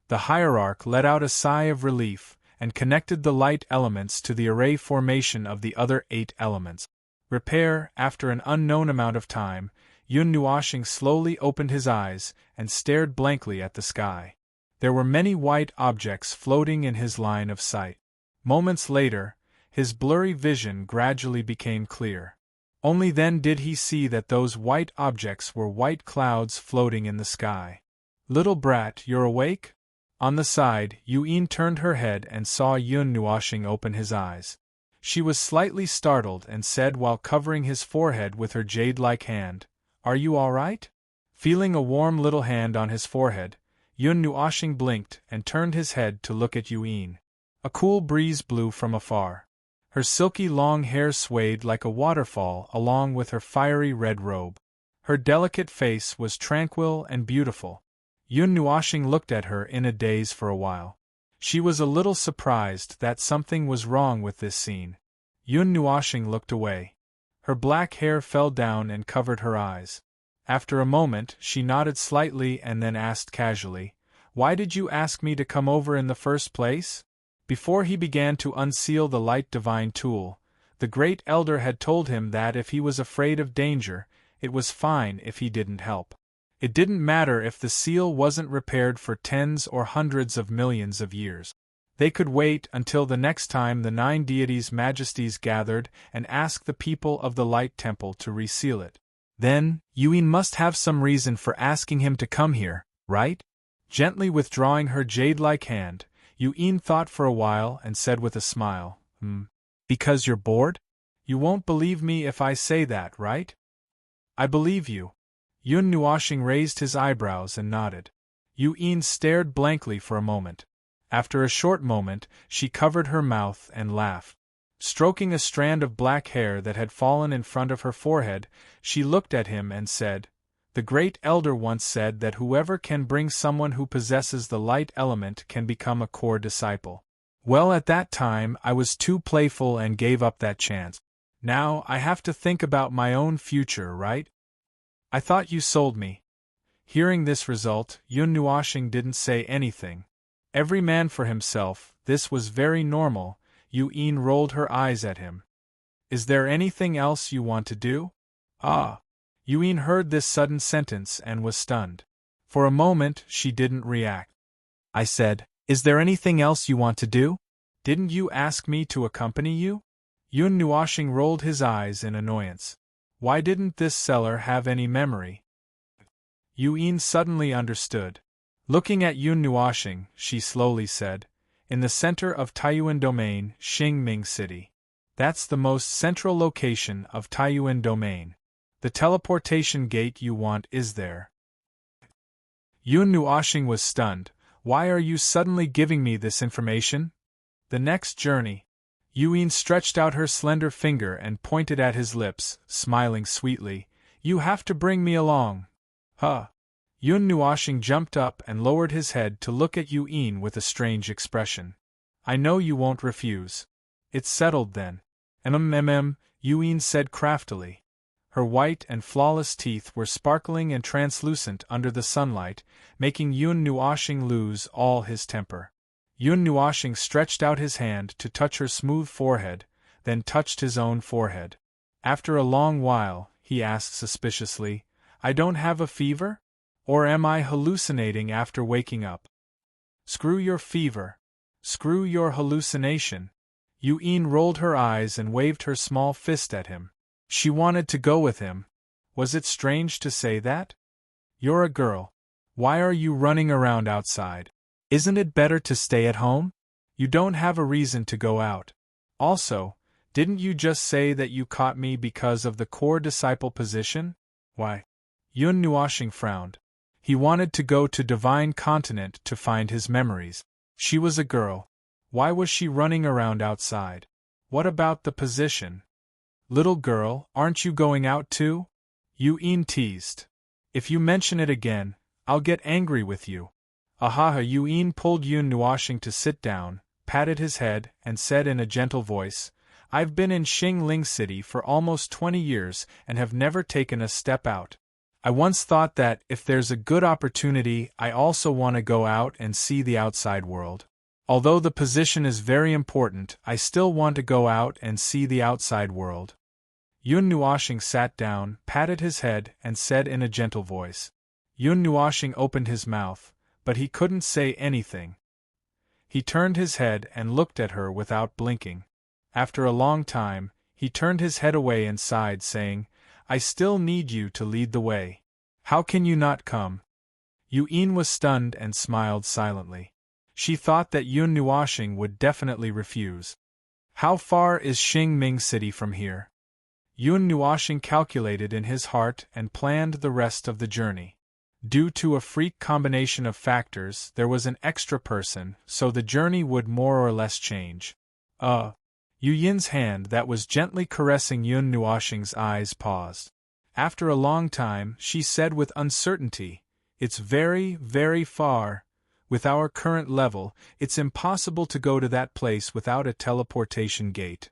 The hierarch let out a sigh of relief and connected the light elements to the array formation of the other 8 elements. After an unknown amount of time, Yun Nuoshing slowly opened his eyes and stared blankly at the sky. There were many white objects floating in his line of sight. Moments later, his blurry vision gradually became clear. Only then did he see that those white objects were white clouds floating in the sky. "Little brat, you're awake?" On the side, Yun turned her head and saw Yun Nuoshing open his eyes. She was slightly startled and said while covering his forehead with her jade-like hand, "Are you all right?" Feeling a warm little hand on his forehead, Yun Nuoshing blinked and turned his head to look at Yun. A cool breeze blew from afar. Her silky long hair swayed like a waterfall along with her fiery red robe. Her delicate face was tranquil and beautiful. Yun Nuoshing looked at her in a daze for a while. She was a little surprised that something was wrong with this scene. Yun Nuoshing looked away. Her black hair fell down and covered her eyes. After a moment, she nodded slightly and then asked casually, "Why did you ask me to come over in the first place?" Before he began to unseal the light divine tool, the great elder had told him that if he was afraid of danger, it was fine if he didn't help. It didn't matter if the seal wasn't repaired for tens or hundreds of millions of years. They could wait until the next time the 9 deities' majesties gathered and asked the people of the Light Temple to reseal it. Then, Yun must have some reason for asking him to come here, right? Gently withdrawing her jade-like hand, Yun thought for a while and said with a smile, "Because you're bored? You won't believe me if I say that, right?" "I believe you." Yun Nuoshing raised his eyebrows and nodded. Yun stared blankly for a moment. After a short moment, she covered her mouth and laughed. Stroking a strand of black hair that had fallen in front of her forehead, she looked at him and said, "The great elder once said that whoever can bring someone who possesses the light element can become a core disciple. Well, at that time I was too playful and gave up that chance. Now I have to think about my own future, right? I thought you sold me." Hearing this result, Yun Nuoshing didn't say anything. Every man for himself, this was very normal. Yun rolled her eyes at him. "Is there anything else you want to do?" "Ah." Yun heard this sudden sentence and was stunned. For a moment, she didn't react. "I said, is there anything else you want to do? Didn't you ask me to accompany you?" Yun Nuoshing rolled his eyes in annoyance. Why didn't this seller have any memory? Yun suddenly understood. Looking at Yun Nuoshing, she slowly said, "In the center of Taiyuan Domain, Xingming City. That's the most central location of Taiyuan Domain. The teleportation gate you want is there." Yun Nuoshing was stunned. "Why are you suddenly giving me this information?" "The next journey." Yun stretched out her slender finger and pointed at his lips, smiling sweetly. "You have to bring me along." "Huh." Yun Nuoshing jumped up and lowered his head to look at Yun with a strange expression. "I know you won't refuse." "It's settled then." Yun said craftily. Her white and flawless teeth were sparkling and translucent under the sunlight, making Yun Nuoshing lose all his temper. Yun Nuoshing stretched out his hand to touch her smooth forehead, then touched his own forehead. After a long while, he asked suspiciously, "I don't have a fever? Or am I hallucinating after waking up?" "Screw your fever. Screw your hallucination." Yun rolled her eyes and waved her small fist at him. She wanted to go with him. Was it strange to say that? "You're a girl. Why are you running around outside? Isn't it better to stay at home? You don't have a reason to go out. Also, didn't you just say that you caught me because of the core disciple position? Why? Yun Nuoshing frowned. He wanted to go to Divine Continent to find his memories. She was a girl. Why was she running around outside? What about the position? Little girl, aren't you going out too? Yun teased. If you mention it again, I'll get angry with you. Ahaha! Yun pulled Yun Nuoshing to sit down, patted his head, and said in a gentle voice, I've been in Xingling City for almost 20 years and have never taken a step out. I once thought that, if there's a good opportunity, I also want to go out and see the outside world. Although the position is very important, I still want to go out and see the outside world. Yun Nuoshing sat down, patted his head, and said in a gentle voice. Yun Nuoshing opened his mouth, but he couldn't say anything. He turned his head and looked at her without blinking. After a long time, he turned his head away and sighed, saying, I still need you to lead the way. How can you not come? Yun was stunned and smiled silently. She thought that Yun Nuoshing would definitely refuse. How far is Xingming City from here? Yun Nuoshing calculated in his heart and planned the rest of the journey. Due to a freak combination of factors, there was an extra person, so the journey would more or less change. Yun's hand that was gently caressing Yun Nuoshing's eyes paused. After a long time, she said with uncertainty, It's very, very far. With our current level, it's impossible to go to that place without a teleportation gate.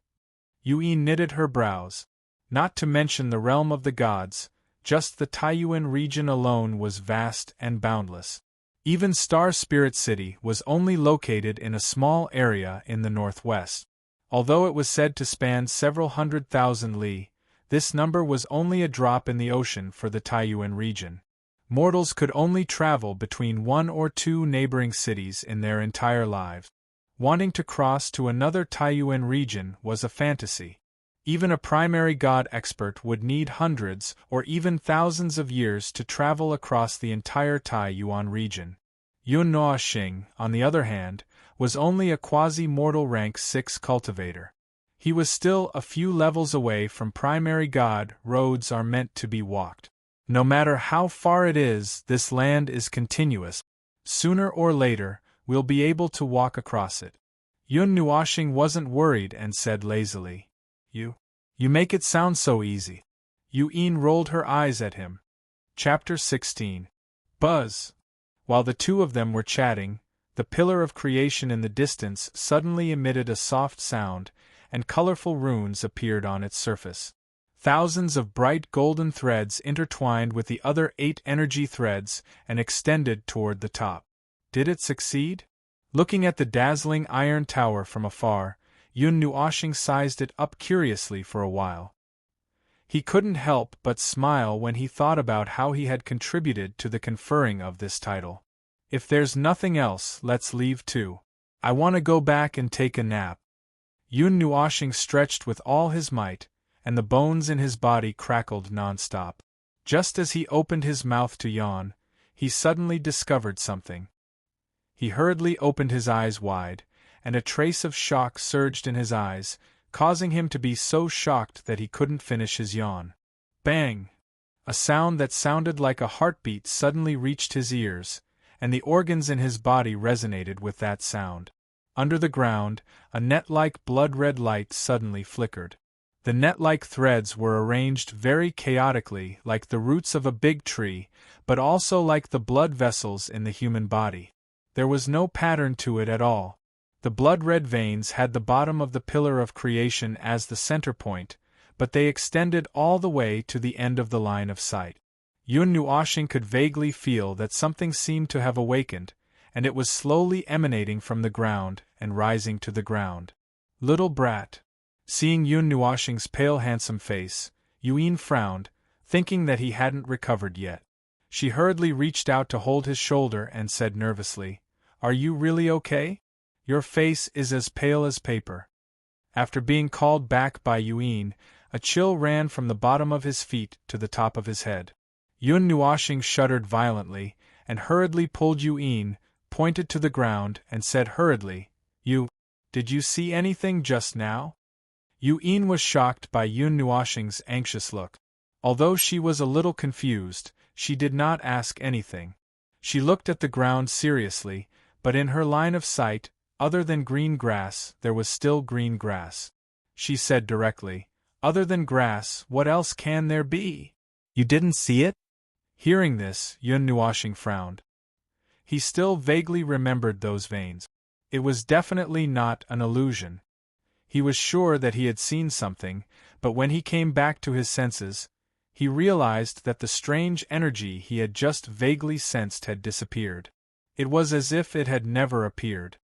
Yun knitted her brows. Not to mention the realm of the gods, just the Taiyuan region alone was vast and boundless. Even Star Spirit City was only located in a small area in the northwest. Although it was said to span several 100,000 li, this number was only a drop in the ocean for the Taiyuan region. Mortals could only travel between 1 or 2 neighboring cities in their entire lives. Wanting to cross to another Taiyuan region was a fantasy. Even a primary god expert would need hundreds or even thousands of years to travel across the entire Taiyuan region. Yun Nuoshing, on the other hand, was only a quasi-mortal rank 6 cultivator. He was still a few levels away from primary god. Roads are meant to be walked. No matter how far it is, this land is continuous. Sooner or later, we'll be able to walk across it. Yun Nuoshing wasn't worried and said lazily, You make it sound so easy. Yun rolled her eyes at him. Chapter 16. Buzz. While the two of them were chatting, the pillar of creation in the distance suddenly emitted a soft sound, and colorful runes appeared on its surface. Thousands of bright golden threads intertwined with the other 8 energy threads and extended toward the top. Did it succeed? Looking at the dazzling iron tower from afar, Yun Nuoshing sized it up curiously for a while. He couldn't help but smile when he thought about how he had contributed to the conferring of this title. If there's nothing else, let's leave too. I want to go back and take a nap. Yun Nuoshing stretched with all his might, and the bones in his body crackled non-stop. Just as he opened his mouth to yawn, he suddenly discovered something. He hurriedly opened his eyes wide, and a trace of shock surged in his eyes, causing him to be so shocked that he couldn't finish his yawn. Bang! A sound that sounded like a heartbeat suddenly reached his ears, and the organs in his body resonated with that sound. Under the ground, a net-like blood-red light suddenly flickered. The net-like threads were arranged very chaotically, like the roots of a big tree, but also like the blood vessels in the human body. There was no pattern to it at all. The blood-red veins had the bottom of the pillar of creation as the center point, but they extended all the way to the end of the line of sight. Yun Nuoshing could vaguely feel that something seemed to have awakened, and it was slowly emanating from the ground and rising to the ground. Little brat. Seeing Yun Nuoshing's pale handsome face, Yun frowned, thinking that he hadn't recovered yet. She hurriedly reached out to hold his shoulder and said nervously, "Are you really okay? Your face is as pale as paper." After being called back by Yun, a chill ran from the bottom of his feet to the top of his head. Yun Nuoshing shuddered violently, and hurriedly pulled Yun, pointed to the ground, and said hurriedly, Did you see anything just now?" Yun was shocked by Yun Nuoshing's anxious look. Although she was a little confused, She did not ask anything. She looked at the ground seriously, but in her line of sight, other than green grass, there was still green grass. She said directly, "Other than grass, what else can there be? You didn't see it?" Hearing this, Yun Nuoxing frowned. He still vaguely remembered those veins. It was definitely not an illusion. He was sure that he had seen something, but when he came back to his senses, he realized that the strange energy he had just vaguely sensed had disappeared. It was as if it had never appeared.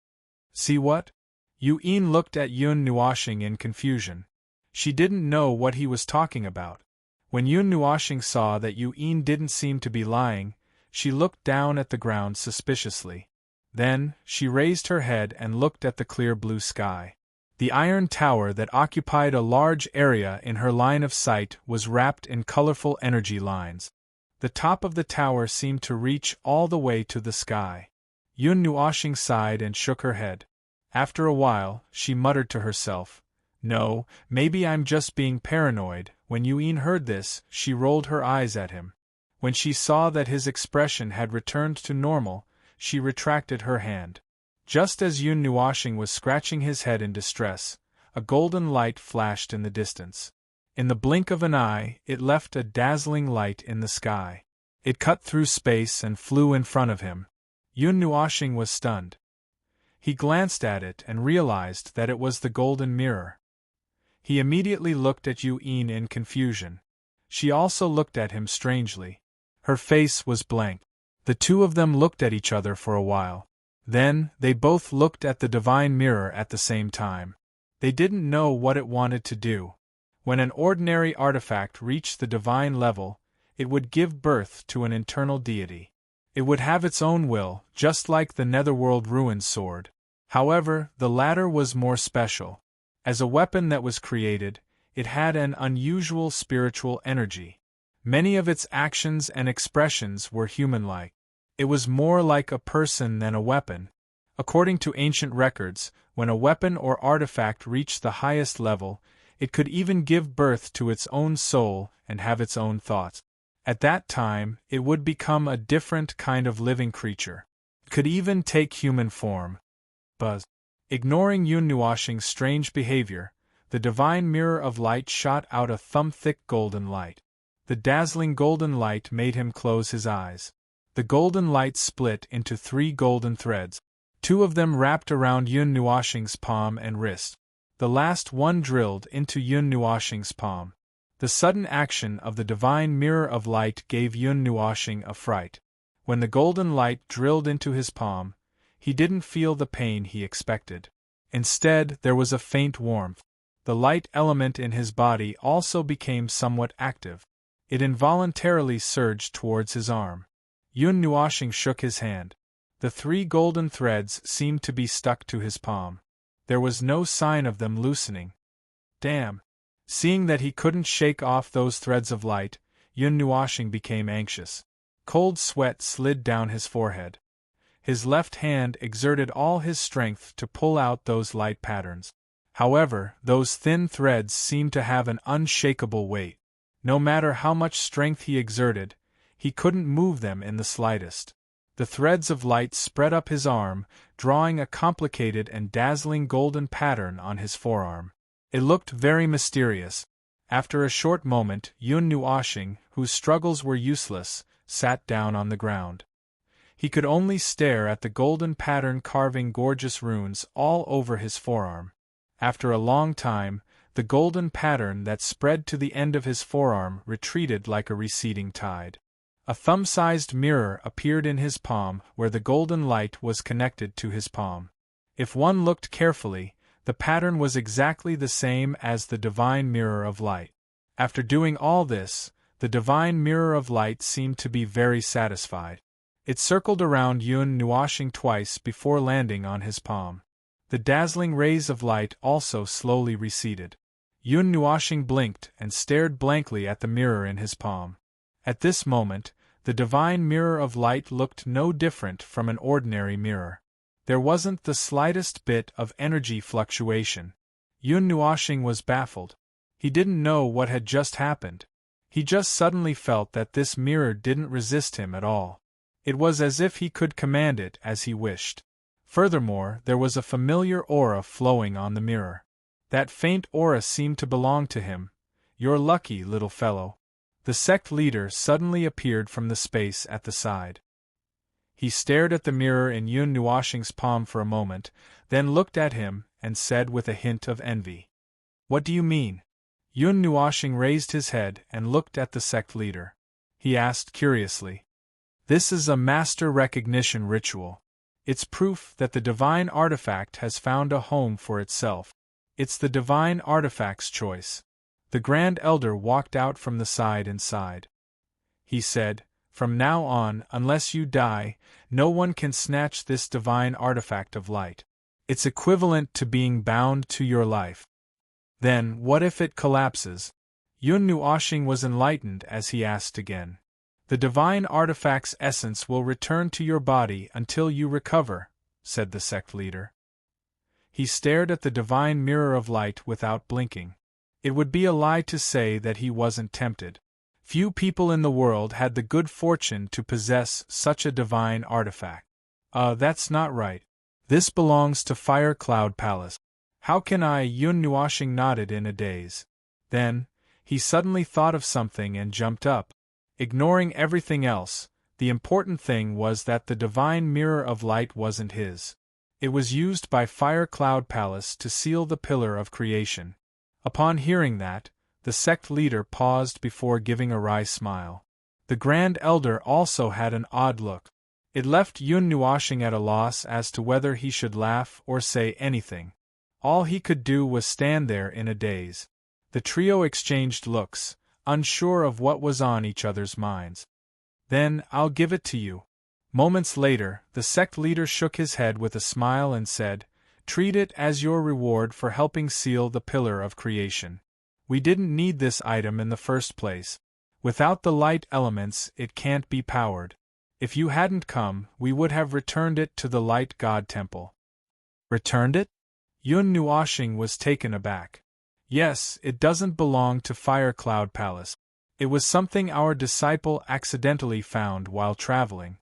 "See what?" Yun looked at Yun Nuoxing in confusion. She didn't know what he was talking about. When Yun Nuoxing saw that Yun didn't seem to be lying, she looked down at the ground suspiciously. Then, she raised her head and looked at the clear blue sky. The iron tower that occupied a large area in her line of sight was wrapped in colorful energy lines. The top of the tower seemed to reach all the way to the sky. Yun Nuoxing sighed and shook her head. After a while, she muttered to herself, "No, maybe I'm just being paranoid." When Yun heard this, she rolled her eyes at him. When she saw that his expression had returned to normal, she retracted her hand. Just as Yun Nuoxing was scratching his head in distress, a golden light flashed in the distance. In the blink of an eye, it left a dazzling light in the sky. It cut through space and flew in front of him. Yun Nuoxing was stunned. He glanced at it and realized that it was the golden mirror. He immediately looked at Yun in confusion. She also looked at him strangely. Her face was blank. The two of them looked at each other for a while. Then, they both looked at the divine mirror at the same time. They didn't know what it wanted to do. When an ordinary artifact reached the divine level, it would give birth to an internal deity. It would have its own will, just like the Netherworld Ruined sword. However, the latter was more special. As a weapon that was created, it had an unusual spiritual energy. Many of its actions and expressions were human-like. It was more like a person than a weapon. According to ancient records, when a weapon or artifact reached the highest level, it could even give birth to its own soul and have its own thoughts. At that time, it would become a different kind of living creature. It could even take human form. Buzz. Ignoring Yun Nuoxing's strange behavior, the divine mirror of light shot out a thumb-thick golden light. The dazzling golden light made him close his eyes. The golden light split into 3 golden threads. 2 of them wrapped around Yun Nuoxing's palm and wrist. The last one drilled into Yun Nuoxing's palm. The sudden action of the divine mirror of light gave Yun Nuoxing a fright. When the golden light drilled into his palm, he didn't feel the pain he expected. Instead, there was a faint warmth. The light element in his body also became somewhat active. It involuntarily surged towards his arm. Yun Nuoxing shook his hand. The 3 golden threads seemed to be stuck to his palm. There was no sign of them loosening. Damn! Seeing that he couldn't shake off those threads of light, Yun Nuoxing became anxious. Cold sweat slid down his forehead. His left hand exerted all his strength to pull out those light patterns. However, those thin threads seemed to have an unshakable weight. No matter how much strength he exerted, he couldn't move them in the slightest. The threads of light spread up his arm, drawing a complicated and dazzling golden pattern on his forearm. It looked very mysterious. After a short moment, Yun Nuoxing, whose struggles were useless, sat down on the ground. He could only stare at the golden pattern carving gorgeous runes all over his forearm. After a long time, the golden pattern that spread to the end of his forearm retreated like a receding tide. A thumb-sized mirror appeared in his palm where the golden light was connected to his palm. If one looked carefully, the pattern was exactly the same as the divine mirror of light. After doing all this, the divine mirror of light seemed to be very satisfied. It circled around Yun Nuoxing twice before landing on his palm. The dazzling rays of light also slowly receded. Yun Nuoxing blinked and stared blankly at the mirror in his palm. At this moment, the divine mirror of light looked no different from an ordinary mirror. There wasn't the slightest bit of energy fluctuation. Yun Nuoxing was baffled. He didn't know what had just happened. He just suddenly felt that this mirror didn't resist him at all. It was as if he could command it as he wished. Furthermore, there was a familiar aura flowing on the mirror. That faint aura seemed to belong to him. "You're lucky, little fellow." The sect leader suddenly appeared from the space at the side. He stared at the mirror in Yun Nuoshing's palm for a moment, then looked at him and said with a hint of envy, "What do you mean?" Yun Nuoshing raised his head and looked at the sect leader. He asked curiously, "This is a master recognition ritual. It's proof that the divine artifact has found a home for itself. It's the divine artifact's choice." The Grand Elder walked out from the side and sighed. He said, "From now on, unless you die, no one can snatch this divine artifact of light. It's equivalent to being bound to your life." "Then, what if it collapses?" Yun Nuoshing was enlightened as he asked again. "The divine artifact's essence will return to your body until you recover," said the sect leader. He stared at the divine mirror of light without blinking. It would be a lie to say that he wasn't tempted. Few people in the world had the good fortune to possess such a divine artifact. That's not right. This belongs to Fire Cloud Palace. How can I?" Yun Nuoshing nodded in a daze. Then, he suddenly thought of something and jumped up. Ignoring everything else, the important thing was that the divine mirror of light wasn't his. It was used by Fire Cloud Palace to seal the pillar of creation. Upon hearing that, the sect leader paused before giving a wry smile. The Grand Elder also had an odd look. It left Yun Nuoshing at a loss as to whether he should laugh or say anything. All he could do was stand there in a daze. The trio exchanged looks, unsure of what was on each other's minds. "Then, I'll give it to you." Moments later, the sect leader shook his head with a smile and said, "Treat it as your reward for helping seal the pillar of creation. We didn't need this item in the first place. Without the light elements, it can't be powered. If you hadn't come, we would have returned it to the Light God Temple." "Returned it?" Yun Nuoshing was taken aback. "Yes, it doesn't belong to Fire Cloud Palace. It was something our disciple accidentally found while traveling.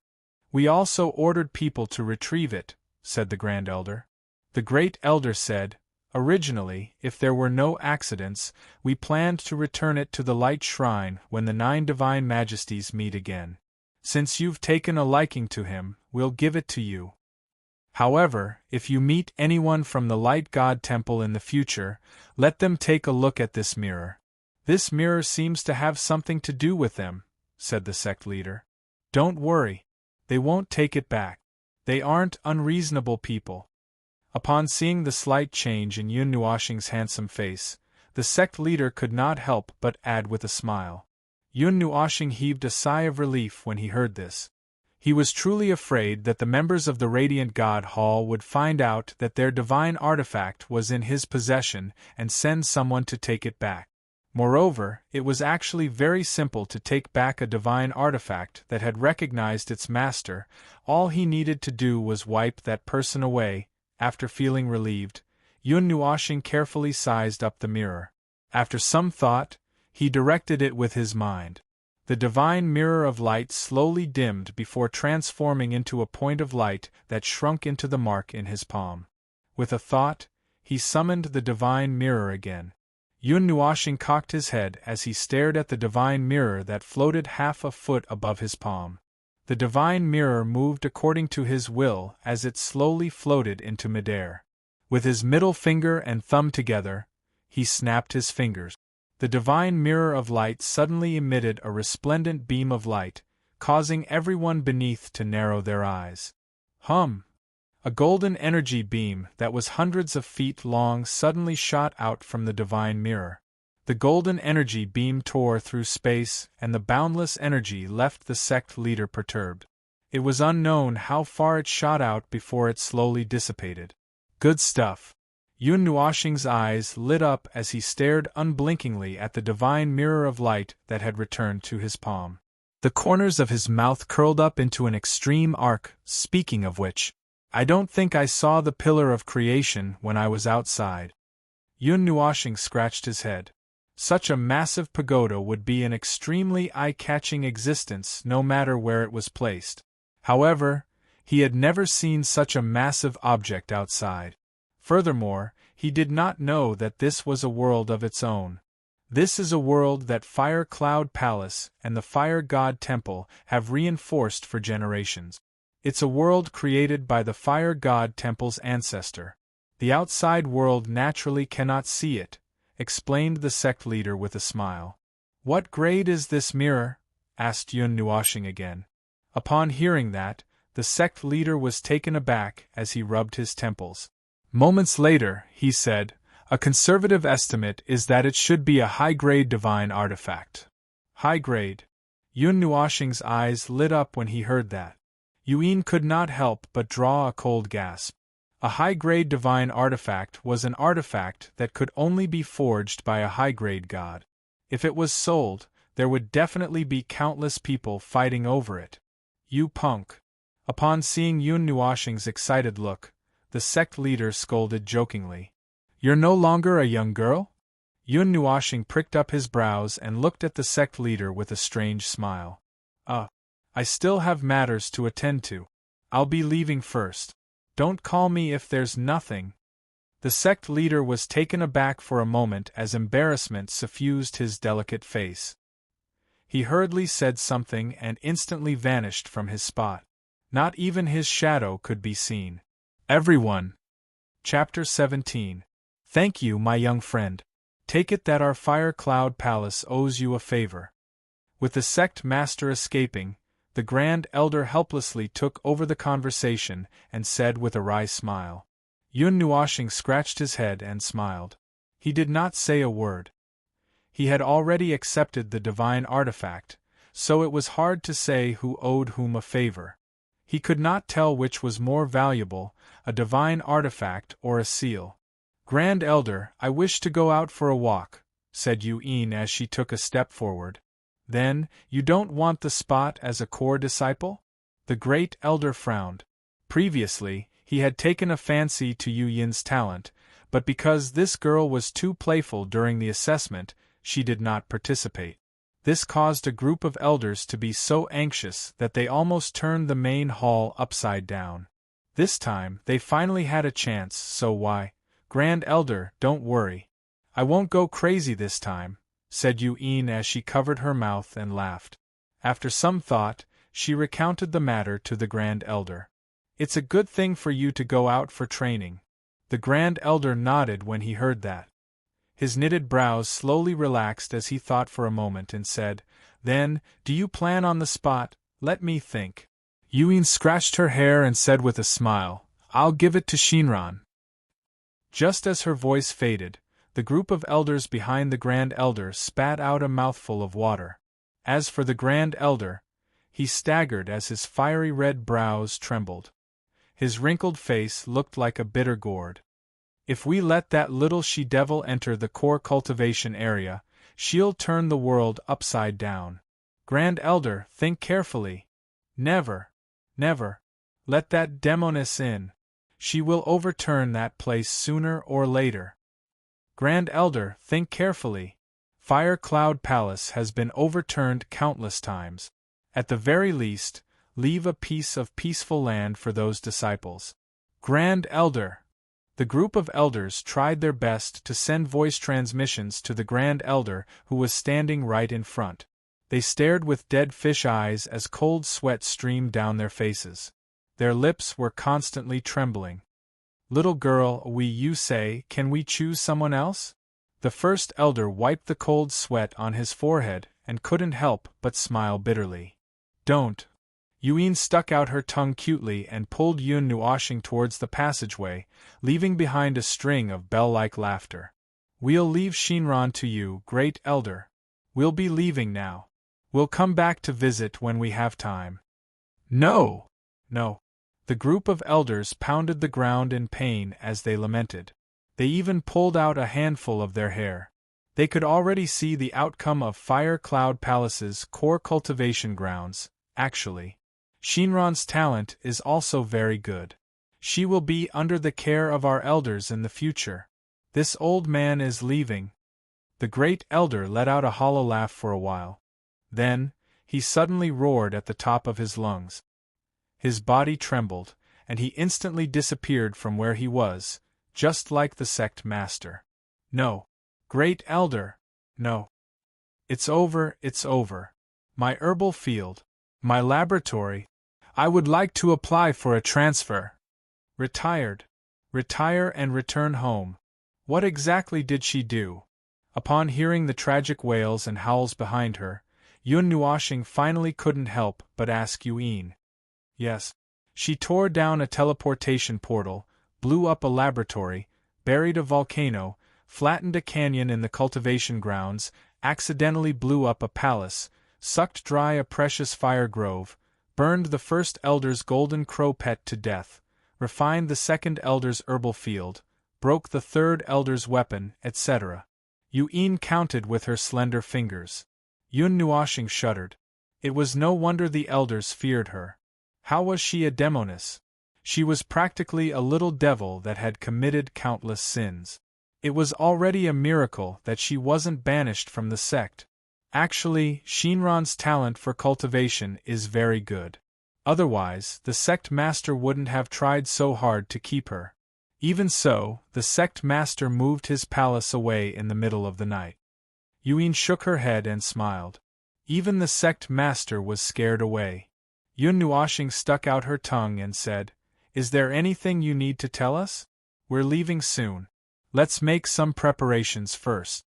We also ordered people to retrieve it," said the Grand Elder. The Great Elder said, "Originally, if there were no accidents, we planned to return it to the Light Shrine when the 9 Divine Majesties meet again. Since you've taken a liking to him, we'll give it to you. However, if you meet anyone from the Light God Temple in the future, let them take a look at this mirror. This mirror seems to have something to do with them," said the sect leader. "Don't worry. They won't take it back. They aren't unreasonable people." Upon seeing the slight change in Yun Nuoshing's handsome face, the sect leader could not help but add with a smile. Yun Nuoshing heaved a sigh of relief when he heard this. He was truly afraid that the members of the Radiant God Hall would find out that their divine artifact was in his possession and send someone to take it back. Moreover, it was actually very simple to take back a divine artifact that had recognized its master. All he needed to do was wipe that person away. After feeling relieved, Yun Nuoshing carefully sized up the mirror. After some thought, he directed it with his mind. The divine mirror of light slowly dimmed before transforming into a point of light that shrunk into the mark in his palm. With a thought, he summoned the divine mirror again. Yun Nuoshing cocked his head as he stared at the divine mirror that floated half a foot above his palm. The divine mirror moved according to his will as it slowly floated into midair. With his middle finger and thumb together, he snapped his fingers. The divine mirror of light suddenly emitted a resplendent beam of light, causing everyone beneath to narrow their eyes. A golden energy beam that was hundreds of feet long suddenly shot out from the divine mirror. The golden energy beam tore through space, and the boundless energy left the sect leader perturbed. It was unknown how far it shot out before it slowly dissipated. "Good stuff." Yun Nuoshing's eyes lit up as he stared unblinkingly at the divine mirror of light that had returned to his palm. The corners of his mouth curled up into an extreme arc. "Speaking of which, I don't think I saw the pillar of creation when I was outside." Yun Nuoshing scratched his head. Such a massive pagoda would be an extremely eye-catching existence no matter where it was placed. However, he had never seen such a massive object outside. Furthermore, he did not know that this was a world of its own. This is a world that Fire Cloud Palace and the Fire God Temple have reinforced for generations. It's a world created by the Fire God Temple's ancestor. The outside world naturally cannot see it, explained the sect leader with a smile. What grade is this mirror? Asked Yun Nuoshing again. Upon hearing that, the sect leader was taken aback as he rubbed his temples. Moments later, he said, a conservative estimate is that it should be a high-grade divine artifact. High-grade. Yun Nuoshing's eyes lit up when he heard that. Yuin could not help but draw a cold gasp. A high-grade divine artifact was an artifact that could only be forged by a high-grade god. If it was sold, there would definitely be countless people fighting over it. You punk. Upon seeing Yun Nuoshing's excited look, the sect leader scolded jokingly. You're no longer a young girl? Yun Nuoshing pricked up his brows and looked at the sect leader with a strange smile. I still have matters to attend to. I'll be leaving first. Don't call me if there's nothing. The sect leader was taken aback for a moment as embarrassment suffused his delicate face. He hurriedly said something and instantly vanished from his spot. Not even his shadow could be seen. Everyone. Chapter 17. Thank you, my young friend. Take it that our Fire Cloud Palace owes you a favor. With the sect master escaping, the Grand Elder helplessly took over the conversation and said with a wry smile. Yun Nuoshing scratched his head and smiled. He did not say a word. He had already accepted the divine artifact, so it was hard to say who owed whom a favor. He could not tell which was more valuable, a divine artifact or a seal. Grand Elder, I wish to go out for a walk, said Yuin as she took a step forward. Then, you don't want the spot as a core disciple? The Great Elder frowned. Previously, he had taken a fancy to Yu Yin's talent, but because this girl was too playful during the assessment, she did not participate. This caused a group of elders to be so anxious that they almost turned the main hall upside down. This time, they finally had a chance, so why? Grand Elder, don't worry. I won't go crazy this time, said Yuin as she covered her mouth and laughed. After some thought, she recounted the matter to the Grand Elder. It's a good thing for you to go out for training. The Grand Elder nodded when he heard that. His knitted brows slowly relaxed as he thought for a moment and said, Then, do you plan on the spot? Let me think. Yuin scratched her hair and said with a smile, I'll give it to Shinran. Just as her voice faded, the group of elders behind the Grand Elder spat out a mouthful of water. As for the Grand Elder, he staggered as his fiery red brows trembled. His wrinkled face looked like a bitter gourd. If we let that little she-devil enter the core cultivation area, she'll turn the world upside down. Grand Elder, think carefully. Never, never, let that demoness in. She will overturn that place sooner or later. Grand Elder, think carefully. Fire Cloud Palace has been overturned countless times. At the very least, leave a piece of peaceful land for those disciples. Grand Elder. The group of elders tried their best to send voice transmissions to the Grand Elder who was standing right in front. They stared with dead fish eyes as cold sweat streamed down their faces. Their lips were constantly trembling. Little girl, you say, can we choose someone else? The first elder wiped the cold sweat on his forehead and couldn't help but smile bitterly. Don't. Yuin stuck out her tongue cutely and pulled Yun Nuoshing towards the passageway, leaving behind a string of bell-like laughter. We'll leave Shinran to you, Great Elder. We'll be leaving now. We'll come back to visit when we have time. No! No. The group of elders pounded the ground in pain as they lamented. They even pulled out a handful of their hair. They could already see the outcome of Fire Cloud Palace's core cultivation grounds, actually. Shinran's talent is also very good. She will be under the care of our elders in the future. This old man is leaving. The great elder let out a hollow laugh for a while. Then, he suddenly roared at the top of his lungs. His body trembled, and he instantly disappeared from where he was, just like the sect master. No. Great elder! No. It's over, it's over. My herbal field. My laboratory. I would like to apply for a transfer. Retired. Retire and return home. What exactly did she do? Upon hearing the tragic wails and howls behind her, Yun Nuoshing finally couldn't help but ask Yuin. Yes. She tore down a teleportation portal, blew up a laboratory, buried a volcano, flattened a canyon in the cultivation grounds, accidentally blew up a palace, sucked dry a precious fire grove, burned the first elder's golden crow pet to death, refined the second elder's herbal field, broke the third elder's weapon, etc. Yuin counted with her slender fingers. Yun Nuoshing shuddered. It was no wonder the elders feared her. How was she a demoness? She was practically a little devil that had committed countless sins. It was already a miracle that she wasn't banished from the sect. Actually, Shinran's talent for cultivation is very good. Otherwise, the sect master wouldn't have tried so hard to keep her. Even so, the sect master moved his palace away in the middle of the night. Yuin shook her head and smiled. Even the sect master was scared away. Yun Nuoshing stuck out her tongue and said, "Is there anything you need to tell us? We're leaving soon. Let's make some preparations first."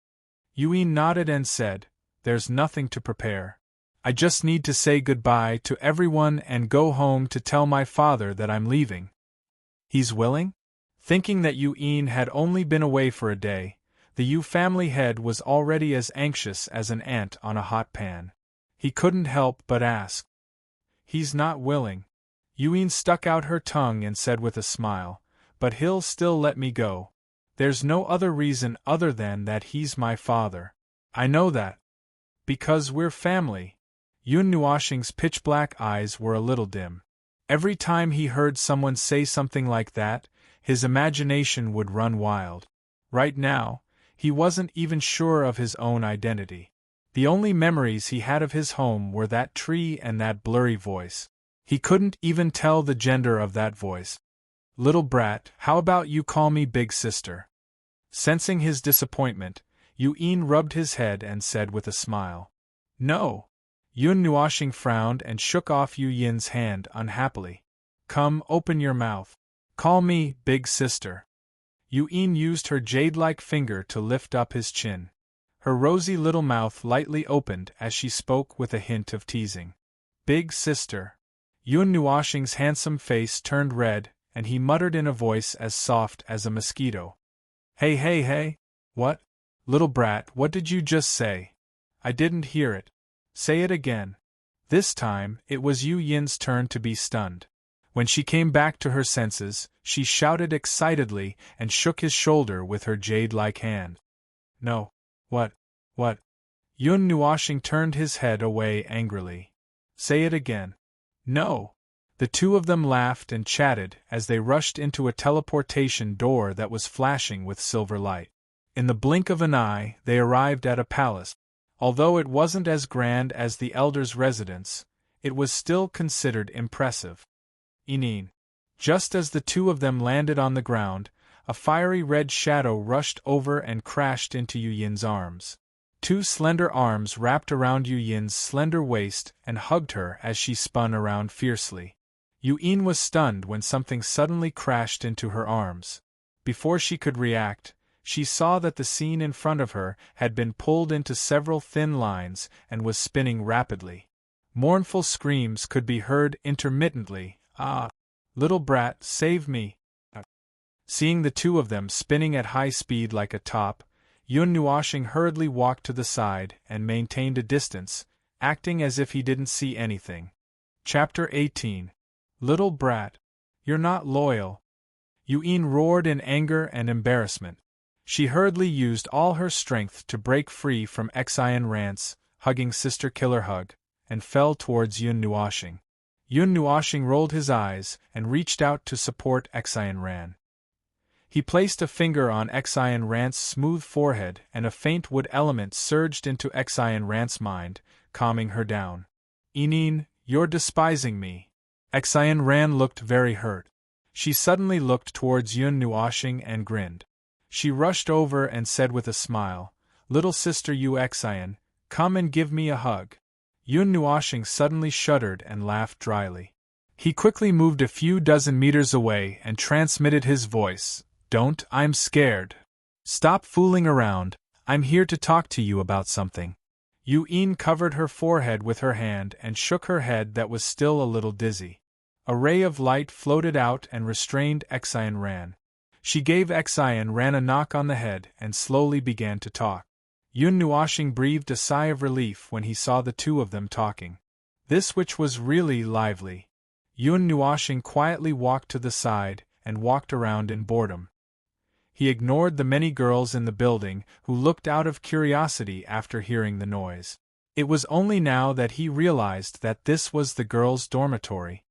Yuin nodded and said, "There's nothing to prepare. I just need to say goodbye to everyone and go home to tell my father that I'm leaving." He's willing? Thinking that Yuin had only been away for a day, the Yu family head was already as anxious as an ant on a hot pan. He couldn't help but ask. "He's not willing." Yuin stuck out her tongue and said with a smile, "But he'll still let me go. There's no other reason other than that he's my father. I know that. Because we're family." Yun Nuoshing's pitch-black eyes were a little dim. Every time he heard someone say something like that, his imagination would run wild. Right now, he wasn't even sure of his own identity. The only memories he had of his home were that tree and that blurry voice. He couldn't even tell the gender of that voice. "Little brat, how about you call me big sister?" Sensing his disappointment, Yuin rubbed his head and said with a smile, "No." Yun Nuoshing frowned and shook off Yu Yin's hand unhappily. "Come, open your mouth. Call me big sister." Yuin used her jade-like finger to lift up his chin. Her rosy little mouth lightly opened as she spoke with a hint of teasing. "Big sister." Yun Nuoshing's handsome face turned red, and he muttered in a voice as soft as a mosquito. Hey, hey, hey! What? Little brat, what did you just say? I didn't hear it. Say it again." This time, it was Yu Yin's turn to be stunned. When she came back to her senses, she shouted excitedly and shook his shoulder with her jade-like hand. "No. What? Yun Nuoshing turned his head away angrily. "Say it again." "No." The two of them laughed and chatted as they rushed into a teleportation door that was flashing with silver light. In the blink of an eye, they arrived at a palace. Although it wasn't as grand as the elder's residence, it was still considered impressive. Inin. Just as the two of them landed on the ground, a fiery red shadow rushed over and crashed into Yu Yin's arms. Two slender arms wrapped around Yu Yin's slender waist and hugged her as she spun around fiercely. Yu Yin was stunned when something suddenly crashed into her arms. Before she could react, she saw that the scene in front of her had been pulled into several thin lines and was spinning rapidly. Mournful screams could be heard intermittently. "Ah! Little brat, save me!" Seeing the two of them spinning at high speed like a top, Yun Nuoshing hurriedly walked to the side and maintained a distance, acting as if he didn't see anything. Chapter 18. Little brat. You're not loyal. Yuin roared in anger and embarrassment. She hurriedly used all her strength to break free from Xian Rance, hugging Sister Killer Hug, and fell towards Yun Nuoshing. Yun Nuoshing rolled his eyes and reached out to support Xian Ran. He placed a finger on Exhilarating Rant's smooth forehead, and a faint wood element surged into Exhilarating Rant's mind, calming her down. "Eneen, you're despising me." Exhilarating Rant looked very hurt. She suddenly looked towards Yun Nuashing and grinned. She rushed over and said with a smile, "Little sister Yu Exhilarating, come and give me a hug." Yun Nuashing suddenly shuddered and laughed dryly. He quickly moved a few dozen meters away and transmitted his voice, "Don't, I'm scared. Stop fooling around, I'm here to talk to you about something." Yu covered her forehead with her hand and shook her head that was still a little dizzy. A ray of light floated out and restrained Exhilarating Rant. She gave Exhilarating Rant a knock on the head and slowly began to talk. Yun Nuashing breathed a sigh of relief when he saw the two of them talking. This which was really lively. Yun Nuashing quietly walked to the side and walked around in boredom. He ignored the many girls in the building who looked out of curiosity after hearing the noise. It was only now that he realized that this was the girls' dormitory.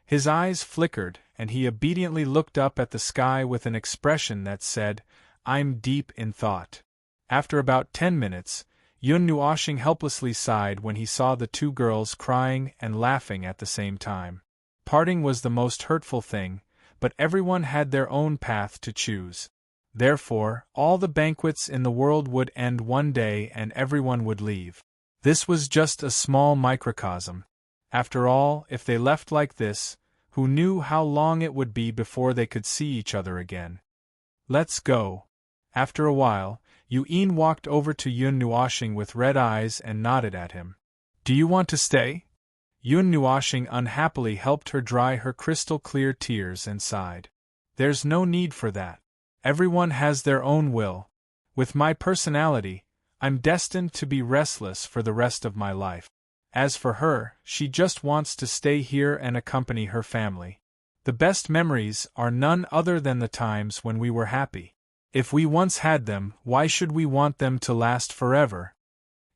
His eyes flickered, and he obediently looked up at the sky with an expression that said, "I'm deep in thought." After about 10 minutes, Yun Nuashing helplessly sighed when he saw the two girls crying and laughing at the same time. Parting was the most hurtful thing, but everyone had their own path to choose. Therefore, all the banquets in the world would end one day and everyone would leave. This was just a small microcosm. After all, if they left like this, who knew how long it would be before they could see each other again? "Let's go." After a while, Yun walked over to Yun Nuashing with red eyes and nodded at him. "Do you want to stay?" Yun Nuashing unhappily helped her dry her crystal-clear tears and sighed. "There's no need for that. Everyone has their own will. With my personality, I'm destined to be restless for the rest of my life. As for her, she just wants to stay here and accompany her family. The best memories are none other than the times when we were happy. If we once had them, why should we want them to last forever?"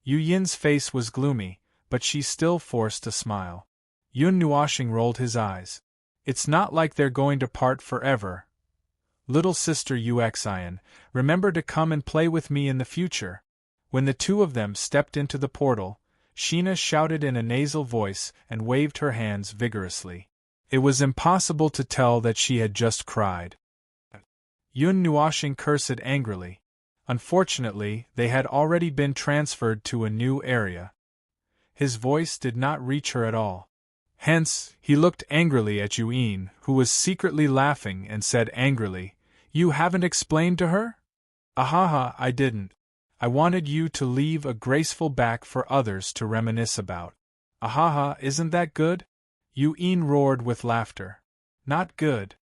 Yun's face was gloomy, but she still forced a smile. Yun Nuashing rolled his eyes. "It's not like they're going to part forever. Little sister Yu Exhilarating, remember to come and play with me in the future." When the two of them stepped into the portal, Sheena shouted in a nasal voice and waved her hands vigorously. It was impossible to tell that she had just cried. Yun Nuashing cursed angrily. Unfortunately, they had already been transferred to a new area. His voice did not reach her at all. Hence, he looked angrily at Yun, who was secretly laughing, and said angrily, "You haven't explained to her?" "Ahaha, I didn't. I wanted you to leave a graceful back for others to reminisce about." "Ahaha, isn't that good?" Yun roared with laughter. "Not good."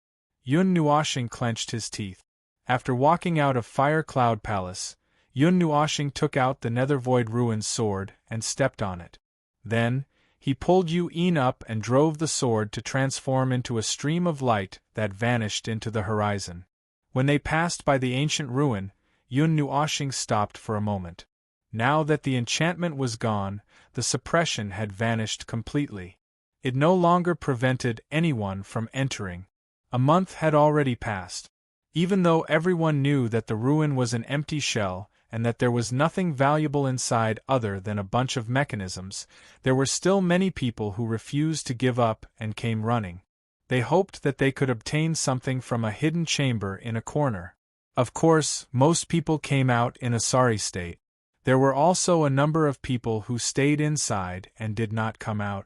Yun Nuashing clenched his teeth. After walking out of Fire Cloud Palace, Yun Nuashing took out the Nethervoid Ruin's sword and stepped on it. Then, he pulled Yun up and drove the sword to transform into a stream of light that vanished into the horizon. When they passed by the ancient ruin, Yun Nuashing stopped for a moment. Now that the enchantment was gone, the suppression had vanished completely. It no longer prevented anyone from entering. A month had already passed. Even though everyone knew that the ruin was an empty shell, and that there was nothing valuable inside other than a bunch of mechanisms, there were still many people who refused to give up and came running. They hoped that they could obtain something from a hidden chamber in a corner. Of course, most people came out in a sorry state. There were also a number of people who stayed inside and did not come out.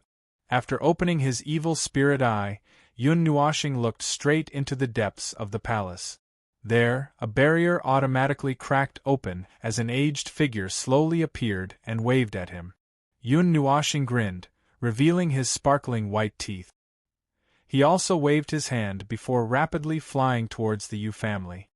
After opening his evil spirit eye, Yun Nuashing looked straight into the depths of the palace. There, a barrier automatically cracked open as an aged figure slowly appeared and waved at him. Yun Nuashing grinned, revealing his sparkling white teeth. He also waved his hand before rapidly flying towards the Yu family.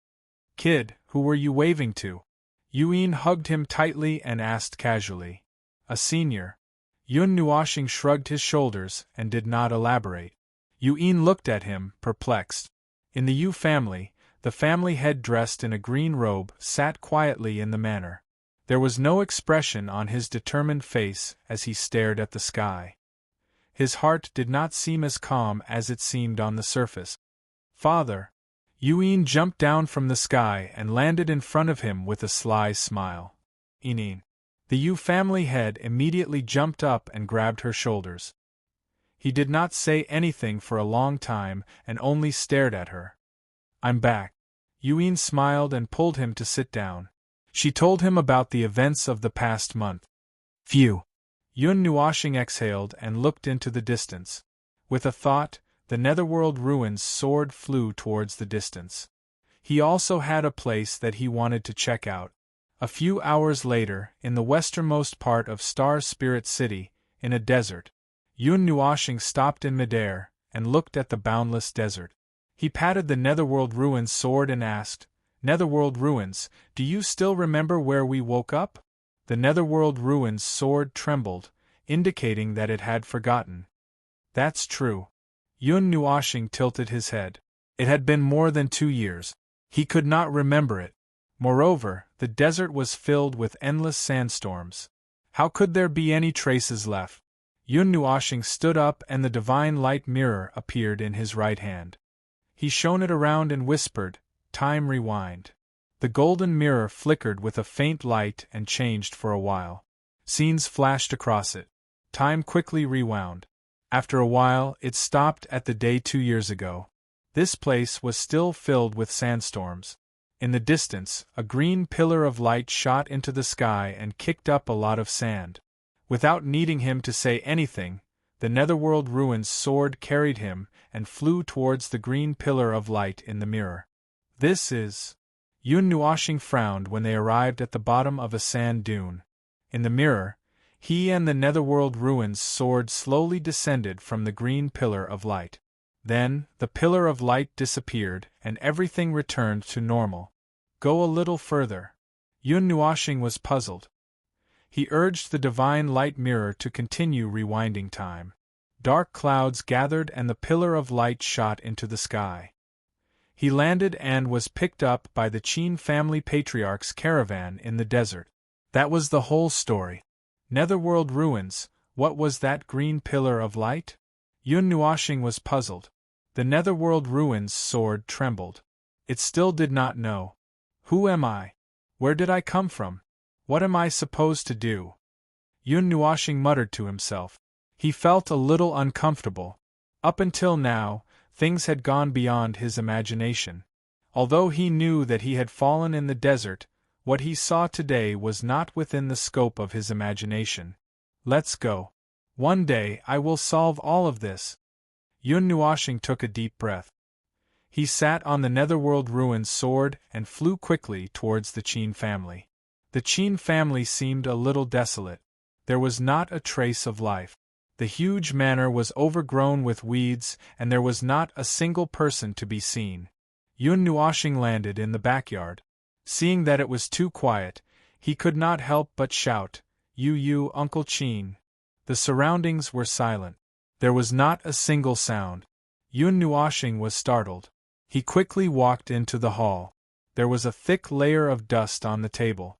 "Kid, who were you waving to?" Yun hugged him tightly and asked casually. "A senior." Yun Nuashing shrugged his shoulders and did not elaborate. Yun looked at him, perplexed. In the Yu family, the family head dressed in a green robe sat quietly in the manor. There was no expression on his determined face as he stared at the sky. His heart did not seem as calm as it seemed on the surface. "Father." Yuen jumped down from the sky and landed in front of him with a sly smile. Inin. The Yu family head immediately jumped up and grabbed her shoulders. He did not say anything for a long time and only stared at her. I'm back. Yuen smiled and pulled him to sit down. She told him about the events of the past month. Phew. Yun Nuashing exhaled and looked into the distance. With a thought, the netherworld ruins sword flew towards the distance. He also had a place that he wanted to check out. A few hours later, in the westernmost part of Star Spirit City, in a desert, Yun Nuashing stopped in midair and looked at the boundless desert. He patted the netherworld ruins sword and asked, Netherworld ruins, do you still remember where we woke up? The netherworld ruins sword trembled, indicating that it had forgotten. That's true. Yun Nuashing tilted his head. It had been more than 2 years. He could not remember it. Moreover, the desert was filled with endless sandstorms. How could there be any traces left? Yun Nuashing stood up and the divine light mirror appeared in his right hand. He shone it around and whispered, Time rewind. The golden mirror flickered with a faint light and changed for a while. Scenes flashed across it. Time quickly rewound. After a while, it stopped at the day 2 years ago. This place was still filled with sandstorms. In the distance, a green pillar of light shot into the sky and kicked up a lot of sand. Without needing him to say anything, the netherworld ruins sword carried him and flew towards the green pillar of light in the mirror. This is... Yun Nuashing frowned when they arrived at the bottom of a sand dune. In the mirror, he and the netherworld ruins sword slowly descended from the green pillar of light. Then, the pillar of light disappeared and everything returned to normal. Go a little further. Yun Nuashing was puzzled. He urged the divine light mirror to continue rewinding time. Dark clouds gathered and the pillar of light shot into the sky. He landed and was picked up by the Qin family patriarch's caravan in the desert. That was the whole story. Netherworld ruins, what was that green pillar of light? Yun Nuashing was puzzled. The netherworld ruins sword trembled. It still did not know. Who am I? Where did I come from? What am I supposed to do? Yun Nuashing muttered to himself. He felt a little uncomfortable. Up until now, things had gone beyond his imagination. Although he knew that he had fallen in the desert, what he saw today was not within the scope of his imagination. Let's go. One day I will solve all of this. Yun Nuashing took a deep breath. He sat on the netherworld ruins sword and flew quickly towards the Qin family. The Qin family seemed a little desolate. There was not a trace of life. The huge manor was overgrown with weeds and there was not a single person to be seen. Yun Nuashing landed in the backyard. Seeing that it was too quiet, he could not help but shout, You, Uncle Qin. The surroundings were silent. There was not a single sound. Yun Nuashing was startled. He quickly walked into the hall. There was a thick layer of dust on the table.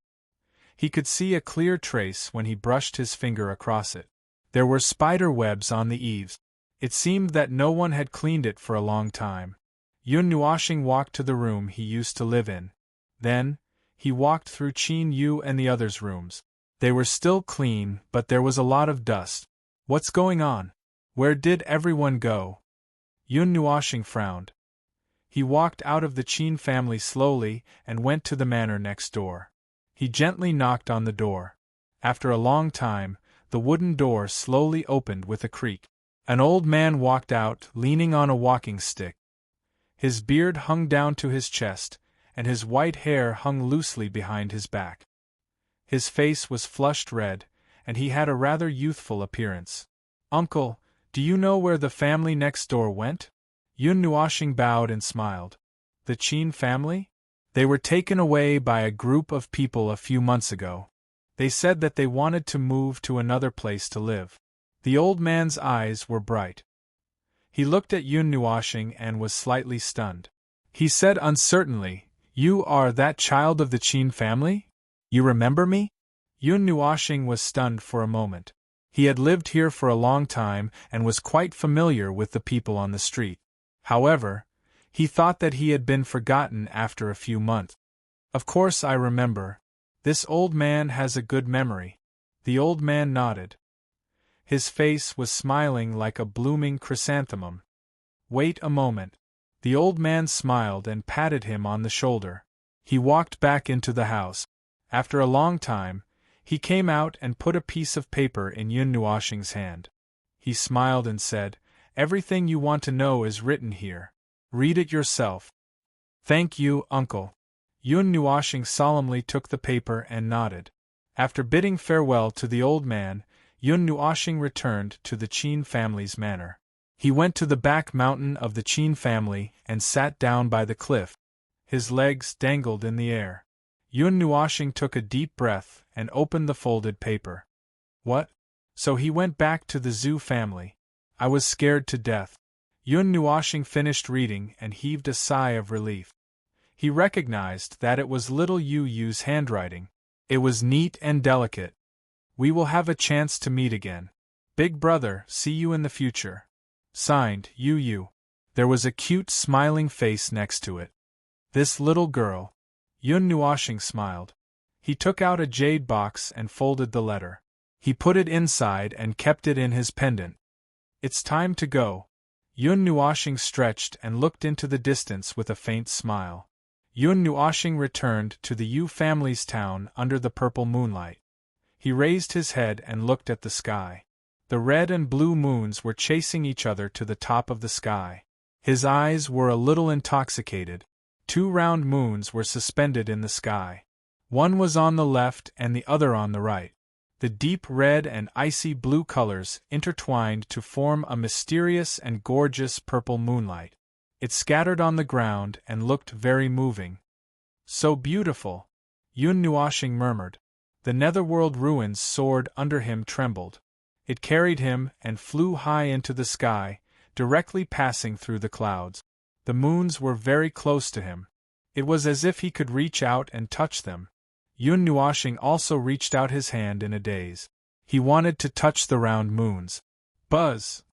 He could see a clear trace when he brushed his finger across it. There were spider webs on the eaves. It seemed that no one had cleaned it for a long time. Yun Nuashing walked to the room he used to live in. Then, he walked through Qin Yu and the others' rooms. They were still clean, but there was a lot of dust. What's going on? Where did everyone go? Yun Nuashing frowned. He walked out of the Qin family slowly and went to the manor next door. He gently knocked on the door. After a long time, the wooden door slowly opened with a creak. An old man walked out, leaning on a walking stick. His beard hung down to his chest, and his white hair hung loosely behind his back. His face was flushed red, and he had a rather youthful appearance. Uncle, do you know where the family next door went? Yun Nuashing bowed and smiled. The Qin family? They were taken away by a group of people a few months ago. They said that they wanted to move to another place to live. The old man's eyes were bright. He looked at Yun Nuashing and was slightly stunned. He said uncertainly, You are that child of the Qin family? You remember me? Yun Nuashing was stunned for a moment. He had lived here for a long time and was quite familiar with the people on the street. However, He thought that he had been forgotten after a few months. Of course I remember. This old man has a good memory. The old man nodded. His face was smiling like a blooming chrysanthemum. Wait a moment. The old man smiled and patted him on the shoulder. He walked back into the house. After a long time, he came out and put a piece of paper in Yun Nuoxing's hand. He smiled and said, "Everything you want to know is written here. Read it yourself." "Thank you, uncle." Yun Nuoxing solemnly took the paper and nodded. After bidding farewell to the old man, Yun Nuoxing returned to the Qin family's manor. He went to the back mountain of the Qin family and sat down by the cliff. His legs dangled in the air. Yun Nuoxing took a deep breath and opened the folded paper. What? So he went back to the Zhu family. I was scared to death. Yun Nuoxing finished reading and heaved a sigh of relief. He recognized that it was little Yu Yu's handwriting. It was neat and delicate. We will have a chance to meet again. Big brother, see you in the future. Signed, Yu Yu. There was a cute smiling face next to it. This little girl. Yun Nuoxing smiled. He took out a jade box and folded the letter. He put it inside and kept it in his pendant. It's time to go. Yun Nuoxing stretched and looked into the distance with a faint smile. Yun Nuoxing returned to the Yu family's town under the purple moonlight. He raised his head and looked at the sky. The red and blue moons were chasing each other to the top of the sky. His eyes were a little intoxicated. 2 round moons were suspended in the sky. One was on the left and the other on the right. The deep red and icy blue colors intertwined to form a mysterious and gorgeous purple moonlight. It scattered on the ground and looked very moving. So beautiful, Yun Nuoxing murmured. The netherworld ruins soared under him trembled. It carried him and flew high into the sky, directly passing through the clouds. The moons were very close to him. It was as if he could reach out and touch them. Yun Nuoxing also reached out his hand in a daze. He wanted to touch the round moons. Buzz!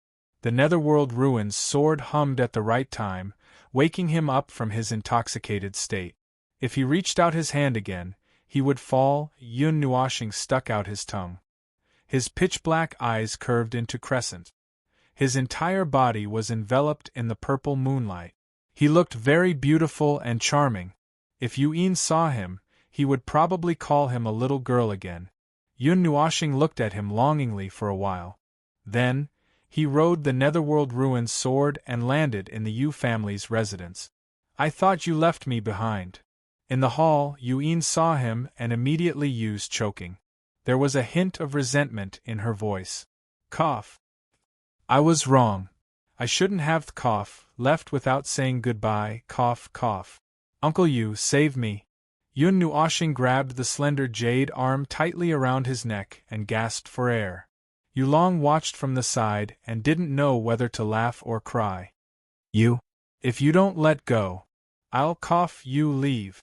The netherworld ruins soared hummed at the right time, waking him up from his intoxicated state. If he reached out his hand again, he would fall. Yun Nuoxing stuck out his tongue. His pitch-black eyes curved into crescent. His entire body was enveloped in the purple moonlight. He looked very beautiful and charming. If Yun saw him, he would probably call him a little girl again. Yun Nuoxing looked at him longingly for a while. Then, he rode the netherworld ruins sword and landed in the Yu family's residence. I thought you left me behind. In the hall, Yun saw him and immediately used choking. There was a hint of resentment in her voice. Cough. I was wrong. I shouldn't have left without saying goodbye. Cough. Uncle Yu, save me. Yun Nuoxing grabbed the slender jade arm tightly around his neck and gasped for air. Yulong watched from the side and didn't know whether to laugh or cry. You? If you don't let go, I'll you leave.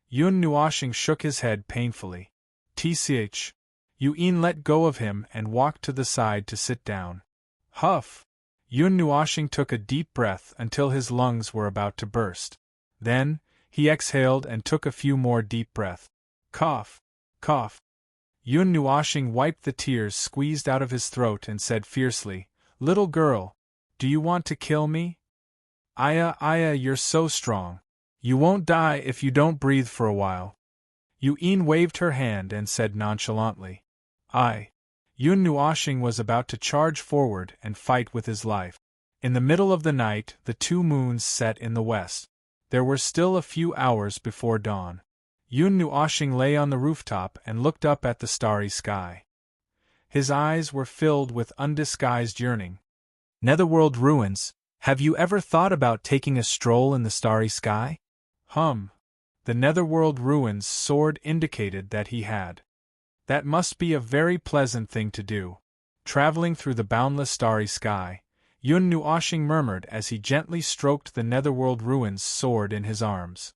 Yun Nuoxing shook his head painfully. Tch. Yun let go of him and walked to the side to sit down. Huff! Yun Nuoxing took a deep breath until his lungs were about to burst. Then, he exhaled and took a few more deep breaths. Cough. Yun Nuoxing wiped the tears squeezed out of his throat and said fiercely, Little girl, do you want to kill me? Aya, you're so strong. You won't die if you don't breathe for a while. Yun waved her hand and said nonchalantly, Yun Nuoxing was about to charge forward and fight with his life. In the middle of the night, the 2 moons set in the west. There were still a few hours before dawn. Yun Nuoxing lay on the rooftop and looked up at the starry sky. His eyes were filled with undisguised yearning. Netherworld ruins, have you ever thought about taking a stroll in the starry sky? The netherworld ruins sword indicated that he had. That must be a very pleasant thing to do. Traveling through the boundless starry sky, Yun Nuoxing murmured as he gently stroked the netherworld ruins sword in his arms.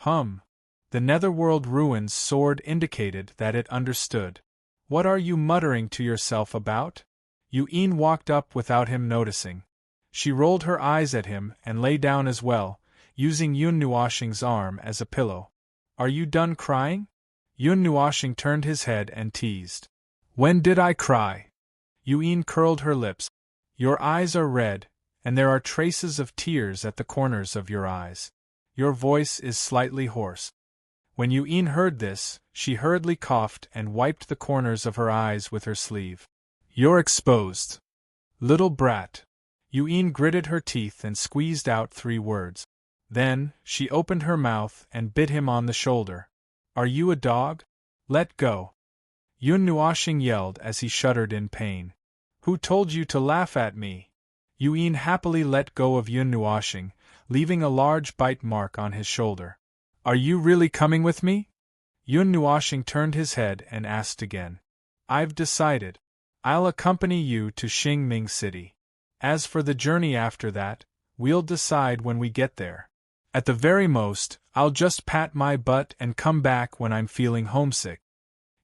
The netherworld ruins sword indicated that it understood. What are you muttering to yourself about? Yun walked up without him noticing. She rolled her eyes at him and lay down as well, using Yun Nuoshing's arm as a pillow. Are you done crying? Yun Nuoshing turned his head and teased. When did I cry? Yun curled her lips. Your eyes are red, and there are traces of tears at the corners of your eyes. Your voice is slightly hoarse. When Yun heard this, she hurriedly coughed and wiped the corners of her eyes with her sleeve. You're exposed. Little brat. Yun gritted her teeth and squeezed out 3 words. Then, she opened her mouth and bit him on the shoulder. Are you a dog? Let go. Yun Nuoshing yelled as he shuddered in pain. Who told you to laugh at me? Yun happily let go of Yun Nuoshing, leaving a large bite mark on his shoulder. Are you really coming with me? Yun Nuoshing turned his head and asked again. I've decided. I'll accompany you to Xingming City. As for the journey after that, we'll decide when we get there. At the very most, I'll just pat my butt and come back when I'm feeling homesick.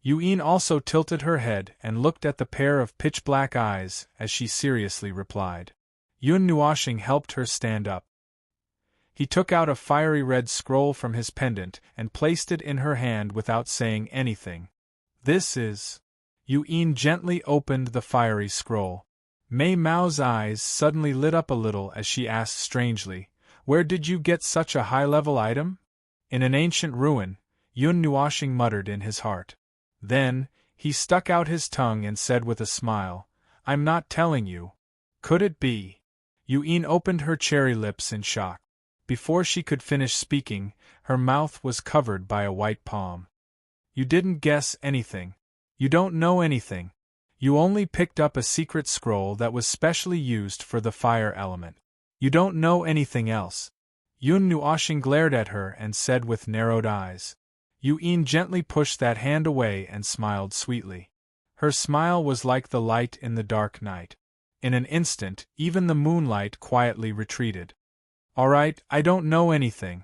Yun also tilted her head and looked at the pair of pitch-black eyes as she seriously replied. Yun Nuoshing helped her stand up. He took out a fiery red scroll from his pendant and placed it in her hand without saying anything. This is... Yun gently opened the fiery scroll. Mei Mao's eyes suddenly lit up a little as she asked strangely, Where did you get such a high-level item? In an ancient ruin, Yun Nuoshing muttered in his heart. Then, he stuck out his tongue and said with a smile, I'm not telling you. Could it be? Yun opened her cherry lips in shock. Before she could finish speaking, her mouth was covered by a white palm. You didn't guess anything. You don't know anything. You only picked up a secret scroll that was specially used for the fire element. You don't know anything else. Yun Nuoshing glared at her and said with narrowed eyes. Yun gently pushed that hand away and smiled sweetly. Her smile was like the light in the dark night. In an instant, even the moonlight quietly retreated. All right, I don't know anything.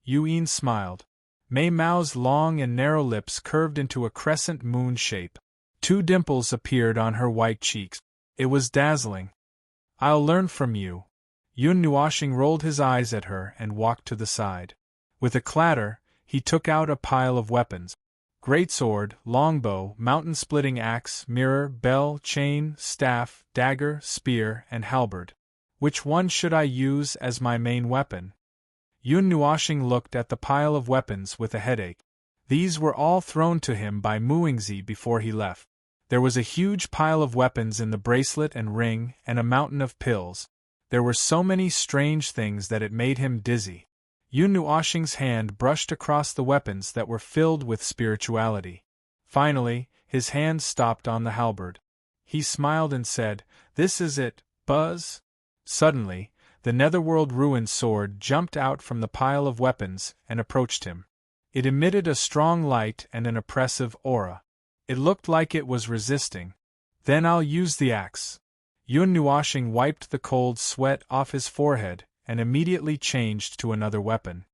Yun smiled. Mei Mao's long and narrow lips curved into a crescent moon shape. 2 dimples appeared on her white cheeks. It was dazzling. I'll learn from you. Yun Nuoshing rolled his eyes at her and walked to the side. With a clatter, he took out a pile of weapons. Greatsword, longbow, mountain-splitting axe, mirror, bell, chain, staff, dagger, spear, and halberd. Which one should I use as my main weapon? Yun Nuoshing looked at the pile of weapons with a headache. These were all thrown to him by Muingzi before he left. There was a huge pile of weapons in the bracelet and ring, and a mountain of pills. There were so many strange things that it made him dizzy. Yun Nuoshing's hand brushed across the weapons that were filled with spirituality. Finally, his hand stopped on the halberd. He smiled and said, This is it, Buzz? Suddenly, the Netherworld Ruin sword jumped out from the pile of weapons and approached him. It emitted a strong light and an oppressive aura. It looked like it was resisting. Then I'll use the axe. Yun Nuoshing wiped the cold sweat off his forehead and immediately changed to another weapon.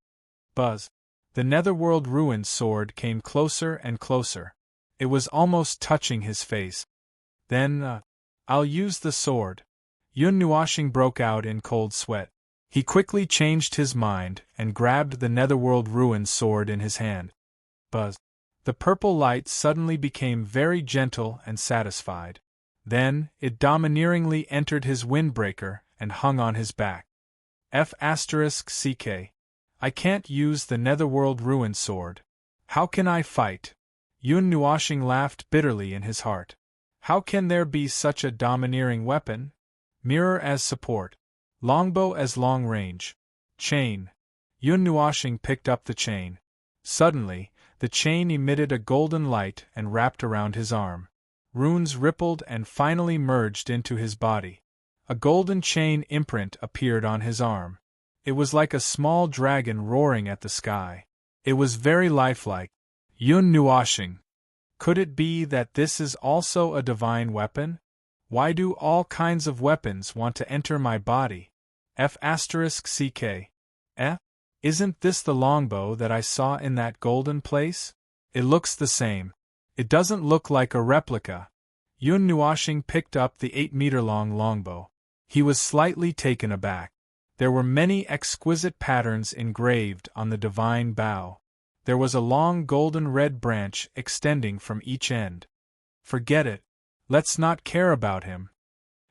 Buzz. The Netherworld Ruin sword came closer and closer. It was almost touching his face. Then, I'll use the sword. Yun Nuoshing broke out in cold sweat. He quickly changed his mind and grabbed the Netherworld Ruin sword in his hand. Buzz. The purple light suddenly became very gentle and satisfied. Then, it domineeringly entered his windbreaker and hung on his back. F***CK. I can't use the Netherworld Ruin sword. How can I fight? Yun Nuoshing laughed bitterly in his heart. How can there be such a domineering weapon? Mirror as support. Longbow as long range. Chain. Yun Nuoshing picked up the chain. Suddenly, the chain emitted a golden light and wrapped around his arm. Runes rippled and finally merged into his body. A golden chain imprint appeared on his arm. It was like a small dragon roaring at the sky. It was very lifelike. Yun Nuoshing. Could it be that this is also a divine weapon? Why do all kinds of weapons want to enter my body? F***CK. Isn't this the longbow that I saw in that golden place? It looks the same. It doesn't look like a replica. Yun Nuoshing picked up the 8-meter-long longbow. He was slightly taken aback. There were many exquisite patterns engraved on the divine bough. There was a long golden red branch extending from each end. Forget it. Let's not care about him.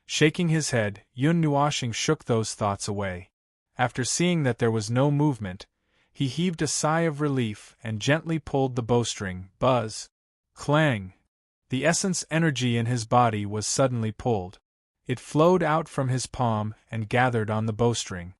Shaking his head, Yun Nuoshing shook those thoughts away. After seeing that there was no movement, he heaved a sigh of relief and gently pulled the bowstring. Buzz! Clang! The essence energy in his body was suddenly pulled. It flowed out from his palm and gathered on the bowstring.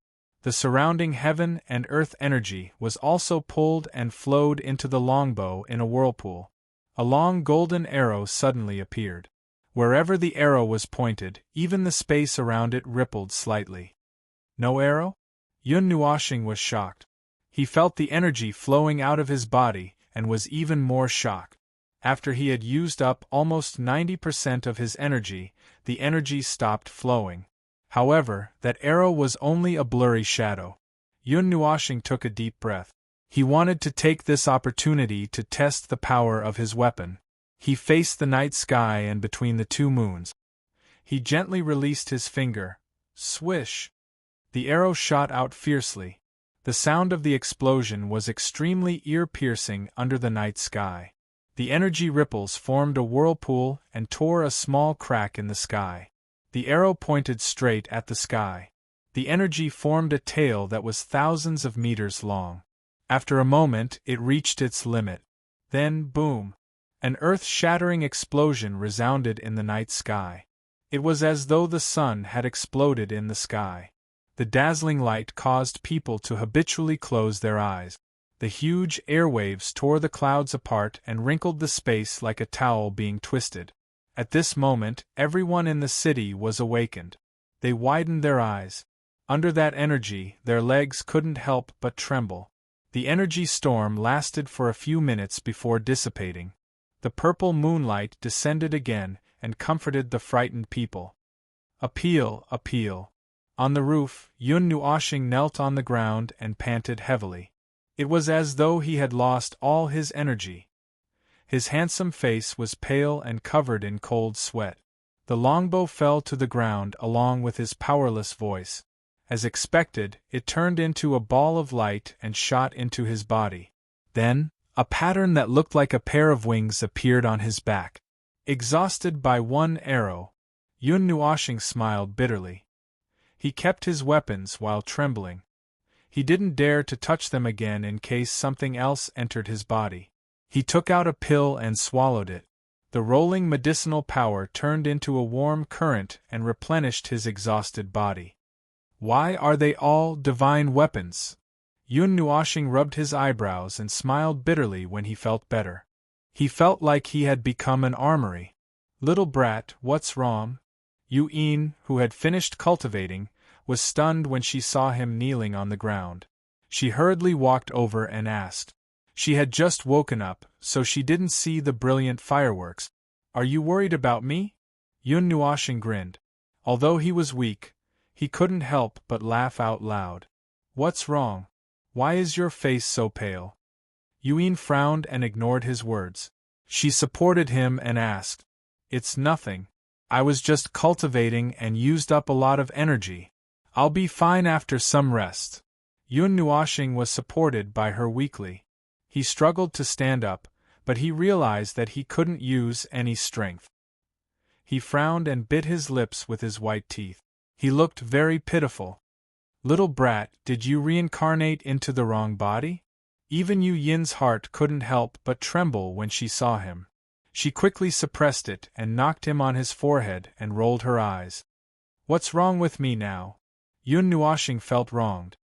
The surrounding heaven and earth energy was also pulled and flowed into the longbow in a whirlpool. A long golden arrow suddenly appeared. Wherever the arrow was pointed, even the space around it rippled slightly. No arrow? Yun Nuoshing was shocked. He felt the energy flowing out of his body and was even more shocked. After he had used up almost 90% of his energy, the energy stopped flowing. However, that arrow was only a blurry shadow. Yun Nuoshing took a deep breath. He wanted to take this opportunity to test the power of his weapon. He faced the night sky and between the two moons. He gently released his finger. Swish! The arrow shot out fiercely. The sound of the explosion was extremely ear-piercing under the night sky. The energy ripples formed a whirlpool and tore a small crack in the sky. The arrow pointed straight at the sky. The energy formed a tail that was thousands of meters long. After a moment, it reached its limit. Then, boom! An earth-shattering explosion resounded in the night sky. It was as though the sun had exploded in the sky. The dazzling light caused people to habitually close their eyes. The huge airwaves tore the clouds apart and wrinkled the space like a towel being twisted. At this moment, everyone in the city was awakened. They widened their eyes. Under that energy, their legs couldn't help but tremble. The energy storm lasted for a few minutes before dissipating. The purple moonlight descended again and comforted the frightened people. Appeal, appeal. On the roof, Yun Nuoshing knelt on the ground and panted heavily. It was as though he had lost all his energy. His handsome face was pale and covered in cold sweat. The longbow fell to the ground along with his powerless voice. As expected, it turned into a ball of light and shot into his body. Then, a pattern that looked like a pair of wings appeared on his back. Exhausted by one arrow, Yun Nuoshing smiled bitterly. He kept his weapons while trembling. He didn't dare to touch them again in case something else entered his body. He took out a pill and swallowed it. The rolling medicinal power turned into a warm current and replenished his exhausted body. Why are they all divine weapons? Yun Nuoshing rubbed his eyebrows and smiled bitterly when he felt better. He felt like he had become an armory. Little brat, what's wrong? Yu-Yin, who had finished cultivating, was stunned when she saw him kneeling on the ground. She hurriedly walked over and asked. She had just woken up, so she didn't see the brilliant fireworks. Are you worried about me? Yun Nuoshing grinned. Although he was weak, he couldn't help but laugh out loud. What's wrong? Why is your face so pale? Yu-Yin frowned and ignored his words. She supported him and asked. It's nothing. I was just cultivating and used up a lot of energy. I'll be fine after some rest. Yun Nuoshing was supported by her weakly. He struggled to stand up, but he realized that he couldn't use any strength. He frowned and bit his lips with his white teeth. He looked very pitiful. Little brat, did you reincarnate into the wrong body? Even Yu-Yin's heart couldn't help but tremble when she saw him. She quickly suppressed it and knocked him on his forehead and rolled her eyes. What's wrong with me now? Yun Nuoshing felt wronged.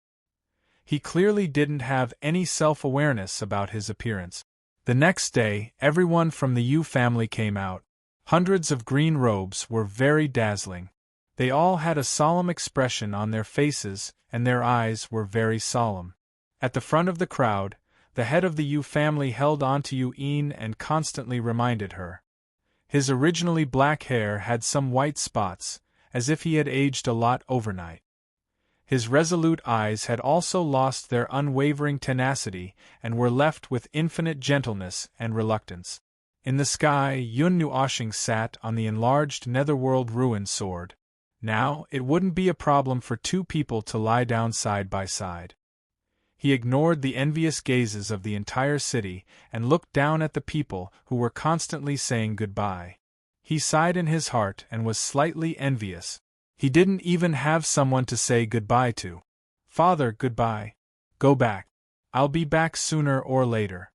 He clearly didn't have any self-awareness about his appearance. The next day, everyone from the Yu family came out. Hundreds of green robes were very dazzling. They all had a solemn expression on their faces, and their eyes were very solemn. At the front of the crowd, the head of the Yu family held on to Yu-Yin and constantly reminded her. His originally black hair had some white spots, as if he had aged a lot overnight. His resolute eyes had also lost their unwavering tenacity and were left with infinite gentleness and reluctance. In the sky, Yun Nuoshing sat on the enlarged netherworld ruin sword. Now, it wouldn't be a problem for two people to lie down side by side. He ignored the envious gazes of the entire city and looked down at the people who were constantly saying goodbye. He sighed in his heart and was slightly envious. He didn't even have someone to say goodbye to. Father, goodbye. Go back. I'll be back sooner or later.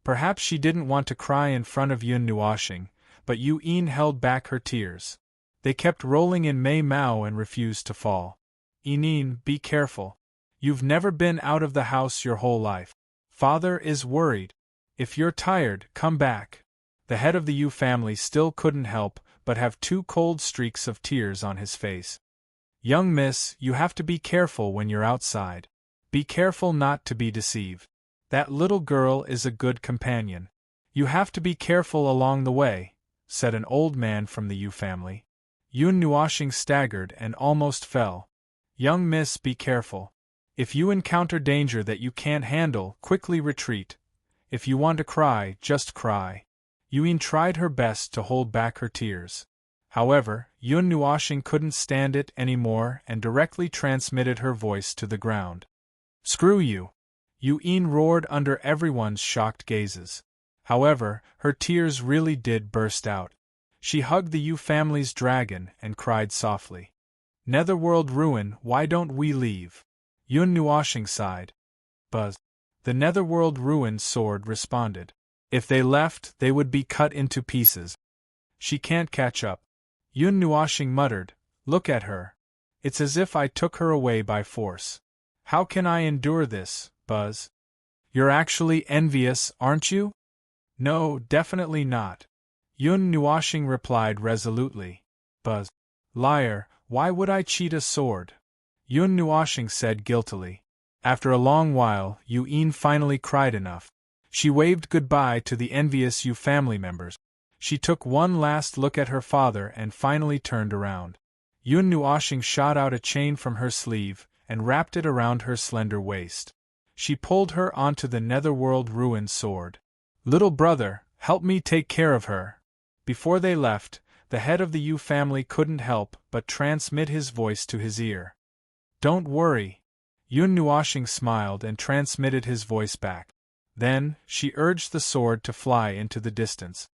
Perhaps she didn't want to cry in front of Yun Nuoshing, but Yun held back her tears. They kept rolling in Mei Mao and refused to fall. Inin, be careful. You've never been out of the house your whole life. Father is worried. If you're tired, come back. The head of the Yu family still couldn't help but have two cold streaks of tears on his face. Young miss, you have to be careful when you're outside. Be careful not to be deceived. That little girl is a good companion. You have to be careful along the way, said an old man from the Yu family. Yun Nuoshing staggered and almost fell. Young miss, be careful. If you encounter danger that you can't handle, quickly retreat. If you want to cry, just cry. Yun tried her best to hold back her tears. However, Yun Nuoshing couldn't stand it anymore and directly transmitted her voice to the ground. Screw you! Yun roared under everyone's shocked gazes. However, her tears really did burst out. She hugged the Yu family's dragon and cried softly. Netherworld ruin, why don't we leave? Yun Nuoshing sighed. Buzz. The Netherworld ruin sword responded. If they left, they would be cut into pieces. She can't catch up. Yun Nuoshing muttered, look at her. It's as if I took her away by force. How can I endure this, Buzz? You're actually envious, aren't you? No, definitely not. Yun Nuoshing replied resolutely. Buzz. Liar, why would I cheat a sword? Yun Nuoshing said guiltily. After a long while, Yun finally cried enough. She waved goodbye to the envious Yu family members. She took one last look at her father and finally turned around. Yun Nuoshing shot out a chain from her sleeve and wrapped it around her slender waist. She pulled her onto the Netherworld ruin sword. Little brother, help me take care of her. Before they left, the head of the Yu family couldn't help but transmit his voice to his ear. Don't worry. Yun Nuoshing smiled and transmitted his voice back. Then, she urged the sword to fly into the distance.